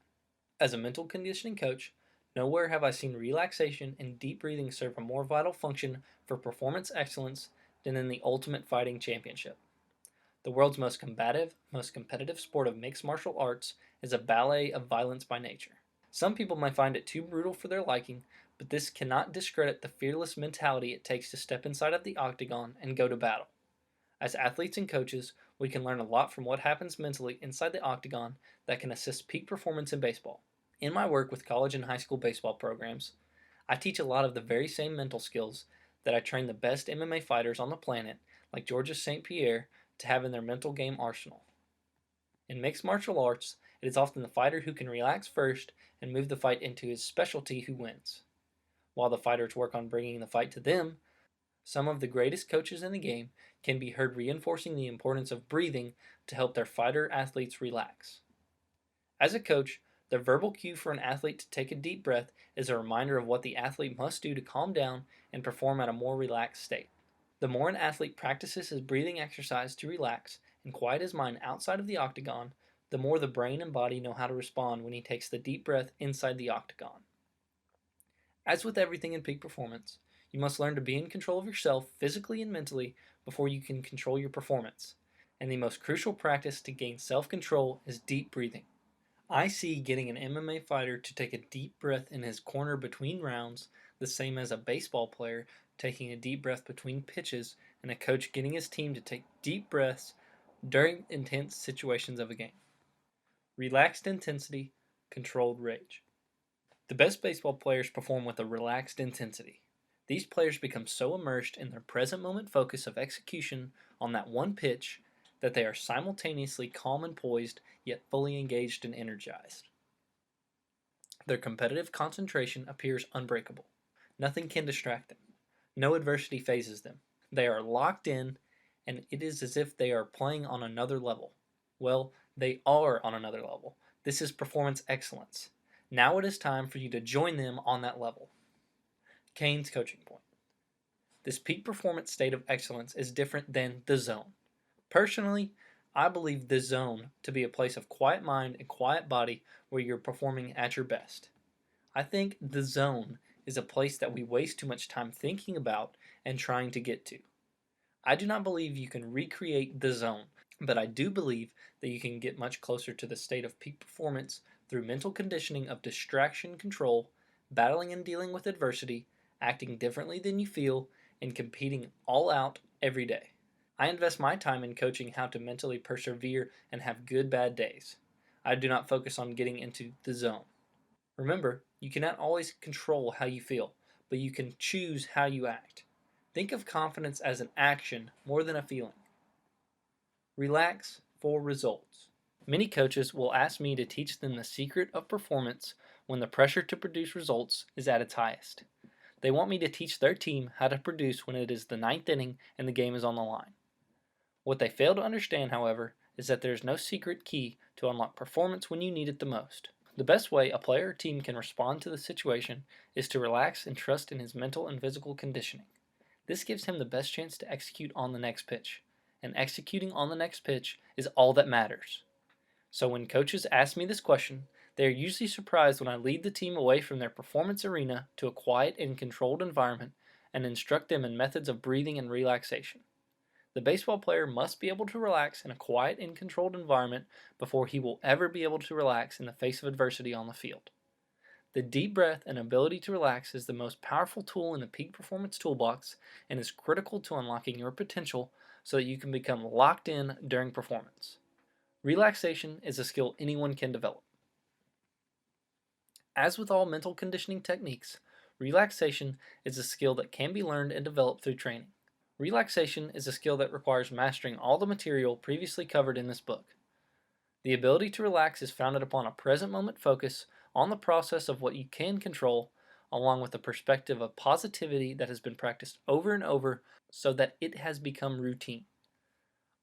As a mental conditioning coach, nowhere have I seen relaxation and deep breathing serve a more vital function for performance excellence than in the Ultimate Fighting Championship. The world's most combative, most competitive sport of mixed martial arts is a ballet of violence by nature. Some people may find it too brutal for their liking, but this cannot discredit the fearless mentality it takes to step inside of the octagon and go to battle. As athletes and coaches, we can learn a lot from what happens mentally inside the octagon that can assist peak performance in baseball. In my work with college and high school baseball programs, I teach a lot of the very same mental skills that I train the best MMA fighters on the planet, like Georges St. Pierre, to have in their mental game arsenal. In mixed martial arts, it is often the fighter who can relax first and move the fight into his specialty who wins. While the fighters work on bringing the fight to them, some of the greatest coaches in the game can be heard reinforcing the importance of breathing to help their fighter athletes relax. As a coach, the verbal cue for an athlete to take a deep breath is a reminder of what the athlete must do to calm down and perform at a more relaxed state. The more an athlete practices his breathing exercise to relax and quiet his mind outside of the octagon, the more the brain and body know how to respond when he takes the deep breath inside the octagon. As with everything in peak performance, you must learn to be in control of yourself physically and mentally before you can control your performance. And the most crucial practice to gain self-control is deep breathing. I see getting an MMA fighter to take a deep breath in his corner between rounds the same as a baseball player taking a deep breath between pitches and a coach getting his team to take deep breaths during intense situations of a game. Relaxed intensity, controlled rage. The best baseball players perform with a relaxed intensity. These players become so immersed in their present moment focus of execution on that one pitch that they are simultaneously calm and poised, yet fully engaged and energized. Their competitive concentration appears unbreakable. Nothing can distract them. No adversity phases them. They are locked in, and it is as if they are playing on another level. Well, they are on another level. This is performance excellence. Now it is time for you to join them on that level. Cain's coaching point. This peak performance state of excellence is different than the zone. Personally, I believe the zone to be a place of quiet mind and quiet body where you're performing at your best. I think the zone is a place that we waste too much time thinking about and trying to get to. I do not believe you can recreate the zone, but I do believe that you can get much closer to the state of peak performance through mental conditioning of distraction control, battling and dealing with adversity, acting differently than you feel, and competing all out every day. I invest my time in coaching how to mentally persevere and have good bad days. I do not focus on getting into the zone. Remember, you cannot always control how you feel, but you can choose how you act. Think of confidence as an action more than a feeling. Relax for results. Many coaches will ask me to teach them the secret of performance when the pressure to produce results is at its highest. They want me to teach their team how to produce when it is the ninth inning and the game is on the line. What they fail to understand, however, is that there is no secret key to unlock performance when you need it the most. The best way a player or team can respond to the situation is to relax and trust in his mental and physical conditioning. This gives him the best chance to execute on the next pitch, and executing on the next pitch is all that matters. So when coaches ask me this question, they are usually surprised when I lead the team away from their performance arena to a quiet and controlled environment and instruct them in methods of breathing and relaxation. The baseball player must be able to relax in a quiet and controlled environment before he will ever be able to relax in the face of adversity on the field. The deep breath and ability to relax is the most powerful tool in the peak performance toolbox and is critical to unlocking your potential so that you can become locked in during performance. Relaxation is a skill anyone can develop. As with all mental conditioning techniques, relaxation is a skill that can be learned and developed through training. Relaxation is a skill that requires mastering all the material previously covered in this book. The ability to relax is founded upon a present moment focus on the process of what you can control, along with a perspective of positivity that has been practiced over and over so that it has become routine.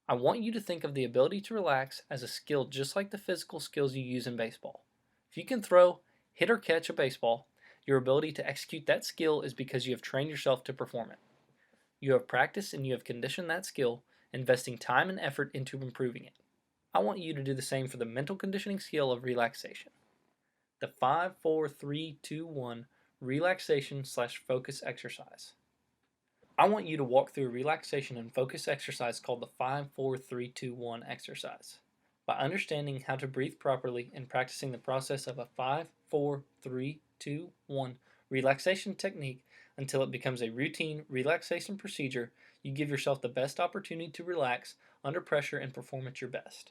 I want you to think of the ability to relax as a skill just like the physical skills you use in baseball. If you can throw, hit, or catch a baseball, your ability to execute that skill is because you have trained yourself to perform it. You have practiced and you have conditioned that skill, investing time and effort into improving it. I want you to do the same for the mental conditioning skill of relaxation. The 5-4-3-2-1 relaxation/focus exercise. I want you to walk through a relaxation and focus exercise called the 5-4-3-2-1 exercise. By understanding how to breathe properly and practicing the process of a 5-4-3-2-1 relaxation technique until it becomes a routine relaxation procedure, you give yourself the best opportunity to relax under pressure and perform at your best.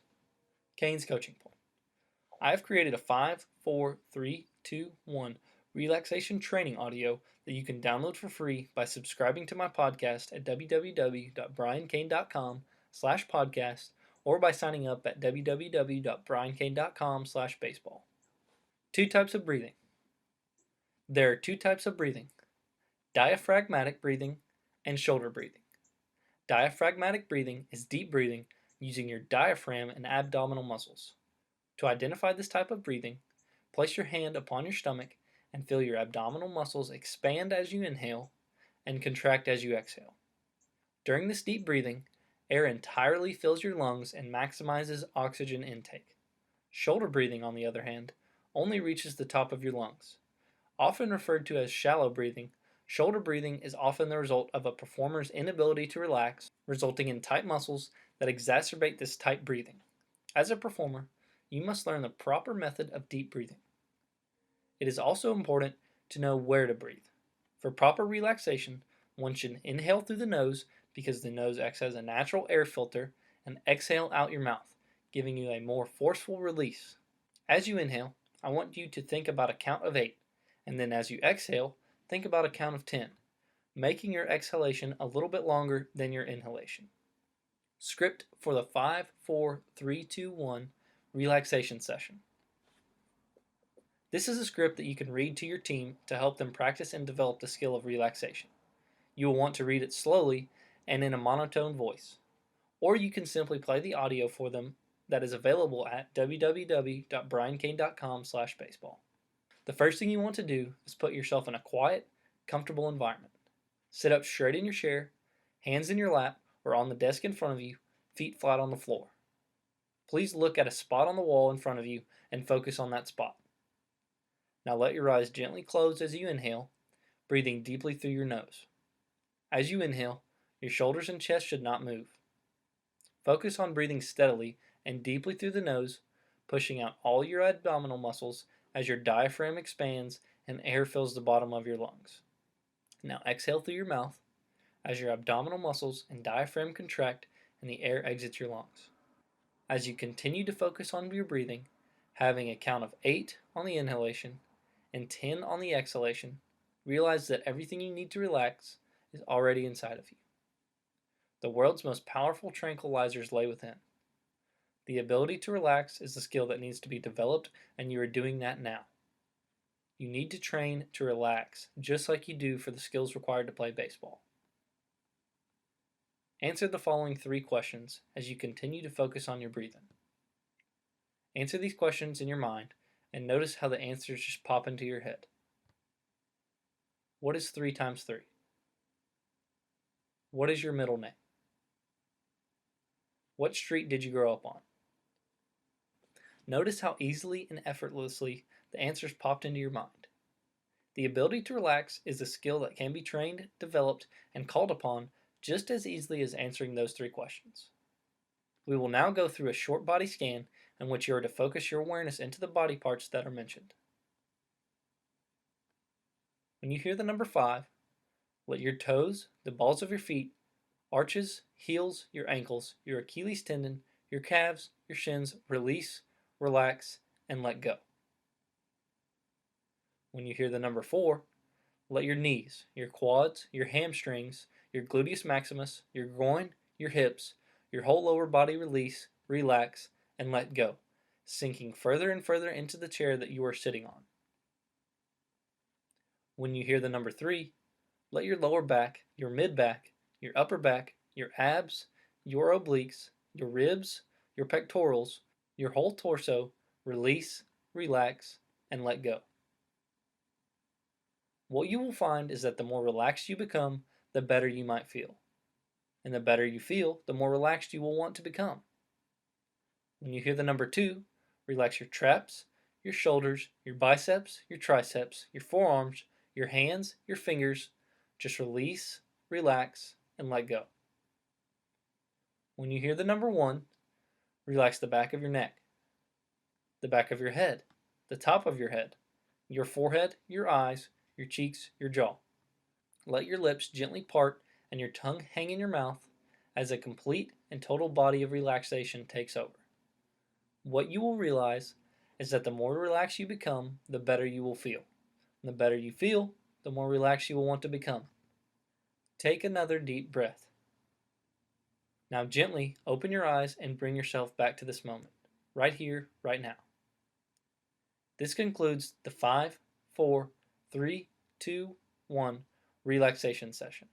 Cain's coaching point. I have created a 5-4-3-2-1 relaxation training audio that you can download for free by subscribing to my podcast at www.briancain.com/podcast or by signing up at www.briancain.com/baseball. Two types of breathing. There are two types of breathing: diaphragmatic breathing and shoulder breathing. Diaphragmatic breathing is deep breathing using your diaphragm and abdominal muscles. To identify this type of breathing, place your hand upon your stomach and feel your abdominal muscles expand as you inhale and contract as you exhale. During this deep breathing, air entirely fills your lungs and maximizes oxygen intake. Shoulder breathing, on the other hand, only reaches the top of your lungs. Often referred to as shallow breathing, shoulder breathing is often the result of a performer's inability to relax, resulting in tight muscles that exacerbate this tight breathing. As a performer, you must learn the proper method of deep breathing. It is also important to know where to breathe. For proper relaxation, one should inhale through the nose because the nose acts as a natural air filter and exhale out your mouth, giving you a more forceful release. As you inhale, I want you to think about a count of 8, and then as you exhale, think about a count of 10, making your exhalation a little bit longer than your inhalation. Script for the 5-4-3-2-1 relaxation session. This is a script that you can read to your team to help them practice and develop the skill of relaxation. You will want to read it slowly and in a monotone voice, or you can simply play the audio for them that is available at www.briancain.com/baseball. The first thing you want to do is put yourself in a quiet, comfortable environment. Sit up straight in your chair, hands in your lap or on the desk in front of you, feet flat on the floor. Please look at a spot on the wall in front of you and focus on that spot. Now let your eyes gently close as you inhale, breathing deeply through your nose. As you inhale, your shoulders and chest should not move. Focus on breathing steadily and deeply through the nose, pushing out all your abdominal muscles as your diaphragm expands and air fills the bottom of your lungs. Now exhale through your mouth as your abdominal muscles and diaphragm contract and the air exits your lungs. As you continue to focus on your breathing, having a count of 8 on the inhalation and 10 on the exhalation, realize that everything you need to relax is already inside of you. The world's most powerful tranquilizers lay within. The ability to relax is a skill that needs to be developed, and you are doing that now. You need to train to relax, just like you do for the skills required to play baseball. Answer the following 3 questions as you continue to focus on your breathing. Answer these questions in your mind and notice how the answers just pop into your head. What is 3 times 3? What is your middle name? What street did you grow up on? Notice how easily and effortlessly the answers popped into your mind. The ability to relax is a skill that can be trained, developed, and called upon just as easily as answering those 3 questions. We will now go through a short body scan in which you are to focus your awareness into the body parts that are mentioned. When you hear the number 5, let your toes, the balls of your feet, arches, heels, your ankles, your Achilles tendon, your calves, your shins release, relax, and let go. When you hear the number 4, let your knees, your quads, your hamstrings, your gluteus maximus, your groin, your hips, your whole lower body release, relax, and let go, sinking further and further into the chair that you are sitting on. When you hear the number 3, let your lower back, your mid back, your upper back, your abs, your obliques, your ribs, your pectorals, your whole torso release, relax, and let go. What you will find is that the more relaxed you become, the better you might feel. And the better you feel, the more relaxed you will want to become. When you hear the number 2, relax your traps, your shoulders, your biceps, your triceps, your forearms, your hands, your fingers. Just release, relax, and let go. When you hear the number 1, relax the back of your neck, the back of your head, the top of your head, your forehead, your eyes, your cheeks, your jaw. Let your lips gently part and your tongue hang in your mouth as a complete and total body of relaxation takes over. What you will realize is that the more relaxed you become, the better you will feel. And the better you feel, the more relaxed you will want to become. Take another deep breath. Now gently open your eyes and bring yourself back to this moment, right here, right now. This concludes the 5, 4, 3, 2, 1 relaxation session.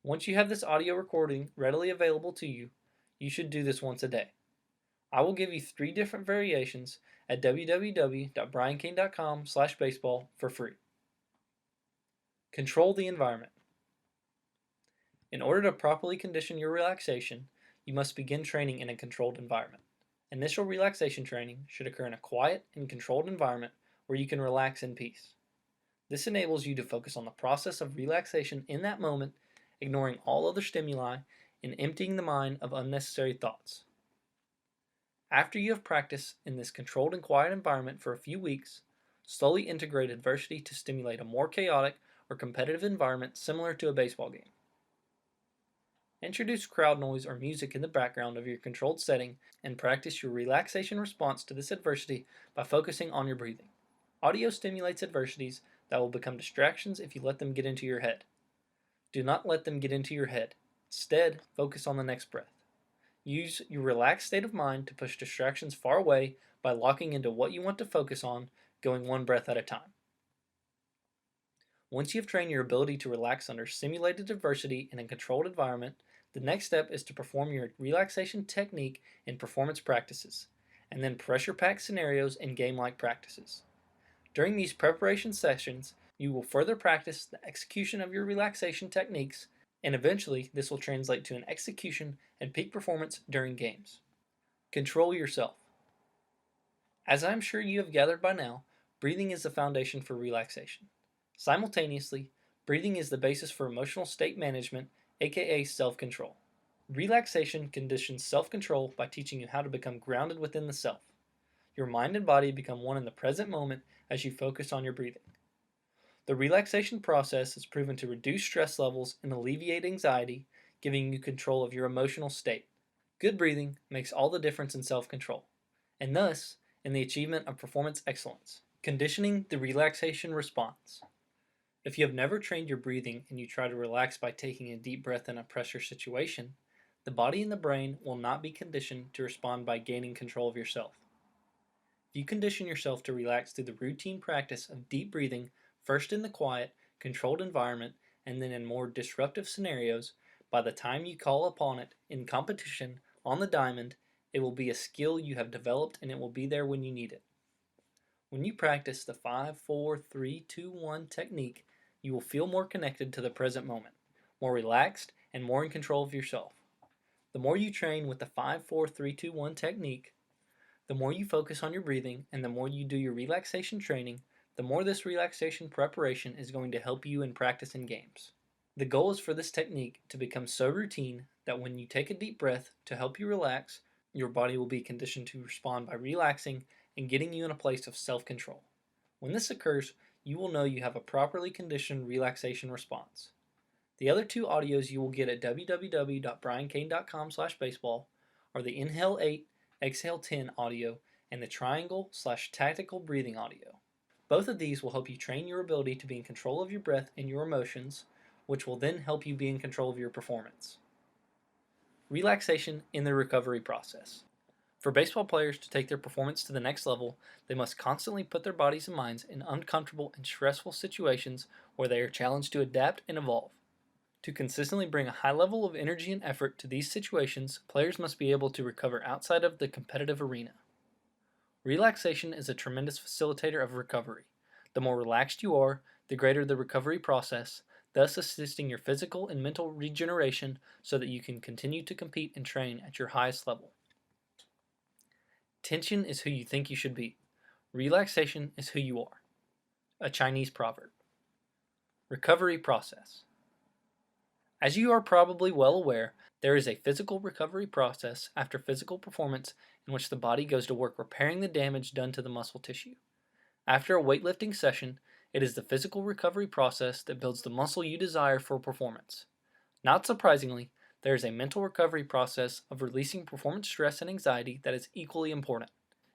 Once you have this audio recording readily available to you, you should do this once a day. I will give you 3 different variations at www.briankane.com/baseball for free. Control the environment. In order to properly condition your relaxation, you must begin training in a controlled environment. Initial relaxation training should occur in a quiet and controlled environment where you can relax in peace. This enables you to focus on the process of relaxation in that moment, ignoring all other stimuli and emptying the mind of unnecessary thoughts. After you have practiced in this controlled and quiet environment for a few weeks, slowly integrate adversity to stimulate a more chaotic or competitive environment similar to a baseball game. Introduce crowd noise or music in the background of your controlled setting and practice your relaxation response to this adversity by focusing on your breathing. Audio stimulates adversities that will become distractions if you let them get into your head. Do not let them get into your head. Instead, focus on the next breath. Use your relaxed state of mind to push distractions far away by locking into what you want to focus on, going one breath at a time. Once you have trained your ability to relax under simulated adversity in a controlled environment, the next step is to perform your relaxation technique in performance practices, and then pressure-packed scenarios and game-like practices. During these preparation sessions, You will further practice the execution of your relaxation techniques, and eventually this will translate to an execution and peak performance during games. Control yourself. As I'm sure you have gathered by now, breathing is the foundation for relaxation. Simultaneously, breathing is the basis for emotional state management, aka self-control. Relaxation conditions self-control by teaching you how to become grounded within the self. Your mind and body become one in the present moment as you focus on your breathing. The relaxation process is proven to reduce stress levels and alleviate anxiety, giving you control of your emotional state. Good breathing makes all the difference in self-control, and thus in the achievement of performance excellence. Conditioning the relaxation response. If you have never trained your breathing and you try to relax by taking a deep breath in a pressure situation, the body and the brain will not be conditioned to respond by gaining control of yourself. If you condition yourself to relax through the routine practice of deep breathing, first in the quiet, controlled environment, and then in more disruptive scenarios, by the time you call upon it in competition, on the diamond, it will be a skill you have developed and it will be there when you need it. When you practice the 5-4-3-2-1 technique, you will feel more connected to the present moment, more relaxed, and more in control of yourself. The more you train with the 5-4-3-2-1 technique, the more you focus on your breathing and the more you do your relaxation training, the more this relaxation preparation is going to help you in practice in games. The goal is for this technique to become so routine that when you take a deep breath to help you relax, your body will be conditioned to respond by relaxing and getting you in a place of self-control. When this occurs, you will know you have a properly conditioned relaxation response. The other two audios you will get at www.briancane.com/baseball are the Inhale 8, Exhale 10 audio and the Triangle/Tactical Breathing audio. Both of these will help you train your ability to be in control of your breath and your emotions, which will then help you be in control of your performance. Relaxation in the recovery process. For baseball players to take their performance to the next level, they must constantly put their bodies and minds in uncomfortable and stressful situations where they are challenged to adapt and evolve. To consistently bring a high level of energy and effort to these situations, players must be able to recover outside of the competitive arena. Relaxation is a tremendous facilitator of recovery. The more relaxed you are, the greater the recovery process, thus assisting your physical and mental regeneration so that you can continue to compete and train at your highest level. Tension is who you think you should be. Relaxation is who you are. A Chinese proverb. Recovery process. As you are probably well aware, there is a physical recovery process after physical performance in which the body goes to work repairing the damage done to the muscle tissue. After a weightlifting session, it is the physical recovery process that builds the muscle you desire for performance. Not surprisingly, there is a mental recovery process of releasing performance stress and anxiety that is equally important.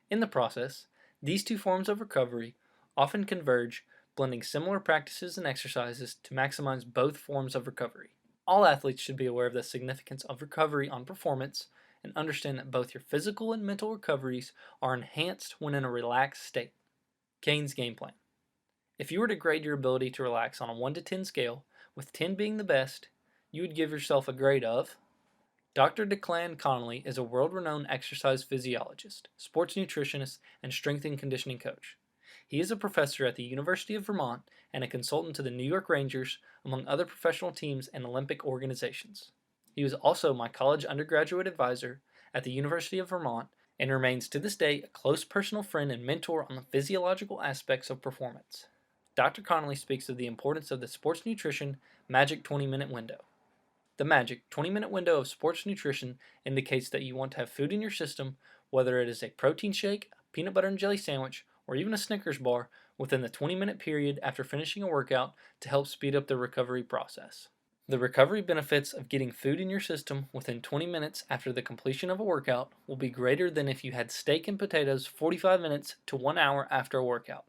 In the process, these two forms of recovery often converge, blending similar practices and exercises to maximize both forms of recovery. All athletes should be aware of the significance of recovery on performance and understand that both your physical and mental recoveries are enhanced when in a relaxed state. Cain's game plan. If you were to grade your ability to relax on a 1 to 10 scale, with 10 being the best, you would give yourself a grade of. Dr. Declan Connolly is a world-renowned exercise physiologist, sports nutritionist, and strength and conditioning coach. He is a professor at the University of Vermont and a consultant to the New York Rangers, among other professional teams and Olympic organizations. He was also my college undergraduate advisor at the University of Vermont and remains to this day a close personal friend and mentor on the physiological aspects of performance. Dr. Connolly speaks of the importance of the sports nutrition magic 20-minute window. The magic 20-minute window of sports nutrition indicates that you want to have food in your system, whether it is a protein shake, a peanut butter and jelly sandwich, or even a Snickers bar, within the 20-minute period after finishing a workout to help speed up the recovery process. The recovery benefits of getting food in your system within 20 minutes after the completion of a workout will be greater than if you had steak and potatoes 45 minutes to 1 hour after a workout.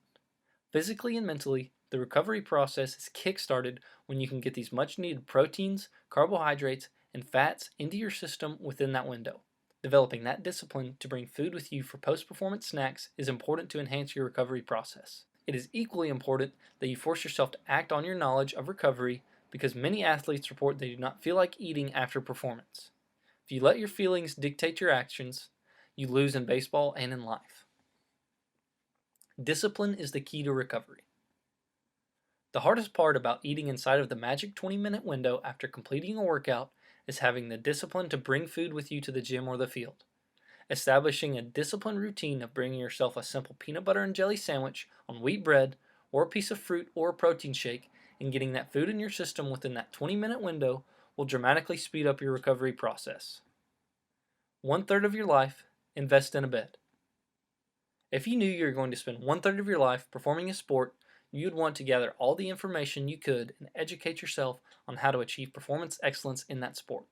Physically and mentally, the recovery process is kick-started when you can get these much-needed proteins, carbohydrates, and fats into your system within that window. Developing that discipline to bring food with you for post-performance snacks is important to enhance your recovery process. It is equally important that you force yourself to act on your knowledge of recovery because many athletes report they do not feel like eating after performance. If you let your feelings dictate your actions, you lose in baseball and in life. Discipline is the key to recovery. The hardest part about eating inside of the magic 20-minute window after completing a workout is having the discipline to bring food with you to the gym or the field. Establishing a disciplined routine of bringing yourself a simple peanut butter and jelly sandwich on wheat bread, or a piece of fruit or a protein shake, and getting that food in your system within that 20-minute window will dramatically speed up your recovery process. 1/3 of your life, invest in a bed. If you knew you were going to spend 1/3 of your life performing a sport, you'd want to gather all the information you could and educate yourself on how to achieve performance excellence in that sport.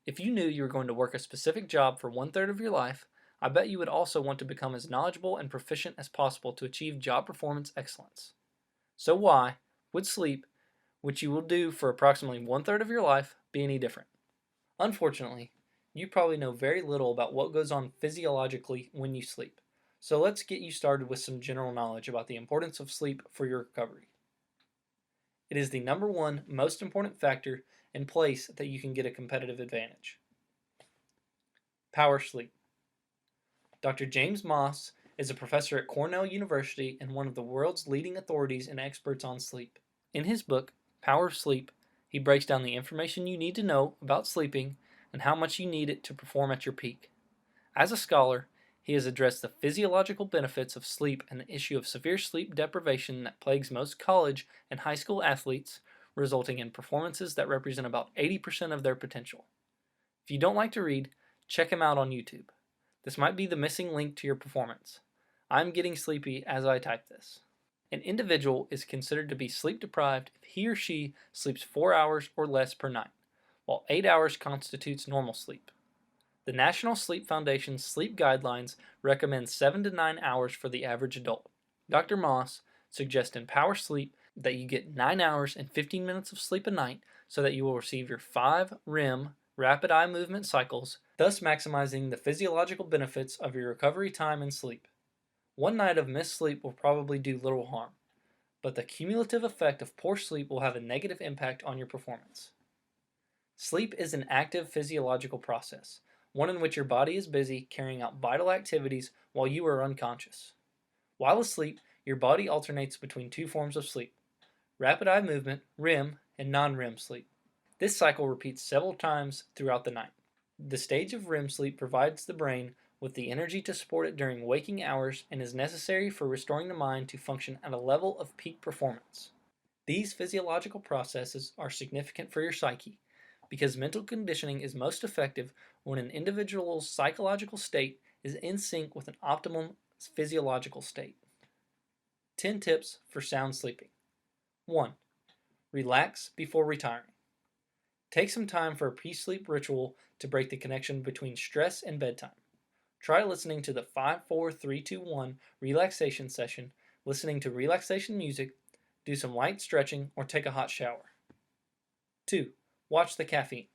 If you knew you were going to work a specific job for 1/3 of your life, I bet you would also want to become as knowledgeable and proficient as possible to achieve job performance excellence. So why would sleep, which you will do for approximately 1/3 of your life, be any different? Unfortunately, you probably know very little about what goes on physiologically when you sleep. So let's get you started with some general knowledge about the importance of sleep for your recovery. It is the number one most important factor and place that you can get a competitive advantage. Power sleep. Dr. James Moss is a professor at Cornell University and one of the world's leading authorities and experts on sleep. In his book, Power of Sleep, he breaks down the information you need to know about sleeping and how much you need it to perform at your peak. As a scholar, he has addressed the physiological benefits of sleep and the issue of severe sleep deprivation that plagues most college and high school athletes, resulting in performances that represent about 80% of their potential. If you don't like to read, check him out on YouTube. This might be the missing link to your performance. I'm getting sleepy as I type this. An individual is considered to be sleep deprived if he or she sleeps 4 hours or less per night, while 8 hours constitutes normal sleep. The National Sleep Foundation's sleep guidelines recommend 7 to 9 hours for the average adult. Dr. Moss suggests in Power Sleep that you get 9 hours and 15 minutes of sleep a night so that you will receive your 5 REM rapid eye movement cycles, thus maximizing the physiological benefits of your recovery time and sleep. One night of missed sleep will probably do little harm, but the cumulative effect of poor sleep will have a negative impact on your performance. Sleep is an active physiological process, one in which your body is busy carrying out vital activities while you are unconscious. While asleep, your body alternates between two forms of sleep: rapid eye movement, REM, and non-REM sleep. This cycle repeats several times throughout the night. The stage of REM sleep provides the brain with the energy to support it during waking hours and is necessary for restoring the mind to function at a level of peak performance. These physiological processes are significant for your psyche because mental conditioning is most effective when an individual's psychological state is in sync with an optimum physiological state. 10 tips for sound sleeping. 1. Relax before retiring. Take some time for a pre-sleep ritual to break the connection between stress and bedtime. Try listening to the 5-4-3-2-1 relaxation session, listening to relaxation music, do some light stretching, or take a hot shower. 2. Watch the caffeine.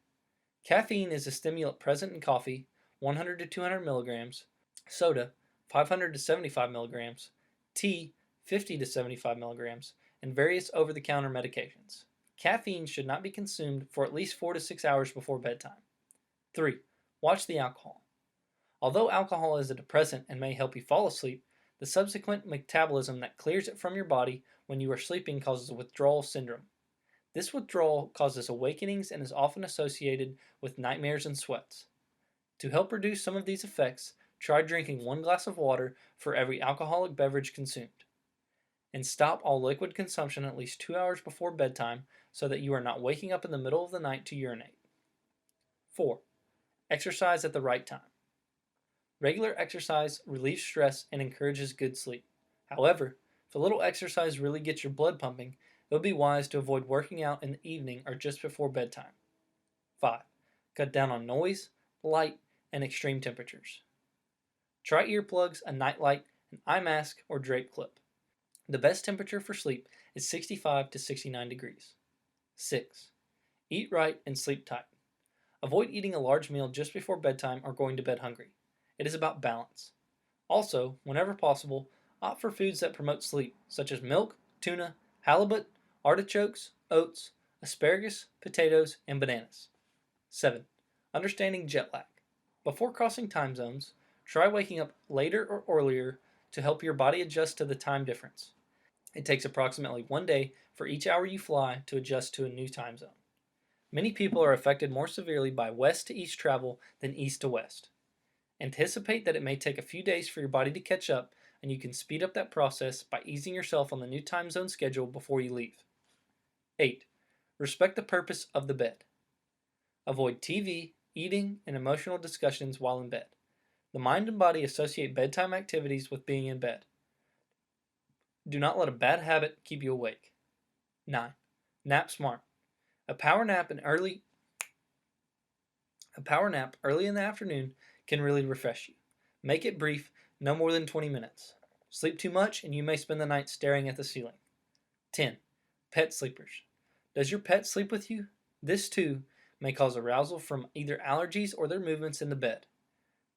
Caffeine is a stimulant present in coffee, 100 to 200 milligrams, soda, 500 to 75 milligrams, tea, 50 to 75 milligrams, and various over-the-counter medications. Caffeine should not be consumed for at least 4 to 6 hours before bedtime. 3. Watch the alcohol. Although alcohol is a depressant and may help you fall asleep, the subsequent metabolism that clears it from your body when you are sleeping causes withdrawal syndrome. This withdrawal causes awakenings and is often associated with nightmares and sweats. To help reduce some of these effects, try drinking 1 glass of water for every alcoholic beverage consumed. And stop all liquid consumption at least 2 hours before bedtime so that you are not waking up in the middle of the night to urinate. 4. Exercise at the right time. Regular exercise relieves stress and encourages good sleep. However, if a little exercise really gets your blood pumping, it would be wise to avoid working out in the evening or just before bedtime. 5. Cut down on noise, light, and extreme temperatures. Try earplugs, a nightlight, an eye mask, or drape clip. The best temperature for sleep is 65 to 69 degrees. 6. Eat right and sleep tight. Avoid eating a large meal just before bedtime or going to bed hungry. It is about balance. Also, whenever possible, opt for foods that promote sleep, such as milk, tuna, halibut, artichokes, oats, asparagus, potatoes, and bananas. 7. Understanding jet lag. Before crossing time zones, try waking up later or earlier to help your body adjust to the time difference. It takes approximately 1 day for each hour you fly to adjust to a new time zone. Many people are affected more severely by west to east travel than east to west. Anticipate that it may take a few days for your body to catch up, and you can speed up that process by easing yourself on the new time zone schedule before you leave. 8. Respect the purpose of the bed. Avoid TV, eating, and emotional discussions while in bed. The mind and body associate bedtime activities with being in bed. Do not let a bad habit keep you awake. 9. Nap smart. A power nap early in the afternoon can really refresh you. Make it brief, no more than 20 minutes. Sleep too much and you may spend the night staring at the ceiling. 10. Pet sleepers. Does your pet sleep with you? This too may cause arousal from either allergies or their movements in the bed.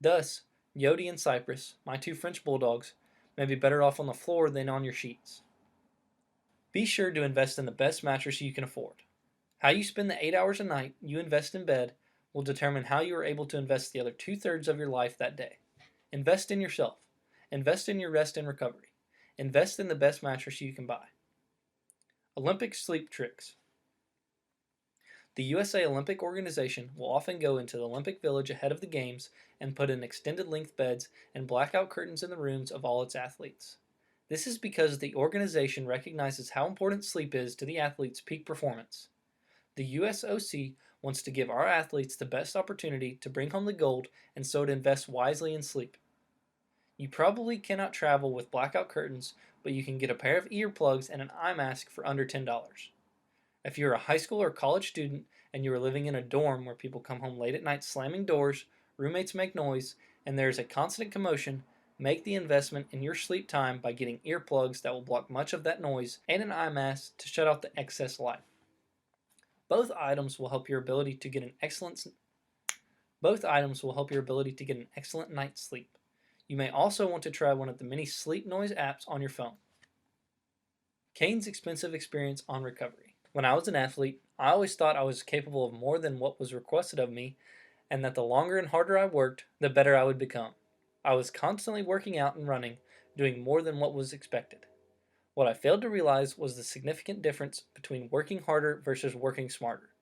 Thus, Yodi and Cypress, my two French bulldogs, may be better off on the floor than on your sheets. Be sure to invest in the best mattress you can afford. How you spend the 8 hours a night you invest in bed will determine how you are able to invest the other 2/3 of your life that day. Invest in yourself. Invest in your rest and recovery. Invest in the best mattress you can buy. Olympic sleep tricks. The USA Olympic Organization will often go into the Olympic Village ahead of the Games and put in extended length beds and blackout curtains in the rooms of all its athletes. This is because the organization recognizes how important sleep is to the athlete's peak performance. The USOC wants to give our athletes the best opportunity to bring home the gold, and so to invest wisely in sleep. You probably cannot travel with blackout curtains, but you can get a pair of earplugs and an eye mask for under $10. If you're a high school or college student and you are living in a dorm where people come home late at night slamming doors, roommates make noise, and there is a constant commotion, make the investment in your sleep time by getting earplugs that will block much of that noise and an eye mask to shut out the excess light. Both items will help your ability to get an excellent night's sleep. You may also want to try one of the many sleep noise apps on your phone. Cain's expensive experience on recovery. When I was an athlete, I always thought I was capable of more than what was requested of me, and that the longer and harder I worked, the better I would become. I was constantly working out and running, doing more than what was expected. What I failed to realize was the significant difference between working harder versus working smarter,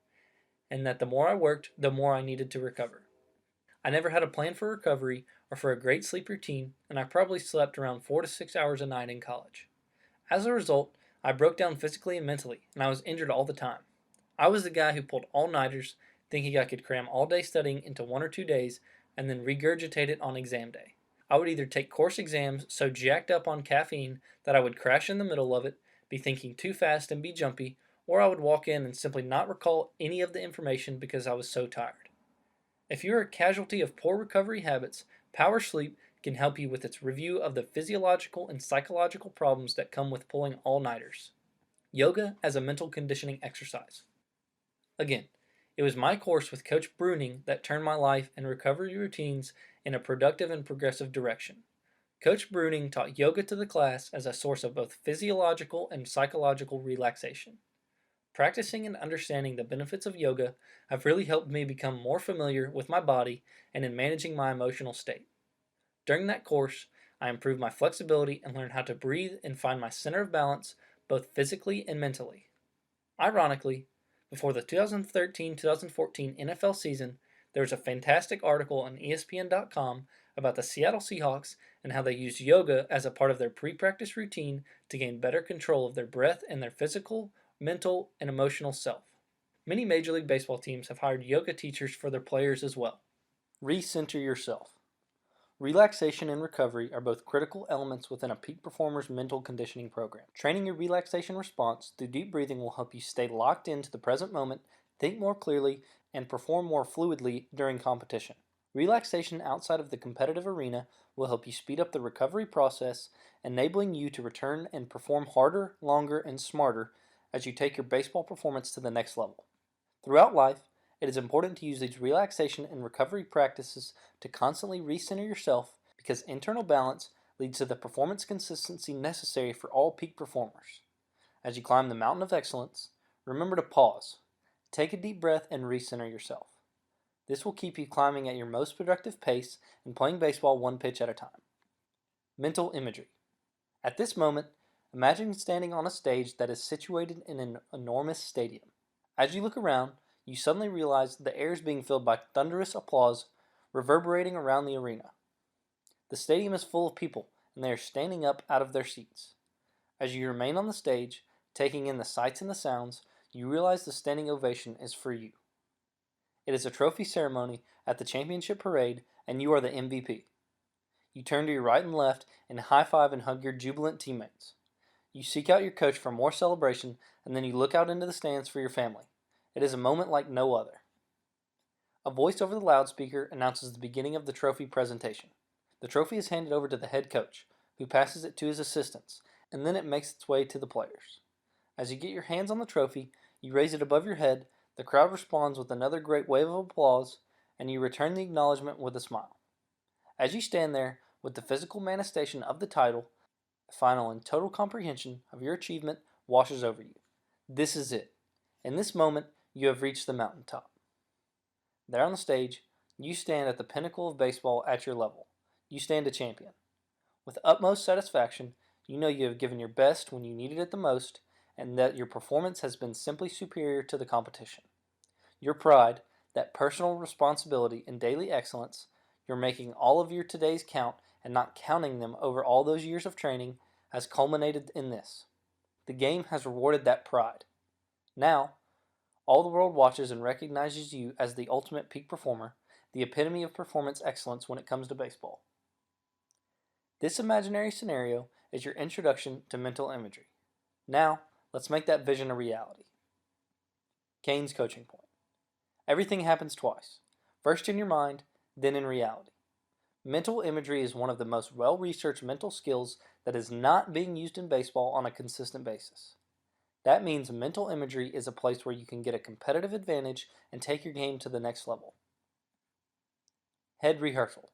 and that the more I worked, the more I needed to recover. I never had a plan for recovery or for a great sleep routine, and I probably slept around 4 to 6 hours a night in college. As a result, I broke down physically and mentally, and I was injured all the time. I was the guy who pulled all-nighters, thinking I could cram all day studying into 1 or 2 days and then regurgitate it on exam day. I would either take course exams so jacked up on caffeine that I would crash in the middle of it, be thinking too fast and be jumpy, or I would walk in and simply not recall any of the information because I was so tired. If you are a casualty of poor recovery habits, Power Sleep can help you with its review of the physiological and psychological problems that come with pulling all-nighters. Yoga as a mental conditioning exercise. Again, it was my course with Coach Bruning that turned my life and recovery routines in a productive and progressive direction. Coach Bruning taught yoga to the class as a source of both physiological and psychological relaxation. Practicing and understanding the benefits of yoga have really helped me become more familiar with my body and in managing my emotional state. During that course, I improved my flexibility and learned how to breathe and find my center of balance both physically and mentally. Ironically, before the 2013-2014 NFL season, there was a fantastic article on ESPN.com about the Seattle Seahawks and how they used yoga as a part of their pre-practice routine to gain better control of their breath and their physical, mental, and emotional self. Many Major League Baseball teams have hired yoga teachers for their players as well. Recenter yourself. Relaxation and recovery are both critical elements within a peak performer's mental conditioning program. Training your relaxation response through deep breathing will help you stay locked into the present moment, think more clearly, and perform more fluidly during competition. Relaxation outside of the competitive arena will help you speed up the recovery process, enabling you to return and perform harder, longer, and smarter as you take your baseball performance to the next level. Throughout life, it is important to use these relaxation and recovery practices to constantly recenter yourself because internal balance leads to the performance consistency necessary for all peak performers. As you climb the mountain of excellence, remember to pause, take a deep breath, and recenter yourself. This will keep you climbing at your most productive pace and playing baseball one pitch at a time. Mental imagery. At this moment, Imagine standing on a stage that is situated in an enormous stadium. As you look around, you suddenly realize the air is being filled by thunderous applause reverberating around the arena. The stadium is full of people, and they are standing up out of their seats. As you remain on the stage, taking in the sights and the sounds, you realize the standing ovation is for you. It is a trophy ceremony at the championship parade, and you are the MVP. You turn to your right and left and high five and hug your jubilant teammates. You seek out your coach for more celebration, and then you look out into the stands for your family. It is a moment like no other. A voice over the loudspeaker announces the beginning of the trophy presentation. The trophy is handed over to the head coach, who passes it to his assistants, and then it makes its way to the players. As you get your hands on the trophy, you raise it above your head, the crowd responds with another great wave of applause, and you return the acknowledgement with a smile. As you stand there, with the physical manifestation of the title, the final and total comprehension of your achievement washes over you. This is it. In this moment, you have reached the mountaintop. There on the stage, you stand at the pinnacle of baseball at your level. You stand a champion. With utmost satisfaction, you know you have given your best when you needed it the most, and that your performance has been simply superior to the competition. Your pride, that personal responsibility and daily excellence, your making all of your todays count and not counting them over all those years of training, has culminated in this. The game has rewarded that pride. Now, all the world watches and recognizes you as the ultimate peak performer, the epitome of performance excellence when it comes to baseball. This imaginary scenario is your introduction to mental imagery. Now, let's make that vision a reality. Cain's coaching point. Everything happens twice. First in your mind, then in reality. Mental imagery is one of the most well-researched mental skills that is not being used in baseball on a consistent basis. That means mental imagery is a place where you can get a competitive advantage and take your game to the next level. Head rehearsal.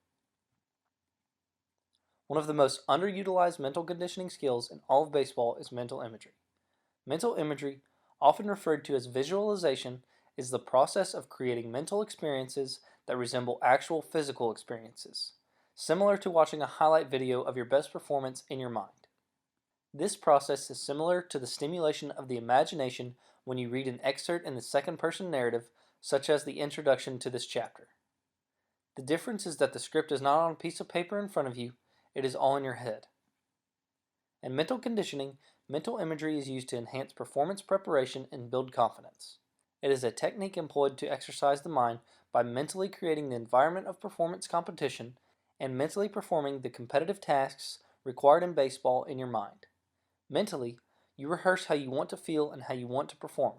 One of the most underutilized mental conditioning skills in all of baseball is mental imagery. Mental imagery, often referred to as visualization, is the process of creating mental experiences that resemble actual physical experiences, similar to watching a highlight video of your best performance in your mind. This process is similar to the stimulation of the imagination when you read an excerpt in the second-person narrative, such as the introduction to this chapter. The difference is that the script is not on a piece of paper in front of you, it is all in your head. In mental conditioning, mental imagery is used to enhance performance preparation and build confidence. It is a technique employed to exercise the mind by mentally creating the environment of performance competition and mentally performing the competitive tasks required in baseball in your mind. Mentally, you rehearse how you want to feel and how you want to perform,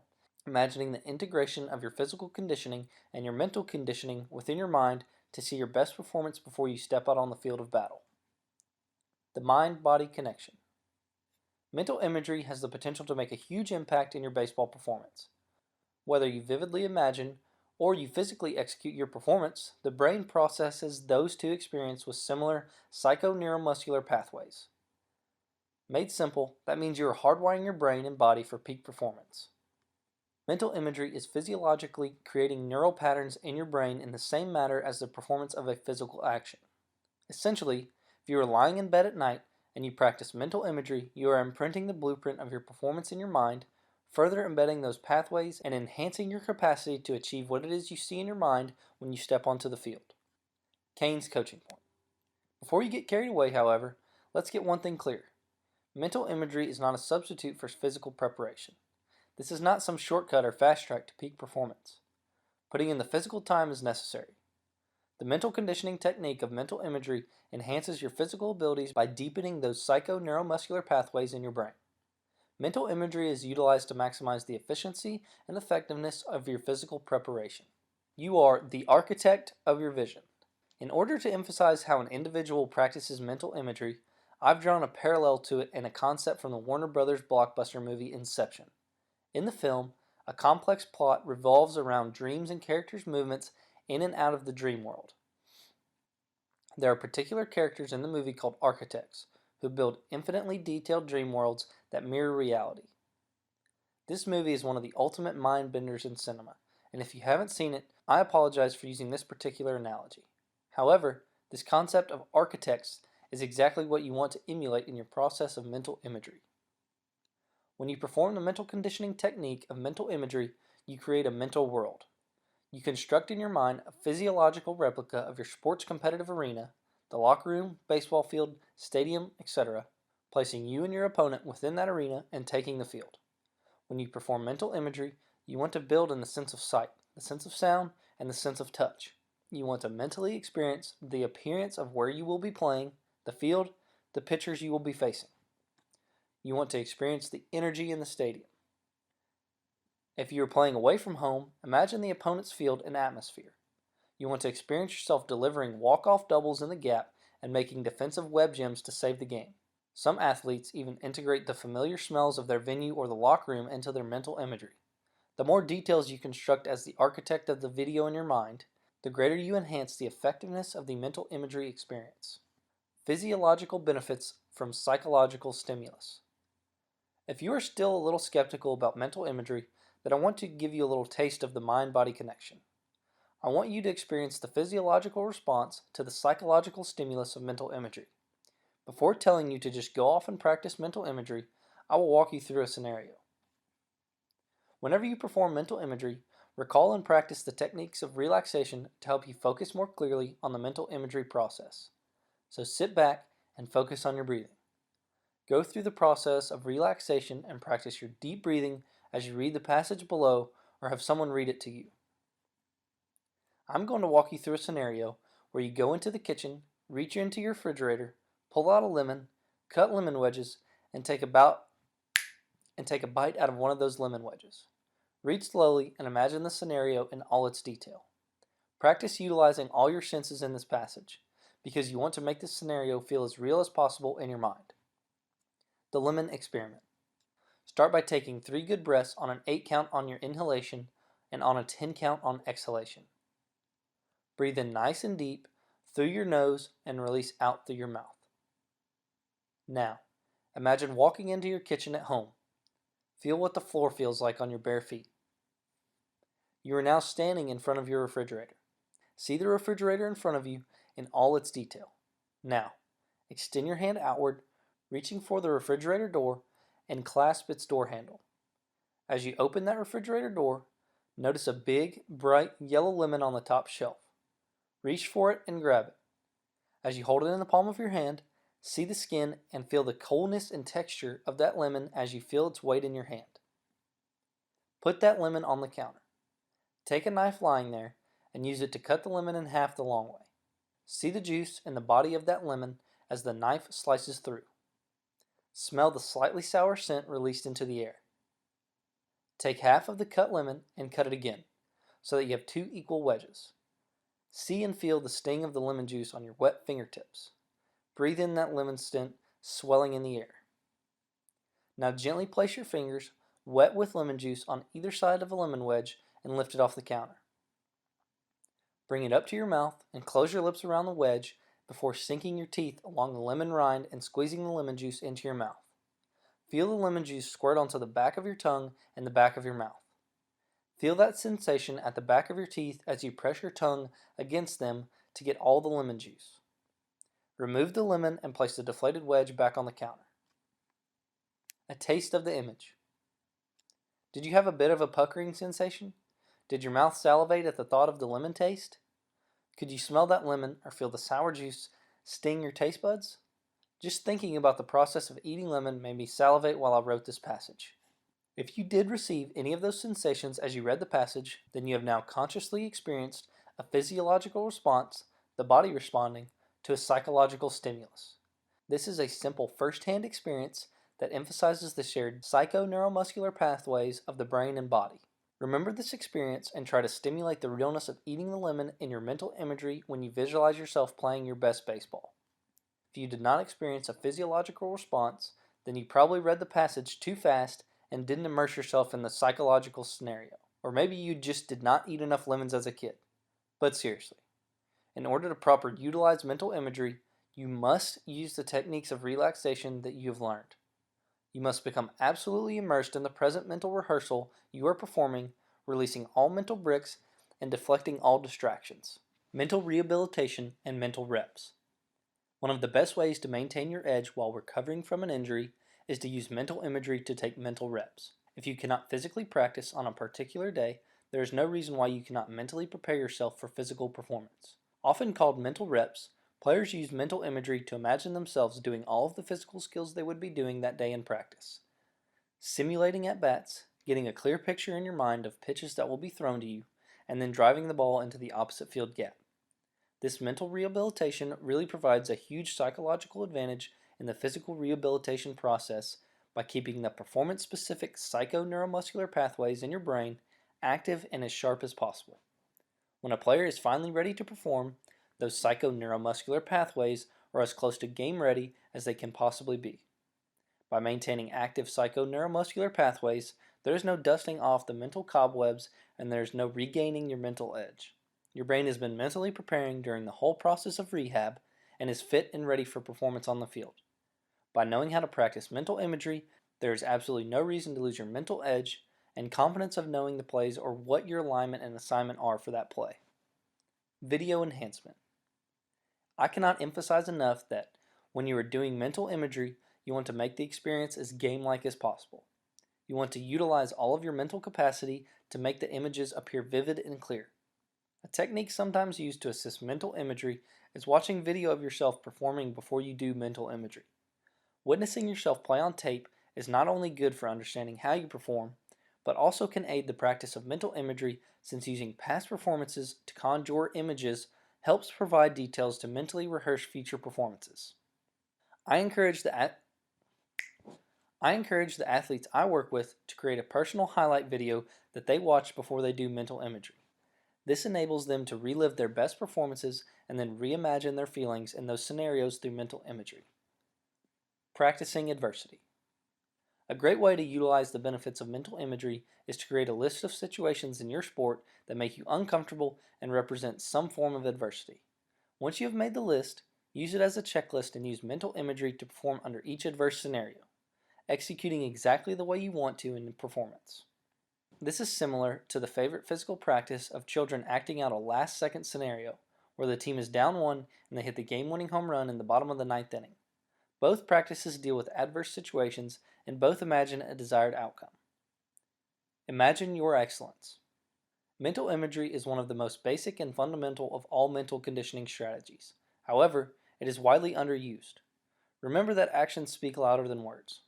imagining the integration of your physical conditioning and your mental conditioning within your mind to see your best performance before you step out on the field of battle. The mind-body connection. Mental imagery has the potential to make a huge impact in your baseball performance. Whether you vividly imagine or you physically execute your performance, the brain processes those two experiences with similar psychoneuromuscular pathways. Made simple, that means you are hardwiring your brain and body for peak performance. Mental imagery is physiologically creating neural patterns in your brain in the same manner as the performance of a physical action. Essentially, if you are lying in bed at night and you practice mental imagery, you are imprinting the blueprint of your performance in your mind, further embedding those pathways and enhancing your capacity to achieve what it is you see in your mind when you step onto the field. Cain's coaching point. Before you get carried away, however, let's get one thing clear. Mental imagery is not a substitute for physical preparation. This is not some shortcut or fast track to peak performance. Putting in the physical time is necessary. The mental conditioning technique of mental imagery enhances your physical abilities by deepening those psychoneuromuscular pathways in your brain. Mental imagery is utilized to maximize the efficiency and effectiveness of your physical preparation. You are the architect of your vision. In order to emphasize how an individual practices mental imagery, I've drawn a parallel to it in a concept from the Warner Brothers blockbuster movie Inception. In the film, a complex plot revolves around dreams and characters' movements in and out of the dream world. There are particular characters in the movie called architects, who build infinitely detailed dream worlds that mirror reality. This movie is one of the ultimate mind benders in cinema, and if you haven't seen it, I apologize for using this particular analogy. However, this concept of architects is exactly what you want to emulate in your process of mental imagery. When you perform the mental conditioning technique of mental imagery, you create a mental world. You construct in your mind a physiological replica of your sports competitive arena, the locker room, baseball field, stadium, etc., placing you and your opponent within that arena and taking the field. When you perform mental imagery, you want to build in the sense of sight, the sense of sound, and the sense of touch. You want to mentally experience the appearance of where you will be playing, the field, the pitchers you will be facing. You want to experience the energy in the stadium. If you are playing away from home, imagine the opponent's field and atmosphere. You want to experience yourself delivering walk-off doubles in the gap and making defensive web gems to save the game. Some athletes even integrate the familiar smells of their venue or the locker room into their mental imagery. The more details you construct as the architect of the video in your mind, the greater you enhance the effectiveness of the mental imagery experience. Physiological benefits from psychological stimulus. If you are still a little skeptical about mental imagery, then I want to give you a little taste of the mind-body connection. I want you to experience the physiological response to the psychological stimulus of mental imagery. Before telling you to just go off and practice mental imagery, I will walk you through a scenario. Whenever you perform mental imagery, recall and practice the techniques of relaxation to help you focus more clearly on the mental imagery process. So sit back and focus on your breathing. Go through the process of relaxation and practice your deep breathing as you read the passage below or have someone read it to you. I'm going to walk you through a scenario where you go into the kitchen, reach into your refrigerator, pull out a lemon, cut lemon wedges, and take a bite out of one of those lemon wedges. Read slowly and imagine the scenario in all its detail. Practice utilizing all your senses in this passage, because you want to make this scenario feel as real as possible in your mind. The lemon experiment. Start by taking 3 good breaths on an 8 count on your inhalation and on a 10 count on exhalation. Breathe in nice and deep through your nose and release out through your mouth. Now, imagine walking into your kitchen at home. Feel what the floor feels like on your bare feet. You are now standing in front of your refrigerator. See the refrigerator in front of you in all its detail. Now, extend your hand outward, reaching for the refrigerator door, and clasp its door handle. As you open that refrigerator door, notice a big, bright yellow lemon on the top shelf. Reach for it and grab it. As you hold it in the palm of your hand, see the skin and feel the coldness and texture of that lemon as you feel its weight in your hand. Put that lemon on the counter. Take a knife lying there and use it to cut the lemon in half the long way. See the juice in the body of that lemon as the knife slices through. Smell the slightly sour scent released into the air. Take half of the cut lemon and cut it again, so that you have 2 equal wedges. See and feel the sting of the lemon juice on your wet fingertips. Breathe in that lemon scent swelling in the air. Now gently place your fingers, wet with lemon juice, on either side of a lemon wedge and lift it off the counter. Bring it up to your mouth and close your lips around the wedge before sinking your teeth along the lemon rind and squeezing the lemon juice into your mouth. Feel the lemon juice squirt onto the back of your tongue and the back of your mouth. Feel that sensation at the back of your teeth as you press your tongue against them to get all the lemon juice. Remove the lemon and place the deflated wedge back on the counter. A taste of the image. Did you have a bit of a puckering sensation? Did your mouth salivate at the thought of the lemon taste? Could you smell that lemon or feel the sour juice sting your taste buds? Just thinking about the process of eating lemon made me salivate while I wrote this passage. If you did receive any of those sensations as you read the passage, then you have now consciously experienced a physiological response, the body responding, to a psychological stimulus. This is a simple first-hand experience that emphasizes the shared psychoneuromuscular pathways of the brain and body. Remember this experience and try to stimulate the realness of eating the lemon in your mental imagery when you visualize yourself playing your best baseball. If you did not experience a physiological response, then you probably read the passage too fast and didn't immerse yourself in the psychological scenario. Or maybe you just did not eat enough lemons as a kid. But seriously, in order to properly utilize mental imagery, you must use the techniques of relaxation that you have learned. You must become absolutely immersed in the present mental rehearsal you are performing, releasing all mental bricks and deflecting all distractions. Mental rehabilitation and mental reps. One of the best ways to maintain your edge while recovering from an injury is to use mental imagery to take mental reps. If you cannot physically practice on a particular day, there is no reason why you cannot mentally prepare yourself for physical performance. Often called mental reps, players use mental imagery to imagine themselves doing all of the physical skills they would be doing that day in practice. Simulating at-bats, getting a clear picture in your mind of pitches that will be thrown to you, and then driving the ball into the opposite field gap. This mental rehabilitation really provides a huge psychological advantage in the physical rehabilitation process by keeping the performance-specific psychoneuromuscular pathways in your brain active and as sharp as possible. When a player is finally ready to perform, those psychoneuromuscular pathways are as close to game ready as they can possibly be. By maintaining active psychoneuromuscular pathways, there is no dusting off the mental cobwebs and there is no regaining your mental edge. Your brain has been mentally preparing during the whole process of rehab and is fit and ready for performance on the field. By knowing how to practice mental imagery, there is absolutely no reason to lose your mental edge and confidence of knowing the plays or what your alignment and assignment are for that play. Video enhancement. I cannot emphasize enough that when you are doing mental imagery, you want to make the experience as game-like as possible. You want to utilize all of your mental capacity to make the images appear vivid and clear. A technique sometimes used to assist mental imagery is watching video of yourself performing before you do mental imagery. Witnessing yourself play on tape is not only good for understanding how you perform, but also can aid the practice of mental imagery since using past performances to conjure images helps provide details to mentally rehearse future performances. I encourage the athletes I work with to create a personal highlight video that they watch before they do mental imagery. This enables them to relive their best performances and then reimagine their feelings in those scenarios through mental imagery. Practicing adversity. A great way to utilize the benefits of mental imagery is to create a list of situations in your sport that make you uncomfortable and represent some form of adversity. Once you have made the list, use it as a checklist and use mental imagery to perform under each adverse scenario, executing exactly the way you want to in performance. This is similar to the favorite physical practice of children acting out a last-second scenario where the team is down 1 and they hit the game-winning home run in the bottom of the 9th inning. Both practices deal with adverse situations and both imagine a desired outcome. Imagine your excellence. Mental imagery is one of the most basic and fundamental of all mental conditioning strategies. However, it is widely underused. Remember that actions speak louder than words.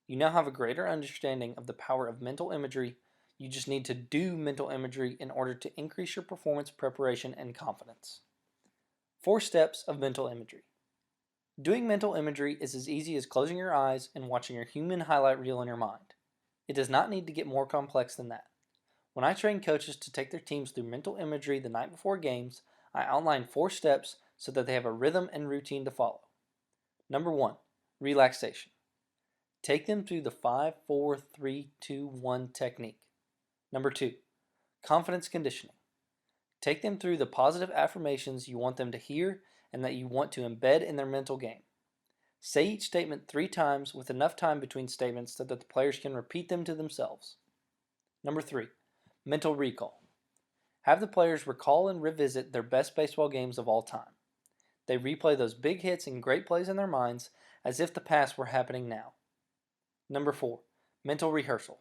You now have a greater understanding of the power of mental imagery. You just need to do mental imagery in order to increase your performance preparation and confidence. 4 steps of mental imagery. Doing mental imagery is as easy as closing your eyes and watching your human highlight reel in your mind. It does not need to get more complex than that. When I train coaches to take their teams through mental imagery the night before games, I outline 4 steps so that they have a rhythm and routine to follow. Number 1, relaxation. Take them through the 5-4-3-2-1 technique. Number 2, confidence conditioning. Take them through the positive affirmations you want them to hear and that you want to embed in their mental game. Say each statement 3 times with enough time between statements so that the players can repeat them to themselves. Number 3, mental recall. Have the players recall and revisit their best baseball games of all time. They replay those big hits and great plays in their minds as if the past were happening now. Number 4, mental rehearsal.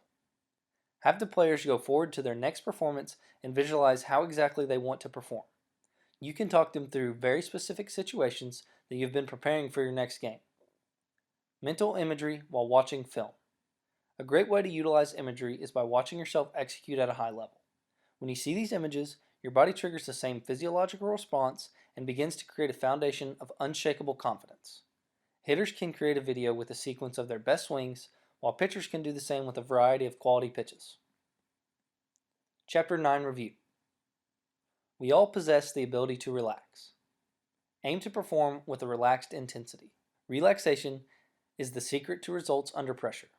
Have the players go forward to their next performance and visualize how exactly they want to perform. You can talk them through very specific situations that you've been preparing for your next game. Mental imagery while watching film. A great way to utilize imagery is by watching yourself execute at a high level. When you see these images, your body triggers the same physiological response and begins to create a foundation of unshakable confidence. Hitters can create a video with a sequence of their best swings, while pitchers can do the same with a variety of quality pitches. Chapter 9 Review. We all possess the ability to relax. Aim to perform with a relaxed intensity. Relaxation is the secret to results under pressure.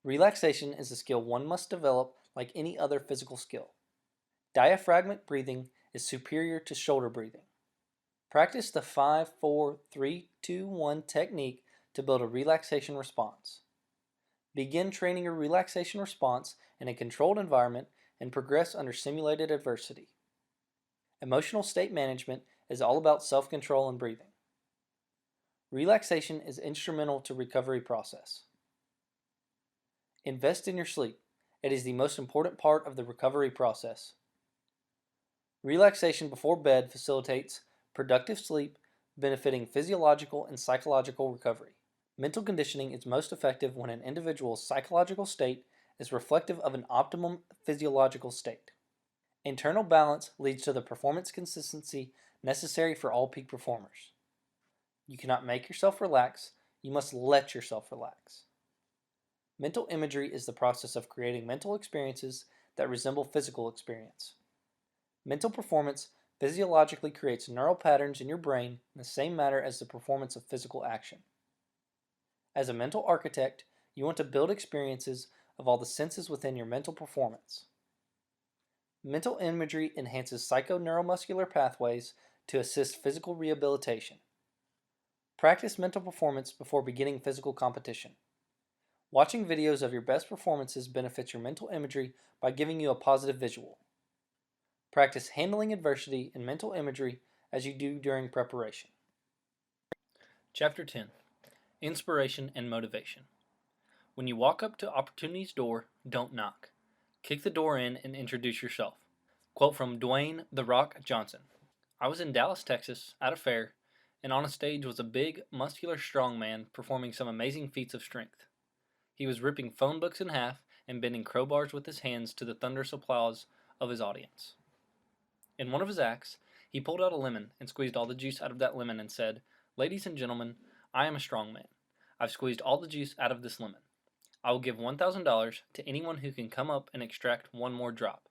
Relaxation is a skill one must develop like any other physical skill. Diaphragmatic breathing is superior to shoulder breathing. Practice the 5-4-3-2-1 technique to build a relaxation response. Begin training your relaxation response in a controlled environment and progress under simulated adversity. Emotional state management is all about self-control and breathing. Relaxation is instrumental to recovery process. Invest in your sleep. It is the most important part of the recovery process. Relaxation before bed facilitates productive sleep, benefiting physiological and psychological recovery. Mental conditioning is most effective when an individual's psychological state is reflective of an optimum physiological state. Internal balance leads to the performance consistency necessary for all peak performers. You cannot make yourself relax, you must let yourself relax. Mental imagery is the process of creating mental experiences that resemble physical experience. Mental performance physiologically creates neural patterns in your brain in the same manner as the performance of physical action. As a mental architect, you want to build experiences of all the senses within your mental performance. Mental imagery enhances psychoneuromuscular pathways to assist physical rehabilitation. Practice mental performance before beginning physical competition. Watching videos of your best performances benefits your mental imagery by giving you a positive visual. Practice handling adversity in mental imagery as you do during preparation. Chapter 10. Inspiration and Motivation. When you walk up to opportunity's door, don't knock. Kick the door in and introduce yourself. Quote from Dwayne "The Rock" Johnson. I was in Dallas, Texas, at a fair, and on a stage was a big, muscular strong man performing some amazing feats of strength. He was ripping phone books in half and bending crowbars with his hands to the thunderous applause of his audience. In one of his acts, he pulled out a lemon and squeezed all the juice out of that lemon and said, "Ladies and gentlemen, I am a strong man. I've squeezed all the juice out of this lemon. I will give $1,000 to anyone who can come up and extract one more drop."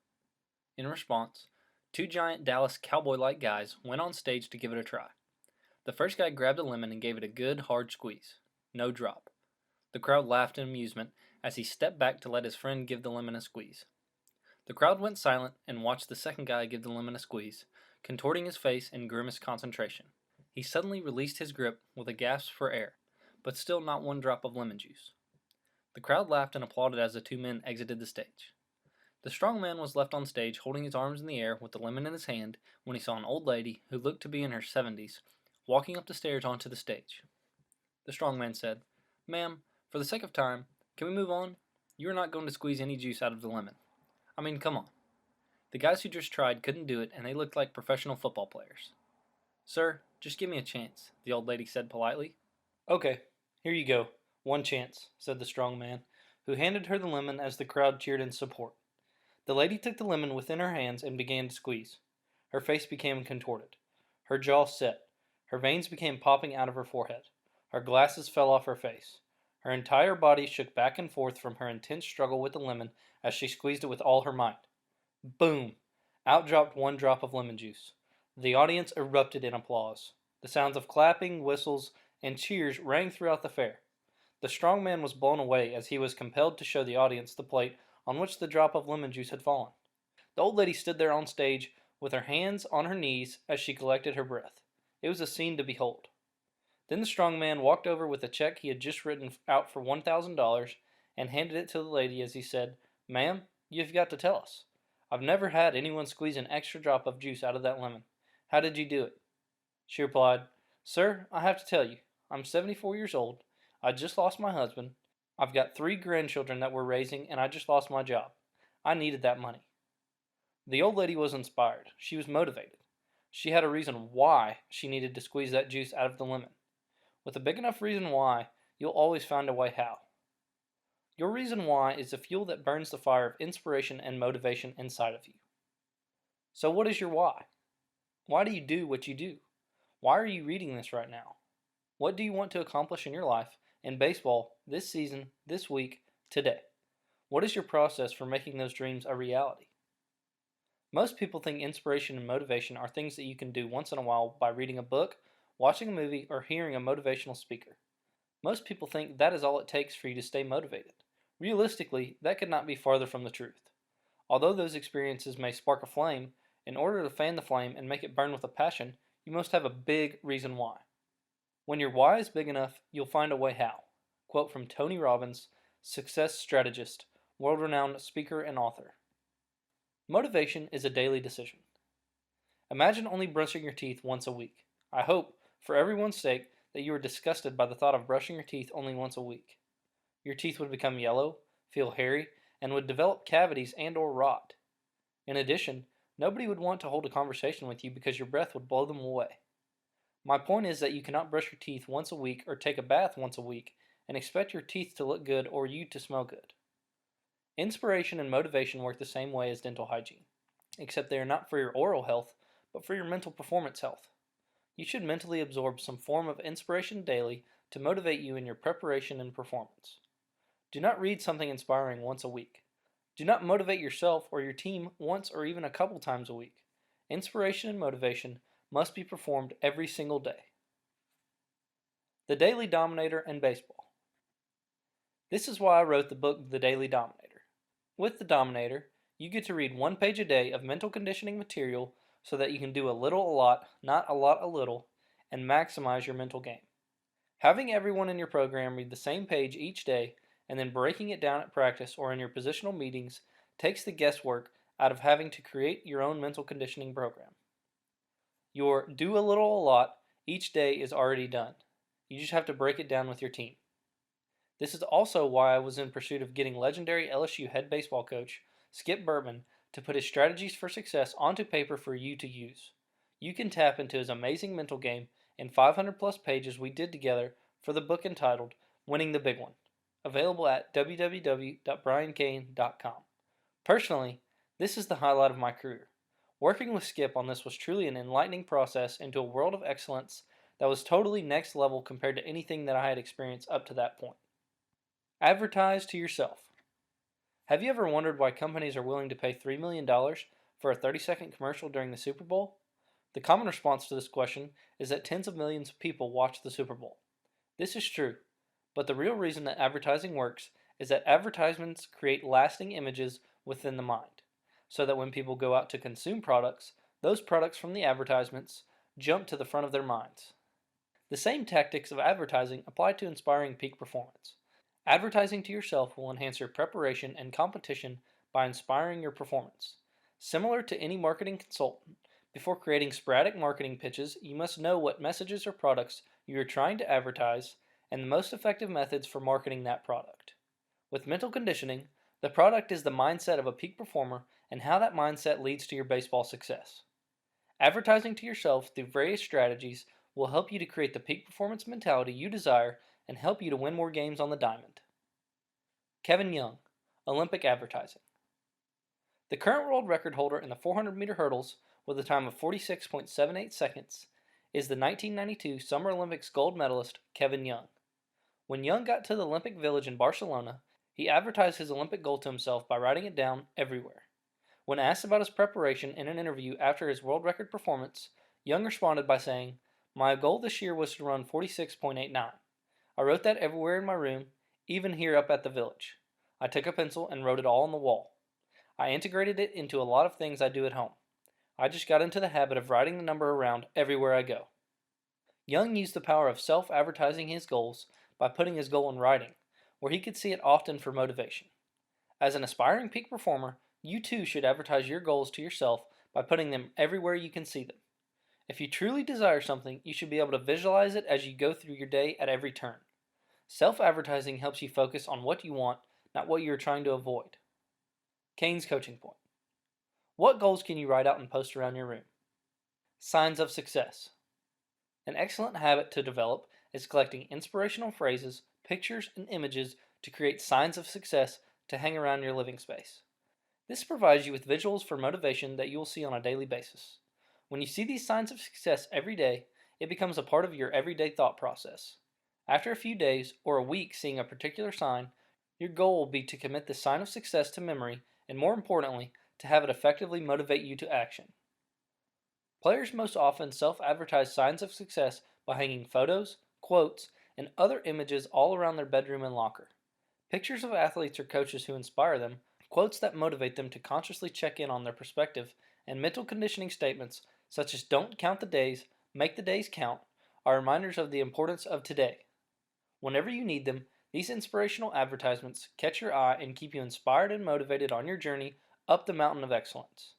In response, two giant Dallas cowboy-like guys went on stage to give it a try. The first guy grabbed a lemon and gave it a good hard squeeze. No drop. The crowd laughed in amusement as he stepped back to let his friend give the lemon a squeeze. The crowd went silent and watched the second guy give the lemon a squeeze, contorting his face in grimaced concentration. He suddenly released his grip with a gasp for air, but still not one drop of lemon juice. The crowd laughed and applauded as the two men exited the stage. The strong man was left on stage holding his arms in the air with the lemon in his hand when he saw an old lady, who looked to be in her 70s, walking up the stairs onto the stage. The strong man said, "Ma'am, for the sake of time, can we move on? You are not going to squeeze any juice out of the lemon. I mean, come on." The guys who just tried couldn't do it, and they looked like professional football players. "Sir, just give me a chance," the old lady said politely. "Okay, here you go. One chance," said the strong man, who handed her the lemon as the crowd cheered in support. The lady took the lemon within her hands and began to squeeze. Her face became contorted. Her jaw set. Her veins began popping out of her forehead. Her glasses fell off her face. Her entire body shook back and forth from her intense struggle with the lemon as she squeezed it with all her might. Boom! Out dropped one drop of lemon juice. The audience erupted in applause. The sounds of clapping, whistles, and cheers rang throughout the fair. The strong man was blown away as he was compelled to show the audience the plate on which the drop of lemon juice had fallen. The old lady stood there on stage with her hands on her knees as she collected her breath. It was a scene to behold. Then the strong man walked over with a check he had just written out for $1,000 and handed it to the lady as he said, "Ma'am, you've got to tell us. I've never had anyone squeeze an extra drop of juice out of that lemon. How did you do it?" She replied, "Sir, I have to tell you, I'm 74 years old. I just lost my husband. I've got 3 grandchildren that we're raising, and I just lost my job. I needed that money." The old lady was inspired. She was motivated. She had a reason why she needed to squeeze that juice out of the lemon. With a big enough reason why, you'll always find a way how. Your reason why is the fuel that burns the fire of inspiration and motivation inside of you. So what is your why? Why do you do what you do? Why are you reading this right now? What do you want to accomplish in your life, in baseball, this season, this week, today? What is your process for making those dreams a reality? Most people think inspiration and motivation are things that you can do once in a while by reading a book, watching a movie, or hearing a motivational speaker. Most people think that is all it takes for you to stay motivated. Realistically, that could not be farther from the truth. Although those experiences may spark a flame, in order to fan the flame and make it burn with a passion, you must have a big reason why. When your why is big enough, you'll find a way how. Quote from Tony Robbins, success strategist, world-renowned speaker and author. Motivation is a daily decision. Imagine only brushing your teeth once a week. I hope, for everyone's sake, that you were disgusted by the thought of brushing your teeth only once a week. Your teeth would become yellow, feel hairy, and would develop cavities and or rot. In addition, nobody would want to hold a conversation with you because your breath would blow them away. My point is that you cannot brush your teeth once a week or take a bath once a week and expect your teeth to look good or you to smell good. Inspiration and motivation work the same way as dental hygiene, except they are not for your oral health, but for your mental performance health. You should mentally absorb some form of inspiration daily to motivate you in your preparation and performance. Do not read something inspiring once a week. Do not motivate yourself or your team once or even a couple times a week. Inspiration and motivation must be performed every single day. The Daily Dominator and Baseball. This is why I wrote the book The Daily Dominator. With the Dominator, you get to read 1 page a day of mental conditioning material so that you can do a little a lot, not a lot a little, and maximize your mental game. Having everyone in your program read the same page each day and then breaking it down at practice or in your positional meetings takes the guesswork out of having to create your own mental conditioning program. Your do a little a lot each day is already done. You just have to break it down with your team. This is also why I was in pursuit of getting legendary LSU head baseball coach Skip Bertman to put his strategies for success onto paper for you to use. You can tap into his amazing mental game in 500 plus pages we did together for the book entitled Winning the Big One, available at www.briancain.com. Personally, this is the highlight of my career. Working with Skip on this was truly an enlightening process into a world of excellence that was totally next level compared to anything that I had experienced up to that point. Advertise to yourself. Have you ever wondered why companies are willing to pay $3 million for a 30-second commercial during the Super Bowl? The common response to this question is that tens of millions of people watch the Super Bowl. This is true, but the real reason that advertising works is that advertisements create lasting images within the mind, so that when people go out to consume products, those products from the advertisements jump to the front of their minds. The same tactics of advertising apply to inspiring peak performance. Advertising to yourself will enhance your preparation and competition by inspiring your performance. Similar to any marketing consultant, before creating sporadic marketing pitches, you must know what messages or products you are trying to advertise and the most effective methods for marketing that product. With mental conditioning, the product is the mindset of a peak performer and how that mindset leads to your baseball success. Advertising to yourself through various strategies will help you to create the peak performance mentality you desire and help you to win more games on the diamond. Kevin Young, Olympic Advertising. The current world record holder in the 400-meter hurdles with a time of 46.78 seconds is the 1992 Summer Olympics gold medalist Kevin Young. When Young got to the Olympic Village in Barcelona, he advertised his Olympic goal to himself by writing it down everywhere. When asked about his preparation in an interview after his world record performance, Young responded by saying, "My goal this year was to run 46.89. I wrote that everywhere in my room, even here up at the village. I took a pencil and wrote it all on the wall. I integrated it into a lot of things I do at home. I just got into the habit of writing the number around everywhere I go." Young used the power of self-advertising his goals by putting his goal in writing, where he could see it often for motivation. As an aspiring peak performer, you too should advertise your goals to yourself by putting them everywhere you can see them. If you truly desire something, you should be able to visualize it as you go through your day at every turn. Self-advertising helps you focus on what you want, not what you are trying to avoid. Cain's coaching point. What goals can you write out and post around your room? Signs of success. An excellent habit to develop is collecting inspirational phrases, pictures, and images to create signs of success to hang around your living space. This provides you with visuals for motivation that you will see on a daily basis. When you see these signs of success every day, it becomes a part of your everyday thought process. After a few days or a week seeing a particular sign, your goal will be to commit the sign of success to memory and, more importantly, to have it effectively motivate you to action. Players most often self-advertise signs of success by hanging photos, quotes, and other images all around their bedroom and locker. Pictures of athletes or coaches who inspire them, quotes that motivate them to consciously check in on their perspective, and mental conditioning statements such as "don't count the days, make the days count" are reminders of the importance of today. Whenever you need them, these inspirational advertisements catch your eye and keep you inspired and motivated on your journey up the mountain of excellence.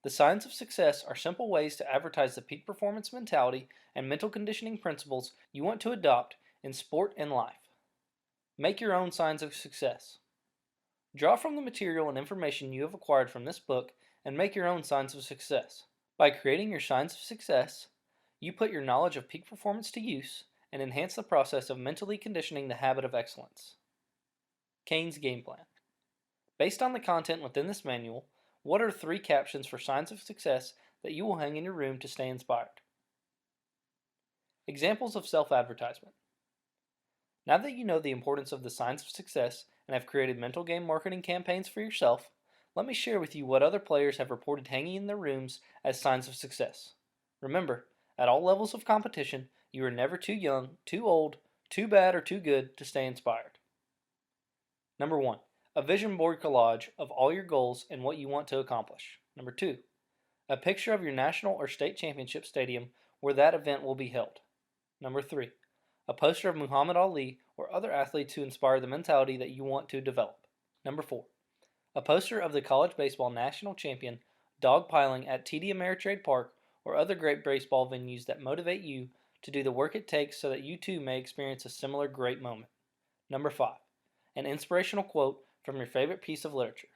The signs of success are simple ways to advertise the peak performance mentality and mental conditioning principles you want to adopt in sport and life. Make your own signs of success. Draw from the material and information you have acquired from this book and make your own signs of success. By creating your signs of success, you put your knowledge of peak performance to use and enhance the process of mentally conditioning the habit of excellence. Cain's Game Plan. Based on the content within this manual, what are 3 captions for signs of success that you will hang in your room to stay inspired? Examples of self-advertisement. Now that you know the importance of the signs of success and have created mental game marketing campaigns for yourself, let me share with you what other players have reported hanging in their rooms as signs of success. Remember, at all levels of competition, you are never too young, too old, too bad, or too good to stay inspired. Number 1. A vision board collage of all your goals and what you want to accomplish. Number 2. A picture of your national or state championship stadium where that event will be held. Number 3. A poster of Muhammad Ali or other athletes who inspire the mentality that you want to develop. Number 4. A poster of the college baseball national champion dogpiling at TD Ameritrade Park or other great baseball venues that motivate you to do the work it takes so that you too may experience a similar great moment. Number 5. An inspirational quote from your favorite piece of literature.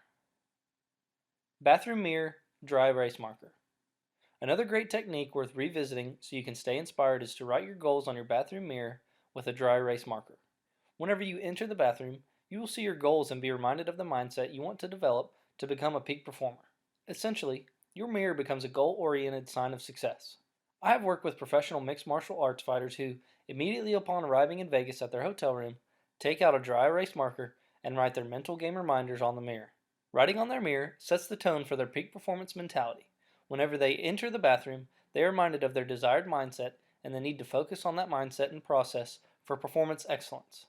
Bathroom mirror, dry erase marker. Another great technique worth revisiting so you can stay inspired is to write your goals on your bathroom mirror with a dry erase marker. Whenever you enter the bathroom, you will see your goals and be reminded of the mindset you want to develop to become a peak performer. Essentially, your mirror becomes a goal-oriented sign of success. I have worked with professional mixed martial arts fighters who, immediately upon arriving in Vegas at their hotel room, take out a dry erase marker and write their mental game reminders on the mirror. Writing on their mirror sets the tone for their peak performance mentality. Whenever they enter the bathroom, they are reminded of their desired mindset and the need to focus on that mindset and process for performance excellence.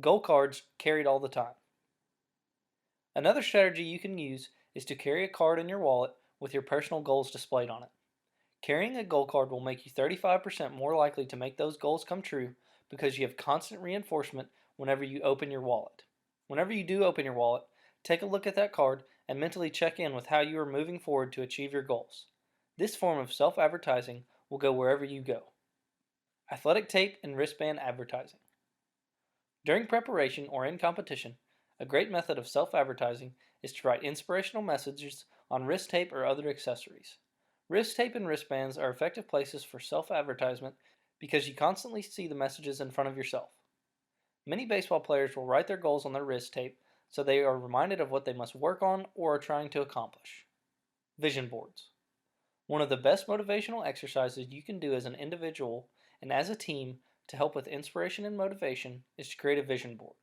Goal cards carried all the time. Another strategy you can use is to carry a card in your wallet with your personal goals displayed on it. Carrying a goal card will make you 35% more likely to make those goals come true because you have constant reinforcement whenever you open your wallet. Whenever you do open your wallet, take a look at that card and mentally check in with how you are moving forward to achieve your goals. This form of self-advertising will go wherever you go. Athletic tape and wristband advertising. During preparation or in competition, a great method of self-advertising is to write inspirational messages on wrist tape or other accessories. Wrist tape and wristbands are effective places for self-advertisement because you constantly see the messages in front of yourself. Many baseball players will write their goals on their wrist tape so they are reminded of what they must work on or are trying to accomplish. Vision boards. One of the best motivational exercises you can do as an individual and as a team to help with inspiration and motivation is to create a vision board.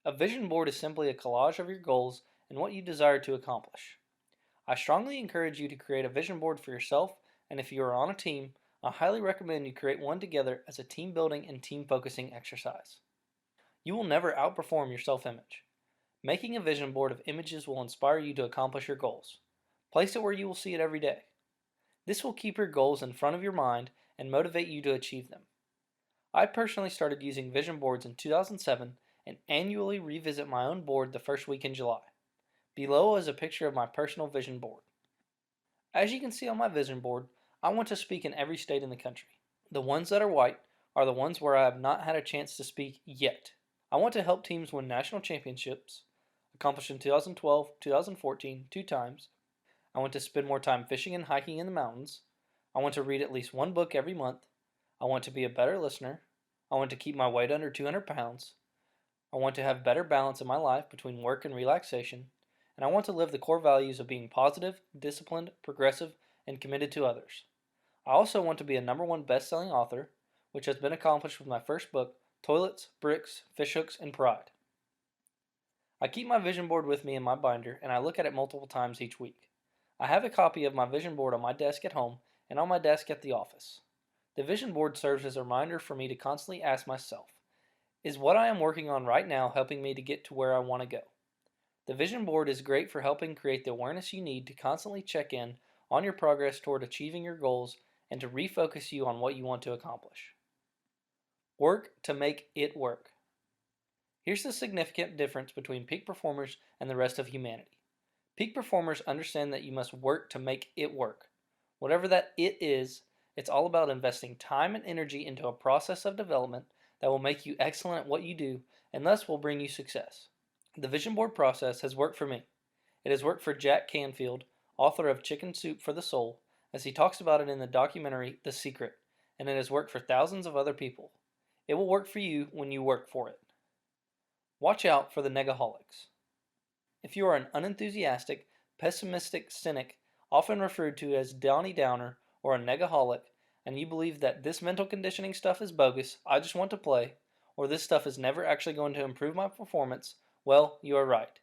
A vision board is simply a collage of your goals and what you desire to accomplish. I strongly encourage you to create a vision board for yourself, and if you are on a team, I highly recommend you create one together as a team building and team focusing exercise. You will never outperform your self-image. Making a vision board of images will inspire you to accomplish your goals. Place it where you will see it every day. This will keep your goals in front of your mind and motivate you to achieve them. I personally started using vision boards in 2007 and annually revisit my own board the first week in July. Below is a picture of my personal vision board. As you can see on my vision board, I want to speak in every state in the country. The ones that are white are the ones where I have not had a chance to speak yet. I want to help teams win national championships, accomplished in 2012, 2014, 2 times. I want to spend more time fishing and hiking in the mountains. I want to read at least 1 book every month. I want to be a better listener. I want to keep my weight under 200 pounds. I want to have better balance in my life between work and relaxation. And I want to live the core values of being positive, disciplined, progressive, and committed to others. I also want to be a #1 best-selling author, which has been accomplished with my first book, Toilets, Bricks, Fishhooks, and Pride. I keep my vision board with me in my binder, and I look at it multiple times each week. I have a copy of my vision board on my desk at home and on my desk at the office. The vision board serves as a reminder for me to constantly ask myself, is what I am working on right now helping me to get to where I want to go? The vision board is great for helping create the awareness you need to constantly check in on your progress toward achieving your goals and to refocus you on what you want to accomplish. Work to make it work. Here's the significant difference between peak performers and the rest of humanity. Peak performers understand that you must work to make it work. Whatever that it is, it's all about investing time and energy into a process of development that will make you excellent at what you do and thus will bring you success. The vision board process has worked for me. It has worked for Jack Canfield, author of Chicken Soup for the Soul, as he talks about it in the documentary The Secret, and it has worked for thousands of other people. It will work for you when you work for it. Watch out for the negaholics. If you are an unenthusiastic, pessimistic cynic, often referred to as Donnie Downer or a negaholic, and you believe that this mental conditioning stuff is bogus, I just want to play, or this stuff is never actually going to improve my performance, well, you are right.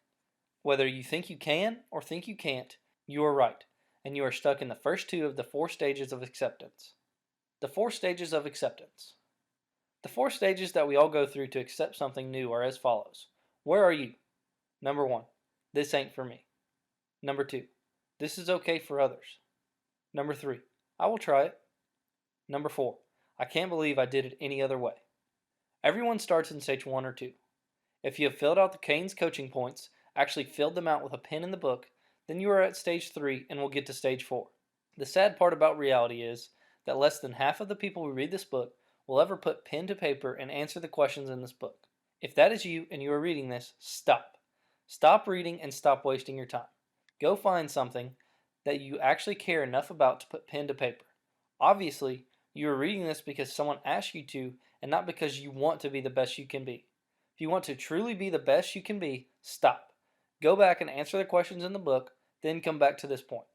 Whether you think you can or think you can't, you are right, and you are stuck in the first two of the 4 stages of acceptance. The 4 stages of acceptance. The 4 stages that we all go through to accept something new are as follows. Where are you? Number 1. This ain't for me. Number 2. This is okay for others. Number 3. I will try it. Number 4. I can't believe I did it any other way. Everyone starts in stage 1 or 2. If you have filled out the Cain's coaching points, actually filled them out with a pen in the book, then you are at stage 3 and will get to stage 4. The sad part about reality is that less than half of the people who read this book will ever put pen to paper and answer the questions in this book. If that is you and you are reading this, stop. Stop reading and stop wasting your time. Go find something that you actually care enough about to put pen to paper. Obviously, you are reading this because someone asked you to and not because you want to be the best you can be. If you want to truly be the best you can be, stop. Go back and answer the questions in the book, then come back to this point.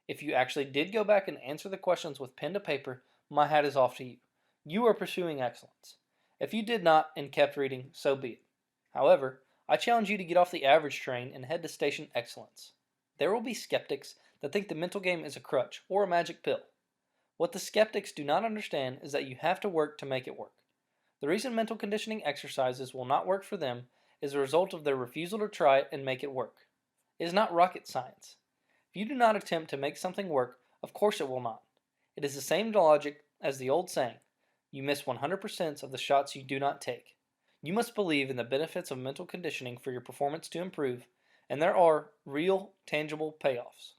If you actually did go back and answer the questions with pen to paper, my hat is off to you. You are pursuing excellence. If you did not and kept reading, so be it. However, I challenge you to get off the average train and head to station excellence. There will be skeptics that think the mental game is a crutch or a magic pill. What the skeptics do not understand is that you have to work to make it work. The reason mental conditioning exercises will not work for them is a result of their refusal to try it and make it work. It is not rocket science. If you do not attempt to make something work, of course it will not. It is the same logic as the old saying, you miss 100% of the shots you do not take. You must believe in the benefits of mental conditioning for your performance to improve, and there are real, tangible payoffs.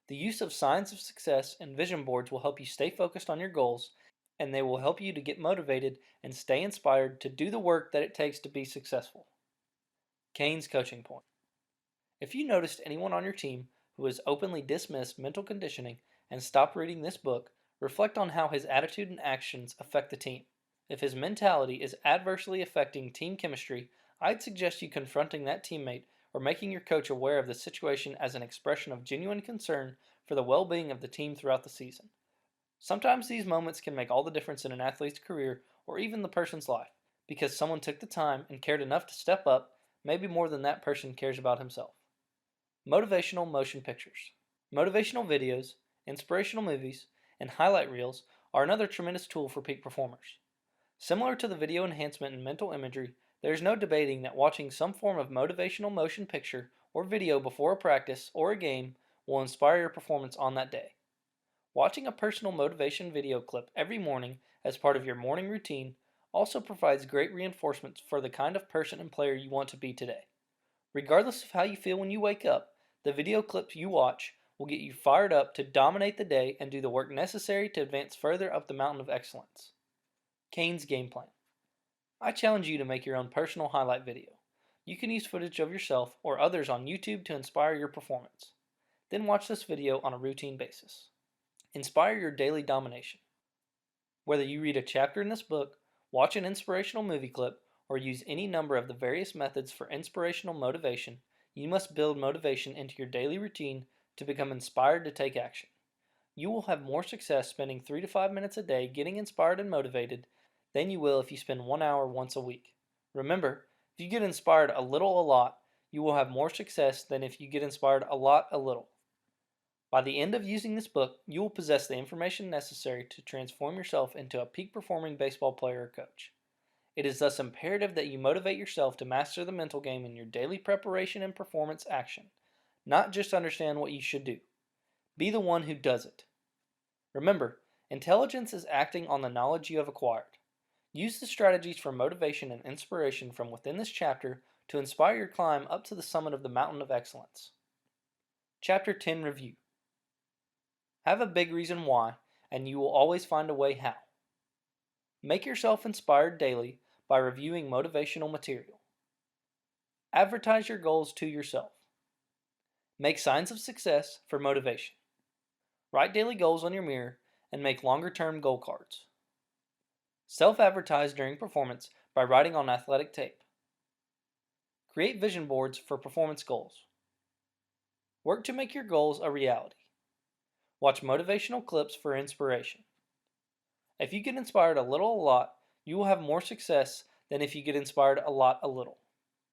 The use of signs of success and vision boards will help you stay focused on your goals, and they will help you to get motivated and stay inspired to do the work that it takes to be successful. Cain's coaching point. If you noticed anyone on your team who has openly dismissed mental conditioning and stopped reading this book, reflect on how his attitude and actions affect the team. If his mentality is adversely affecting team chemistry, I'd suggest you confronting that teammate or making your coach aware of the situation as an expression of genuine concern for the well-being of the team throughout the season. Sometimes these moments can make all the difference in an athlete's career or even the person's life, because someone took the time and cared enough to step up, maybe more than that person cares about himself. Motivational motion pictures. Motivational videos, inspirational movies, and highlight reels are another tremendous tool for peak performers. Similar to the video enhancement in mental imagery, there is no debating that watching some form of motivational motion picture or video before a practice or a game will inspire your performance on that day. Watching a personal motivation video clip every morning as part of your morning routine also provides great reinforcement for the kind of person and player you want to be today. Regardless of how you feel when you wake up, the video clips you watch will get you fired up to dominate the day and do the work necessary to advance further up the mountain of excellence. Cain's game plan. I challenge you to make your own personal highlight video. You can use footage of yourself or others on YouTube to inspire your performance. Then watch this video on a routine basis. Inspire your daily domination. Whether you read a chapter in this book, watch an inspirational movie clip, or use any number of the various methods for inspirational motivation, you must build motivation into your daily routine to become inspired to take action. You will have more success spending 3 to 5 minutes a day getting inspired and motivated than you will if you spend 1 hour once a week. Remember, if you get inspired a little a lot, you will have more success than if you get inspired a lot a little. By the end of using this book, you will possess the information necessary to transform yourself into a peak performing baseball player or coach. It is thus imperative that you motivate yourself to master the mental game in your daily preparation and performance action, not just understand what you should do. Be the one who does it. Remember, intelligence is acting on the knowledge you have acquired. Use the strategies for motivation and inspiration from within this chapter to inspire your climb up to the summit of the mountain of excellence. Chapter 10 Review. Have a big reason why, and you will always find a way how. Make yourself inspired daily by reviewing motivational material. Advertise your goals to yourself. Make signs of success for motivation. Write daily goals on your mirror and make longer term goal cards. Self-advertise during performance by writing on athletic tape. Create vision boards for performance goals. Work to make your goals a reality. Watch motivational clips for inspiration. If you get inspired a little a lot, you will have more success than if you get inspired a lot a little.